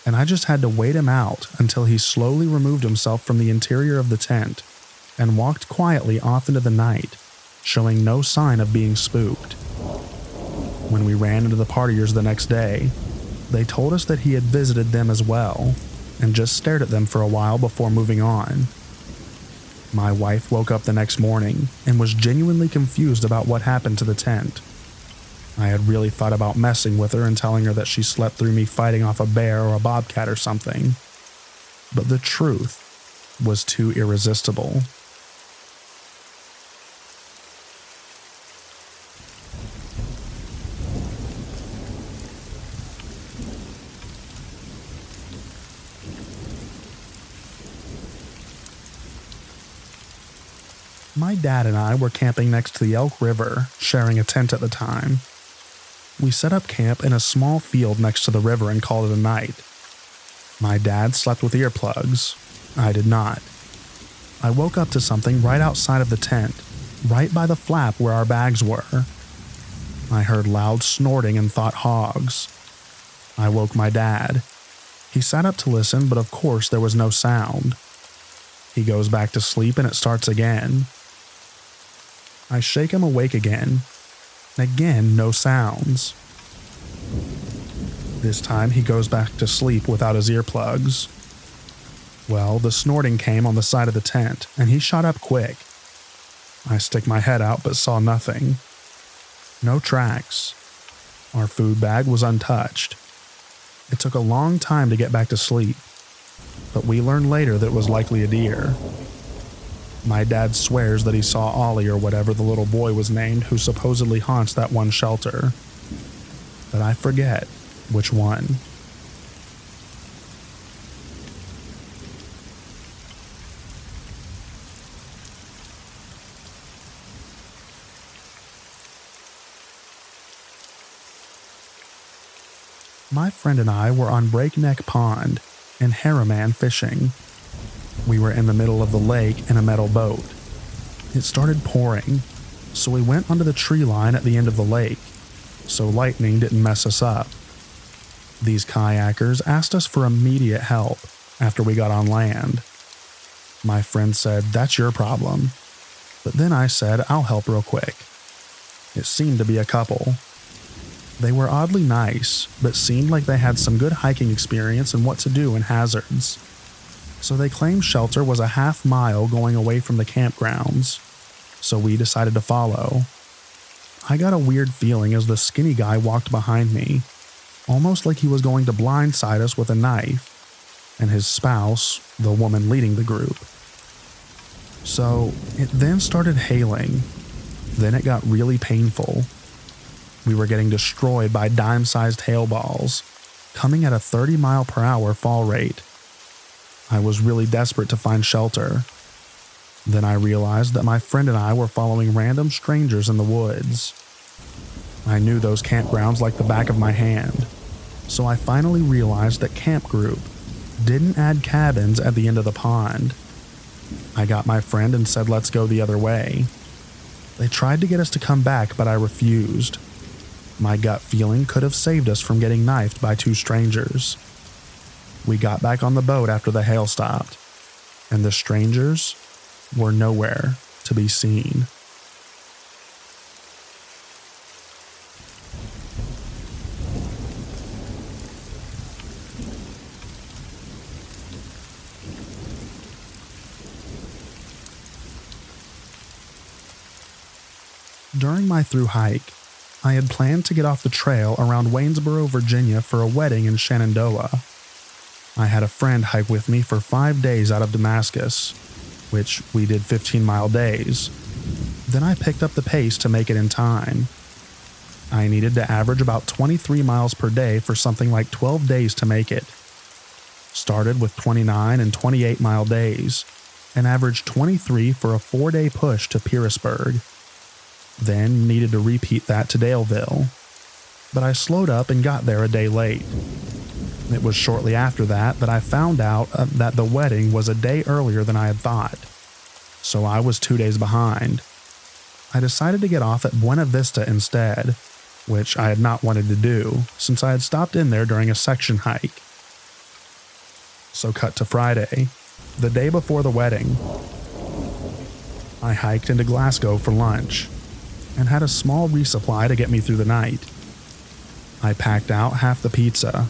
and I just had to wait him out until he slowly removed himself from the interior of the tent and walked quietly off into the night, showing no sign of being spooked. When we ran into the partiers the next day, they told us that he had visited them as well and just stared at them for a while before moving on. My wife woke up the next morning and was genuinely confused about what happened to the tent. I had really thought about messing with her and telling her that she slept through me fighting off a bear or a bobcat or something. But the truth was too irresistible. My dad and I were camping next to the Elk River, sharing a tent at the time. We set up camp in a small field next to the river and called it a night. My dad slept with earplugs. I did not. I woke up to something right outside of the tent, right by the flap where our bags were. I heard loud snorting and thought hogs. I woke my dad. He sat up to listen, but of course there was no sound. He goes back to sleep and it starts again. I shake him awake again. Again, no sounds. This time he goes back to sleep without his earplugs. Well, the snorting came on the side of the tent, and he shot up quick. I stick my head out but saw nothing. No tracks. Our food bag was untouched. It took a long time to get back to sleep, but we learned later that it was likely a deer. My dad swears that he saw Ollie or whatever the little boy was named who supposedly haunts that one shelter. But I forget which one. My friend and I were on Breakneck Pond in Harriman fishing. We were in the middle of the lake in a metal boat. It started pouring, so we went onto the tree line at the end of the lake, so lightning didn't mess us up. These kayakers asked us for immediate help after we got on land. My friend said, "That's your problem." But then I said, "I'll help real quick." It seemed to be a couple. They were oddly nice, but seemed like they had some good hiking experience and what to do in hazards. So they claimed shelter was a half-mile going away from the campgrounds, so we decided to follow. I got a weird feeling as the skinny guy walked behind me, almost like he was going to blindside us with a knife, and his spouse, the woman leading the group. So it then started hailing. Then it got really painful. We were getting destroyed by dime-sized hail balls, coming at a 30-mile-per-hour fall rate. I was really desperate to find shelter. Then I realized that my friend and I were following random strangers in the woods. I knew those campgrounds like the back of my hand, so I finally realized that Camp Group didn't add cabins at the end of the pond. I got my friend and said, "Let's go the other way." They tried to get us to come back, but I refused. My gut feeling could have saved us from getting knifed by two strangers. We got back on the boat after the hail stopped, and the strangers were nowhere to be seen. During my through hike, I had planned to get off the trail around Waynesboro, Virginia for a wedding in Shenandoah. I had a friend hike with me for 5 days out of Damascus, which we did 15-mile days. Then I picked up the pace to make it in time. I needed to average about 23 miles per day for something like 12 days to make it. Started with 29 and 28-mile days, and averaged 23 for a 4-day push to Pearisburg. Then needed to repeat that to Daleville. But I slowed up and got there a day late. It was shortly after that I found out that the wedding was a day earlier than I had thought. So I was 2 days behind. I decided to get off at Buena Vista instead, which I had not wanted to do since I had stopped in there during a section hike. So cut to Friday, the day before the wedding. I hiked into Glasgow for lunch and had a small resupply to get me through the night. I packed out half the pizza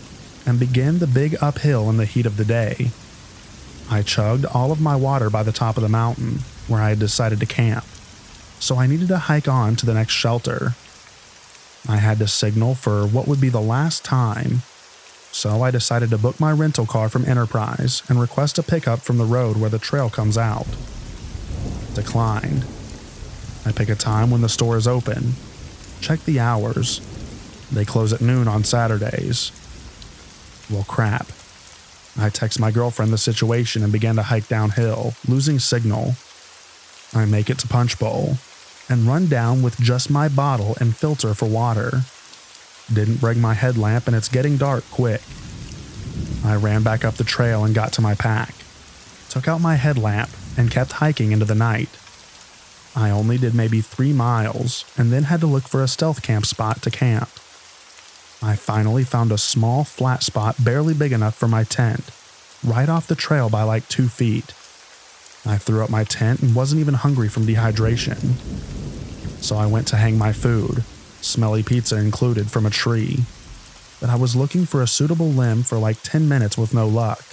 and began the big uphill in the heat of the day. I chugged all of my water by the top of the mountain where I had decided to camp, so I needed to hike on to the next shelter. I had to signal for what would be the last time, so I decided to book my rental car from Enterprise and request a pickup from the road where the trail comes out. Declined. I pick a time when the store is open. Check the hours. They close at noon on Saturdays. Well, crap. I text my girlfriend the situation and began to hike downhill, losing signal. I make it to Punch Bowl and run down with just my bottle and filter for water. Didn't bring my headlamp and it's getting dark quick. I ran back up the trail and got to my pack. Took out my headlamp and kept hiking into the night. I only did maybe 3 miles and then had to look for a stealth camp spot to camp. I finally found a small flat spot barely big enough for my tent, right off the trail by like 2 feet. I threw up my tent and wasn't even hungry from dehydration. So I went to hang my food, smelly pizza included, from a tree. But I was looking for a suitable limb for like 10 minutes with no luck.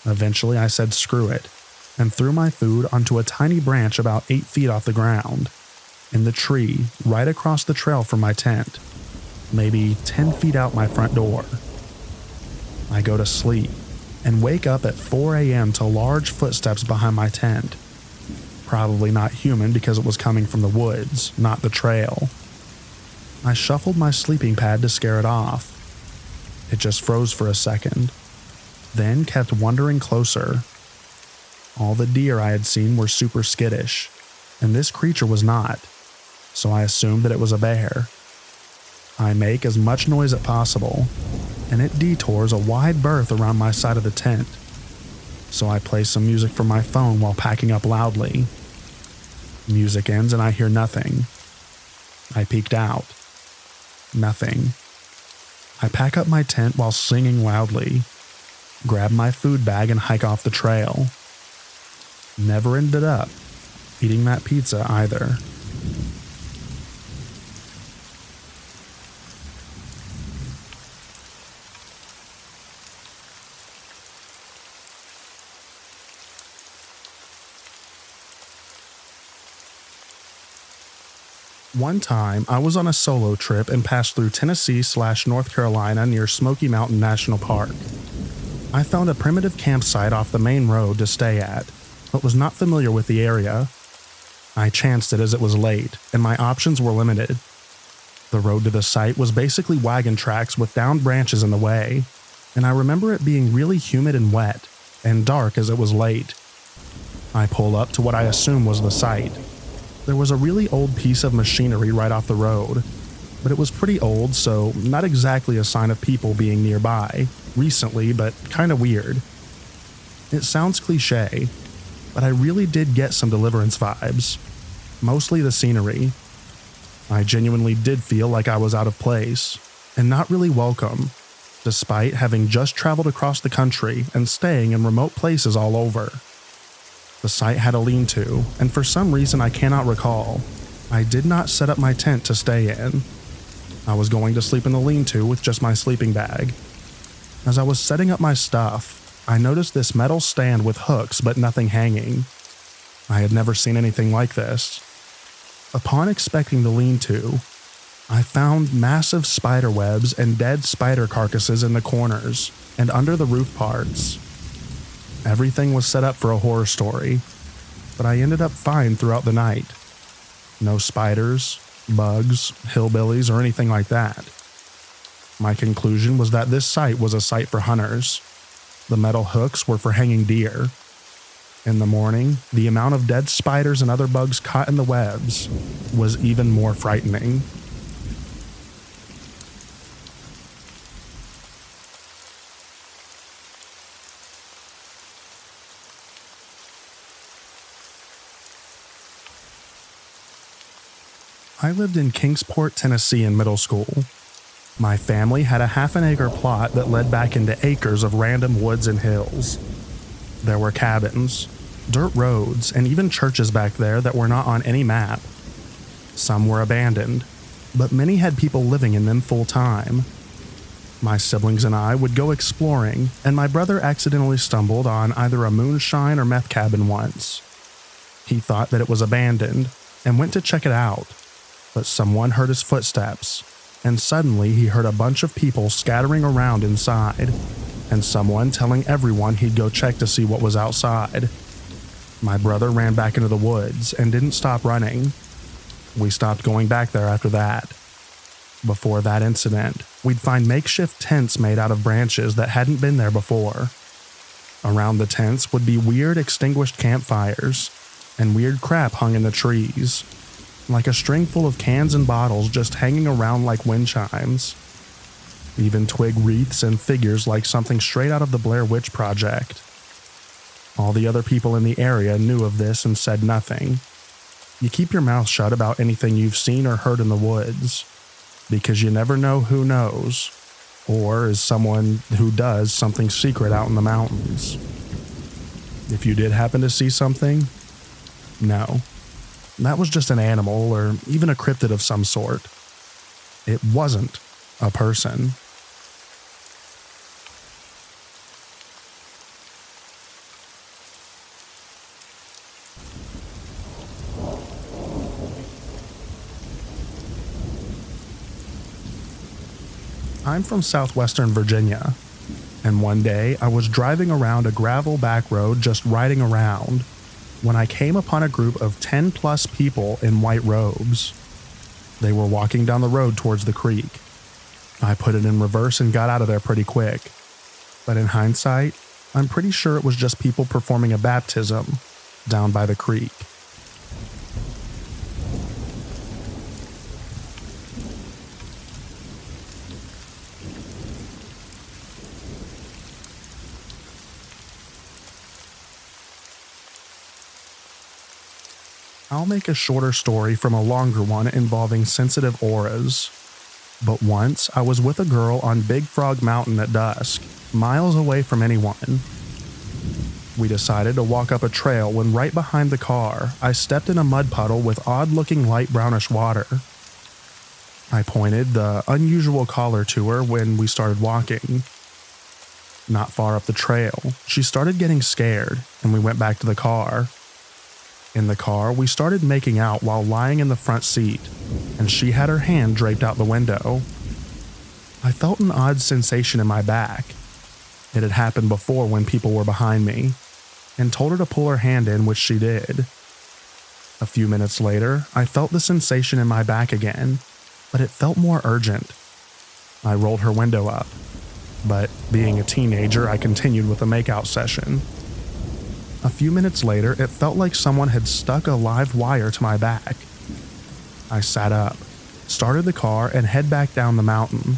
Eventually I said screw it, and threw my food onto a tiny branch about 8 feet off the ground, in the tree right across the trail from my tent, maybe 10 feet out my front door. I go to sleep and wake up at 4 a.m. to large footsteps behind my tent. Probably not human because it was coming from the woods, not the trail. I shuffled my sleeping pad to scare it off. It just froze for a second, then kept wandering closer. All the deer I had seen were super skittish, and this creature was not, so I assumed that it was a bear. I make as much noise as possible, and it detours a wide berth around my side of the tent, so I play some music from my phone while packing up loudly. Music ends and I hear nothing. I peeked out. Nothing. I pack up my tent while singing loudly, grab my food bag and hike off the trail. Never ended up eating that pizza either. One time, I was on a solo trip and passed through Tennessee/North Carolina near Smoky Mountain National Park. I found a primitive campsite off the main road to stay at, but was not familiar with the area. I chanced it as it was late, and my options were limited. The road to the site was basically wagon tracks with downed branches in the way, and I remember it being really humid and wet, and dark as it was late. I pull up to what I assume was the site. There was a really old piece of machinery right off the road, but it was pretty old, so not exactly a sign of people being nearby, recently, but kinda weird. It sounds cliche, but I really did get some Deliverance vibes, mostly the scenery. I genuinely did feel like I was out of place, and not really welcome, despite having just traveled across the country and staying in remote places all over. The site had a lean-to, and for some reason I cannot recall, I did not set up my tent to stay in. I was going to sleep in the lean-to with just my sleeping bag. As I was setting up my stuff, I noticed this metal stand with hooks but nothing hanging. I had never seen anything like this. Upon inspecting the lean-to, I found massive spider webs and dead spider carcasses in the corners and under the roof parts. Everything was set up for a horror story, but I ended up fine throughout the night. No spiders, bugs, hillbillies, or anything like that. My conclusion was that this site was a site for hunters. The metal hooks were for hanging deer. In the morning, the amount of dead spiders and other bugs caught in the webs was even more frightening. I lived in Kingsport, Tennessee in middle school. My family had a half-an-acre plot that led back into acres of random woods and hills. There were cabins, dirt roads, and even churches back there that were not on any map. Some were abandoned, but many had people living in them full-time. My siblings and I would go exploring, and my brother accidentally stumbled on either a moonshine or meth cabin once. He thought that it was abandoned and went to check it out, but someone heard his footsteps, and suddenly he heard a bunch of people scattering around inside, and someone telling everyone he'd go check to see what was outside. My brother ran back into the woods and didn't stop running. We stopped going back there after that. Before that incident, we'd find makeshift tents made out of branches that hadn't been there before. Around the tents would be weird extinguished campfires, and weird crap hung in the trees, like a string full of cans and bottles just hanging around like wind chimes. Even twig wreaths and figures like something straight out of the Blair Witch Project. All the other people in the area knew of this and said nothing. You keep your mouth shut about anything you've seen or heard in the woods, because you never know who knows, or is someone who does something secret out in the mountains. If you did happen to see something, no. That was just an animal or even a cryptid of some sort. It wasn't a person. I'm from southwestern Virginia, and one day I was driving around a gravel back road just riding around when I came upon a group of 10 plus people in white robes. They were walking down the road towards the creek. I put it in reverse and got out of there pretty quick. But in hindsight, I'm pretty sure it was just people performing a baptism down by the creek. I'll make a shorter story from a longer one involving sensitive auras. But once I was with a girl on Big Frog Mountain at dusk, miles away from anyone. We decided to walk up a trail when right behind the car, I stepped in a mud puddle with odd-looking light brownish water. I pointed the unusual color to her when we started walking. Not far up the trail, she started getting scared, and we went back to the car. In the car, we started making out while lying in the front seat, and she had her hand draped out the window. I felt an odd sensation in my back. It had happened before when people were behind me, and told her to pull her hand in, which she did. A few minutes later, I felt the sensation in my back again, but it felt more urgent. I rolled her window up, but being a teenager, I continued with the makeout session. A few minutes later, it felt like someone had stuck a live wire to my back. I sat up, started the car, and head back down the mountain.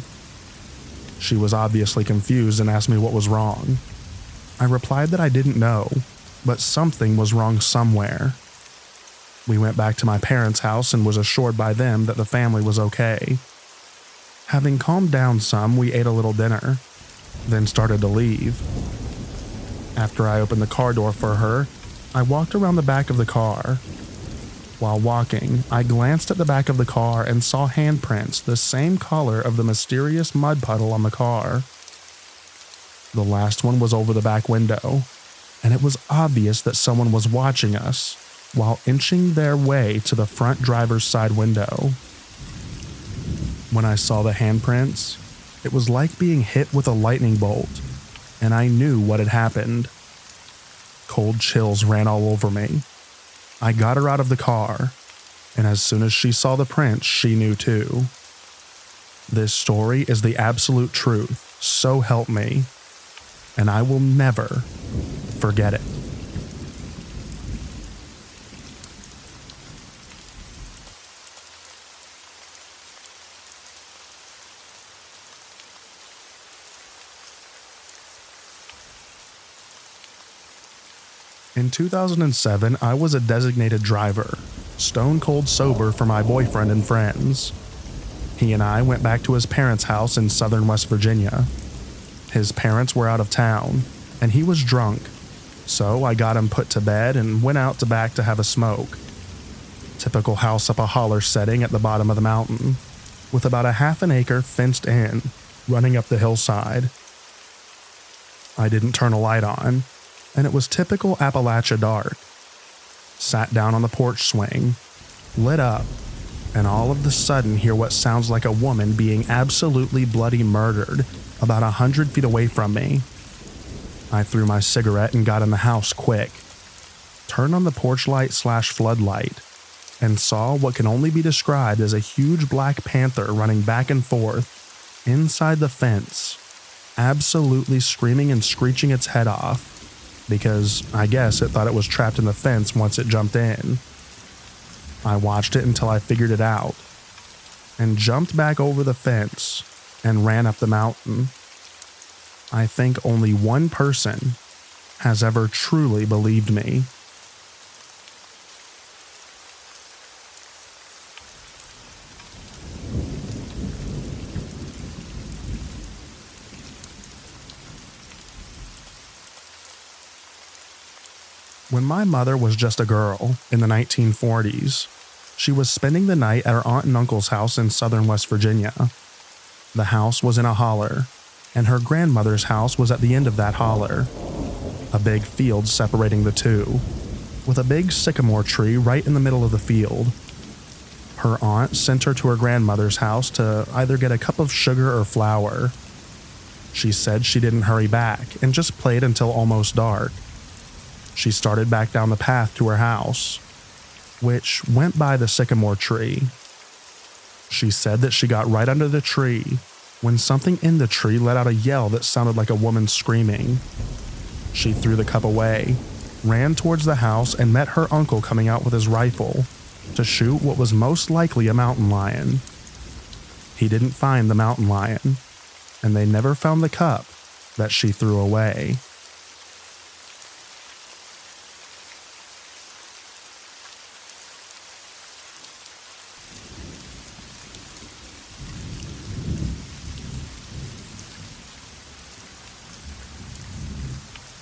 She was obviously confused and asked me what was wrong. I replied that I didn't know, but something was wrong somewhere. We went back to my parents' house and was assured by them that the family was okay. Having calmed down some, we ate a little dinner, then started to leave. After I opened the car door for her, I walked around the back of the car. While walking, I glanced at the back of the car and saw handprints the same color of the mysterious mud puddle on the car. The last one was over the back window, and it was obvious that someone was watching us while inching their way to the front driver's side window. When I saw the handprints, it was like being hit with a lightning bolt, and I knew what had happened. Cold chills ran all over me. I got her out of the car, and as soon as she saw the prints, she knew too. This story is the absolute truth, so help me, and I will never forget it. In 2007, I was a designated driver, stone cold sober for my boyfriend and friends. He and I went back to his parents' house in southern West Virginia. His parents were out of town, and he was drunk, so I got him put to bed and went out to back to have a smoke. Typical house up a holler setting at the bottom of the mountain, with about a half an acre fenced in, running up the hillside. I didn't turn a light on, and it was typical Appalachia dark. Sat down on the porch swing, lit up, and all of the sudden hear what sounds like a woman being absolutely bloody murdered about 100 feet away from me. I threw my cigarette and got in the house quick, turned on the porch light / floodlight, and saw what can only be described as a huge black panther running back and forth inside the fence, absolutely screaming and screeching its head off, because I guess it thought it was trapped in the fence once it jumped in. I watched it until I figured it out, and jumped back over the fence and ran up the mountain. I think only one person has ever truly believed me. When my mother was just a girl in the 1940s, she was spending the night at her aunt and uncle's house in southern West Virginia. The house was in a holler, and her grandmother's house was at the end of that holler, a big field separating the two, with a big sycamore tree right in the middle of the field. Her aunt sent her to her grandmother's house to either get a cup of sugar or flour. She said she didn't hurry back and just played until almost dark. She started back down the path to her house, which went by the sycamore tree. She said that she got right under the tree when something in the tree let out a yell that sounded like a woman screaming. She threw the cup away, ran towards the house, and met her uncle coming out with his rifle to shoot what was most likely a mountain lion. He didn't find the mountain lion, and they never found the cup that she threw away.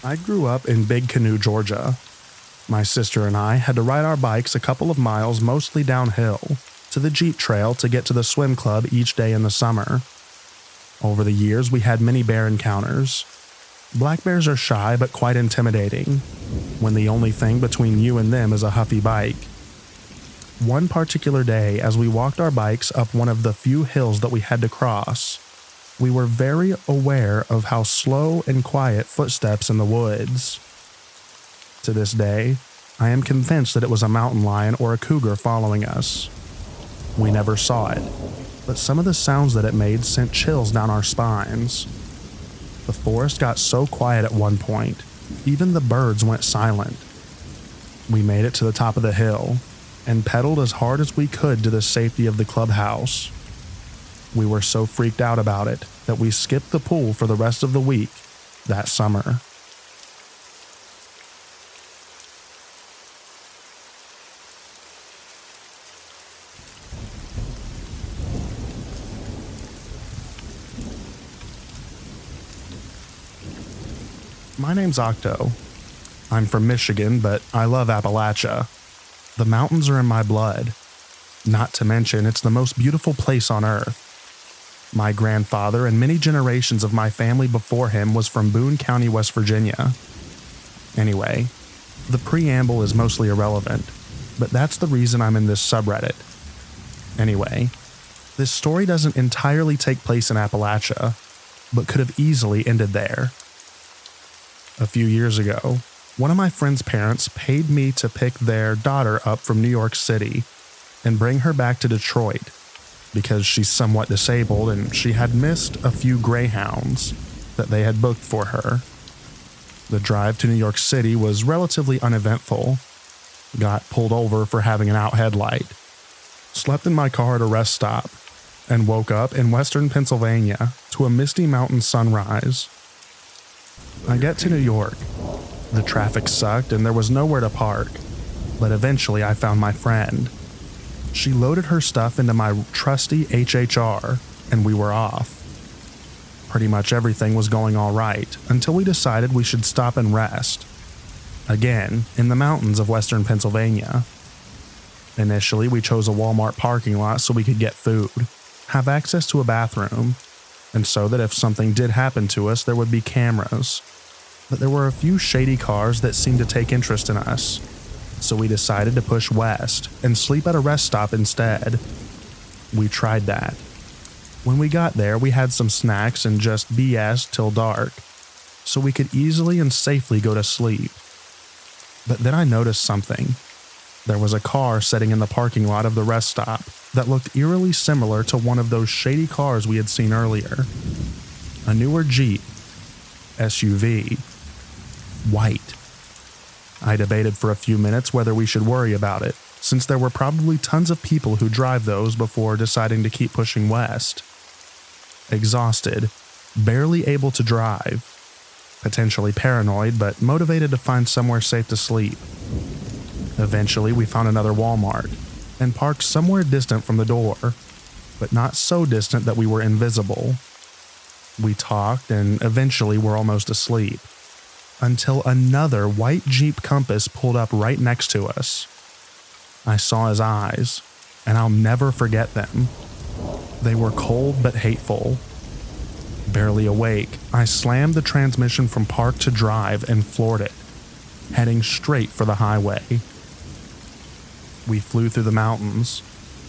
I grew up in Big Canoe, Georgia. My sister and I had to ride our bikes a couple of miles, mostly downhill, to the Jeep Trail to get to the swim club each day in the summer. Over the years, we had many bear encounters. Black bears are shy but quite intimidating, when the only thing between you and them is a huffy bike. One particular day, as we walked our bikes up one of the few hills that we had to cross, we were very aware of how slow and quiet footsteps in the woods. To this day, I am convinced that it was a mountain lion or a cougar following us. We never saw it, but some of the sounds that it made sent chills down our spines. The forest got so quiet at one point, even the birds went silent. We made it to the top of the hill and pedaled as hard as we could to the safety of the clubhouse. We were so freaked out about it that we skipped the pool for the rest of the week that summer. My name's Octo. I'm from Michigan, but I love Appalachia. The mountains are in my blood. Not to mention, it's the most beautiful place on earth. My grandfather and many generations of my family before him was from Boone County, West Virginia. Anyway, the preamble is mostly irrelevant, but that's the reason I'm in this subreddit. Anyway, this story doesn't entirely take place in Appalachia, but could have easily ended there. A few years ago, one of my friend's parents paid me to pick their daughter up from New York City and bring her back to Detroit because she's somewhat disabled and she had missed a few Greyhounds that they had booked for her. The drive to New York City was relatively uneventful. Got pulled over for having an out headlight. Slept in my car at a rest stop and woke up in western Pennsylvania to a misty mountain sunrise. I get to New York. The traffic sucked and there was nowhere to park, but eventually I found my friend. She loaded her stuff into my trusty HHR and we were off. Pretty much everything was going all right until we decided we should stop and rest. Again, in the mountains of western Pennsylvania. Initially, we chose a Walmart parking lot so we could get food, have access to a bathroom, and so that if something did happen to us, there would be cameras. But there were a few shady cars that seemed to take interest in us, so we decided to push west and sleep at a rest stop instead. We tried that. When we got there, we had some snacks and just BS till dark, so we could easily and safely go to sleep. But then I noticed something. There was a car sitting in the parking lot of the rest stop that looked eerily similar to one of those shady cars we had seen earlier. A newer Jeep, SUV, white. I debated for a few minutes whether we should worry about it, since there were probably tons of people who drive those before deciding to keep pushing west. Exhausted, barely able to drive, potentially paranoid but motivated to find somewhere safe to sleep. Eventually, we found another Walmart and parked somewhere distant from the door, but not so distant that we were invisible. We talked and eventually were almost asleep, until another white Jeep Compass pulled up right next to us. I saw his eyes, and I'll never forget them. They were cold but hateful. Barely awake, I slammed the transmission from park to drive and floored it, heading straight for the highway. We flew through the mountains,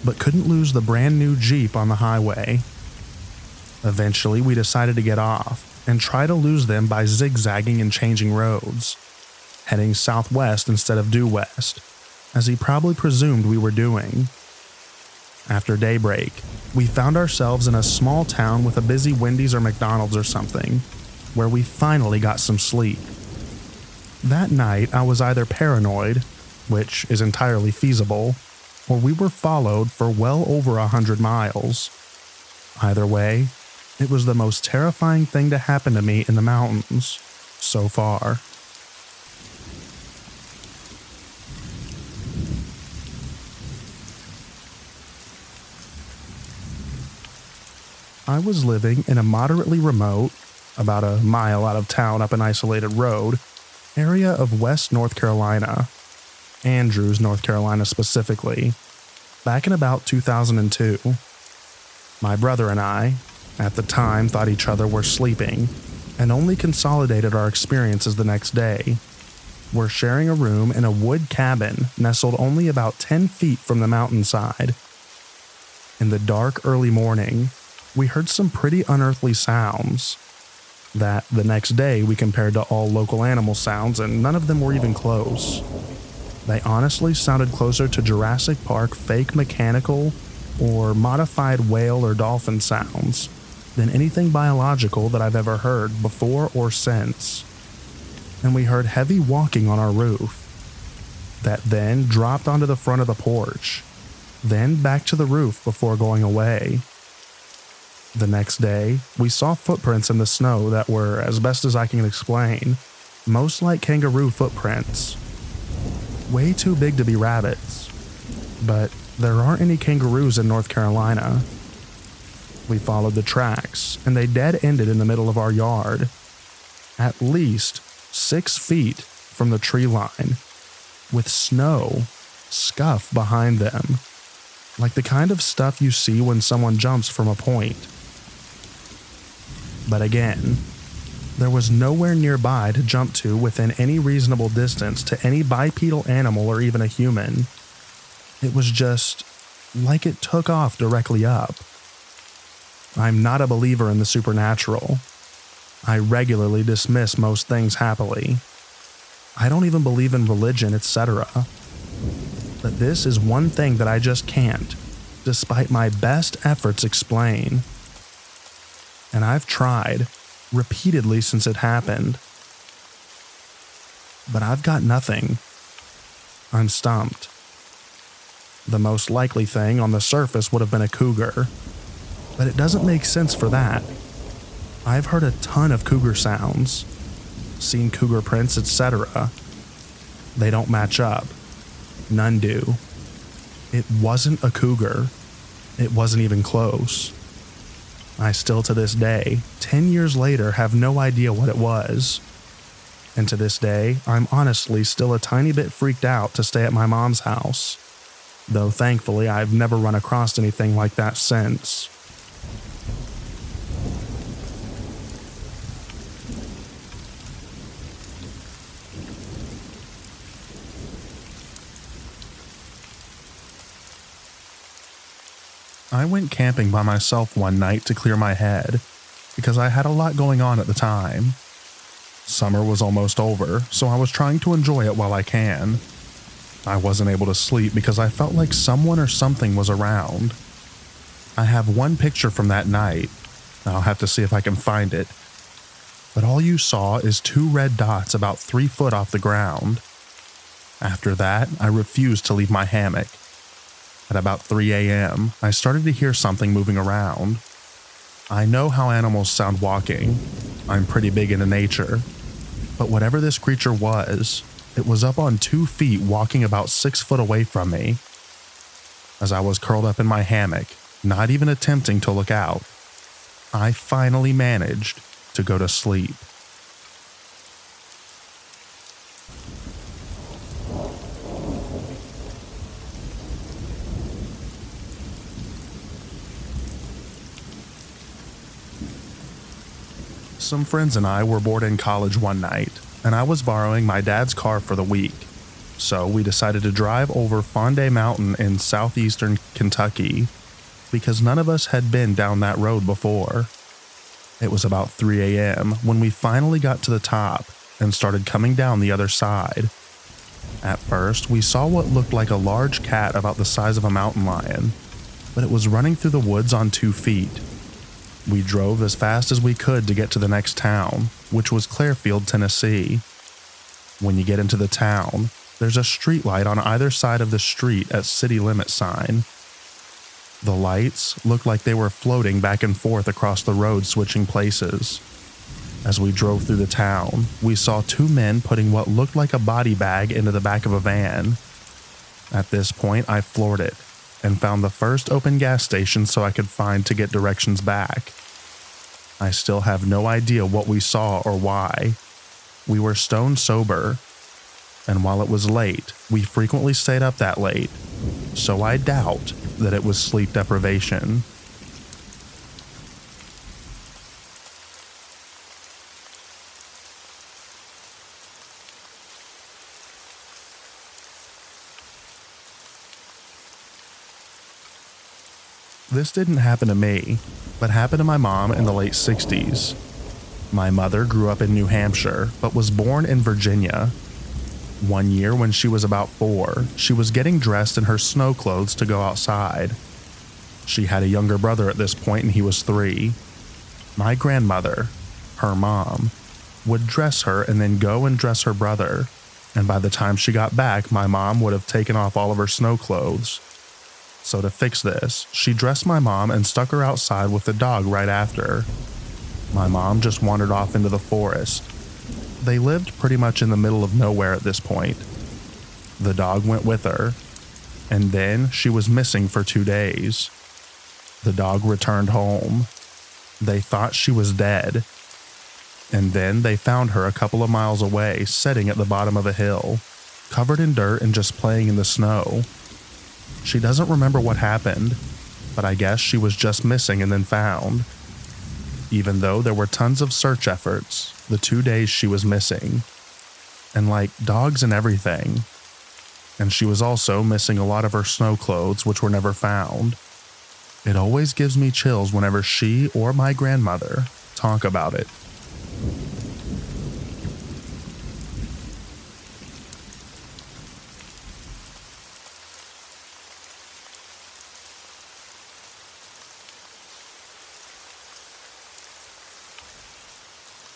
but couldn't lose the brand new Jeep on the highway. Eventually, we decided to get off and try to lose them by zigzagging and changing roads, heading southwest instead of due west, as he probably presumed we were doing. After daybreak, we found ourselves in a small town with a busy Wendy's or McDonald's or something, where we finally got some sleep. That night, I was either paranoid, which is entirely feasible, or we were followed for well over 100 miles. Either way, it was the most terrifying thing to happen to me in the mountains so far. I was living in a moderately remote, about a mile out of town up an isolated road, area of West North Carolina, Andrews, North Carolina specifically, back in about 2002. My brother and I, at the time, thought each other were sleeping and only consolidated our experiences the next day. We're sharing a room in a wood cabin nestled only about 10 feet from the mountainside. In the dark early morning, we heard some pretty unearthly sounds that the next day we compared to all local animal sounds, and none of them were even close. They honestly sounded closer to Jurassic Park fake mechanical or modified whale or dolphin sounds than anything biological that I've ever heard before or since. And we heard heavy walking on our roof that then dropped onto the front of the porch, then back to the roof before going away. The next day, we saw footprints in the snow that were, as best as I can explain, most like kangaroo footprints. Way too big to be rabbits, but there aren't any kangaroos in North Carolina. We followed the tracks, and they dead-ended in the middle of our yard, at least 6 feet from the tree line, with snow scuff behind them, like the kind of stuff you see when someone jumps from a point. But again, there was nowhere nearby to jump to within any reasonable distance to any bipedal animal or even a human. It was just like it took off directly up. I'm not a believer in the supernatural. I regularly dismiss most things happily. I don't even believe in religion, etc. But this is one thing that I just can't, despite my best efforts, explain. And I've tried, repeatedly since it happened. But I've got nothing. I'm stumped. The most likely thing on the surface would have been a cougar, but it doesn't make sense for that. I've heard a ton of cougar sounds, seen cougar prints, etc. They don't match up. None do. It wasn't a cougar. It wasn't even close. I still to this day, 10 years later, have no idea what it was. And to this day, I'm honestly still a tiny bit freaked out to stay at my mom's house, though thankfully I've never run across anything like that since. I went camping by myself one night to clear my head, because I had a lot going on at the time. Summer was almost over, so I was trying to enjoy it while I can. I wasn't able to sleep because I felt like someone or something was around. I have one picture from that night. I'll have to see if I can find it. But all you saw is 2 red dots about 3 foot off the ground. After that, I refused to leave my hammock. At about 3 a.m., I started to hear something moving around. I know how animals sound walking. I'm pretty big into nature. But whatever this creature was, it was up on 2 feet walking about 6 foot away from me. As I was curled up in my hammock, not even attempting to look out, I finally managed to go to sleep. Some friends and I were bored in college one night, and I was borrowing my dad's car for the week. So we decided to drive over Fonday Mountain in southeastern Kentucky, because none of us had been down that road before. It was about 3 a.m. when we finally got to the top and started coming down the other side. At first, we saw what looked like a large cat about the size of a mountain lion, but it was running through the woods on 2 feet. We drove as fast as we could to get to the next town, which was Clearfield, Tennessee. When you get into the town, there's a streetlight on either side of the street at city limit sign. The lights looked like they were floating back and forth across the road, switching places. As we drove through the town, we saw 2 men putting what looked like a body bag into the back of a van. At this point, I floored it and found the first open gas station so I could find to get directions back. I still have no idea what we saw or why. We were stone sober, and while it was late, we frequently stayed up that late, so I doubt that it was sleep deprivation. This didn't happen to me, but happened to my mom in the late 60s. My mother grew up in New Hampshire, but was born in Virginia. One year when she was about 4, she was getting dressed in her snow clothes to go outside. She had a younger brother at this point and he was 3. My grandmother, her mom, would dress her and then go and dress her brother, and by the time she got back, my mom would have taken off all of her snow clothes. So to fix this, she dressed my mom and stuck her outside with the dog right after. My mom just wandered off into the forest. They lived pretty much in the middle of nowhere at this point. The dog went with her, and then she was missing for 2 days. The dog returned home. They thought she was dead, and then they found her a couple of miles away, sitting at the bottom of a hill, covered in dirt and just playing in the snow. She doesn't remember what happened, but I guess she was just missing and then found. Even though there were tons of search efforts, the 2 days she was missing, and like dogs and everything. And she was also missing a lot of her snow clothes, which were never found. It always gives me chills whenever she or my grandmother talk about it.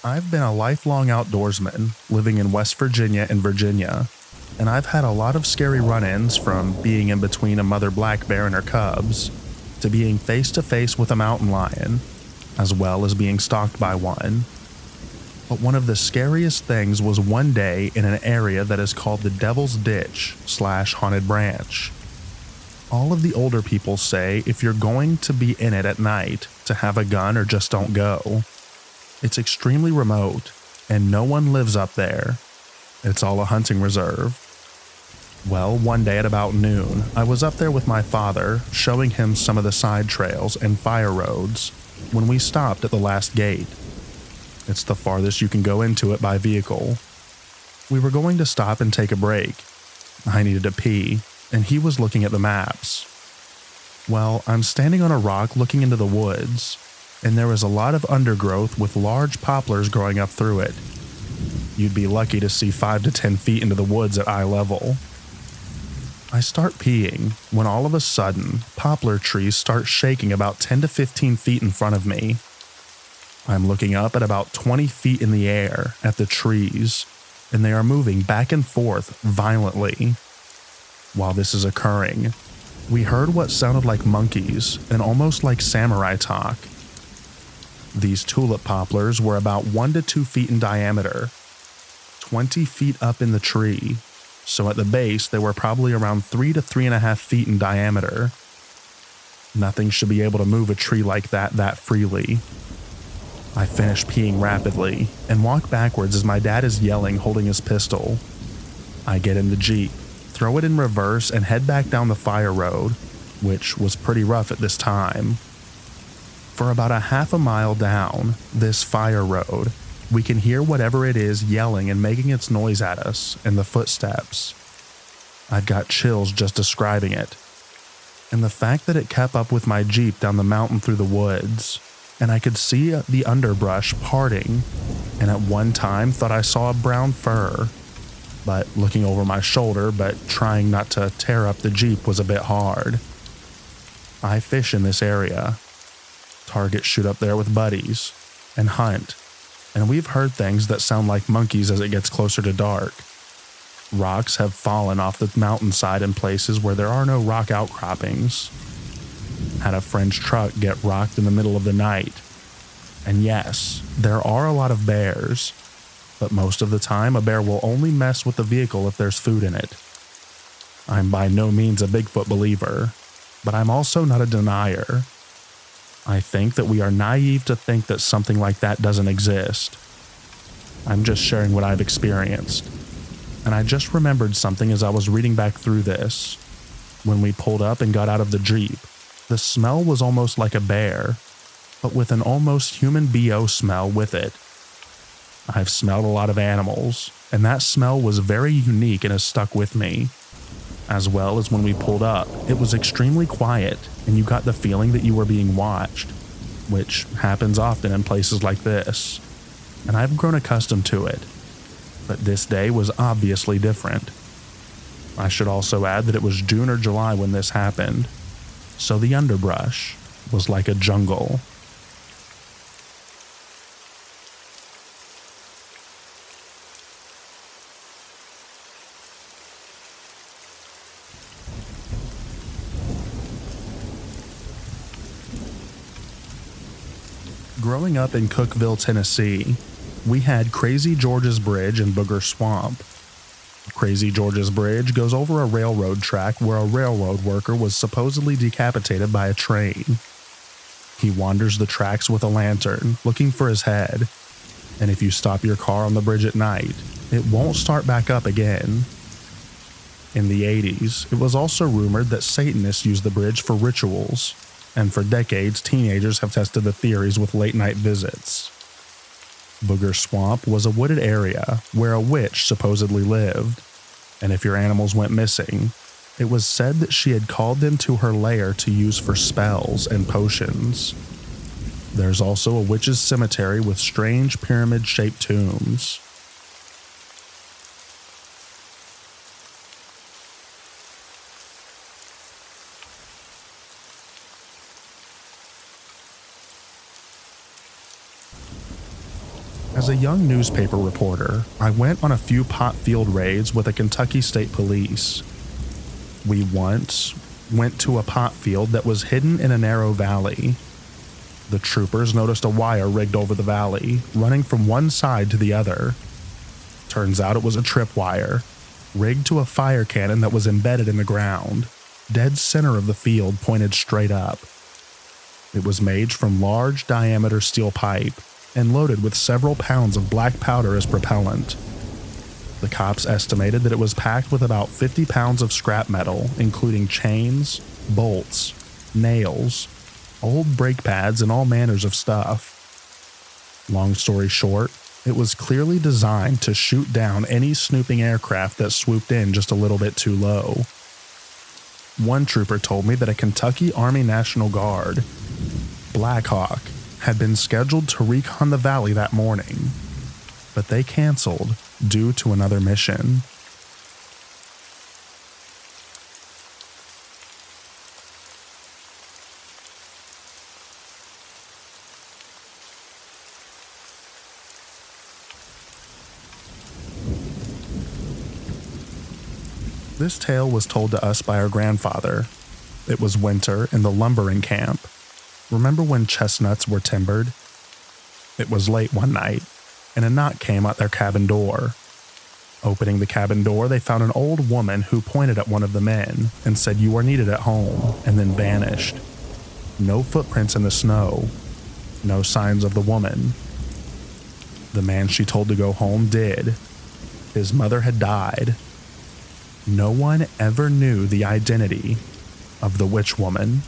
I've been a lifelong outdoorsman, living in West Virginia and Virginia, and I've had a lot of scary run-ins, from being in between a mother black bear and her cubs, to being face-to-face with a mountain lion, as well as being stalked by one. But one of the scariest things was one day in an area that is called the Devil's Ditch / Haunted Branch. All of the older people say if you're going to be in it at night, to have a gun or just don't go. It's extremely remote, and no one lives up there. It's all a hunting reserve. Well, one day at about noon, I was up there with my father, showing him some of the side trails and fire roads, when we stopped at the last gate. It's the farthest you can go into it by vehicle. We were going to stop and take a break. I needed to pee, and he was looking at the maps. Well, I'm standing on a rock looking into the woods, and there is a lot of undergrowth with large poplars growing up through it. You'd be lucky to see 5 to 10 feet into the woods at eye level. I start peeing when all of a sudden, poplar trees start shaking about 10 to 15 feet in front of me. I'm looking up at about 20 feet in the air at the trees, and they are moving back and forth violently. While this is occurring, we heard what sounded like monkeys and almost like samurai talk. These tulip poplars were about 1 to 2 feet in diameter, 20 feet up in the tree, so at the base they were probably around 3 to 3.5 feet in diameter. Nothing should be able to move a tree like that freely. I finish peeing rapidly and walk backwards as my dad is yelling, holding his pistol. I get in the Jeep, throw it in reverse, and head back down the fire road, which was pretty rough at this time. For about a half a mile down this fire road, we can hear whatever it is yelling and making its noise at us in the footsteps. I've got chills just describing it. And the fact that it kept up with my Jeep down the mountain through the woods, and I could see the underbrush parting, and at one time thought I saw a brown fur. But looking over my shoulder but trying not to tear up the Jeep was a bit hard. I fish in this area. Target shoot up there with buddies and hunt, and we've heard things that sound like monkeys as it gets closer to dark. Rocks have fallen off the mountainside in places where there are no rock outcroppings. Had a French truck get rocked in the middle of the night. And yes, there are a lot of bears, but most of the time a bear will only mess with the vehicle if there's food in it. I'm by no means a Bigfoot believer, but I'm also not a denier. I think that we are naive to think that something like that doesn't exist. I'm just sharing what I've experienced. And I just remembered something as I was reading back through this. When we pulled up and got out of the Jeep, the smell was almost like a bear, but with an almost human BO smell with it. I've smelled a lot of animals, and that smell was very unique and has stuck with me. As well as when we pulled up, it was extremely quiet, and you got the feeling that you were being watched, which happens often in places like this, and I've grown accustomed to it. But this day was obviously different. I should also add that it was June or July when this happened, so the underbrush was like a jungle. Growing up in Cookeville, Tennessee, we had Crazy George's Bridge and Booger Swamp. Crazy George's Bridge goes over a railroad track where a railroad worker was supposedly decapitated by a train. He wanders the tracks with a lantern, looking for his head, and if you stop your car on the bridge at night, it won't start back up again. In the 80s, it was also rumored that Satanists used the bridge for rituals, and for decades, teenagers have tested the theories with late-night visits. Booger Swamp was a wooded area where a witch supposedly lived, and if your animals went missing, it was said that she had called them to her lair to use for spells and potions. There's also a witch's cemetery with strange pyramid-shaped tombs. As a young newspaper reporter, I went on a few pot field raids with the Kentucky State Police. We once went to a pot field that was hidden in a narrow valley. The troopers noticed a wire rigged over the valley, running from one side to the other. Turns out it was a tripwire, rigged to a fire cannon that was embedded in the ground, dead center of the field pointed straight up. It was made from large diameter steel pipe, and loaded with several pounds of black powder as propellant. The cops estimated that it was packed with about 50 pounds of scrap metal, including chains, bolts, nails, old brake pads, and all manners of stuff. Long story short, it was clearly designed to shoot down any snooping aircraft that swooped in just a little bit too low. One trooper told me that a Kentucky Army National Guard, Black Hawk, had been scheduled to recon the valley that morning, but they canceled due to another mission. This tale was told to us by our grandfather. It was winter in the lumbering camp. Remember when chestnuts were timbered? It was late one night, and a knock came at their cabin door. Opening the cabin door, they found an old woman who pointed at one of the men and said, "You are needed at home," and then vanished. No footprints in the snow. No signs of the woman. The man she told to go home did. His mother had died. No one ever knew the identity of the witch woman.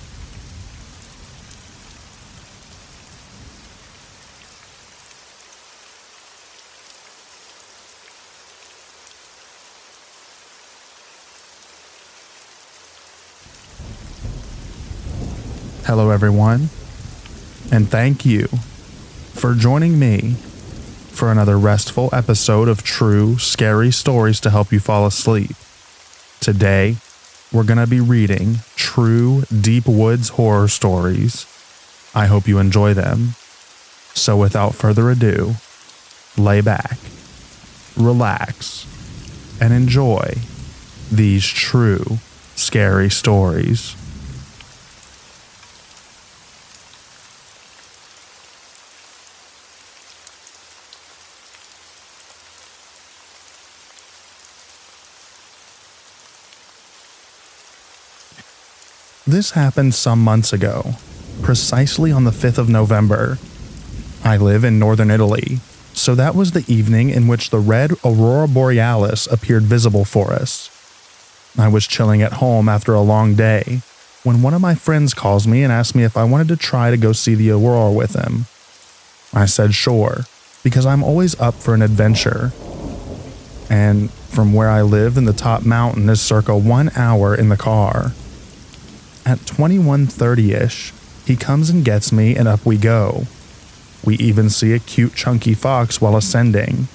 Hello everyone, and thank you for joining me for another restful episode of true, scary stories to help you fall asleep. Today, we're going to be reading true deep woods horror stories. I hope you enjoy them. So without further ado, lay back, relax, and enjoy these true, scary stories. This happened some months ago, precisely on the 5th of November. I live in northern Italy, So that was the evening in which the red aurora borealis appeared visible for us. I was chilling at home after a long day when one of my friends calls me and asks me if I wanted to try to go see the aurora with him. I said sure, because I'm always up for an adventure. And from where I live in the top mountain is circa 1 hour in the car. At 21:30-ish, he comes and gets me and up we go. We even see a cute chunky fox while ascending.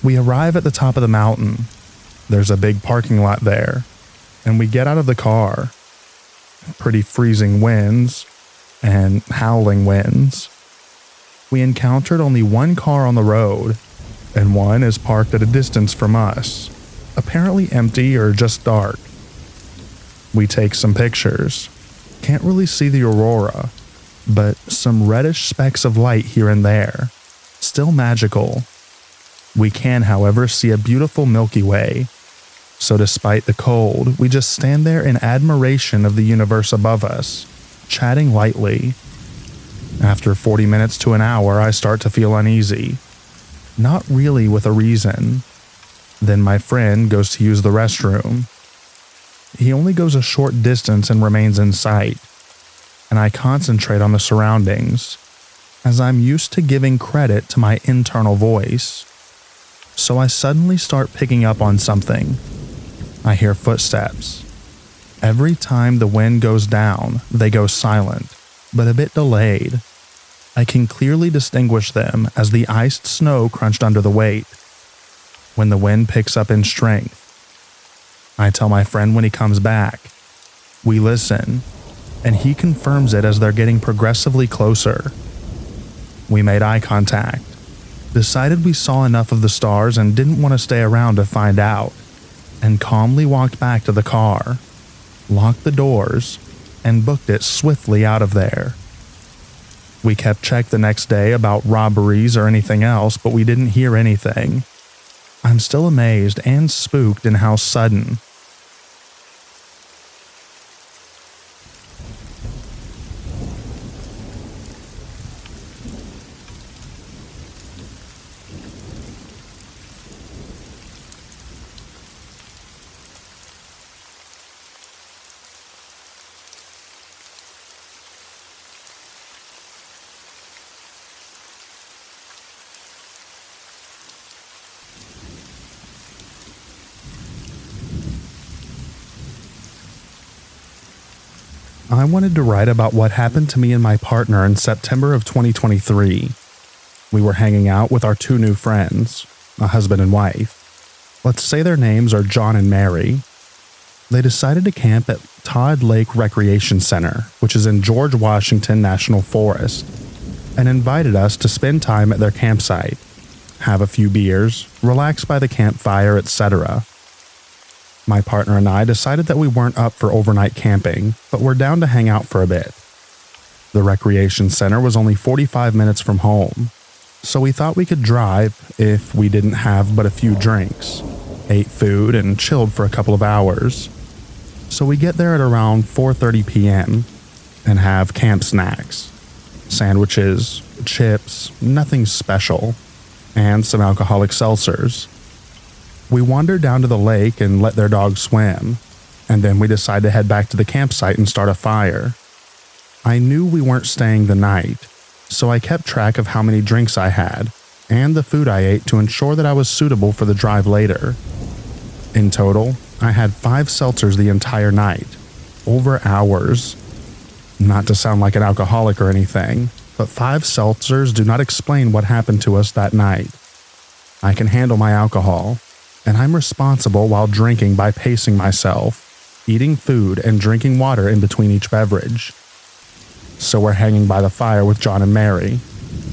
We arrive at the top of the mountain. There's a big parking lot there, and we get out of the car. Pretty freezing winds and howling winds. We encountered only one car on the road, and one is parked at a distance from us, apparently empty or just dark. We take some pictures. Can't really see the aurora, but some reddish specks of light here and there. Still magical. We can, however, see a beautiful Milky Way. So despite the cold, we just stand there in admiration of the universe above us, chatting lightly. After 40 minutes to an hour, I start to feel uneasy. Not really with a reason. Then my friend goes to use the restroom. He only goes a short distance and remains in sight, and I concentrate on the surroundings, as I'm used to giving credit to my internal voice. So I suddenly start picking up on something. I hear footsteps. Every time the wind goes down, they go silent, but a bit delayed. I can clearly distinguish them as the iced snow crunched under the weight. When the wind picks up in strength, I tell my friend when he comes back. We listen, and he confirms it as they're getting progressively closer. We made eye contact, decided we saw enough of the stars and didn't want to stay around to find out, and calmly walked back to the car, locked the doors, and booked it swiftly out of there. We kept check the next day about robberies or anything else, but we didn't hear anything. I'm still amazed and spooked in how sudden. I wanted to write about what happened to me and my partner in September of 2023. We were hanging out with our two new friends, a husband and wife. Let's say their names are John and Mary. They decided to camp at Todd Lake Recreation Center, which is in George Washington National Forest, and invited us to spend time at their campsite, have a few beers, relax by the campfire, etc. My partner and I decided that we weren't up for overnight camping, but were down to hang out for a bit. The recreation center was only 45 minutes from home, so we thought we could drive if we didn't have but a few drinks, ate food, and chilled for a couple of hours. So we get there at around 4:30 p.m. and have camp snacks, sandwiches, chips, nothing special, and some alcoholic seltzers. We wander down to the lake and let their dog swim, and then we decide to head back to the campsite and start a fire. I knew we weren't staying the night, so I kept track of how many drinks I had and the food I ate to ensure that I was suitable for the drive later. In total, I had 5 seltzers the entire night, over hours. Not to sound like an alcoholic or anything, but 5 seltzers do not explain what happened to us that night. I can handle my alcohol, and I'm responsible while drinking by pacing myself, eating food and drinking water in between each beverage. So we're hanging by the fire with John and Mary,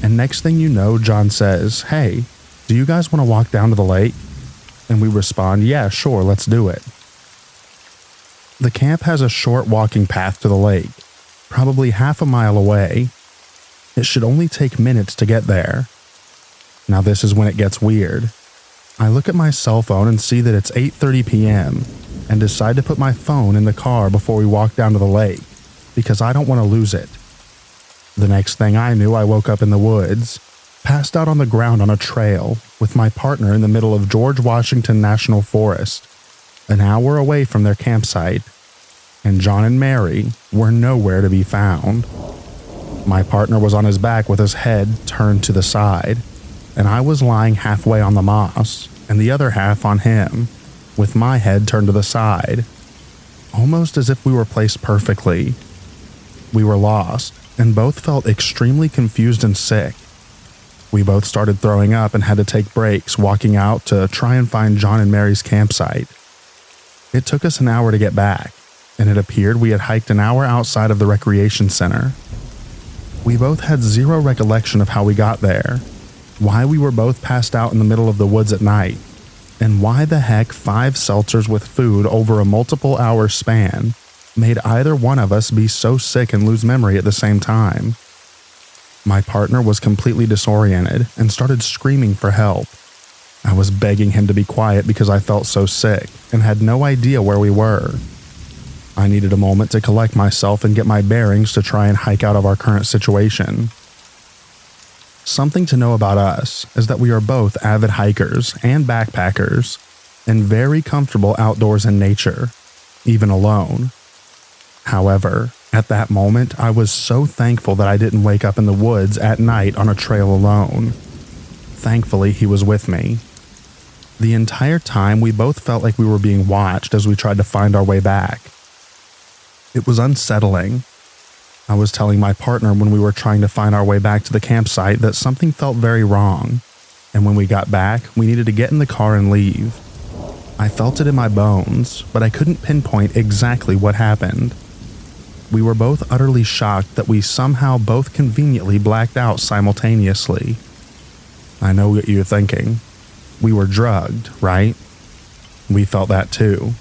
and next thing you know, John says, "Hey, do you guys want to walk down to the lake?" And we respond, "Yeah, sure, let's do it." The camp has a short walking path to the lake, probably half a mile away. It should only take minutes to get there. Now this is when it gets weird. I look at my cell phone and see that it's 8:30 p.m. and decide to put my phone in the car before we walk down to the lake, because I don't want to lose it. The next thing I knew, I woke up in the woods, passed out on the ground on a trail with my partner in the middle of George Washington National Forest, an hour away from their campsite, and John and Mary were nowhere to be found. My partner was on his back with his head turned to the side, and I was lying halfway on the moss and the other half on him, with my head turned to the side, almost as if we were placed perfectly. We were lost and both felt extremely confused and sick. We both started throwing up and had to take breaks walking out to try and find John and Mary's campsite. It took us an hour to get back, and it appeared we had hiked an hour outside of the recreation center. We both had zero recollection of how we got there, why we were both passed out in the middle of the woods at night, and why the heck 5 seltzers with food over a multiple hour span made either one of us be so sick and lose memory at the same time. My partner was completely disoriented and started screaming for help. I was begging him to be quiet because I felt so sick and had no idea where we were. I needed a moment to collect myself and get my bearings to try and hike out of our current situation. Something to know about us is that we are both avid hikers and backpackers and very comfortable outdoors in nature, even alone. However, at that moment, I was so thankful that I didn't wake up in the woods at night on a trail alone. Thankfully, he was with me. The entire time, we both felt like we were being watched as we tried to find our way back. It was unsettling. I was telling my partner when we were trying to find our way back to the campsite that something felt very wrong, and when we got back, we needed to get in the car and leave. I felt it in my bones, but I couldn't pinpoint exactly what happened. We were both utterly shocked that we somehow both conveniently blacked out simultaneously. I know what you're thinking. We were drugged, right? We felt that too.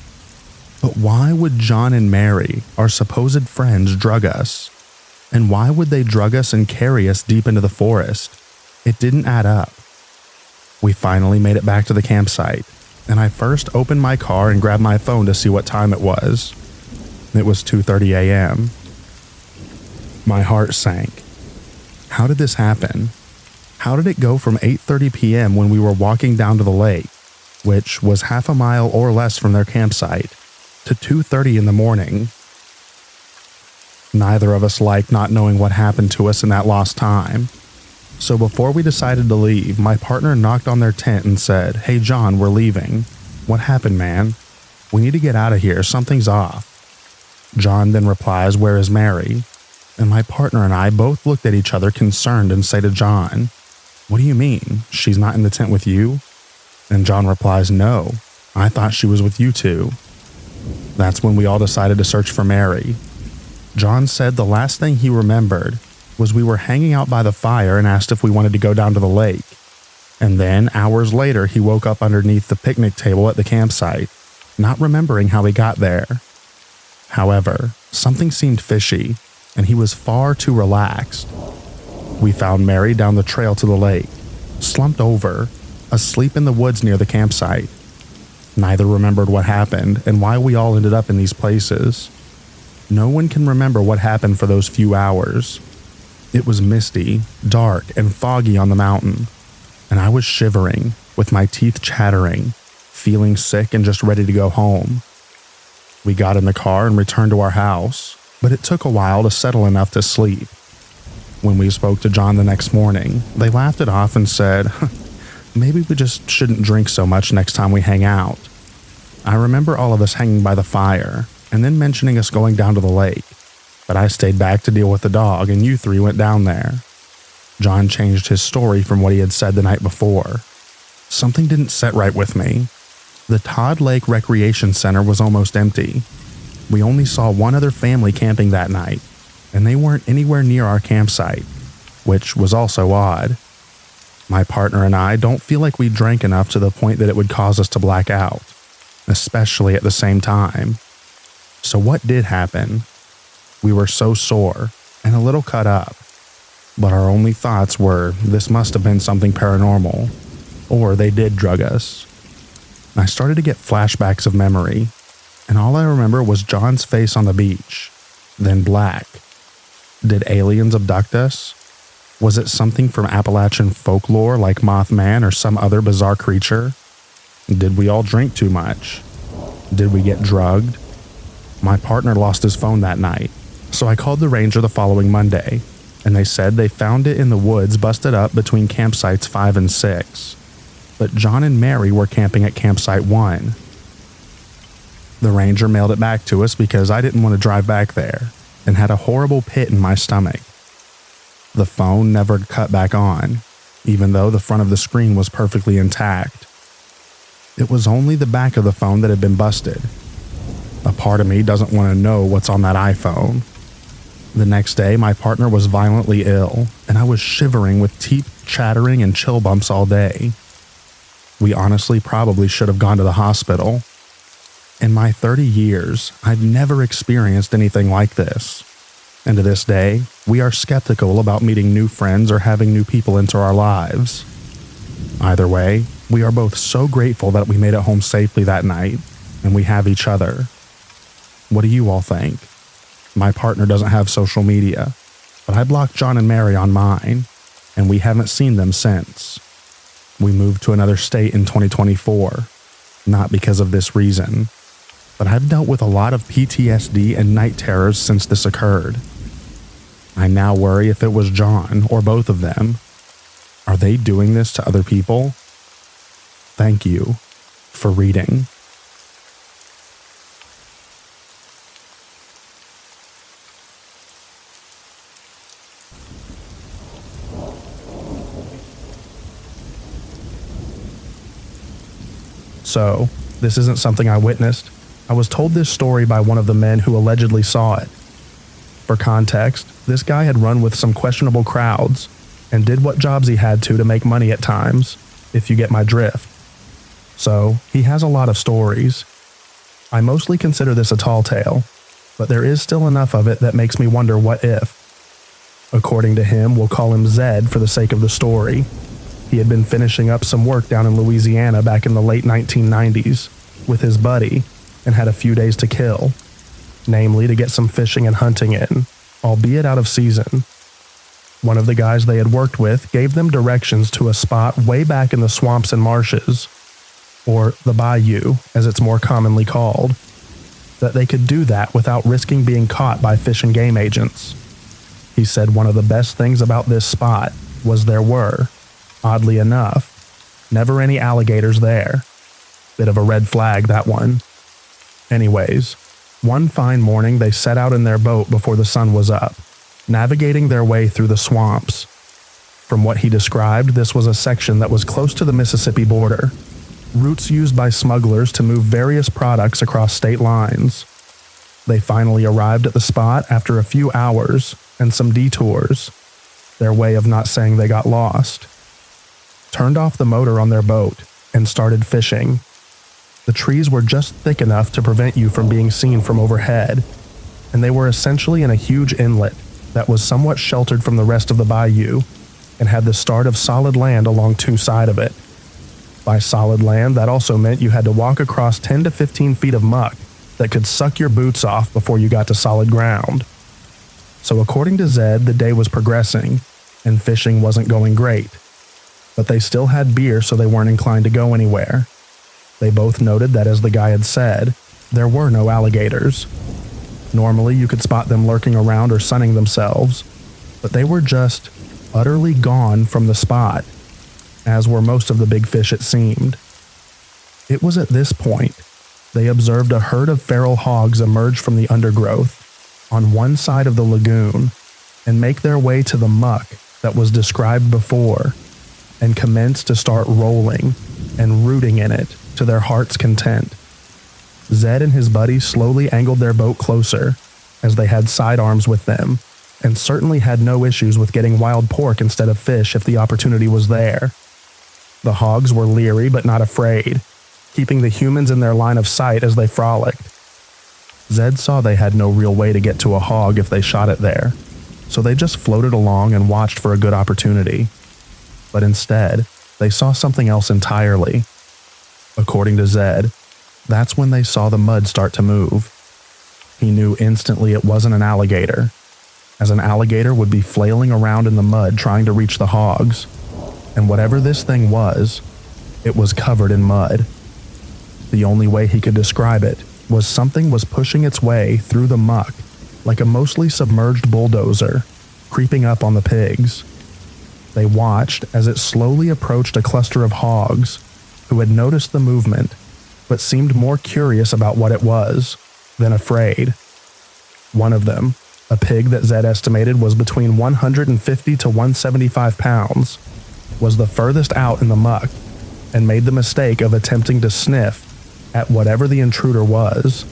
But why would John and Mary, our supposed friends, drug us? And why would they drug us and carry us deep into the forest? It didn't add up. We finally made it back to the campsite, and I first opened my car and grabbed my phone to see what time it was. It was 2:30 a.m. My heart sank. How did this happen? How did it go from 8:30 p.m. when we were walking down to the lake, which was half a mile or less from their campsite, to 2:30 in the morning? Neither of us liked not knowing what happened to us in that lost time. So before we decided to leave, my partner knocked on their tent and said, "Hey John, we're leaving. What happened, man? We need to get out of here. Something's off." John then replies, "Where is Mary?" And my partner and I both looked at each other concerned and say to John, "What do you mean? She's not in the tent with you?" And John replies, "No, I thought she was with you two." That's when we all decided to search for Mary. John said the last thing he remembered was we were hanging out by the fire and asked if we wanted to go down to the lake. And then, hours later, he woke up underneath the picnic table at the campsite, not remembering how he got there. However, something seemed fishy, and he was far too relaxed. We found Mary down the trail to the lake, slumped over, asleep in the woods near the campsite. Neither remembered what happened and why we all ended up in these places. No one can remember what happened for those few hours. It was misty, dark, and foggy on the mountain, and I was shivering, with my teeth chattering, feeling sick and just ready to go home. We got in the car and returned to our house, but it took a while to settle enough to sleep. When we spoke to John the next morning, they laughed it off and said, "Maybe we just shouldn't drink so much next time we hang out." I remember all of us hanging by the fire, and then mentioning us going down to the lake, but I stayed back to deal with the dog and you three went down there. John changed his story from what he had said the night before. Something didn't set right with me. The Todd Lake Recreation Center was almost empty. We only saw one other family camping that night, and they weren't anywhere near our campsite, which was also odd. My partner and I don't feel like we drank enough to the point that it would cause us to black out, especially at the same time. So what did happen? We were so sore and a little cut up, but our only thoughts were this must have been something paranormal, or they did drug us. I started to get flashbacks of memory, and all I remember was John's face on the beach, then black. Did aliens abduct us? Was it something from Appalachian folklore like Mothman or some other bizarre creature? Did we all drink too much? Did we get drugged? My partner lost his phone that night, so I called the ranger the following Monday, and they said they found it in the woods busted up between campsites 5 and 6. But John and Mary were camping at campsite 1. The ranger mailed it back to us because I didn't want to drive back there and had a horrible pit in my stomach. The phone never cut back on, even though the front of the screen was perfectly intact. It was only the back of the phone that had been busted. A part of me doesn't want to know what's on that iPhone. The next day, my partner was violently ill, and I was shivering with teeth chattering and chill bumps all day. We honestly probably should have gone to the hospital. In my 30 years, I've never experienced anything like this. And to this day, we are skeptical about meeting new friends or having new people into our lives. Either way, we are both so grateful that we made it home safely that night, and we have each other. What do you all think? My partner doesn't have social media, but I blocked John and Mary on mine, and we haven't seen them since. We moved to another state in 2024, not because of this reason, but I've dealt with a lot of PTSD and night terrors since this occurred. I now worry if it was John or both of them. Are they doing this to other people? Thank you for reading. So, this isn't something I witnessed. I was told this story by one of the men who allegedly saw it. For context, this guy had run with some questionable crowds and did what jobs he had to make money at times, if you get my drift. So, he has a lot of stories. I mostly consider this a tall tale, but there is still enough of it that makes me wonder what if. According to him, we'll call him Zed for the sake of the story. He had been finishing up some work down in Louisiana back in the late 1990s with his buddy and had a few days to kill, namely to get some fishing and hunting in, albeit out of season. One of the guys they had worked with gave them directions to a spot way back in the swamps and marshes, or the bayou, as it's more commonly called, that they could do that without risking being caught by fish and game agents. He said one of the best things about this spot was there were, oddly enough, never any alligators there. Bit of a red flag, that one. Anyways, one fine morning they set out in their boat before the sun was up, navigating their way through the swamps. From what he described, this was a section that was close to the Mississippi border, routes used by smugglers to move various products across state lines. They finally arrived at the spot after a few hours and some detours, their way of not saying they got lost. Turned off the motor on their boat and started fishing. The trees were just thick enough to prevent you from being seen from overhead, and they were essentially in a huge inlet that was somewhat sheltered from the rest of the bayou and had the start of solid land along two sides of it. By solid land, that also meant you had to walk across 10 to 15 feet of muck that could suck your boots off before you got to solid ground. So according to Zed, the day was progressing, and fishing wasn't going great. But they still had beer, so they weren't inclined to go anywhere. They both noted that, as the guy had said, there were no alligators. Normally, you could spot them lurking around or sunning themselves, but they were just utterly gone from the spot, as were most of the big fish, it seemed. It was at this point they observed a herd of feral hogs emerge from the undergrowth on one side of the lagoon and make their way to the muck that was described before and commence to start rolling and rooting in it to their heart's content. Zed and his buddy slowly angled their boat closer, as they had sidearms with them, and certainly had no issues with getting wild pork instead of fish if the opportunity was there. The hogs were leery but not afraid, keeping the humans in their line of sight as they frolicked. Zed saw they had no real way to get to a hog if they shot it there, so they just floated along and watched for a good opportunity. But instead, they saw something else entirely. According to Zed, that's when they saw the mud start to move. He knew instantly it wasn't an alligator. as an alligator would be flailing around in the mud trying to reach the hogs. And whatever this thing was, it was covered in mud. The only way he could describe it was something was pushing its way through the muck like a mostly submerged bulldozer, creeping up on the pigs. They watched as it slowly approached a cluster of hogs who had noticed the movement, but seemed more curious about what it was than afraid. One of them, a pig that Zed estimated was between 150 to 175 pounds, was the furthest out in the muck and made the mistake of attempting to sniff at whatever the intruder was.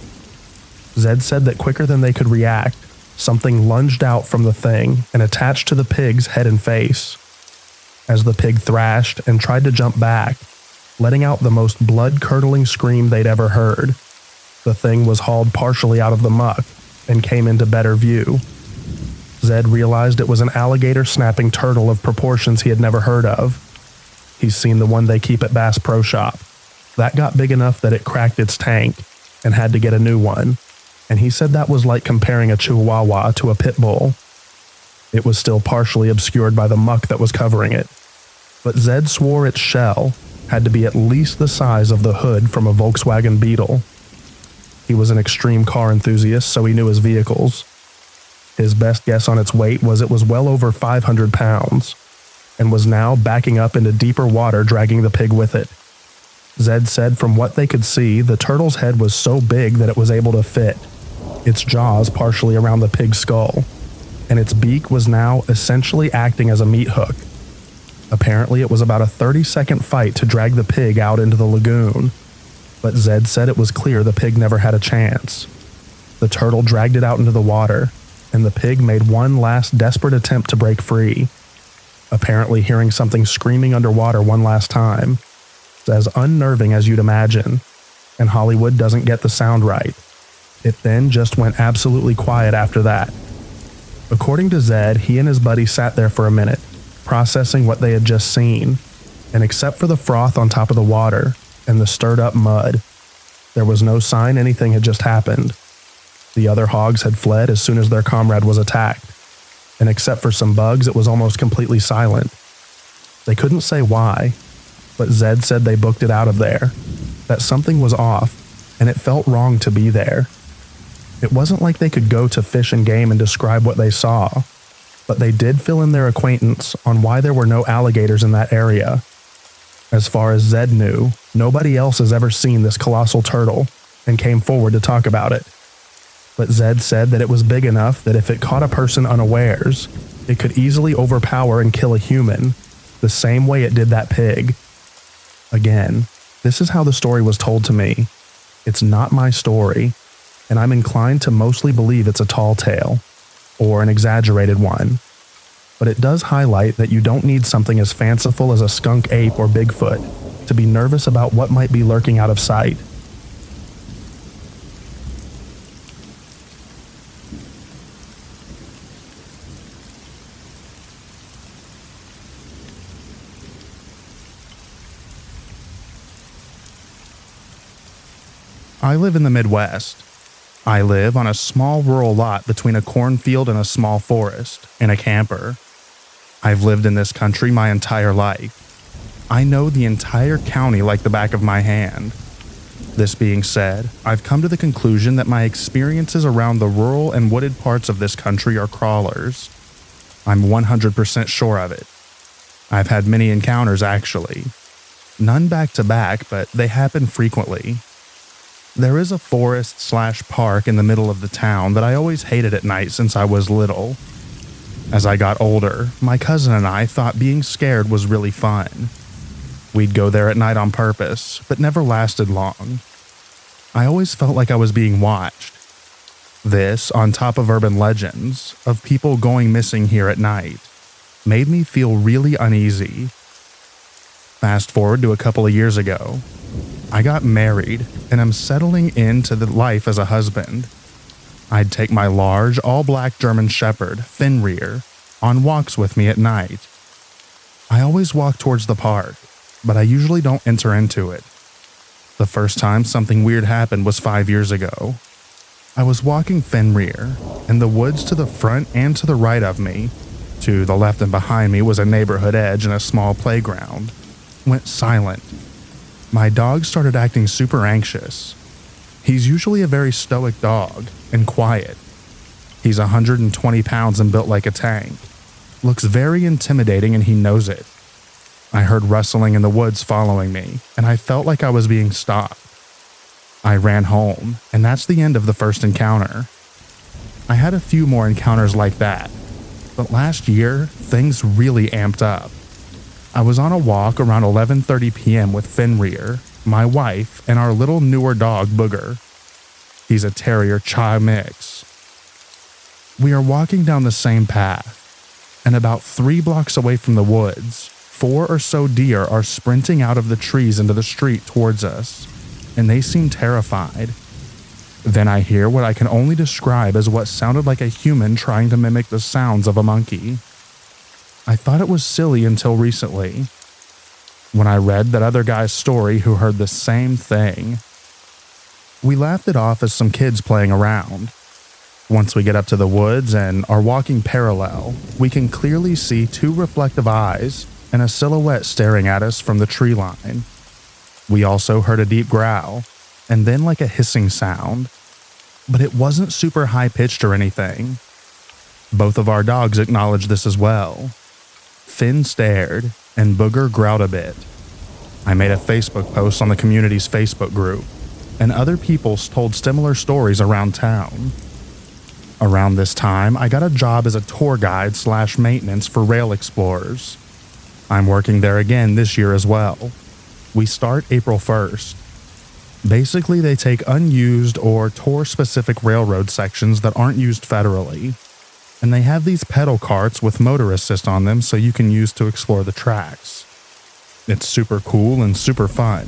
Zed said that quicker than they could react, something lunged out from the thing and attached to the pig's head and face. As the pig thrashed and tried to jump back, letting out the most blood-curdling scream they'd ever heard, the thing was hauled partially out of the muck and came into better view. Zed realized it was an alligator-snapping turtle of proportions he had never heard of. He's seen the one they keep at Bass Pro Shop. That got big enough that it cracked its tank and had to get a new one, and he said that was like comparing a chihuahua to a pit bull. It was still partially obscured by the muck that was covering it, but Zed swore its shell had to be at least the size of the hood from a Volkswagen Beetle. He was an extreme car enthusiast, so he knew his vehicles. His best guess on its weight was it was well over 500 pounds, and was now backing up into deeper water, dragging the pig with it. Zed said from what they could see, the turtle's head was so big that it was able to fit, its jaws partially around the pig's skull, and its beak was now essentially acting as a meat hook. Apparently, it was about a 30-second fight to drag the pig out into the lagoon, but Zed said it was clear the pig never had a chance. The turtle dragged it out into the water, and the pig made one last desperate attempt to break free, apparently hearing something screaming underwater one last time. It's as unnerving as you'd imagine, and Hollywood doesn't get the sound right. It then just went absolutely quiet after that. According to Zed, he and his buddy sat there for a minute, processing what they had just seen, and except for the froth on top of the water and the stirred up mud, there was no sign anything had just happened. The other hogs had fled as soon as their comrade was attacked, and except for some bugs, it was almost completely silent. They couldn't say why, but Zed said they booked it out of there, that something was off, and it felt wrong to be there. It wasn't like they could go to Fish and Game and describe what they saw, but they did fill in their acquaintance on why there were no alligators in that area. As far as Zed knew, nobody else has ever seen this colossal turtle and came forward to talk about it. But Zed said that it was big enough that if it caught a person unawares, it could easily overpower and kill a human, the same way it did that pig. Again, this is how the story was told to me. It's not my story, and I'm inclined to mostly believe it's a tall tale, or an exaggerated one. But it does highlight that you don't need something as fanciful as a skunk ape or Bigfoot to be nervous about what might be lurking out of sight. I live in the Midwest. I live on a small rural lot between a cornfield and a small forest, in a camper. I've lived in this country my entire life. I know the entire county like the back of my hand. This being said, I've come to the conclusion that my experiences around the rural and wooded parts of this country are crawlers. I'm 100% sure of it. I've had many encounters, actually. None back to back, but they happen frequently. There is a forest/park in the middle of the town that I always hated at night since I was little. As I got older, my cousin and I thought being scared was really fun. We'd go there at night on purpose, but never lasted long. I always felt like I was being watched. This, on top of urban legends of people going missing here at night, made me feel really uneasy. Fast forward to a couple of years ago. I got married, and I'm settling into the life as a husband. I'd take my large, all-black German Shepherd, Fenrir, on walks with me at night. I always walk towards the park, but I usually don't enter into it. The first time something weird happened was 5 years ago. I was walking Fenrir, and the woods to the front and to the right of me, to the left and behind me was a neighborhood edge and a small playground, went silent. My dog started acting super anxious. He's usually a very stoic dog and quiet. He's 120 pounds and built like a tank. Looks very intimidating and he knows it. I heard rustling in the woods following me, and I felt like I was being stopped. I ran home, and that's the end of the first encounter. I had a few more encounters like that, but last year, things really amped up. I was on a walk around 11:30 p.m. with Fenrir, my wife, and our little newer dog, Booger. He's a terrier Chai mix. We are walking down the same path, and about 3 blocks away from the woods, 4 or so deer are sprinting out of the trees into the street towards us, and they seem terrified. Then I hear what I can only describe as what sounded like a human trying to mimic the sounds of a monkey. I thought it was silly until recently, when I read that other guy's story who heard the same thing. We laughed it off as some kids playing around. Once we get up to the woods and are walking parallel, we can clearly see 2 reflective eyes and a silhouette staring at us from the tree line. We also heard a deep growl, and then like a hissing sound, but it wasn't super high-pitched or anything. Both of our dogs acknowledged this as well. Finn stared, and Booger growled a bit. I made a Facebook post on the community's Facebook group, and other people told similar stories around town. Around this time, I got a job as a tour guide / maintenance for rail explorers. I'm working there again this year as well. We start April 1st. Basically, they take unused or tour-specific railroad sections that aren't used federally, and they have these pedal carts with motor assist on them so you can use to explore the tracks. It's super cool and super fun.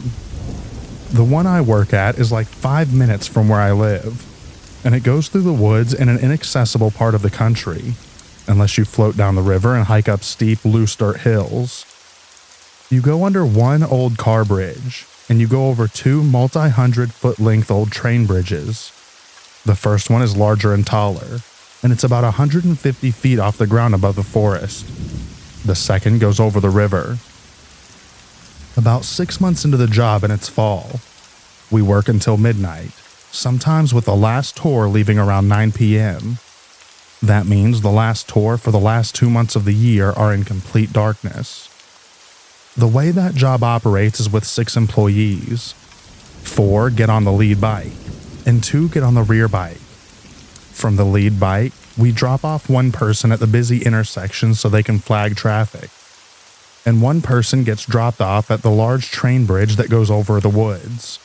The one I work at is like 5 minutes from where I live, and it goes through the woods in an inaccessible part of the country, unless you float down the river and hike up steep, loose dirt hills. You go under one old car bridge, and you go over 2 multi-100-foot-length old train bridges. The first one is larger and taller, and it's about 150 feet off the ground above the forest. The second goes over the river. About 6 months into the job and it's fall. We work until midnight, sometimes with the last tour leaving around 9 p.m. That means the last tour for the last 2 months of the year are in complete darkness. The way that job operates is with 6 employees. 4 get on the lead bike, and 2 get on the rear bike. From the lead bike, we drop off one person at the busy intersection so they can flag traffic, and one person gets dropped off at the large train bridge that goes over the woods.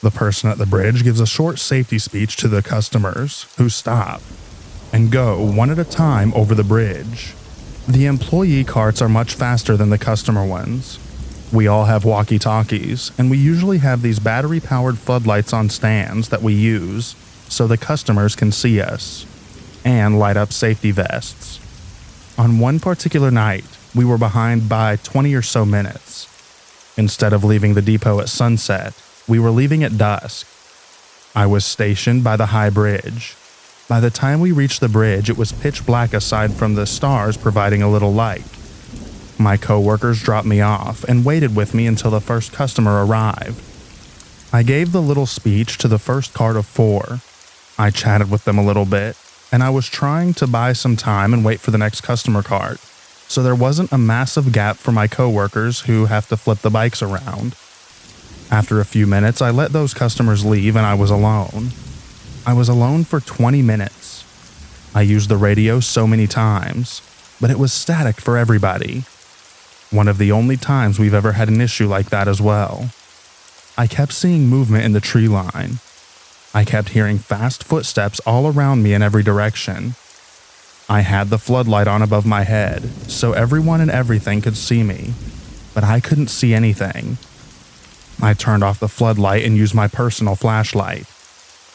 The person at the bridge gives a short safety speech to the customers, who stop and go one at a time over the bridge. The employee carts are much faster than the customer ones. We all have walkie-talkies, and we usually have these battery-powered floodlights on stands that we use so the customers can see us, and light up safety vests. On one particular night, we were behind by 20 or so minutes. Instead of leaving the depot at sunset, we were leaving at dusk. I was stationed by the high bridge. By the time we reached the bridge, it was pitch black aside from the stars providing a little light. My coworkers dropped me off and waited with me until the first customer arrived. I gave the little speech to the first cart of 4. I chatted with them a little bit, and I was trying to buy some time and wait for the next customer cart, so there wasn't a massive gap for my coworkers who have to flip the bikes around. After a few minutes, I let those customers leave and I was alone. I was alone for 20 minutes. I used the radio so many times, but it was static for everybody. One of the only times we've ever had an issue like that as well. I kept seeing movement in the tree line. I kept hearing fast footsteps all around me in every direction. I had the floodlight on above my head, so everyone and everything could see me, but I couldn't see anything. I turned off the floodlight and used my personal flashlight.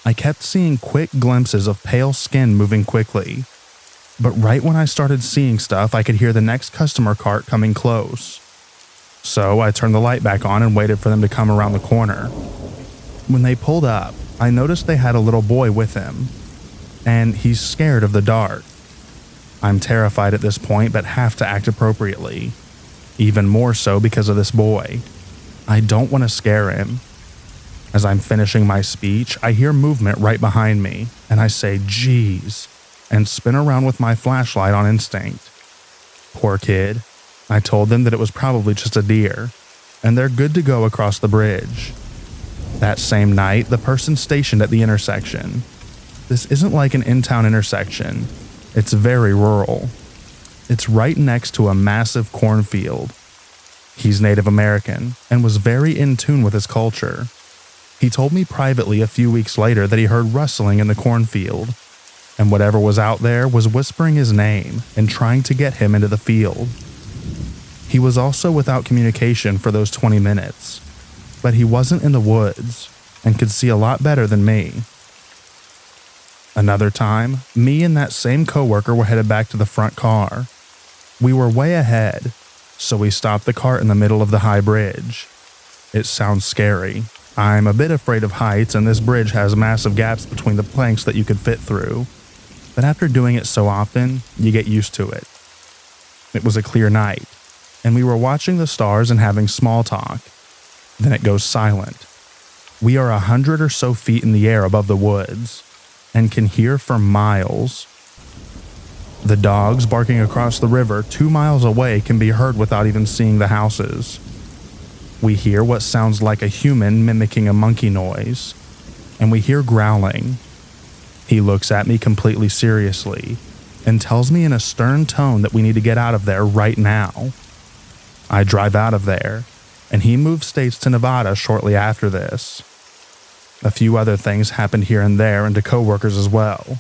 I kept seeing quick glimpses of pale skin moving quickly, but right when I started seeing stuff, I could hear the next customer cart coming close. So I turned the light back on and waited for them to come around the corner. When they pulled up, I noticed they had a little boy with him, and he's scared of the dark. I'm terrified at this point, but have to act appropriately, even more so because of this boy. I don't want to scare him. As I'm finishing my speech, I hear movement right behind me, and I say, "Geez," and spin around with my flashlight on instinct. Poor kid. I told them that it was probably just a deer, and they're good to go across the bridge. That same night, the person stationed at the intersection. This isn't like an in-town intersection. It's very rural. It's right next to a massive cornfield. He's Native American and was very in tune with his culture. He told me privately a few weeks later that he heard rustling in the cornfield, and whatever was out there was whispering his name and trying to get him into the field. He was also without communication for those 20 minutes, but he wasn't in the woods and could see a lot better than me. Another time, me and that same coworker were headed back to the front car. We were way ahead, so we stopped the cart in the middle of the high bridge. It sounds scary. I'm a bit afraid of heights, and this bridge has massive gaps between the planks that you could fit through. But after doing it so often, you get used to it. It was a clear night, and we were watching the stars and having small talk. Then it goes silent. We are 100 or so feet in the air above the woods, and can hear for miles. The dogs barking across the river 2 miles away can be heard without even seeing the houses. We hear what sounds like a human mimicking a monkey noise, and we hear growling. He looks at me completely seriously and tells me in a stern tone that we need to get out of there right now. I drive out of there, and he moved states to Nevada shortly after this. A few other things happened here and there and to coworkers as well.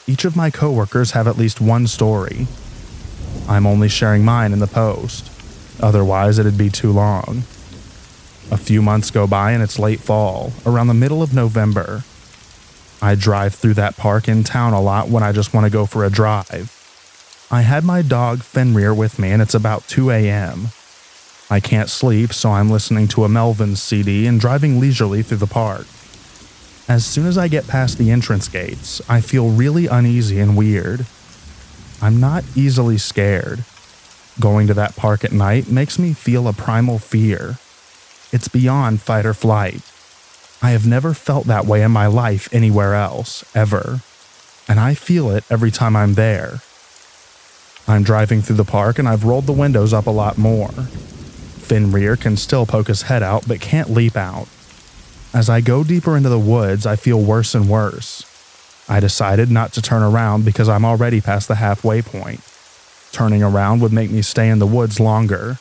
Each of my coworkers have at least one story. I'm only sharing mine in the post, otherwise it'd be too long. A few months go by and it's late fall, around the middle of November. I drive through that park in town a lot when I just want to go for a drive. I had my dog Fenrir with me and it's about 2 a.m. I can't sleep, so I'm listening to a Melvins CD and driving leisurely through the park. As soon as I get past the entrance gates, I feel really uneasy and weird. I'm not easily scared. Going to that park at night makes me feel a primal fear. It's beyond fight or flight. I have never felt that way in my life anywhere else, ever. And I feel it every time I'm there. I'm driving through the park and I've rolled the windows up a lot more. Fenrir can still poke his head out but can't leap out. As I go deeper into the woods, I feel worse and worse. I decided not to turn around because I'm already past the halfway point. Turning around would make me stay in the woods longer.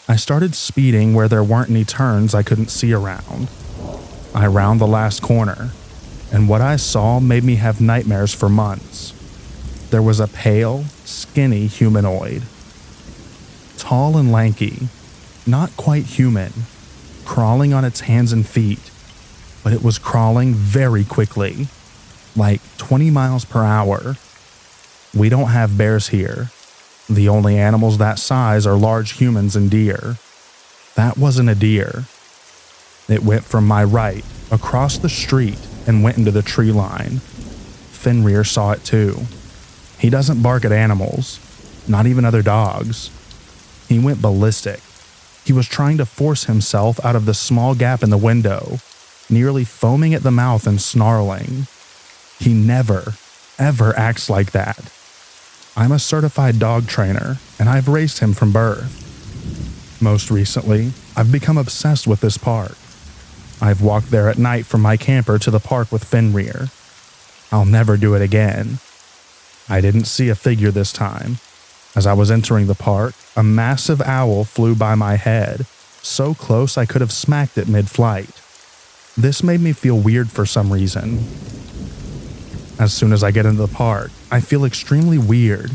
I started speeding where there weren't any turns I couldn't see around. I round the last corner, and what I saw made me have nightmares for months. There was a pale, skinny humanoid. Tall and lanky, not quite human, crawling on its hands and feet, but it was crawling very quickly, like 20 miles per hour. We don't have bears here. The only animals that size are large humans and deer. That wasn't a deer. It went from my right, across the street, and went into the tree line. Fenrir saw it too. He doesn't bark at animals, not even other dogs. He went ballistic. He was trying to force himself out of the small gap in the window, nearly foaming at the mouth and snarling. He never, ever acts like that. I'm a certified dog trainer, and I've raced him from birth. Most recently, I've become obsessed with this park. I've walked there at night from my camper to the park with Fenrir. I'll never do it again. I didn't see a figure this time. As I was entering the park, a massive owl flew by my head, so close I could have smacked it mid-flight. This made me feel weird for some reason. As soon as I get into the park, I feel extremely weird,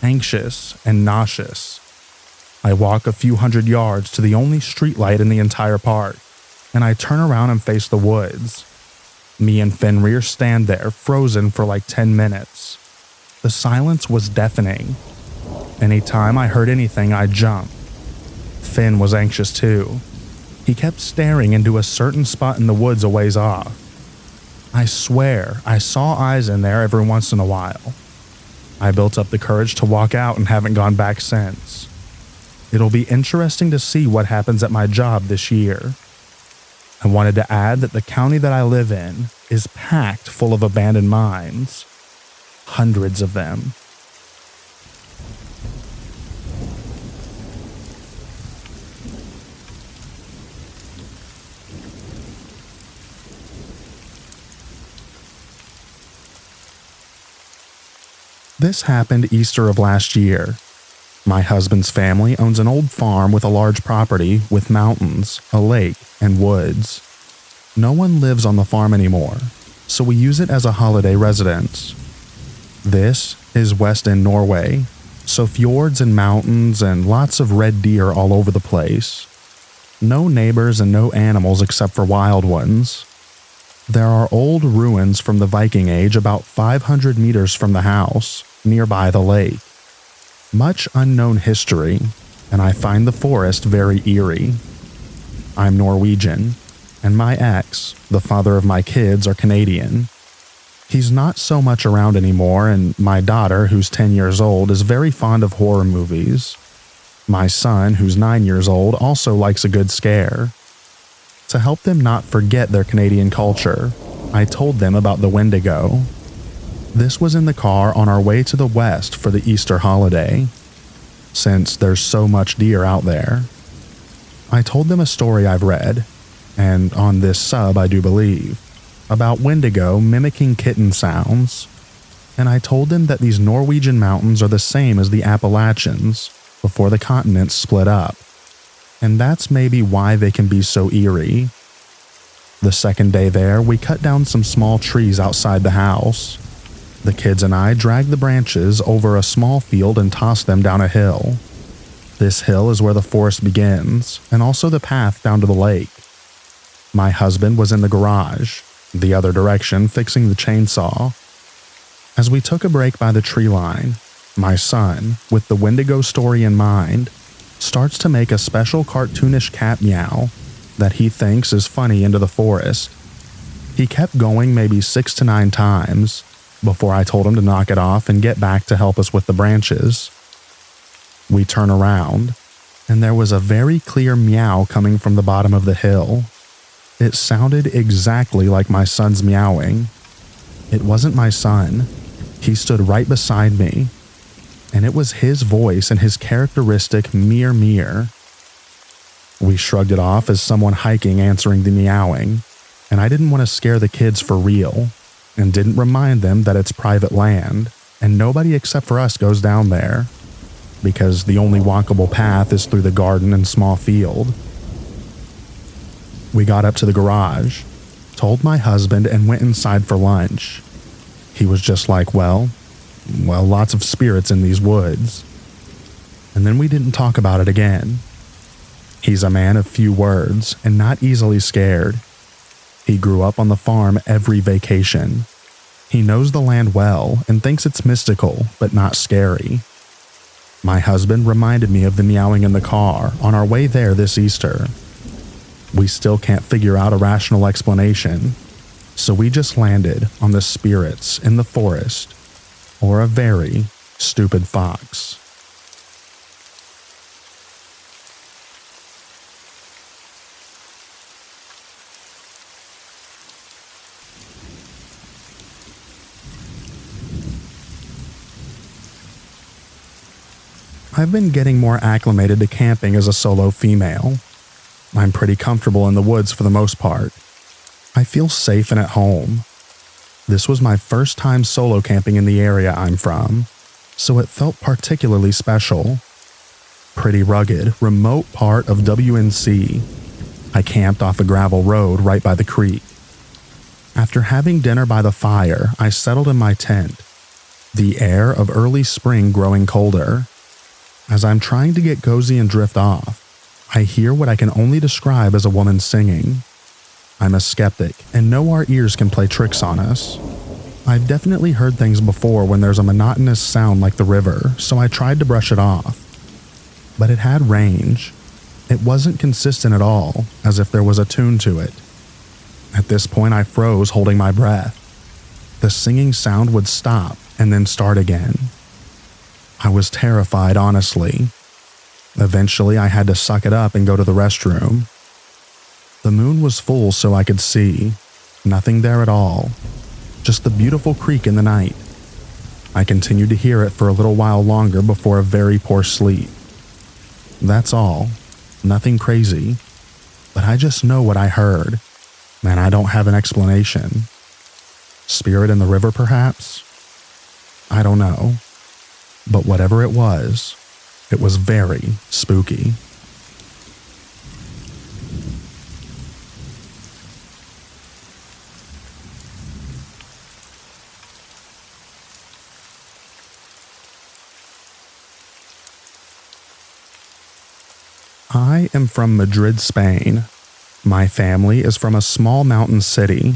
anxious, and nauseous. I walk a few hundred yards to the only streetlight in the entire park, and I turn around and face the woods. Me and Fenrir stand there, frozen for like 10 minutes. The silence was deafening. Anytime I heard anything, I'd jump. Finn was anxious too. He kept staring into a certain spot in the woods a ways off. I swear I saw eyes in there every once in a while. I built up the courage to walk out and haven't gone back since. It'll be interesting to see what happens at my job this year. I wanted to add that the county that I live in is packed full of abandoned mines. Hundreds of them. This happened Easter of last year. My husband's family owns an old farm with a large property with mountains, a lake, and woods. No one lives on the farm anymore, so we use it as a holiday residence. This is West End Norway, so fjords and mountains and lots of red deer all over the place. No neighbors and no animals except for wild ones. There are old ruins from the Viking Age about 500 meters from the house, nearby the lake. Much unknown history, and I find the forest very eerie. I'm Norwegian, and my ex, the father of my kids, are Canadian. He's not so much around anymore, and my daughter, who's 10 years old, is very fond of horror movies. My son, who's 9 years old, also likes a good scare. To help them not forget their Canadian culture, I told them about the Wendigo. This was in the car on our way to the west for the Easter holiday, since there's so much deer out there. I told them a story I've read, and on this sub I do believe, about Wendigo mimicking kitten sounds, and I told them that these Norwegian mountains are the same as the Appalachians before the continents split up, and that's maybe why they can be so eerie. The second day there, we cut down some small trees outside the house. The kids and I dragged the branches over a small field and tossed them down a hill. This hill is where the forest begins, and also the path down to the lake. My husband was in the garage, the other direction, fixing the chainsaw. As we took a break by the tree line, my son, with the Wendigo story in mind, starts to make a special cartoonish cat meow that he thinks is funny into the forest. He kept going maybe 6 to 9 times before I told him to knock it off and get back to help us with the branches. We turn around, and there was a very clear meow coming from the bottom of the hill. It sounded exactly like my son's meowing. It wasn't my son. He stood right beside me, and it was his voice and his characteristic meow. We shrugged it off as someone hiking answering the meowing, and I didn't want to scare the kids for real, and didn't remind them that it's private land, and nobody except for us goes down there, because the only walkable path is through the garden and small field. We got up to the garage, told my husband, and went inside for lunch. He was just like, well, lots of spirits in these woods. And then we didn't talk about it again. He's a man of few words and not easily scared. He grew up on the farm every vacation. He knows the land well and thinks it's mystical, but not scary. My husband reminded me of the meowing in the car on our way there this Easter. We still can't figure out a rational explanation, so we just landed on the spirits in the forest, or a very stupid fox. I've been getting more acclimated to camping as a solo female. I'm pretty comfortable in the woods for the most part. I feel safe and at home. This was my first time solo camping in the area I'm from, so it felt particularly special. Pretty rugged, remote part of WNC. I camped off a gravel road right by the creek. After having dinner by the fire, I settled in my tent, the air of early spring growing colder. As I'm trying to get cozy and drift off, I hear what I can only describe as a woman singing. I'm a skeptic and know our ears can play tricks on us. I've definitely heard things before when there's a monotonous sound like the river, so I tried to brush it off. But it had range. It wasn't consistent at all, as if there was a tune to it. At this point, I froze, holding my breath. The singing sound would stop and then start again. I was terrified, honestly. Eventually, I had to suck it up and go to the restroom. The moon was full so I could see. Nothing there at all. Just the beautiful creek in the night. I continued to hear it for a little while longer before a very poor sleep. That's all. Nothing crazy. But I just know what I heard, and I don't have an explanation. Spirit in the river, perhaps? I don't know. But whatever it was very spooky. I am from Madrid, Spain. My family is from a small mountain city.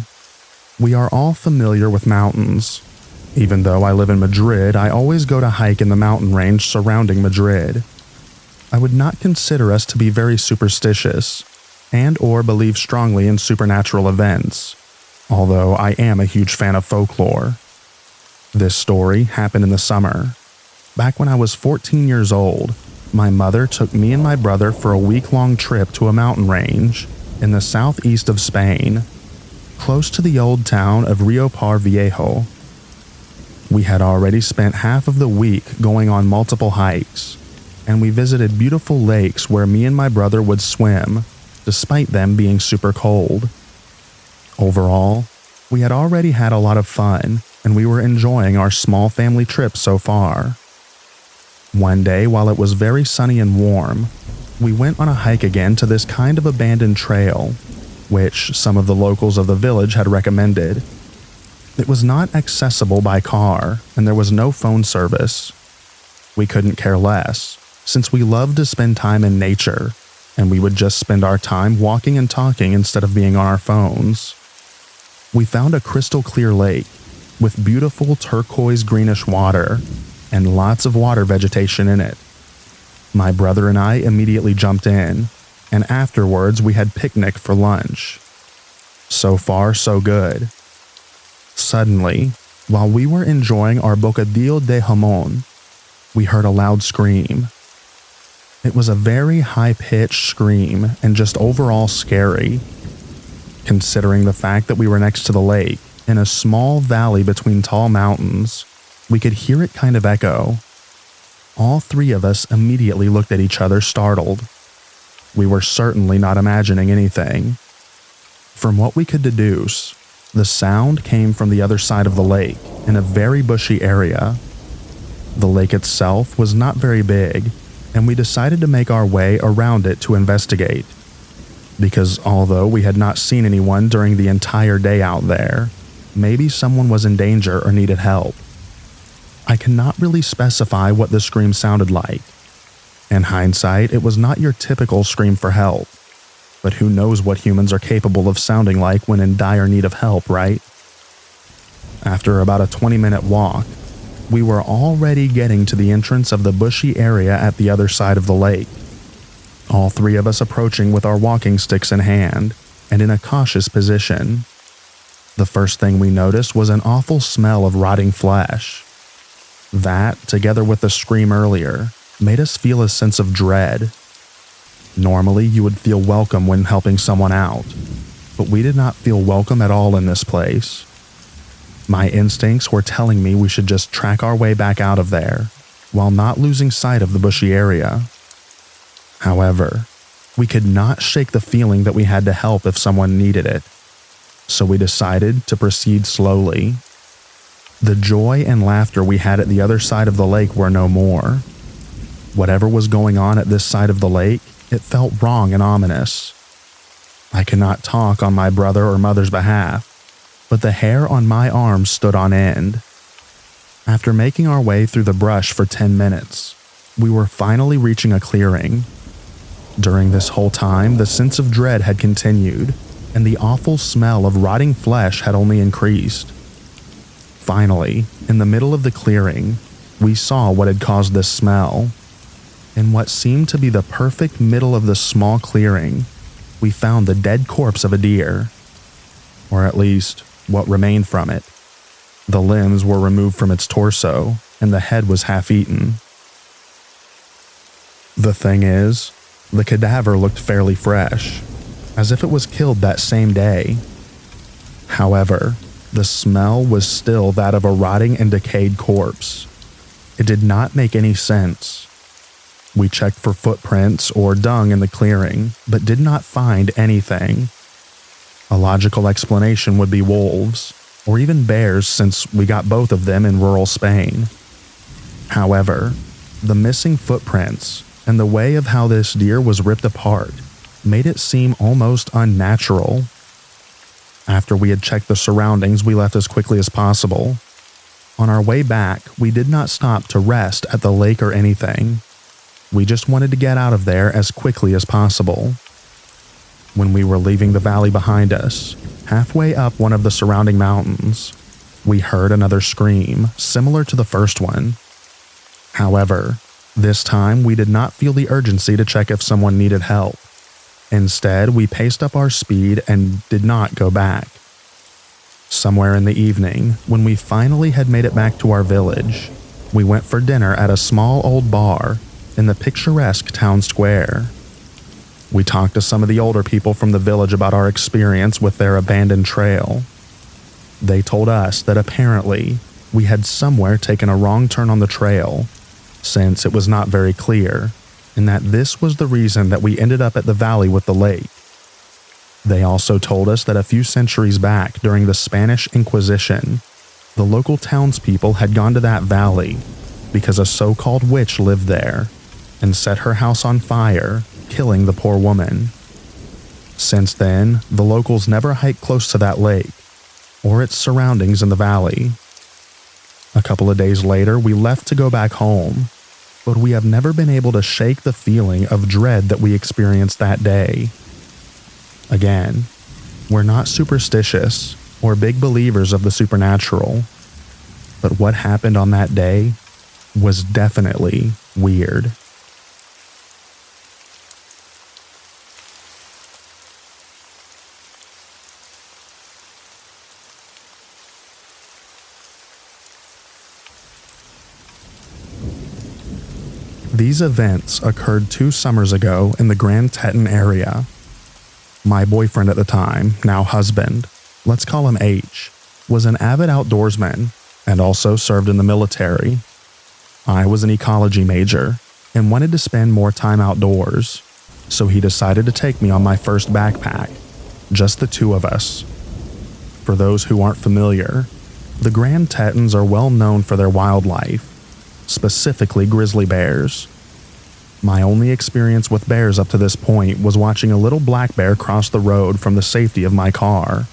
We are all familiar with mountains. Even though I live in Madrid, I always go to hike in the mountain range surrounding Madrid. I would not consider us to be very superstitious and or believe strongly in supernatural events, although I am a huge fan of folklore. This story happened in the summer. Back when I was 14 years old, my mother took me and my brother for a week-long trip to a mountain range in the southeast of Spain, close to the old town of Rio Par Viejo. We had already spent half of the week going on multiple hikes, and we visited beautiful lakes where me and my brother would swim, despite them being super cold. Overall, we had already had a lot of fun, and we were enjoying our small family trip so far. One day, while it was very sunny and warm, we went on a hike again to this kind of abandoned trail, which some of the locals of the village had recommended. It was not accessible by car, and there was no phone service. We couldn't care less, since we loved to spend time in nature, and we would just spend our time walking and talking instead of being on our phones. We found a crystal clear lake with beautiful turquoise greenish water and lots of water vegetation in it. My brother and I immediately jumped in, and afterwards we had picnic for lunch. So far, so good. Suddenly, while we were enjoying our bocadillo de jamón, we heard a loud scream. It was a very high-pitched scream and just overall scary. Considering the fact that we were next to the lake, in a small valley between tall mountains, we could hear it kind of echo. All three of us immediately looked at each other startled. We were certainly not imagining anything. From what we could deduce, the sound came from the other side of the lake in a very bushy area. The lake itself was not very big, and we decided to make our way around it to investigate. Because although we had not seen anyone during the entire day out there, maybe someone was in danger or needed help. I cannot really specify what the scream sounded like. In hindsight, it was not your typical scream for help. But who knows what humans are capable of sounding like when in dire need of help, right? After about a 20-minute walk, we were already getting to the entrance of the bushy area at the other side of the lake. All three of us approaching with our walking sticks in hand and in a cautious position. The first thing we noticed was an awful smell of rotting flesh. That, together with the scream earlier, made us feel a sense of dread. Normally, you would feel welcome when helping someone out, but we did not feel welcome at all in this place. My instincts were telling me we should just track our way back out of there, while not losing sight of the bushy area. However, we could not shake the feeling that we had to help if someone needed it, so we decided to proceed slowly. The joy and laughter we had at the other side of the lake were no more. Whatever was going on at this side of the lake, it felt wrong and ominous. I cannot talk on my brother or mother's behalf, but the hair on my arms stood on end. After making our way through the brush for 10 minutes, we were finally reaching a clearing. During this whole time, the sense of dread had continued, and the awful smell of rotting flesh had only increased. Finally, in the middle of the clearing, we saw what had caused this smell. In what seemed to be the perfect middle of the small clearing, we found the dead corpse of a deer. or at least what remained from it. The limbs were removed from its torso, and the head was half-eaten. The thing is, the cadaver looked fairly fresh, as if it was killed that same day. However, the smell was still that of a rotting and decayed corpse. It did not make any sense. We checked for footprints or dung in the clearing, but did not find anything. A logical explanation would be wolves, or even bears, since we got both of them in rural Spain. However, the missing footprints and the way of how this deer was ripped apart made it seem almost unnatural. After we had checked the surroundings, we left as quickly as possible. On our way back, we did not stop to rest at the lake or anything. We just wanted to get out of there as quickly as possible. When we were leaving the valley behind us, halfway up one of the surrounding mountains, we heard another scream, similar to the first one. However, this time we did not feel the urgency to check if someone needed help. Instead, we paced up our speed and did not go back. Somewhere in the evening, when we finally had made it back to our village, we went for dinner at a small old bar in the picturesque town square. We talked to some of the older people from the village about our experience with their abandoned trail. They told us that apparently we had somewhere taken a wrong turn on the trail, since it was not very clear, and that this was the reason that we ended up at the valley with the lake. They also told us that a few centuries back during the Spanish Inquisition, the local townspeople had gone to that valley because a so-called witch lived there and set her house on fire, killing the poor woman. Since then, the locals never hiked close to that lake or its surroundings in the valley. A couple of days later, we left to go back home, but we have never been able to shake the feeling of dread that we experienced that day. Again, we're not superstitious or big believers of the supernatural, but what happened on that day was definitely weird. These events occurred 2 summers ago in the Grand Teton area. My boyfriend at the time, now husband, let's call him H, was an avid outdoorsman and also served in the military. I was an ecology major and wanted to spend more time outdoors, so he decided to take me on my first backpack, just the 2 of us. For those who aren't familiar, the Grand Tetons are well known for their wildlife, specifically grizzly bears. My only experience with bears up to this point was watching a little black bear cross the road from the safety of my car.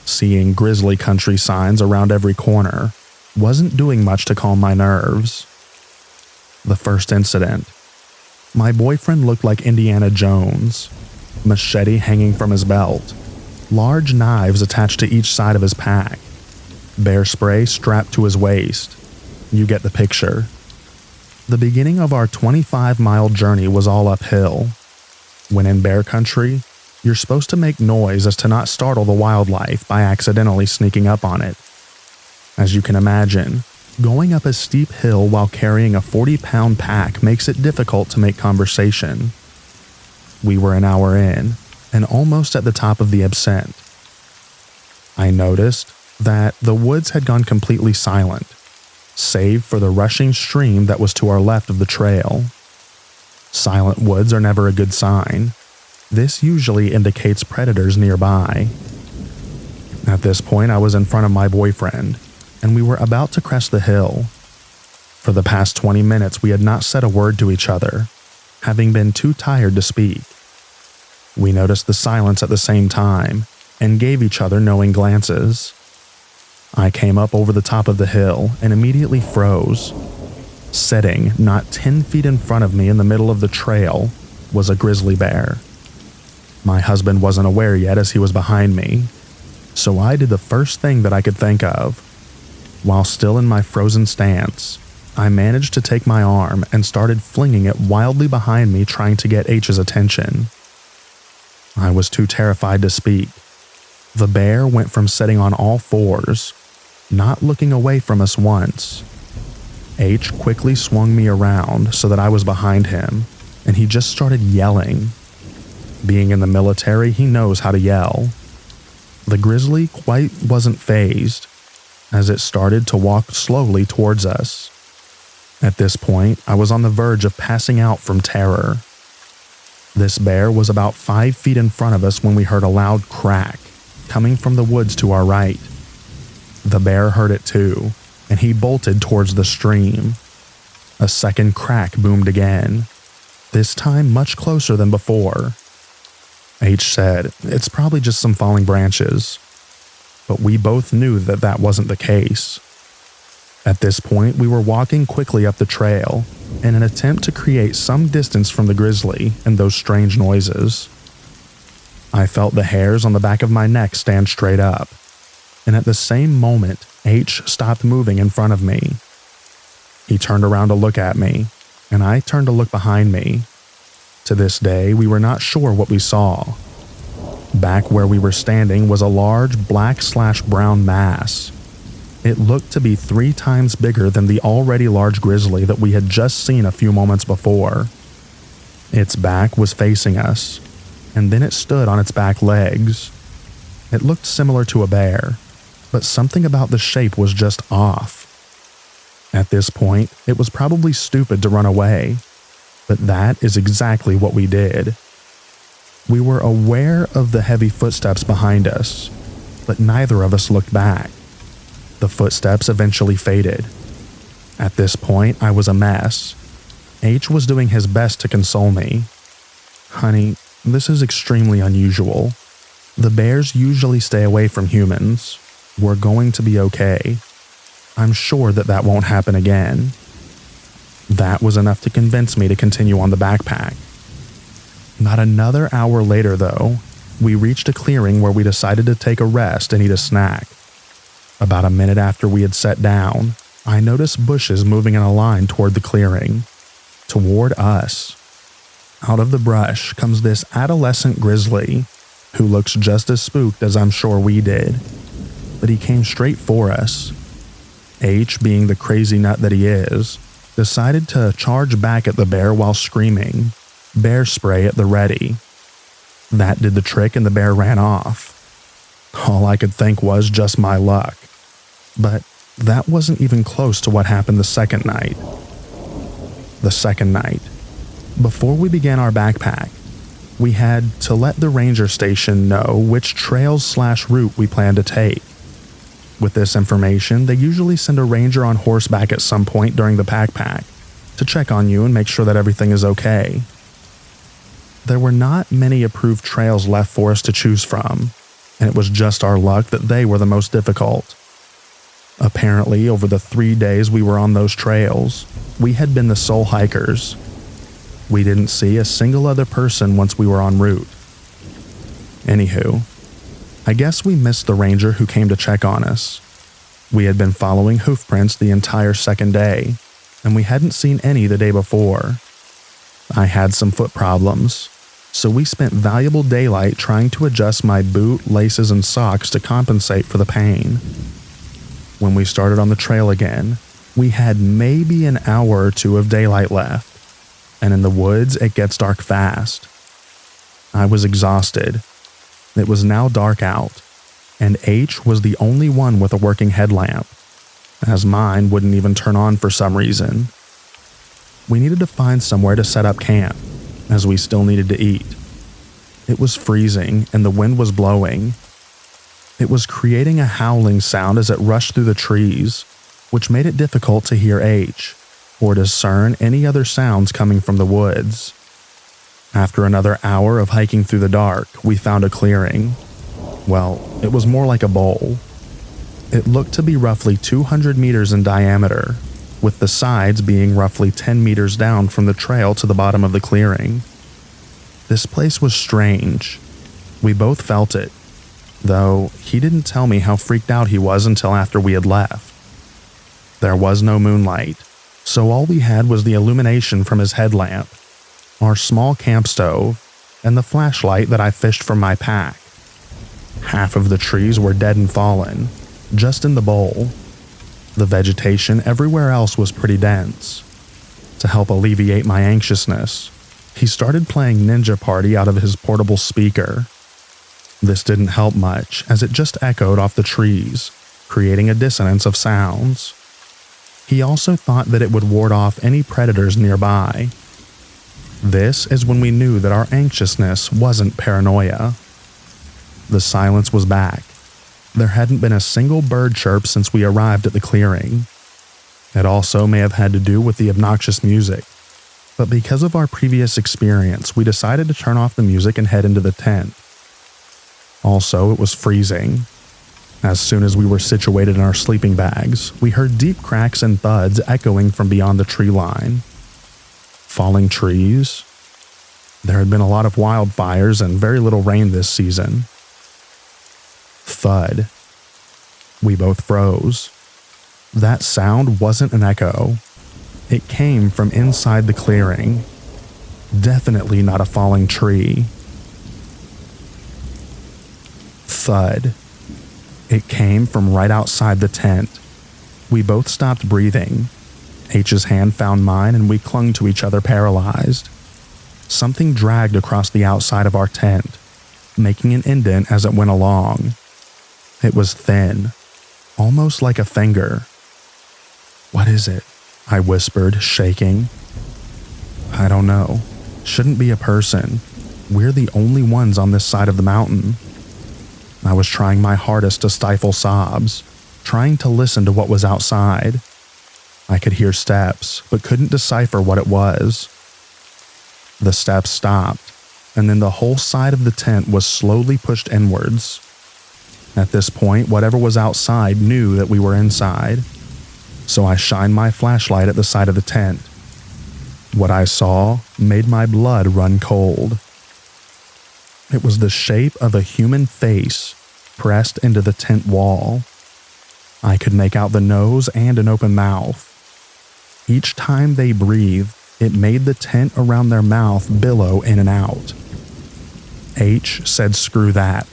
Seeing grizzly country signs around every corner wasn't doing much to calm my nerves. The first incident. My boyfriend looked like Indiana Jones, machete hanging from his belt, large knives attached to each side of his pack, bear spray strapped to his waist. You get the picture. The beginning of our 25-mile journey was all uphill. When in bear country, you're supposed to make noise as to not startle the wildlife by accidentally sneaking up on it. As you can imagine, going up a steep hill while carrying a 40-pound pack makes it difficult to make conversation. We were an hour in, and almost at the top of the ascent. I noticed that the woods had gone completely silent, save for the rushing stream that was to our left of the trail. Silent woods are never a good sign. This usually indicates predators nearby. At this point, I was in front of my boyfriend, and we were about to crest the hill. For the past 20 minutes, we had not said a word to each other, having been too tired to speak. We noticed the silence at the same time, and gave each other knowing glances. I came up over the top of the hill and immediately froze. Sitting not 10 feet in front of me in the middle of the trail was a grizzly bear. My husband wasn't aware yet as he was behind me, so I did the first thing that I could think of. While still in my frozen stance, I managed to take my arm and started flinging it wildly behind me, trying to get H's attention. I was too terrified to speak, The bear went from sitting on all fours, not looking away from us once. H quickly swung me around so that I was behind him, and he just started yelling. Being in the military, he knows how to yell. The grizzly quite wasn't fazed, as it started to walk slowly towards us. At this point, I was on the verge of passing out from terror. This bear was about 5 feet in front of us when we heard a loud crack coming from the woods to our right. The bear heard it too, and he bolted towards the stream. A second crack boomed again, this time much closer than before. H said, "It's probably just some falling branches." But we both knew that that wasn't the case. At this point, we were walking quickly up the trail in an attempt to create some distance from the grizzly and those strange noises. I felt the hairs on the back of my neck stand straight up, and at the same moment, H stopped moving in front of me. He turned around to look at me, and I turned to look behind me. To this day, we were not sure what we saw. Back where we were standing was a large black/brown mass. It looked to be 3 times bigger than the already large grizzly that we had just seen a few moments before. Its back was facing us, and then it stood on its back legs. It looked similar to a bear, but something about the shape was just off. At this point, it was probably stupid to run away, but that is exactly what we did. We were aware of the heavy footsteps behind us, but neither of us looked back. The footsteps eventually faded. At this point, I was a mess. H was doing his best to console me. "Honey, this is extremely unusual. The bears usually stay away from humans. We're going to be okay. I'm sure that won't happen again." That was enough to convince me to continue on the backpack. Not another hour later, though, we reached a clearing where we decided to take a rest and eat a snack. About a minute after we had sat down, I noticed bushes moving in a line toward the clearing, toward us. Out of the brush comes this adolescent grizzly, who looks just as spooked as I'm sure we did, but he came straight for us. H, being the crazy nut that he is, decided to charge back at the bear while screaming, "Bear spray at the ready." That did the trick and the bear ran off. All I could think was just my luck. But that wasn't even close to what happened the second night. The second night, before we began our backpack, we had to let the ranger station know which trails/route we planned to take. With this information, they usually send a ranger on horseback at some point during the backpack to check on you and make sure that everything is okay. There were not many approved trails left for us to choose from, and it was just our luck that they were the most difficult. Apparently, over the 3 days we were on those trails, we had been the sole hikers. We didn't see a single other person once we were en route. Anywho, I guess we missed the ranger who came to check on us. We had been following hoof prints the entire second day, and we hadn't seen any the day before. I had some foot problems, so we spent valuable daylight trying to adjust my boot, laces, and socks to compensate for the pain. When we started on the trail again, we had maybe an hour or 2 of daylight left, and in the woods it gets dark fast. I was exhausted. It was now dark out, and H was the only one with a working headlamp, as mine wouldn't even turn on for some reason. We needed to find somewhere to set up camp, as we still needed to eat. It was freezing and the wind was blowing. It was creating a howling sound as it rushed through the trees, which made it difficult to hear H or discern any other sounds coming from the woods. After another hour of hiking through the dark, we found a clearing. Well, it was more like a bowl. It looked to be roughly 200 meters in diameter, with the sides being roughly 10 meters down from the trail to the bottom of the clearing. This place was strange. We both felt it, though he didn't tell me how freaked out he was until after we had left. There was no moonlight, so all we had was the illumination from his headlamp, our small camp stove, and the flashlight that I fished from my pack. Half of the trees were dead and fallen, just in the bowl. The vegetation everywhere else was pretty dense. To help alleviate my anxiousness, he started playing Ninja Party out of his portable speaker. This didn't help much, as it just echoed off the trees, creating a dissonance of sounds. He also thought that it would ward off any predators nearby. This is when we knew that our anxiousness wasn't paranoia. The silence was back. There hadn't been a single bird chirp since we arrived at the clearing. It also may have had to do with the obnoxious music, but because of our previous experience, we decided to turn off the music and head into the tent. Also, it was freezing. As soon as we were situated in our sleeping bags, we heard deep cracks and thuds echoing from beyond the tree line. Falling trees? There had been a lot of wildfires and very little rain this season. Thud. We both froze. That sound wasn't an echo. It came from inside the clearing. Definitely not a falling tree. Thud. It came from right outside the tent. We both stopped breathing. H's hand found mine and we clung to each other paralyzed. Something dragged across the outside of our tent, making an indent as it went along. It was thin, almost like a finger. "What is it?" I whispered, shaking. "I don't know. Shouldn't be a person. We're the only ones on this side of the mountain." I was trying my hardest to stifle sobs, trying to listen to what was outside. I could hear steps, but couldn't decipher what it was. The steps stopped, and then the whole side of the tent was slowly pushed inwards. At this point, whatever was outside knew that we were inside, so I shined my flashlight at the side of the tent. What I saw made my blood run cold. It was the shape of a human face pressed into the tent wall. I could make out the nose and an open mouth. Each time they breathed, it made the tent around their mouth billow in and out. H said screw that,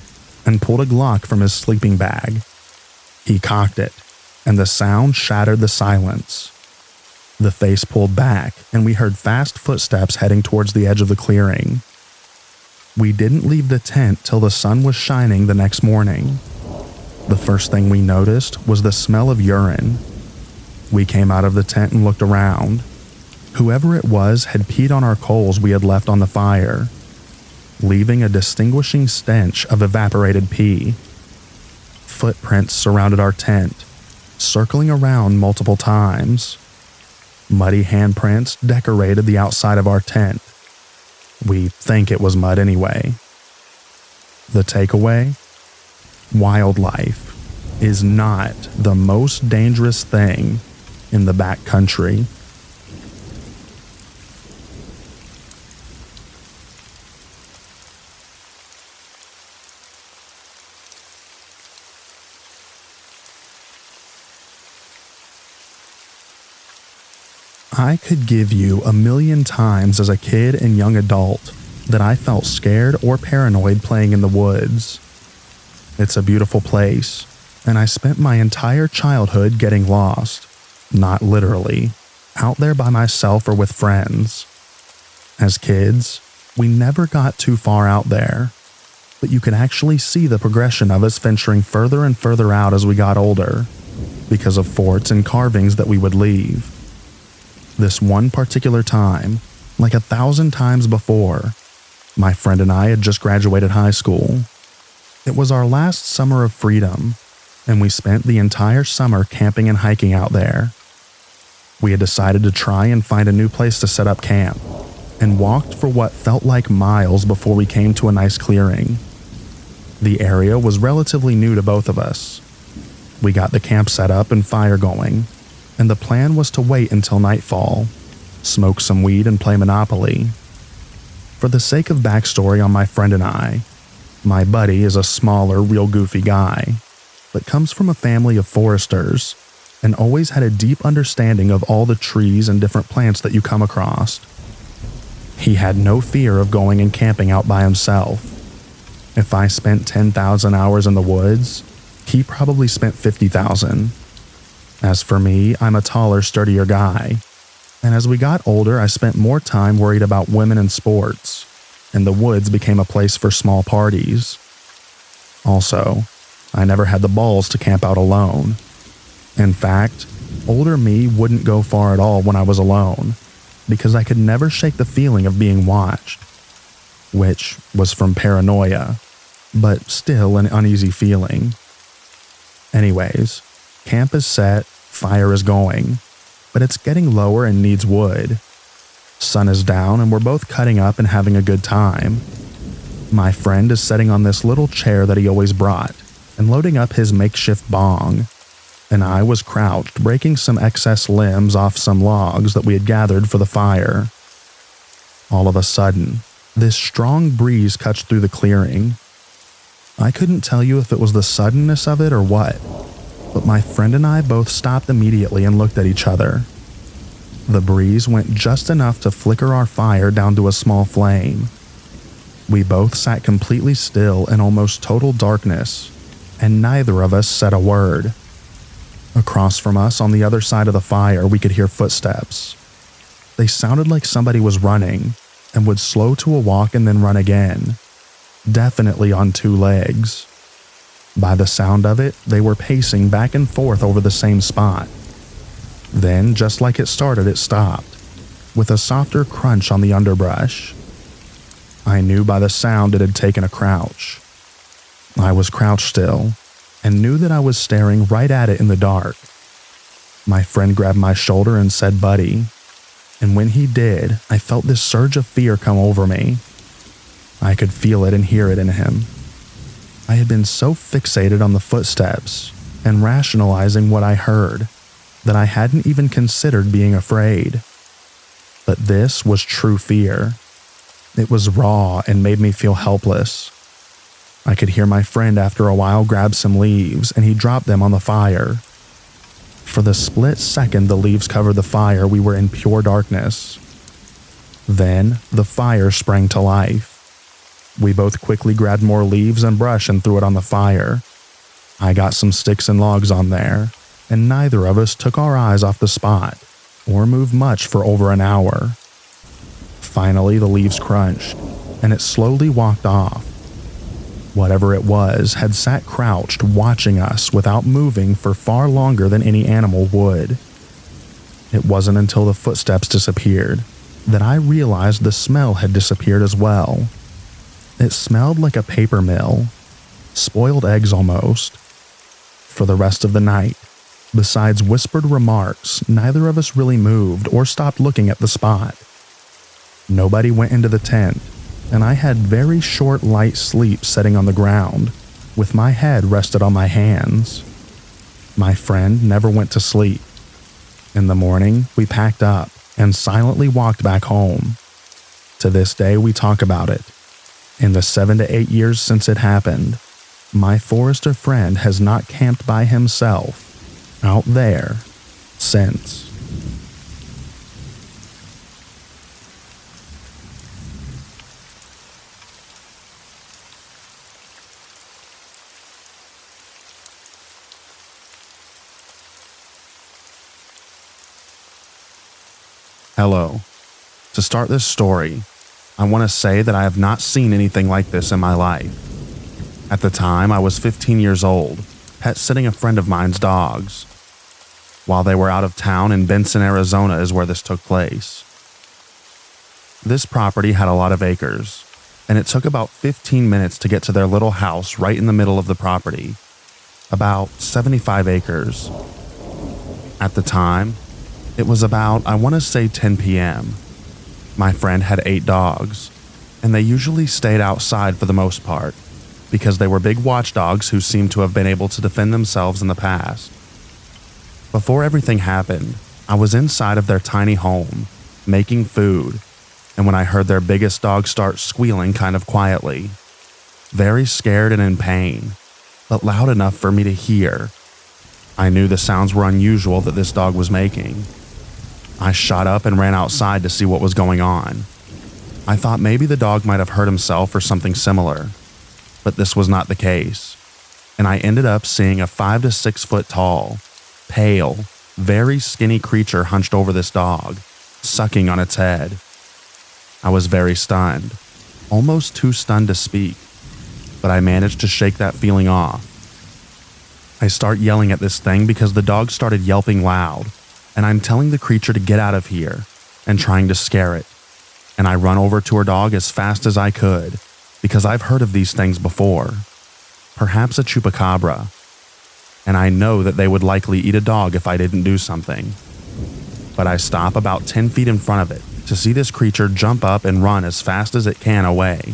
and pulled a Glock from his sleeping bag. He cocked it, and the sound shattered the silence. The face pulled back, and we heard fast footsteps heading towards the edge of the clearing. We didn't leave the tent till the sun was shining the next morning. The first thing we noticed was the smell of urine. We came out of the tent and looked around. Whoever it was had peed on our coals we had left on the fire, leaving a distinguishing stench of evaporated pee. Footprints surrounded our tent, circling around multiple times. Muddy handprints decorated the outside of our tent. We think it was mud anyway. The takeaway? Wildlife is not the most dangerous thing in the backcountry. I could give you a million times as a kid and young adult that I felt scared or paranoid playing in the woods. It's a beautiful place, and I spent my entire childhood getting lost, not literally, out there by myself or with friends. As kids, we never got too far out there, but you could actually see the progression of us venturing further and further out as we got older, because of forts and carvings that we would leave. This one particular time, like 1,000 times before, my friend and I had just graduated high school. It was our last summer of freedom, and we spent the entire summer camping and hiking out there. We had decided to try and find a new place to set up camp, and walked for what felt like miles before we came to a nice clearing. The area was relatively new to both of us. We got the camp set up and fire going, and the plan was to wait until nightfall, smoke some weed and play Monopoly. For the sake of backstory on my friend and I, my buddy is a smaller, real goofy guy, but comes from a family of foresters and always had a deep understanding of all the trees and different plants that you come across. He had no fear of going and camping out by himself. If I spent 10,000 hours in the woods, he probably spent 50,000. As for me, I'm a taller, sturdier guy. And as we got older, I spent more time worried about women and sports, and the woods became a place for small parties. Also, I never had the balls to camp out alone. In fact, older me wouldn't go far at all when I was alone, because I could never shake the feeling of being watched, which was from paranoia, but still an uneasy feeling. Anyways, camp is set, fire is going, but it's getting lower and needs wood. Sun is down and we're both cutting up and having a good time. My friend is sitting on this little chair that he always brought and loading up his makeshift bong, and I was crouched breaking some excess limbs off some logs that we had gathered for the fire. All of a sudden, this strong breeze cuts through the clearing. I couldn't tell you if it was the suddenness of it or what, but my friend and I both stopped immediately and looked at each other. The breeze went just enough to flicker our fire down to a small flame. We both sat completely still in almost total darkness, and neither of us said a word. Across from us on the other side of the fire, we could hear footsteps. They sounded like somebody was running and would slow to a walk and then run again, definitely on two legs. By the sound of it, they were pacing back and forth over the same spot. Then, just like it started, it stopped, with a softer crunch on the underbrush. I knew by the sound it had taken a crouch. I was crouched still, and knew that I was staring right at it in the dark. My friend grabbed my shoulder and said, "Buddy," and when he did, I felt this surge of fear come over me. I could feel it and hear it in him. I had been so fixated on the footsteps and rationalizing what I heard that I hadn't even considered being afraid. But this was true fear. It was raw and made me feel helpless. I could hear my friend after a while grab some leaves and he dropped them on the fire. For the split second the leaves covered the fire, we were in pure darkness. Then the fire sprang to life. We both quickly grabbed more leaves and brush and threw it on the fire. I got some sticks and logs on there, and neither of us took our eyes off the spot or moved much for over an hour. Finally, the leaves crunched, and it slowly walked off. Whatever it was had sat crouched watching us without moving for far longer than any animal would. It wasn't until the footsteps disappeared that I realized the smell had disappeared as well. It smelled like a paper mill, spoiled eggs almost. For the rest of the night, besides whispered remarks, neither of us really moved or stopped looking at the spot. Nobody went into the tent, and I had very short, light sleep sitting on the ground, with my head rested on my hands. My friend never went to sleep. In the morning, we packed up and silently walked back home. To this day, we talk about it. In the 7 to 8 years since it happened, my forester friend has not camped by himself out there since. Hello. To start this story, I want to say that I have not seen anything like this in my life. At the time, I was 15 years old, pet-sitting a friend of mine's dogs. While they were out of town in Benson, Arizona is where this took place. This property had a lot of acres, and it took about 15 minutes to get to their little house right in the middle of the property. About 75 acres. At the time, it was about, I want to say 10 p.m. My friend had 8 dogs, and they usually stayed outside for the most part, because they were big watchdogs who seemed to have been able to defend themselves in the past. Before everything happened, I was inside of their tiny home, making food, and when I heard their biggest dog start squealing kind of quietly, very scared and in pain, but loud enough for me to hear, I knew the sounds were unusual that this dog was making. I shot up and ran outside to see what was going on. I thought maybe the dog might have hurt himself or something similar. But this was not the case, and I ended up seeing a 5 to 6 foot tall, pale, very skinny creature hunched over this dog, sucking on its head. I was very stunned, almost too stunned to speak, but I managed to shake that feeling off. I start yelling at this thing because the dog started yelping loud, and I'm telling the creature to get out of here and trying to scare it. And I run over to her dog as fast as I could because I've heard of these things before. Perhaps a chupacabra. And I know that they would likely eat a dog if I didn't do something. But I stop about 10 feet in front of it to see this creature jump up and run as fast as it can away.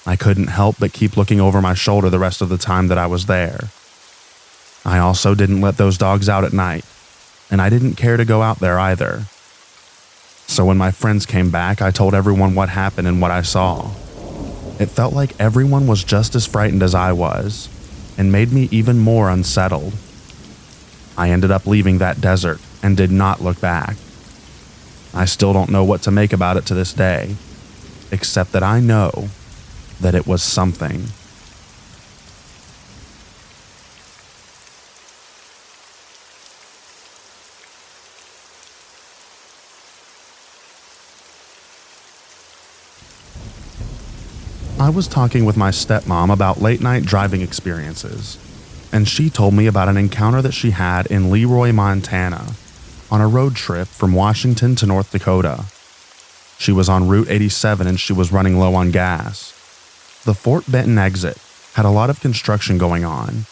I couldn't help but keep looking over my shoulder the rest of the time that I was there. I also didn't let those dogs out at night, and I didn't care to go out there either. So when my friends came back, I told everyone what happened and what I saw. It felt like everyone was just as frightened as I was, and made me even more unsettled. I ended up leaving that desert and did not look back. I still don't know what to make about it to this day, except that I know that it was something. I was talking with my stepmom about late-night driving experiences, and she told me about an encounter that she had in Leroy, Montana, on a road trip from Washington to North Dakota. She was on Route 87 and she was running low on gas. The Fort Benton exit had a lot of construction going on,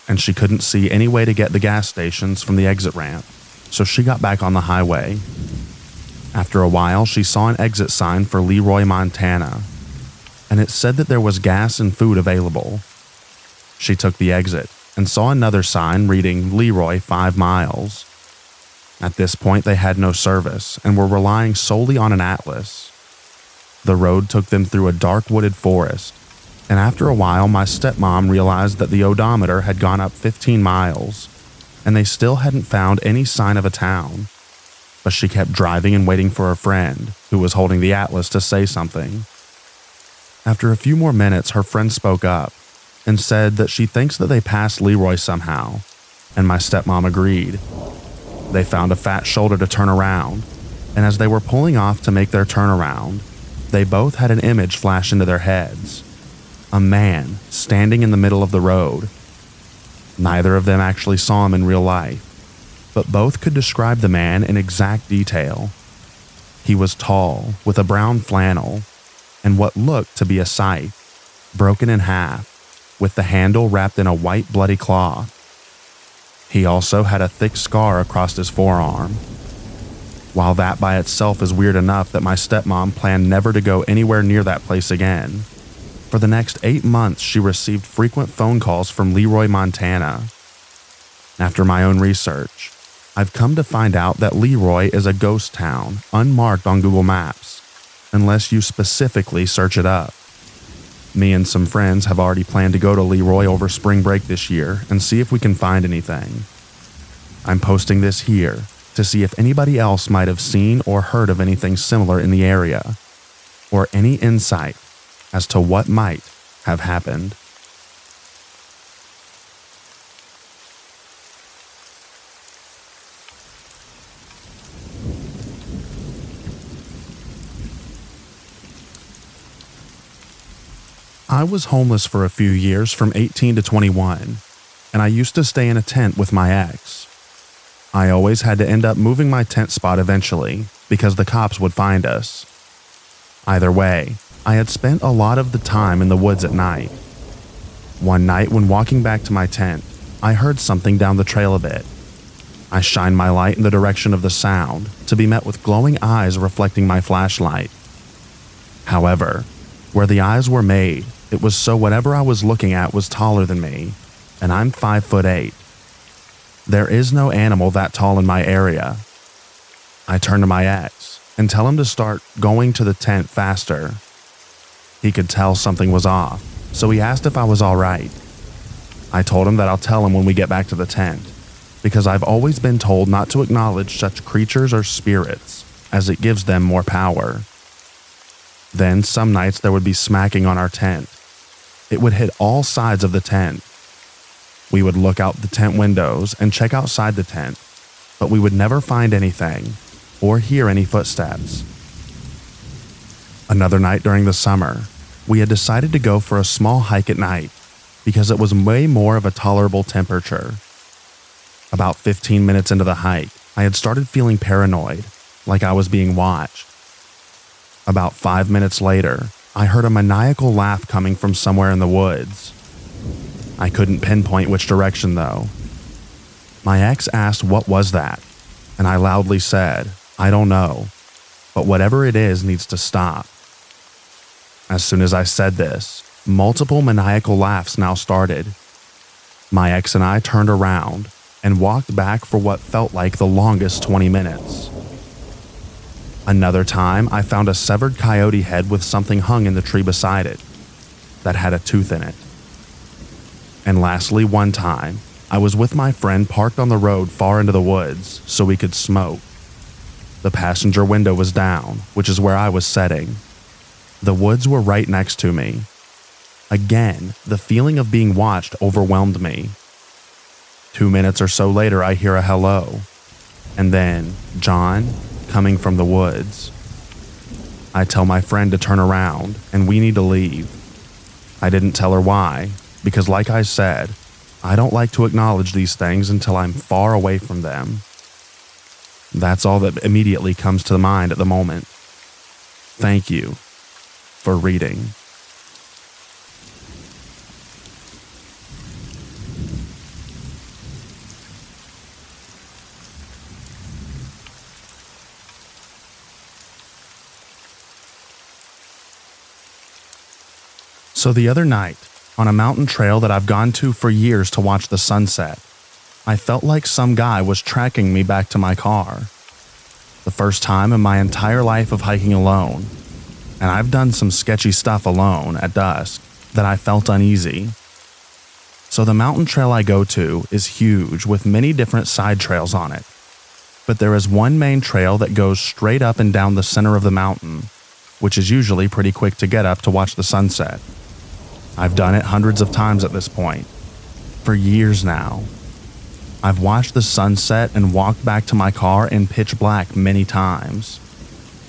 and she couldn't see any way to get the gas stations from the exit ramp, so she got back on the highway. After a while, she saw an exit sign for Leroy, Montana, and it said that there was gas and food available. She took the exit and saw another sign reading Leroy 5 miles. At this point, they had no service and were relying solely on an atlas. The road took them through a dark wooded forest, and after a while, my stepmom realized that the odometer had gone up 15 miles, and they still hadn't found any sign of a town. But she kept driving and waiting for a friend, who was holding the atlas, to say something. After a few more minutes, her friend spoke up and said that she thinks that they passed Leroy somehow, and my stepmom agreed. They found a fat shoulder to turn around, and as they were pulling off to make their turnaround, they both had an image flash into their heads. A man standing in the middle of the road. Neither of them actually saw him in real life, but both could describe the man in exact detail. He was tall, with a brown flannel, and what looked to be a scythe, broken in half, with the handle wrapped in a white bloody cloth. He also had a thick scar across his forearm. While that by itself is weird enough that my stepmom planned never to go anywhere near that place again, for the next 8 months she received frequent phone calls from Leroy, Montana. After my own research, I've come to find out that Leroy is a ghost town, unmarked on Google Maps, unless you specifically search it up. Me and some friends have already planned to go to Leroy over spring break this year and see if we can find anything. I'm posting this here to see if anybody else might have seen or heard of anything similar in the area, or any insight as to what might have happened. I was homeless for a few years from 18 to 21, and I used to stay in a tent with my ex. I always had to end up moving my tent spot eventually because the cops would find us. Either way, I had spent a lot of the time in the woods at night. One night when walking back to my tent, I heard something down the trail a bit. I shined my light in the direction of the sound to be met with glowing eyes reflecting my flashlight. However, where the eyes were made, it was so whatever I was looking at was taller than me, and I'm 5'8". There is no animal that tall in my area. I turn to my ex and tell him to start going to the tent faster. He could tell something was off, so he asked if I was all right. I told him that I'll tell him when we get back to the tent, because I've always been told not to acknowledge such creatures or spirits, as it gives them more power. Then some nights there would be smacking on our tent. It would hit all sides of the tent. We would look out the tent windows and check outside the tent, but we would never find anything or hear any footsteps. Another night during the summer, we had decided to go for a small hike at night because it was way more of a tolerable temperature. About 15 minutes into the hike, I had started feeling paranoid, like I was being watched. About 5 minutes later, I heard a maniacal laugh coming from somewhere in the woods. I couldn't pinpoint which direction though. My ex asked what was that, and I loudly said, I don't know, but whatever it is needs to stop. As soon as I said this, multiple maniacal laughs now started. My ex and I turned around and walked back for what felt like the longest 20 minutes. Another time, I found a severed coyote head with something hung in the tree beside it that had a tooth in it. And lastly, one time, I was with my friend parked on the road far into the woods so we could smoke. The passenger window was down, which is where I was sitting. The woods were right next to me. Again, the feeling of being watched overwhelmed me. 2 minutes or so later, I hear a hello, and then, John, coming from the woods. I tell my friend to turn around, and we need to leave. I didn't tell her why, because like I said, I don't like to acknowledge these things until I'm far away from them. That's all that immediately comes to mind at the moment. Thank you for reading. So the other night, on a mountain trail that I've gone to for years to watch the sunset, I felt like some guy was tracking me back to my car. The first time in my entire life of hiking alone, and I've done some sketchy stuff alone at dusk that I felt uneasy. So the mountain trail I go to is huge with many different side trails on it, but there is one main trail that goes straight up and down the center of the mountain, which is usually pretty quick to get up to watch the sunset. I've done it hundreds of times at this point, for years now. I've watched the sunset and walked back to my car in pitch black many times.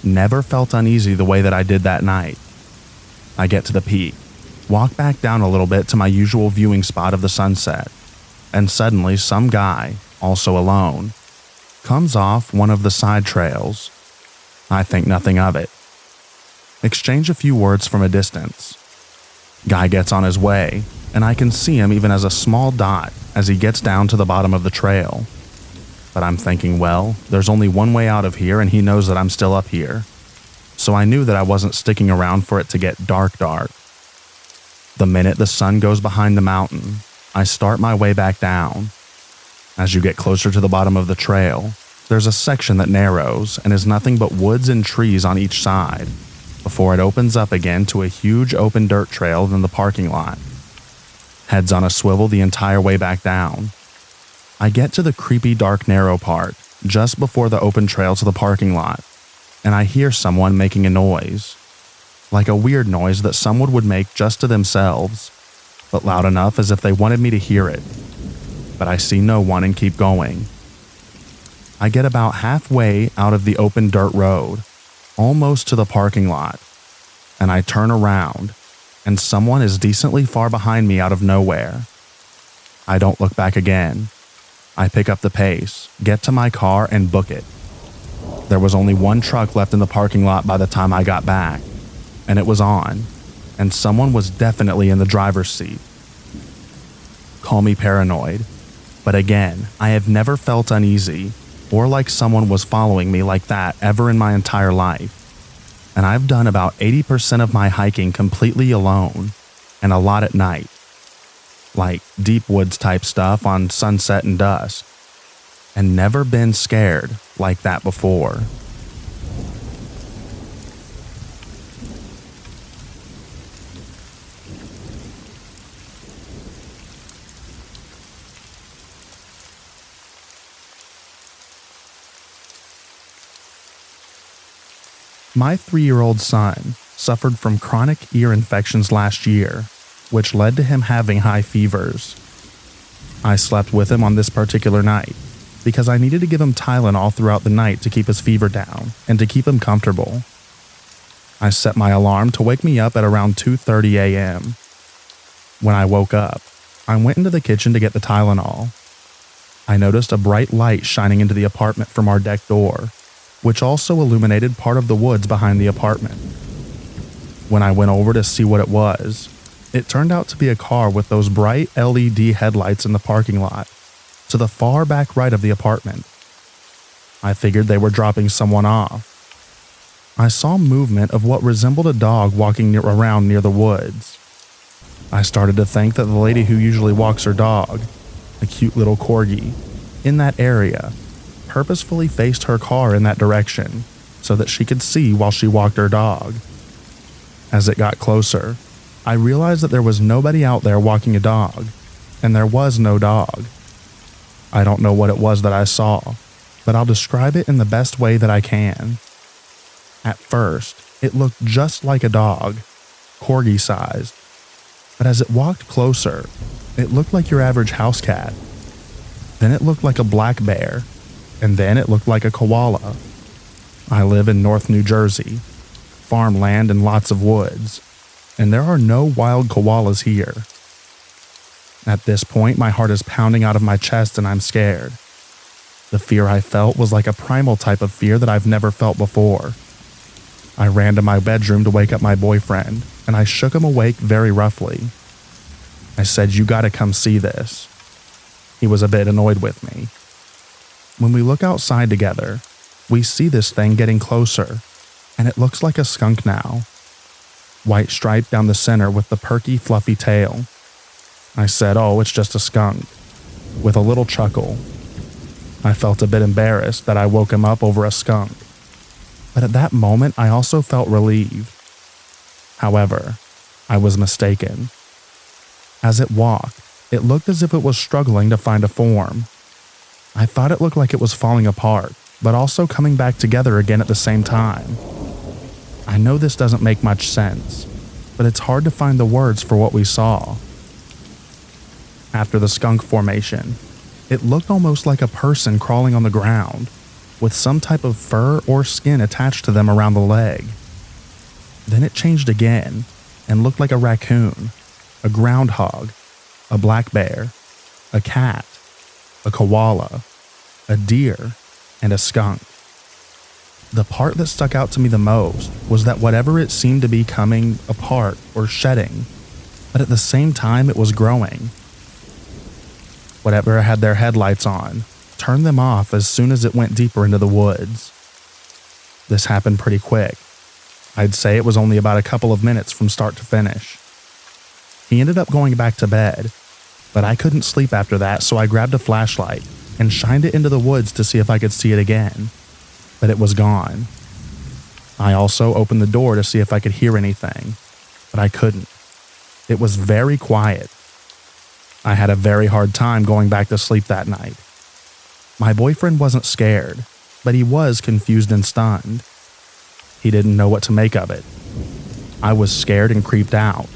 Never felt uneasy the way that I did that night. I get to the peak, walk back down a little bit to my usual viewing spot of the sunset, and suddenly some guy, also alone, comes off one of the side trails. I think nothing of it. Exchange a few words from a distance. Guy gets on his way, and I can see him even as a small dot as he gets down to the bottom of the trail. But I'm thinking, well, there's only one way out of here and he knows that I'm still up here. So I knew that I wasn't sticking around for it to get dark. The minute the sun goes behind the mountain, I start my way back down. As you get closer to the bottom of the trail, there's a section that narrows and is nothing but woods and trees on each side, before it opens up again to a huge open dirt trail in the parking lot. Heads on a swivel the entire way back down. I get to the creepy dark narrow part, just before the open trail to the parking lot, and I hear someone making a noise. Like a weird noise that someone would make just to themselves, but loud enough as if they wanted me to hear it. But I see no one and keep going. I get about halfway out of the open dirt road, almost to the parking lot, and I turn around, and someone is decently far behind me out of nowhere. I don't look back again. I pick up the pace, get to my car, and book it. There was only one truck left in the parking lot by the time I got back, and it was on, and someone was definitely in the driver's seat. Call me paranoid, but again, I have never felt uneasy or like someone was following me like that ever in my entire life. And I've done about 80% of my hiking completely alone, and a lot at night. Like deep woods type stuff on sunset and dusk, and never been scared like that before. My 3-year-old son suffered from chronic ear infections last year which led to him having high fevers. I slept with him on this particular night because I needed to give him Tylenol throughout the night to keep his fever down and to keep him comfortable. I set my alarm to wake me up at around 2:30 a.m. When I woke up, I went into the kitchen to get the Tylenol. I noticed a bright light shining into the apartment from our deck door, which also illuminated part of the woods behind the apartment. When I went over to see what it was, it turned out to be a car with those bright LED headlights in the parking lot, to the far back right of the apartment. I figured they were dropping someone off. I saw movement of what resembled a dog walking around near the woods. I started to think that the lady who usually walks her dog, a cute little corgi, in that area, purposefully faced her car in that direction so that she could see while she walked her dog. As it got closer, I realized that there was nobody out there walking a dog, and there was no dog. I don't know what it was that I saw, but I'll describe it in the best way that I can. At first, it looked just like a dog, corgi-sized, but as it walked closer, it looked like your average house cat. Then it looked like a black bear, and then it looked like a koala. I live in North New Jersey, farmland and lots of woods, and there are no wild koalas here. At this point, my heart is pounding out of my chest and I'm scared. The fear I felt was like a primal type of fear that I've never felt before. I ran to my bedroom to wake up my boyfriend, and I shook him awake very roughly. I said, "You gotta come see this." He was a bit annoyed with me. When we look outside together, we see this thing getting closer, and it looks like a skunk now. White stripe down the center with the perky, fluffy tail. I said, "Oh, it's just a skunk," with a little chuckle. I felt a bit embarrassed that I woke him up over a skunk, but at that moment I also felt relieved. However, I was mistaken. As it walked, it looked as if it was struggling to find a form. I thought it looked like it was falling apart, but also coming back together again at the same time. I know this doesn't make much sense, but it's hard to find the words for what we saw. After the skunk formation, it looked almost like a person crawling on the ground, with some type of fur or skin attached to them around the leg. Then it changed again and looked like a raccoon, a groundhog, a black bear, a cat, a koala, a deer, and a skunk. The part that stuck out to me the most was that whatever it seemed to be coming apart or shedding, but at the same time it was growing. Whatever had their headlights on turned them off as soon as it went deeper into the woods. This happened pretty quick. I'd say it was only about a couple of minutes from start to finish. He ended up going back to bed, but I couldn't sleep after that, so I grabbed a flashlight and shined it into the woods to see if I could see it again, but it was gone. I also opened the door to see if I could hear anything, but I couldn't. It was very quiet. I had a very hard time going back to sleep that night. My boyfriend wasn't scared, but he was confused and stunned. He didn't know what to make of it. I was scared and creeped out.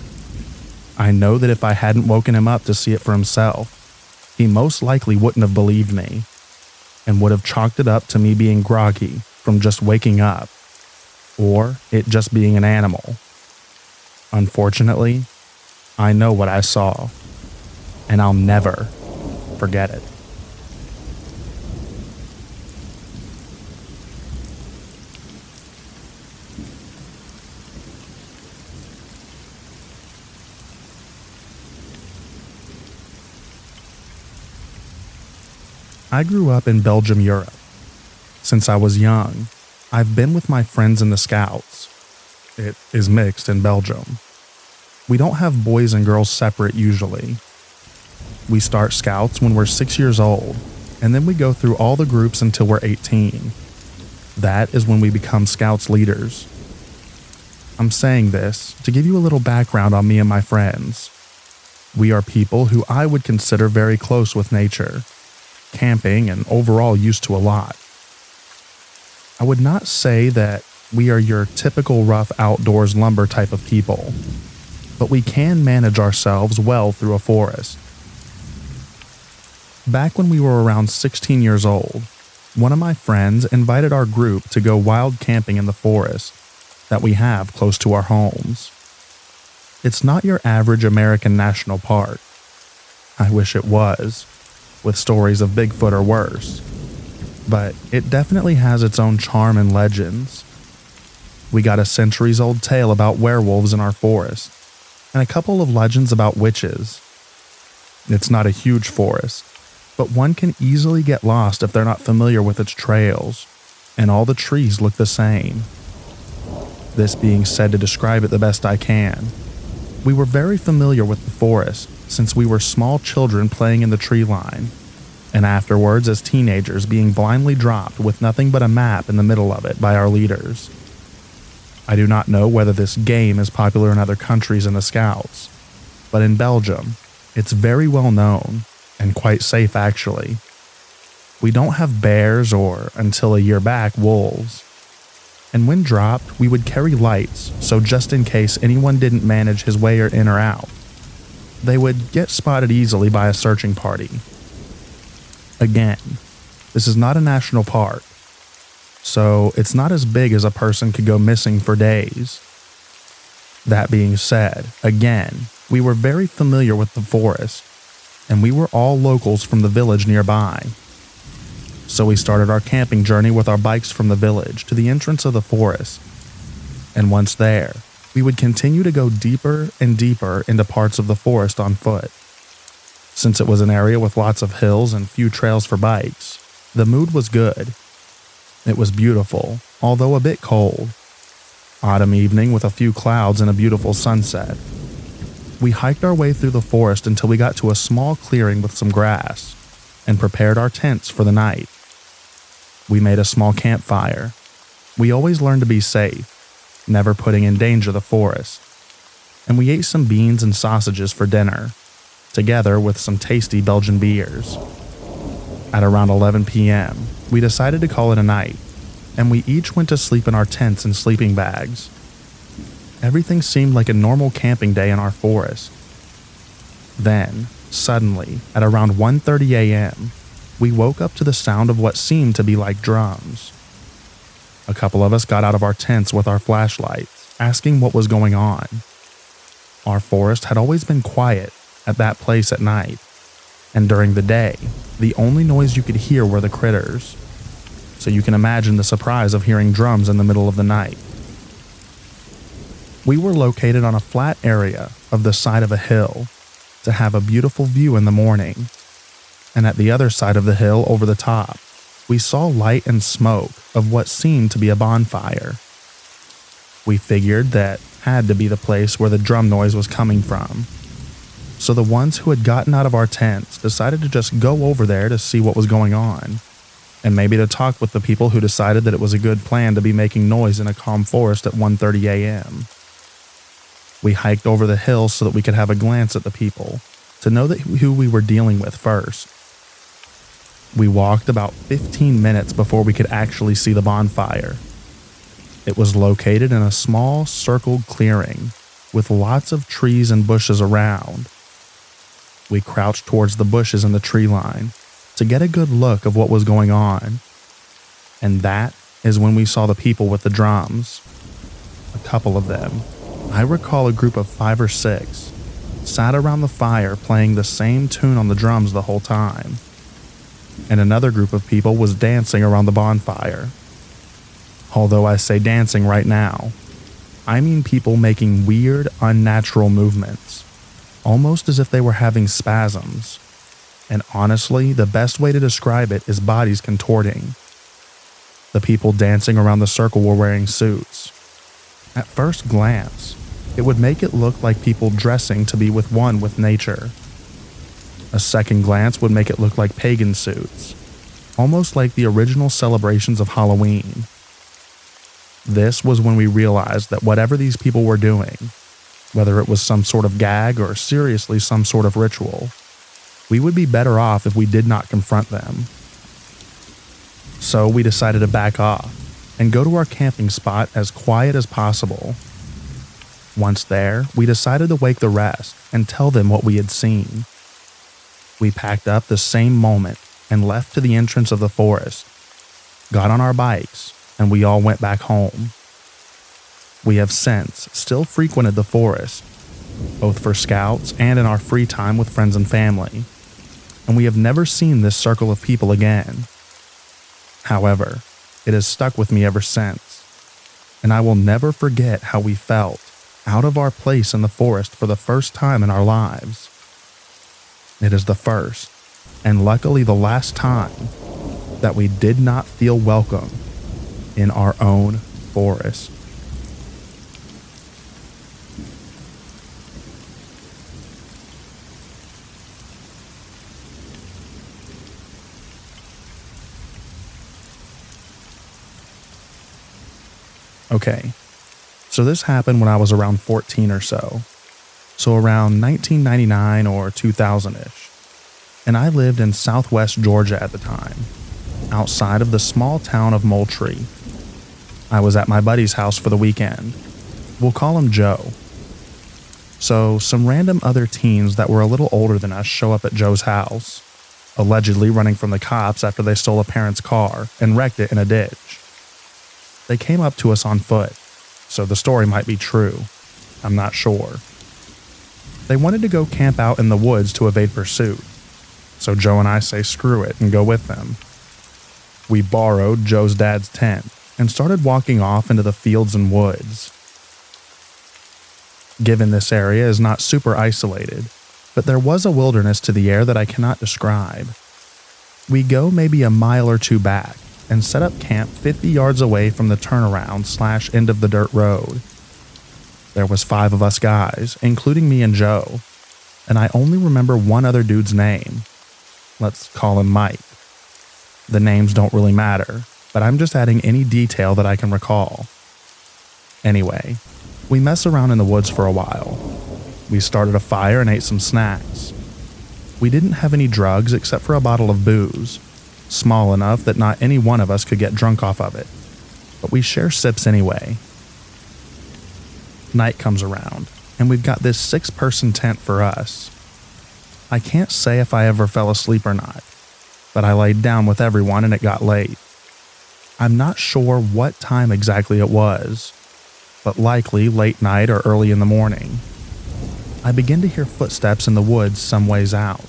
I know that if I hadn't woken him up to see it for himself, he most likely wouldn't have believed me and would have chalked it up to me being groggy from just waking up, or it just being an animal. Unfortunately, I know what I saw, and I'll never forget it. I grew up in Belgium, Europe. Since I was young, I've been with my friends in the Scouts. It is mixed in Belgium. We don't have boys and girls separate usually. We start Scouts when we're 6 years old, and then we go through all the groups until we're 18. That is when we become Scouts leaders. I'm saying this to give you a little background on me and my friends. We are people who I would consider very close with nature, camping, and overall used to a lot. I would not say that we are your typical rough outdoors lumber type of people. but we can manage ourselves well through a forest. Back when we were around 16 years old, one of my friends invited our group to go wild camping in the forest that we have close to our homes. It's not your average American national park. I wish it was, with stories of Bigfoot or worse. But it definitely has its own charm and legends. We got a centuries-old tale about werewolves in our forest, and a couple of legends about witches. It's not a huge forest, but one can easily get lost if they're not familiar with its trails, and all the trees look the same. This being said to describe it the best I can, we were very familiar with the forest since we were small children playing in the tree line, and afterwards as teenagers being blindly dropped with nothing but a map in the middle of it by our leaders. I do not know whether this game is popular in other countries in the Scouts, but in Belgium, it's very well known, and quite safe actually. We don't have bears or, until a year back, wolves. And when dropped, we would carry lights, so just in case anyone didn't manage his way in or out, they would get spotted easily by a searching party. Again, this is not a national park, so it's not as big as a person could go missing for days. That being said, again, we were very familiar with the forest, and we were all locals from the village nearby. So we started our camping journey with our bikes from the village to the entrance of the forest, and once there, we would continue to go deeper and deeper into parts of the forest on foot. Since it was an area with lots of hills and few trails for bikes, the mood was good. It was beautiful, although a bit cold. Autumn evening with a few clouds and a beautiful sunset. We hiked our way through the forest until we got to a small clearing with some grass, and prepared our tents for the night. We made a small campfire. We always learned to be safe, never putting in danger the forest. And we ate some beans and sausages for dinner, together with some tasty Belgian beers. At around 11 p.m., we decided to call it a night, and we each went to sleep in our tents and sleeping bags. Everything seemed like a normal camping day in our forest. Then, suddenly, at around 1:30 a.m., we woke up to the sound of what seemed to be like drums. A couple of us got out of our tents with our flashlights, asking what was going on. Our forest had always been quiet at that place at night, and during the day, the only noise you could hear were the critters. So you can imagine the surprise of hearing drums in the middle of the night. We were located on a flat area of the side of a hill to have a beautiful view in the morning, and at the other side of the hill over the top, we saw light and smoke of what seemed to be a bonfire. We figured that had to be the place where the drum noise was coming from. So the ones who had gotten out of our tents decided to just go over there to see what was going on, and maybe to talk with the people who decided that it was a good plan to be making noise in a calm forest at 1:30 a.m. We hiked over the hill so that we could have a glance at the people, to know who we were dealing with first. We walked about 15 minutes before we could actually see the bonfire. It was located in a small circled clearing with lots of trees and bushes around. We crouched towards the bushes in the tree line to get a good look of what was going on. And that is when we saw the people with the drums. A couple of them. I recall a group of 5 or 6 sat around the fire playing the same tune on the drums the whole time. And another group of people was dancing around the bonfire. Although I say dancing right now, I mean people making weird, unnatural movements, almost as if they were having spasms. And honestly, the best way to describe it is bodies contorting. The people dancing around the circle were wearing suits. At first glance, it would make it look like people dressing to be one with nature. A second glance would make it look like pagan suits, almost like the original celebrations of Halloween. This was when we realized that whatever these people were doing, whether it was some sort of gag or seriously some sort of ritual, we would be better off if we did not confront them. So we decided to back off and go to our camping spot as quiet as possible. Once there, we decided to wake the rest and tell them what we had seen. We packed up the same moment and left to the entrance of the forest, got on our bikes, and we all went back home. We have since still frequented the forest, both for scouts and in our free time with friends and family, and we have never seen this circle of people again. However, it has stuck with me ever since, and I will never forget how we felt out of our place in the forest for the first time in our lives. It is the first, and luckily the last time, that we did not feel welcome in our own forest. Okay, so this happened when I was around 14 or so around 1999 or 2000-ish, and I lived in southwest Georgia at the time, outside of the small town of Moultrie. I was at my buddy's house for the weekend. We'll call him Joe. So some random other teens that were a little older than us show up at Joe's house, allegedly running from the cops after they stole a parent's car and wrecked it in a ditch. They came up to us on foot, so the story might be true. I'm not sure. They wanted to go camp out in the woods to evade pursuit, so Joe and I say screw it and go with them. We borrowed Joe's dad's tent and started walking off into the fields and woods. Given this area is not super isolated, but there was a wilderness to the air that I cannot describe. We go maybe a mile or two back and set up camp 50 yards away from the turnaround / end of the dirt road. There was 5 of us guys, including me and Joe, and I only remember one other dude's name. Let's call him Mike. The names don't really matter, but I'm just adding any detail that I can recall. Anyway, we mess around in the woods for a while. We started a fire and ate some snacks. We didn't have any drugs except for a bottle of booze, small enough that not any one of us could get drunk off of it, but we share sips anyway. Night comes around, and we've got this 6-person tent for us. I can't say if I ever fell asleep or not, but I laid down with everyone and it got late. I'm not sure what time exactly it was, but likely late night or early in the morning. I begin to hear footsteps in the woods some ways out.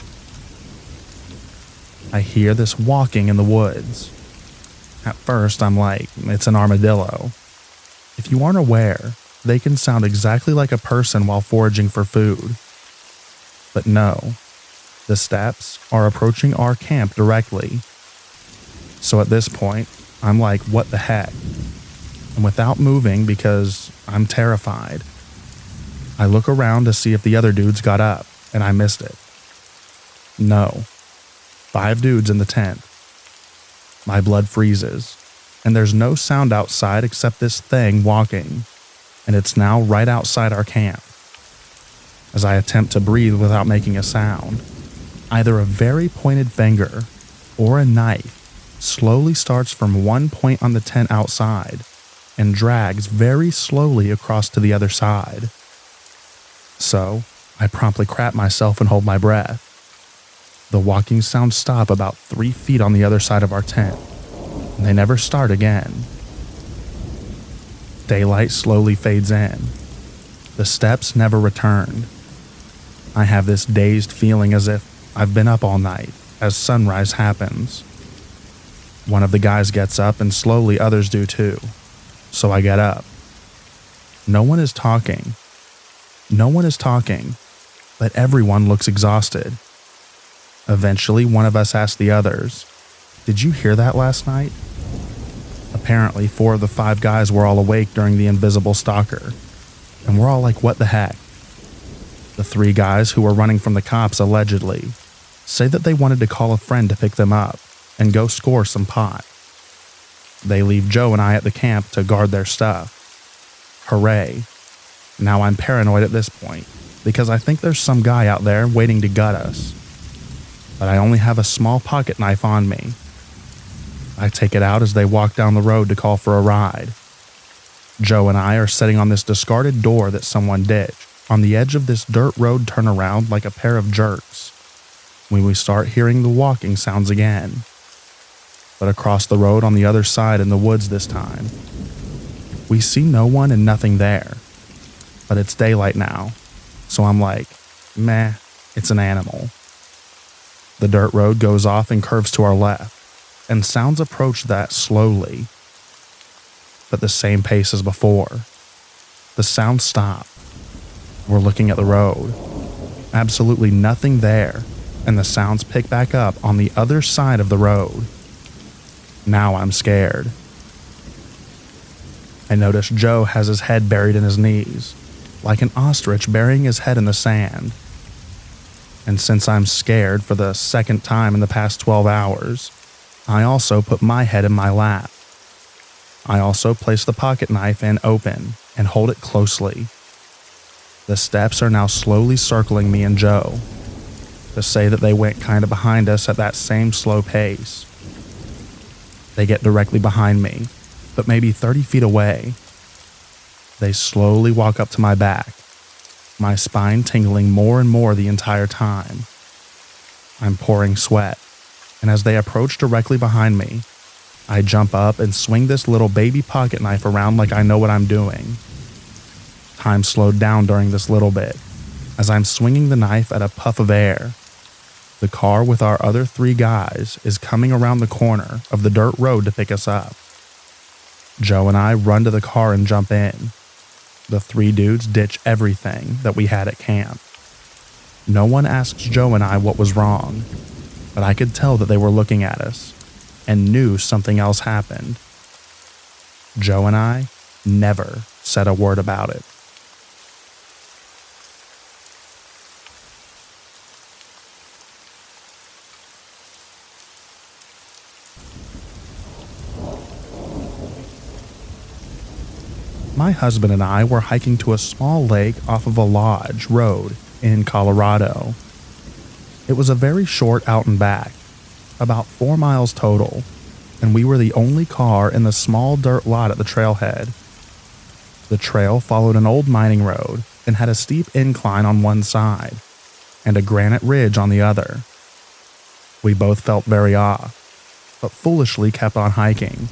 I hear this walking in the woods. At first, I'm like, it's an armadillo. If you aren't aware, they can sound exactly like a person while foraging for food. But no, the steps are approaching our camp directly. So at this point, I'm like, what the heck? And without moving because I'm terrified, I look around to see if the other dudes got up, and I missed it. No. 5 dudes in the tent. My blood freezes, and there's no sound outside except this thing walking, and it's now right outside our camp. As I attempt to breathe without making a sound, either a very pointed finger or a knife slowly starts from one point on the tent outside and drags very slowly across to the other side. So, I promptly crap myself and hold my breath. The walking sounds stop about 3 feet on the other side of our tent, and they never start again. Daylight slowly fades in. The steps never returned. I have this dazed feeling as if I've been up all night as sunrise happens. One of the guys gets up and slowly others do too, so I get up. No one is talking. But everyone looks exhausted. Eventually, one of us asks the others, "Did you hear that last night?" Apparently, 4 of the 5 guys were all awake during the invisible stalker, and we're all like, what the heck? The 3 guys who were running from the cops allegedly say that they wanted to call a friend to pick them up and go score some pot. They leave Joe and I at the camp to guard their stuff. Hooray. Now I'm paranoid at this point because I think there's some guy out there waiting to gut us. But I only have a small pocket knife on me. I take it out as they walk down the road to call for a ride. Joe and I are sitting on this discarded door that someone ditched on the edge of this dirt road turnaround like a pair of jerks when we start hearing the walking sounds again. But across the road on the other side in the woods this time, we see no one and nothing there. But it's daylight now, so I'm like, meh, it's an animal. The dirt road goes off and curves to our left, and sounds approach that slowly, but the same pace as before. The sounds stop. We're looking at the road. Absolutely nothing there, and the sounds pick back up on the other side of the road. Now I'm scared. I notice Joe has his head buried in his knees, like an ostrich burying his head in the sand. And since I'm scared for the second time in the past 12 hours, I also put my head in my lap. I also place the pocket knife in open and hold it closely. The steps are now slowly circling me and Joe, to say that they went kind of behind us at that same slow pace. They get directly behind me, but maybe 30 feet away. They slowly walk up to my back, my spine tingling more and more the entire time. I'm pouring sweat, and as they approach directly behind me, I jump up and swing this little baby pocket knife around like I know what I'm doing. Time slowed down during this little bit, as I'm swinging the knife at a puff of air. The car with our other 3 guys is coming around the corner of the dirt road to pick us up. Joe and I run to the car and jump in. The 3 dudes ditch everything that we had at camp. No one asks Joe and I what was wrong, but I could tell that they were looking at us and knew something else happened. Joe and I never said a word about it. My husband and I were hiking to a small lake off of a lodge road in Colorado. It was a very short out and back, about 4 miles total, and we were the only car in the small dirt lot at the trailhead. The trail followed an old mining road and had a steep incline on one side and a granite ridge on the other. We both felt very off, but foolishly kept on hiking,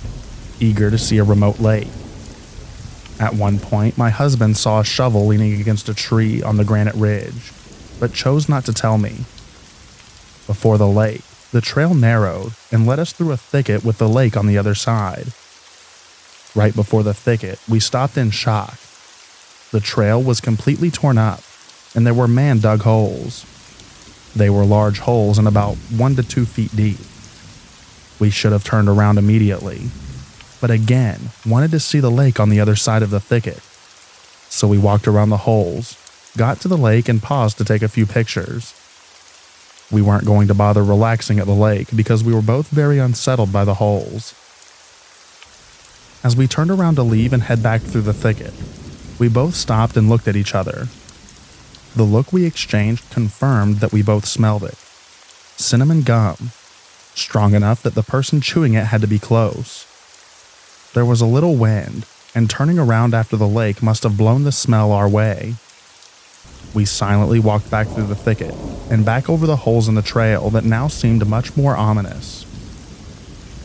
eager to see a remote lake. At one point, my husband saw a shovel leaning against a tree on the granite ridge, but chose not to tell me. Before the lake, the trail narrowed and led us through a thicket with the lake on the other side. Right before the thicket, we stopped in shock. The trail was completely torn up, and there were man-dug holes. They were large holes and about 1 to 2 feet deep. We should have turned around immediately, but again wanted to see the lake on the other side of the thicket. So we walked around the holes, got to the lake, and paused to take a few pictures. We weren't going to bother relaxing at the lake because we were both very unsettled by the holes. As we turned around to leave and head back through the thicket, we both stopped and looked at each other. The look we exchanged confirmed that we both smelled it. Cinnamon gum, strong enough that the person chewing it had to be close. There was a little wind, and turning around after the lake must have blown the smell our way. We silently walked back through the thicket and back over the holes in the trail that now seemed much more ominous.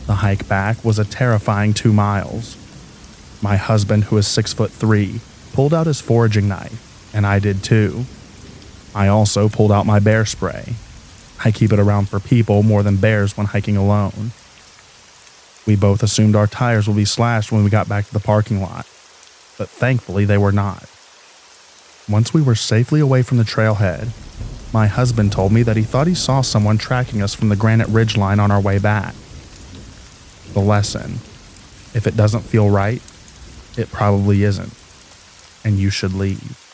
The hike back was a terrifying 2 miles. My husband, who is 6'3", pulled out his foraging knife, and I did too. I also pulled out my bear spray. I keep it around for people more than bears when hiking alone. We both assumed our tires would be slashed when we got back to the parking lot, but thankfully they were not. Once we were safely away from the trailhead, my husband told me that he thought he saw someone tracking us from the granite ridge line on our way back. The lesson: if it doesn't feel right, it probably isn't, and you should leave.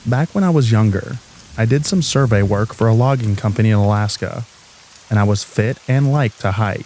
Back when I was younger, I did some survey work for a logging company in Alaska, and I was fit and liked to hike.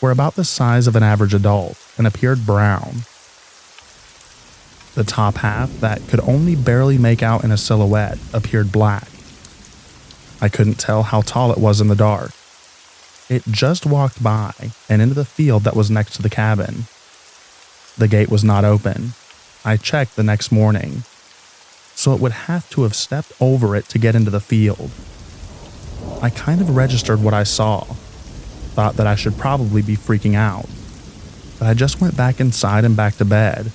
were about the size of an average adult and appeared brown. The top half, that could only barely make out in a silhouette, appeared black. I couldn't tell how tall it was in the dark. It just walked by and into the field that was next to the cabin. The gate was not open. I checked the next morning, so it would have to have stepped over it to get into the field. I kind of registered what I saw, thought that I should probably be freaking out, but I just went back inside and back to bed.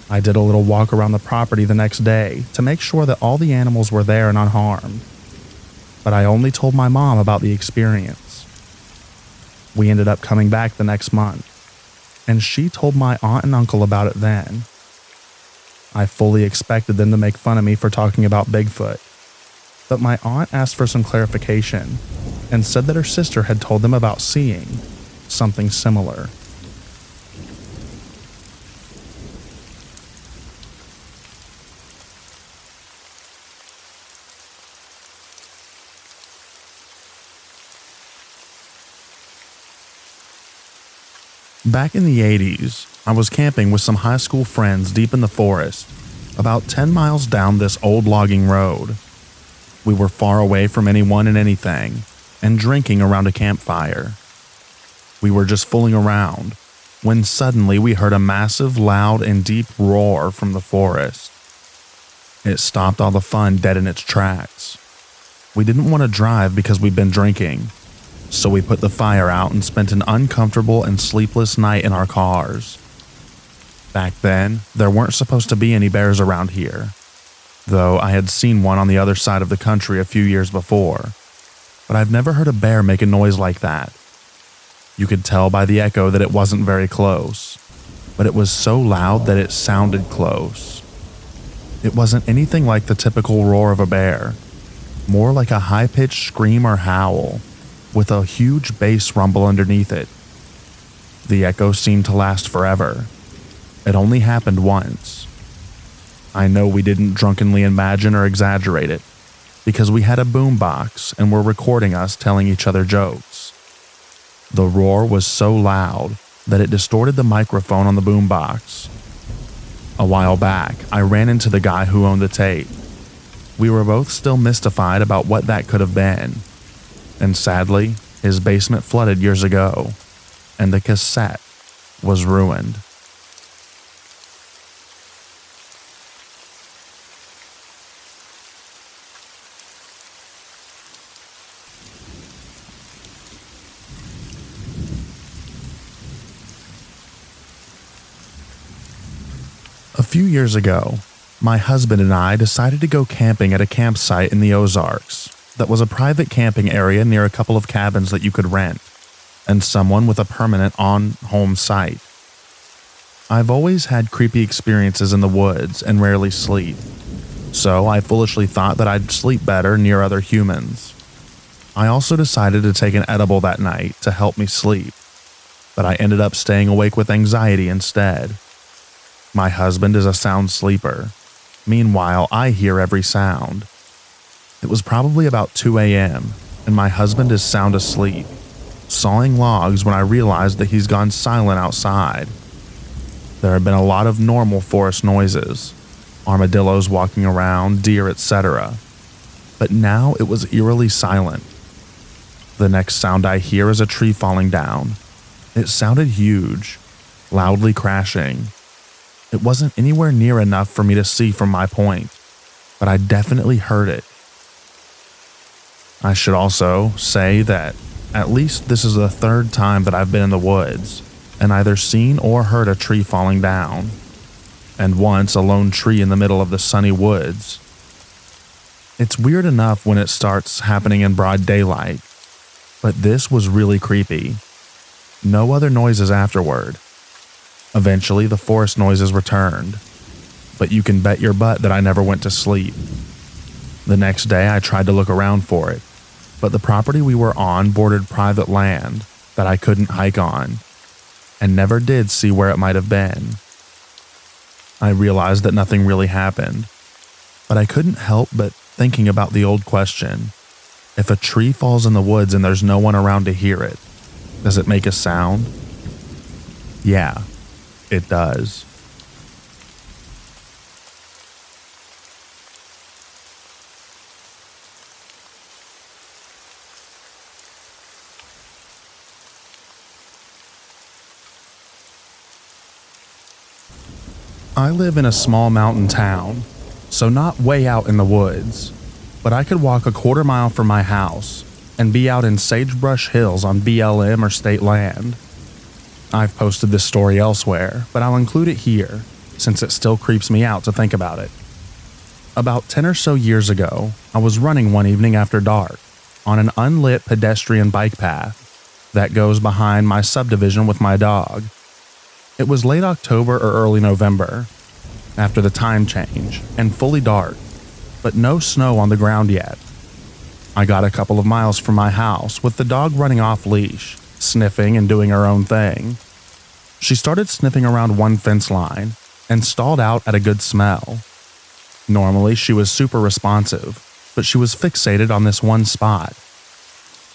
I did a little walk around the property the next day to make sure that all the animals were there and unharmed, but I only told my mom about the experience. We ended up coming back the next month, and she told my aunt and uncle about it then. I fully expected them to make fun of me for talking about Bigfoot, but my aunt asked for some clarification and said that her sister had told them about seeing something similar. Back in the 80s, I was camping with some high school friends deep in the forest, about 10 miles down this old logging road. We were far away from anyone and anything, and drinking around a campfire. We were just fooling around, when suddenly we heard a massive, loud, and deep roar from the forest. It stopped all the fun dead in its tracks. We didn't want to drive because we'd been drinking, so we put the fire out and spent an uncomfortable and sleepless night in our cars. Back then, there weren't supposed to be any bears around here, though I had seen one on the other side of the country a few years before, but I've never heard a bear make a noise like that. You could tell by the echo that it wasn't very close, but it was so loud that it sounded close. It wasn't anything like the typical roar of a bear, more like a high-pitched scream or howl, with a huge bass rumble underneath it. The echo seemed to last forever. It only happened once. I know we didn't drunkenly imagine or exaggerate it, because we had a boombox and were recording us telling each other jokes. The roar was so loud that it distorted the microphone on the boombox. A while back, I ran into the guy who owned the tape. We were both still mystified about what that could have been. And sadly, his basement flooded years ago, and the cassette was ruined. A few years ago, my husband and I decided to go camping at a campsite in the Ozarks that was a private camping area near a couple of cabins that you could rent, and someone with a permanent on-home site. I've always had creepy experiences in the woods and rarely sleep, so I foolishly thought that I'd sleep better near other humans. I also decided to take an edible that night to help me sleep, but I ended up staying awake with anxiety instead. My husband is a sound sleeper. Meanwhile, I hear every sound. It was probably about 2 a.m., and my husband is sound asleep, sawing logs when I realized that he's gone silent outside. There had been a lot of normal forest noises, armadillos walking around, deer, etc. But now it was eerily silent. The next sound I hear is a tree falling down. It sounded huge, loudly crashing. It wasn't anywhere near enough for me to see from my point, but I definitely heard it. I should also say that at least this is the third time that I've been in the woods and either seen or heard a tree falling down, and once a lone tree in the middle of the sunny woods. It's weird enough when it starts happening in broad daylight, but this was really creepy. No other noises afterward. Eventually, the forest noises returned, but you can bet your butt that I never went to sleep. The next day, I tried to look around for it, but the property we were on bordered private land that I couldn't hike on, and never did see where it might have been. I realized that nothing really happened, but I couldn't help but thinking about the old question: if a tree falls in the woods and there's no one around to hear it, Does it make a sound? Yeah, it does. I live in a small mountain town, so not way out in the woods, but I could walk a quarter mile from my house and be out in sagebrush hills on BLM or state land. I've posted this story elsewhere, but I'll include it here since it still creeps me out to think about it. About 10 or so years ago, I was running one evening after dark on an unlit pedestrian bike path that goes behind my subdivision with my dog. It was late October or early November, after the time change, and fully dark, but no snow on the ground yet. I got a couple of miles from my house with the dog running off leash, sniffing and doing her own thing. She started sniffing around one fence line and stalled out at a good smell. Normally she was super responsive, but she was fixated on this one spot.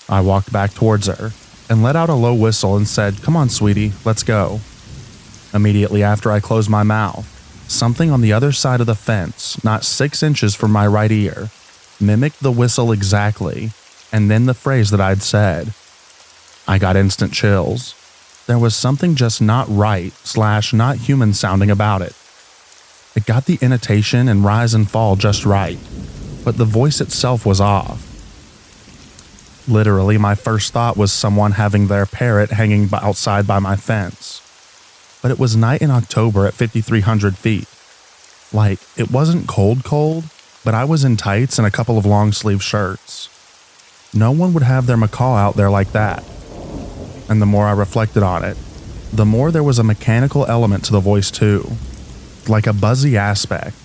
I walked back towards her and let out a low whistle and said, "Come on, sweetie, let's go." Immediately after I closed my mouth, something on the other side of the fence, not 6 inches from my right ear, mimicked the whistle exactly, and then the phrase that I'd said. I got instant chills. There was something just not right / not human sounding about it. It got the intonation and rise and fall just right, but the voice itself was off. Literally, my first thought was someone having their parrot hanging outside by my fence. But it was night in October at 5,300 feet. Like, it wasn't cold, but I was in tights and a couple of long-sleeve shirts. No one would have their macaw out there like that. And the more I reflected on it, the more there was a mechanical element to the voice too, like a buzzy aspect.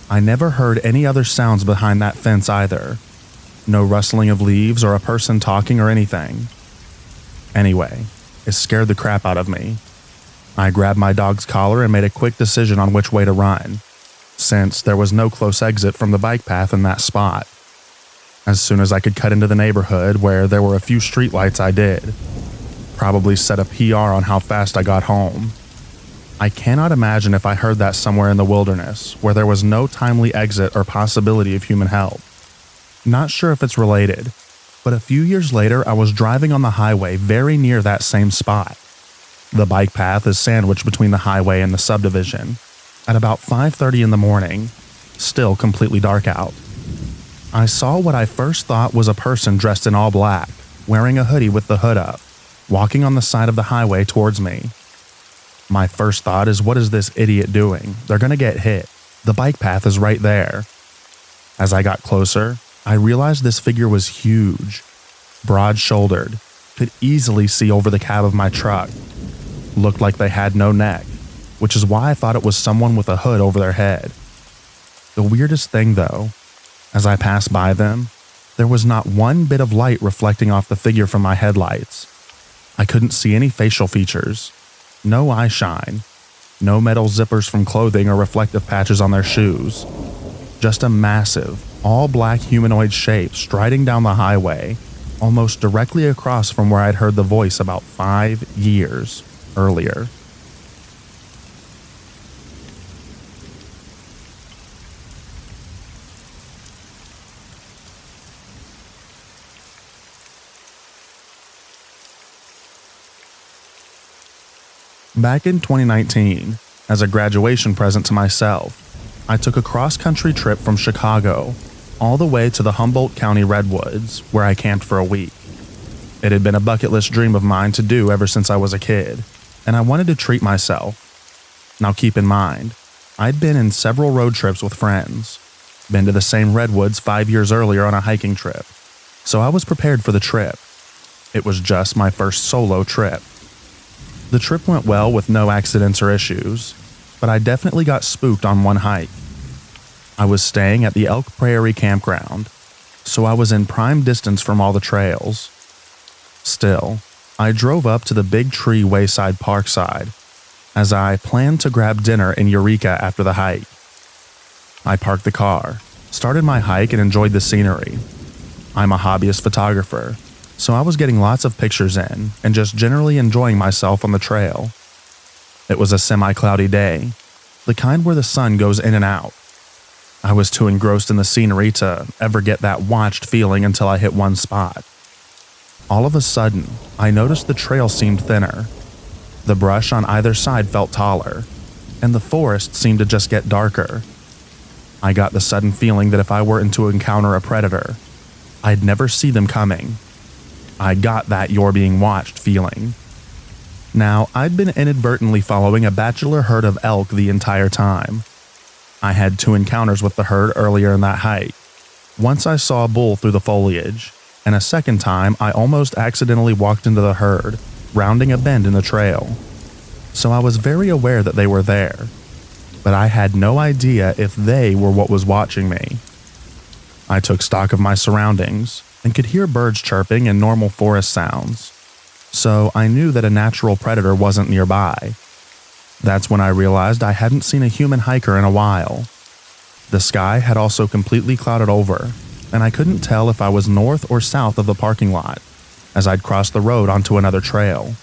I never heard any other sounds behind that fence either. No rustling of leaves or a person talking or anything. Anyway, it scared the crap out of me. I grabbed my dog's collar and made a quick decision on which way to run, since there was no close exit from the bike path in that spot. As soon as I could cut into the neighborhood where there were a few streetlights, I did. Probably set a PR on how fast I got home. I cannot imagine if I heard that somewhere in the wilderness where there was no timely exit or possibility of human help. Not sure if it's related, but a few years later I was driving on the highway very near that same spot. The bike path is sandwiched between the highway and the subdivision. At about 5:30 in the morning, still completely dark out, I saw what I first thought was a person dressed in all black, wearing a hoodie with the hood up, walking on the side of the highway towards me. My first thought is, what is this idiot doing? They're gonna get hit. The bike path is right there. As I got closer, I realized this figure was huge, broad-shouldered, could easily see over the cab of my truck. Looked like they had no neck, which is why I thought it was someone with a hood over their head. The weirdest thing though, as I passed by them, there was not one bit of light reflecting off the figure from my headlights. I couldn't see any facial features, no eye shine, no metal zippers from clothing or reflective patches on their shoes. Just a massive, all-black humanoid shape striding down the highway, almost directly across from where I'd heard the voice about 5 years earlier. Back in 2019, as a graduation present to myself, I took a cross-country trip from Chicago all the way to the Humboldt County Redwoods, where I camped for a week. It had been a bucket list dream of mine to do ever since I was a kid, and I wanted to treat myself. Now keep in mind, I'd been in several road trips with friends, been to the same redwoods 5 years earlier on a hiking trip, so I was prepared for the trip. It was just my first solo trip. The trip went well with no accidents or issues, but I definitely got spooked on one hike. I was staying at the Elk Prairie campground, so I was in prime distance from all the trails. Still, I drove up to the Big Tree Wayside Parkside, as I planned to grab dinner in Eureka after the hike. I parked the car, started my hike, and enjoyed the scenery. I'm a hobbyist photographer, So I was getting lots of pictures in and just generally enjoying myself on the trail. It was a semi-cloudy day, the kind where the sun goes in and out. I was too engrossed in the scenery to ever get that watched feeling until I hit one spot. All of a sudden, I noticed the trail seemed thinner. The brush on either side felt taller, and the forest seemed to just get darker. I got the sudden feeling that if I were to encounter a predator, I'd never see them coming. I got that "you're being watched" feeling. Now, I'd been inadvertently following a bachelor herd of elk the entire time. I had 2 encounters with the herd earlier in that hike. Once I saw a bull through the foliage, and a second time I almost accidentally walked into the herd, rounding a bend in the trail. So I was very aware that they were there, but I had no idea if they were what was watching me. I took stock of my surroundings and could hear birds chirping and normal forest sounds, so I knew that a natural predator wasn't nearby. That's when I realized I hadn't seen a human hiker in a while. The sky had also completely clouded over, and I couldn't tell if I was north or south of the parking lot, as I'd crossed the road onto another trail.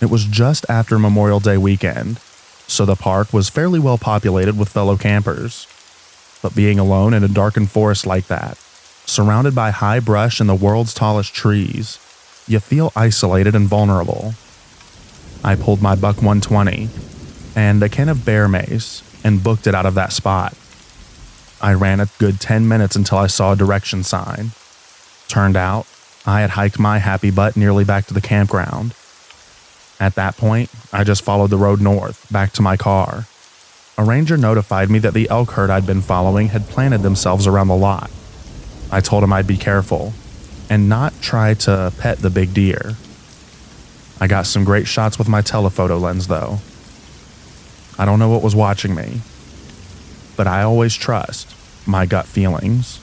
It was just after Memorial Day weekend, so the park was fairly well populated with fellow campers. But being alone in a darkened forest like that, surrounded by high brush and the world's tallest trees, you feel isolated and vulnerable. I pulled my buck 120 and a can of bear mace and booked it out of that spot. I ran a good 10 minutes until I saw a direction sign. Turned out, I had hiked my happy butt nearly back to the campground. At that point, I just followed the road north, back to my car. A ranger notified me that the elk herd I'd been following had planted themselves around the lot. I told him I'd be careful and not try to pet the big deer. I got some great shots with my telephoto lens, though. I don't know what was watching me, but I always trust my gut feelings.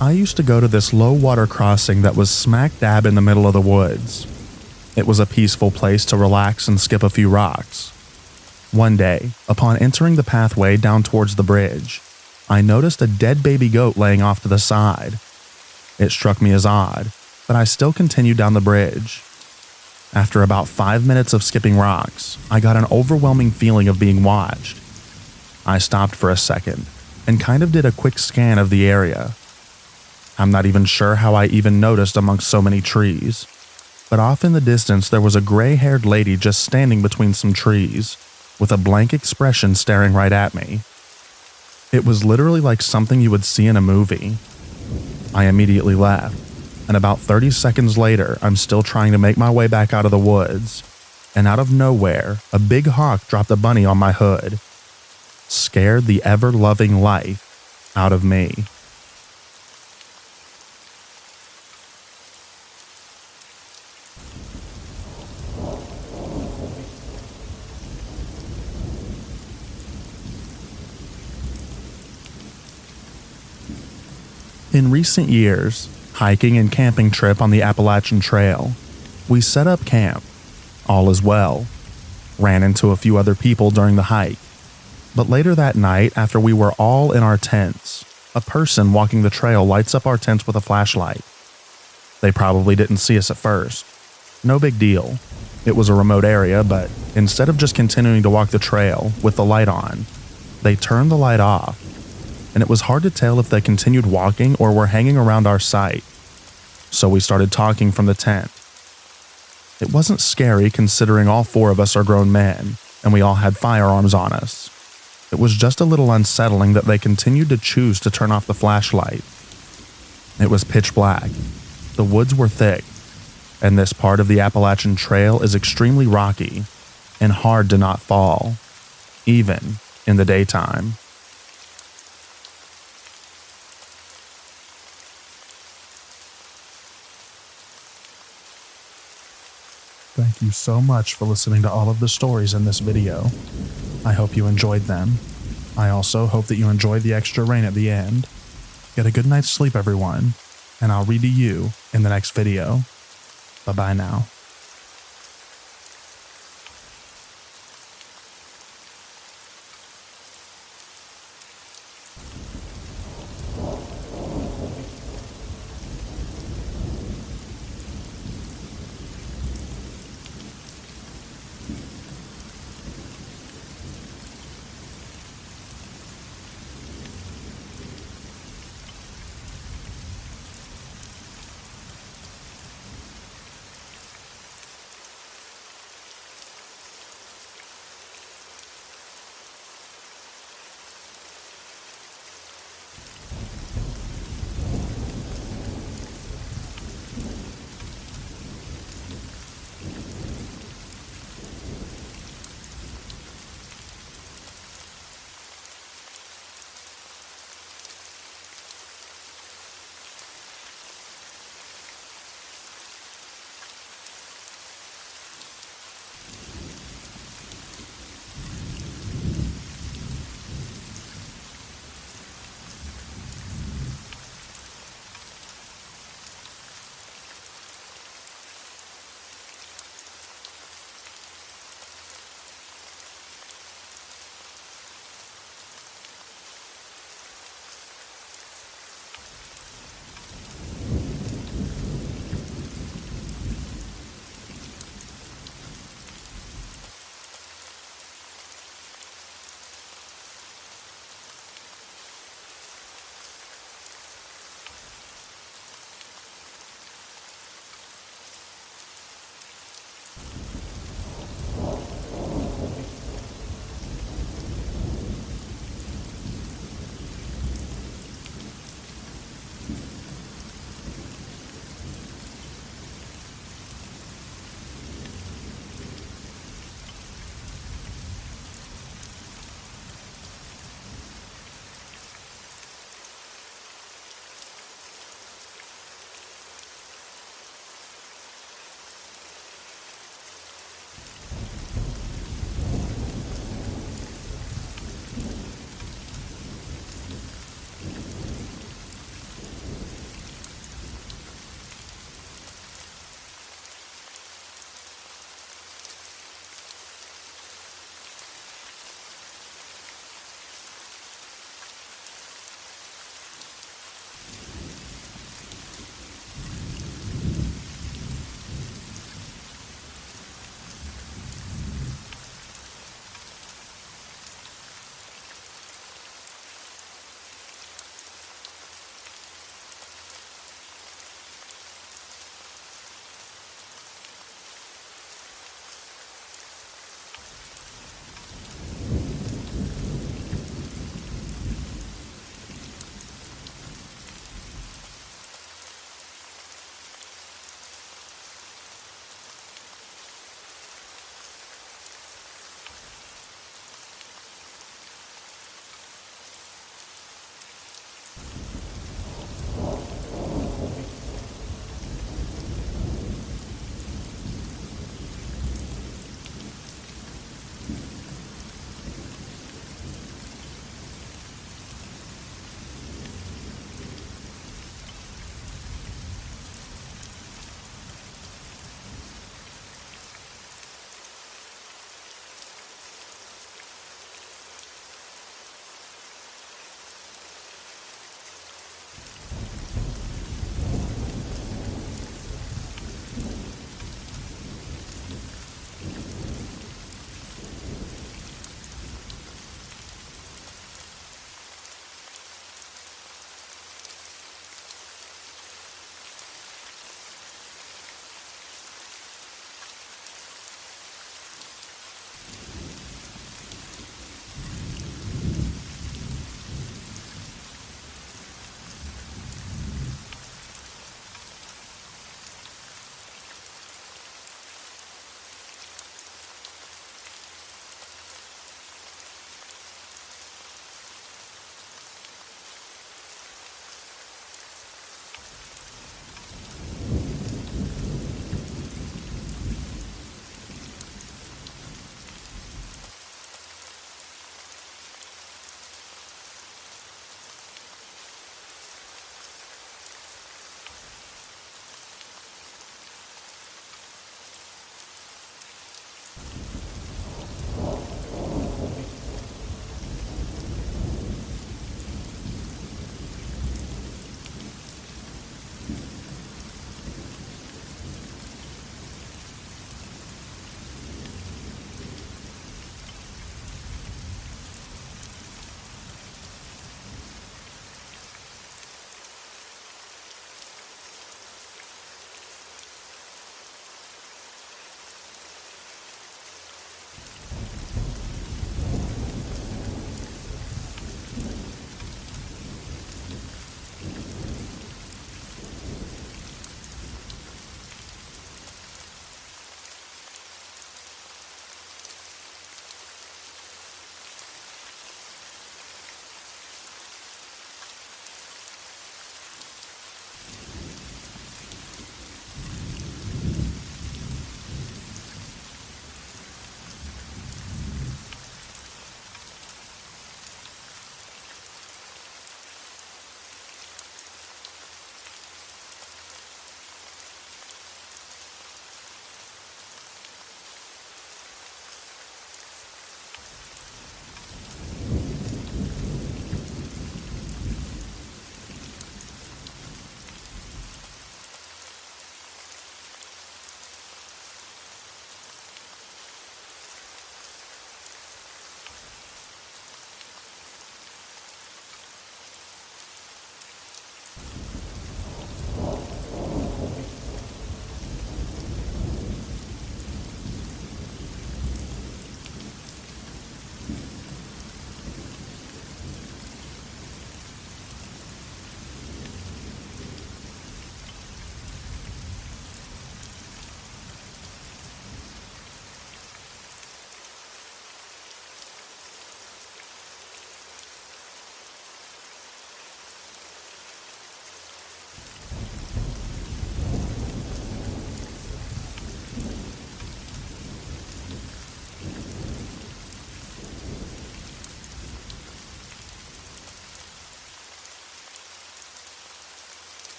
I used to go to this low water crossing that was smack dab in the middle of the woods. It was a peaceful place to relax and skip a few rocks. One day, upon entering the pathway down towards the bridge, I noticed a dead baby goat laying off to the side. It struck me as odd, but I still continued down the bridge. After about 5 minutes of skipping rocks, I got an overwhelming feeling of being watched. I stopped for a second and kind of did a quick scan of the area. I'm not even sure how I even noticed amongst so many trees, but off in the distance there was a gray-haired lady just standing between some trees, with a blank expression staring right at me. It was literally like something you would see in a movie. I immediately left, and about 30 seconds later I'm still trying to make my way back out of the woods, and out of nowhere, a big hawk dropped a bunny on my hood. Scared the ever-loving life out of me. In recent years, hiking and camping trip on the Appalachian Trail, we set up camp. All is well. Ran into a few other people during the hike. But later that night, after we were all in our tents, a person walking the trail lights up our tents with a flashlight. They probably didn't see us at first. No big deal. It was a remote area, but instead of just continuing to walk the trail with the light on, they turned the light off. And it was hard to tell if they continued walking or were hanging around our site. So we started talking from the tent. It wasn't scary considering all 4 of us are grown men, and we all had firearms on us. It was just a little unsettling that they continued to choose to turn off the flashlight. It was pitch black. The woods were thick, and this part of the Appalachian Trail is extremely rocky and hard to not fall, even in the daytime. Thank you so much for listening to all of the stories in this video. I hope you enjoyed them. I also hope that you enjoyed the extra rain at the end. Get a good night's sleep, everyone, and I'll read to you in the next video. Bye-bye now.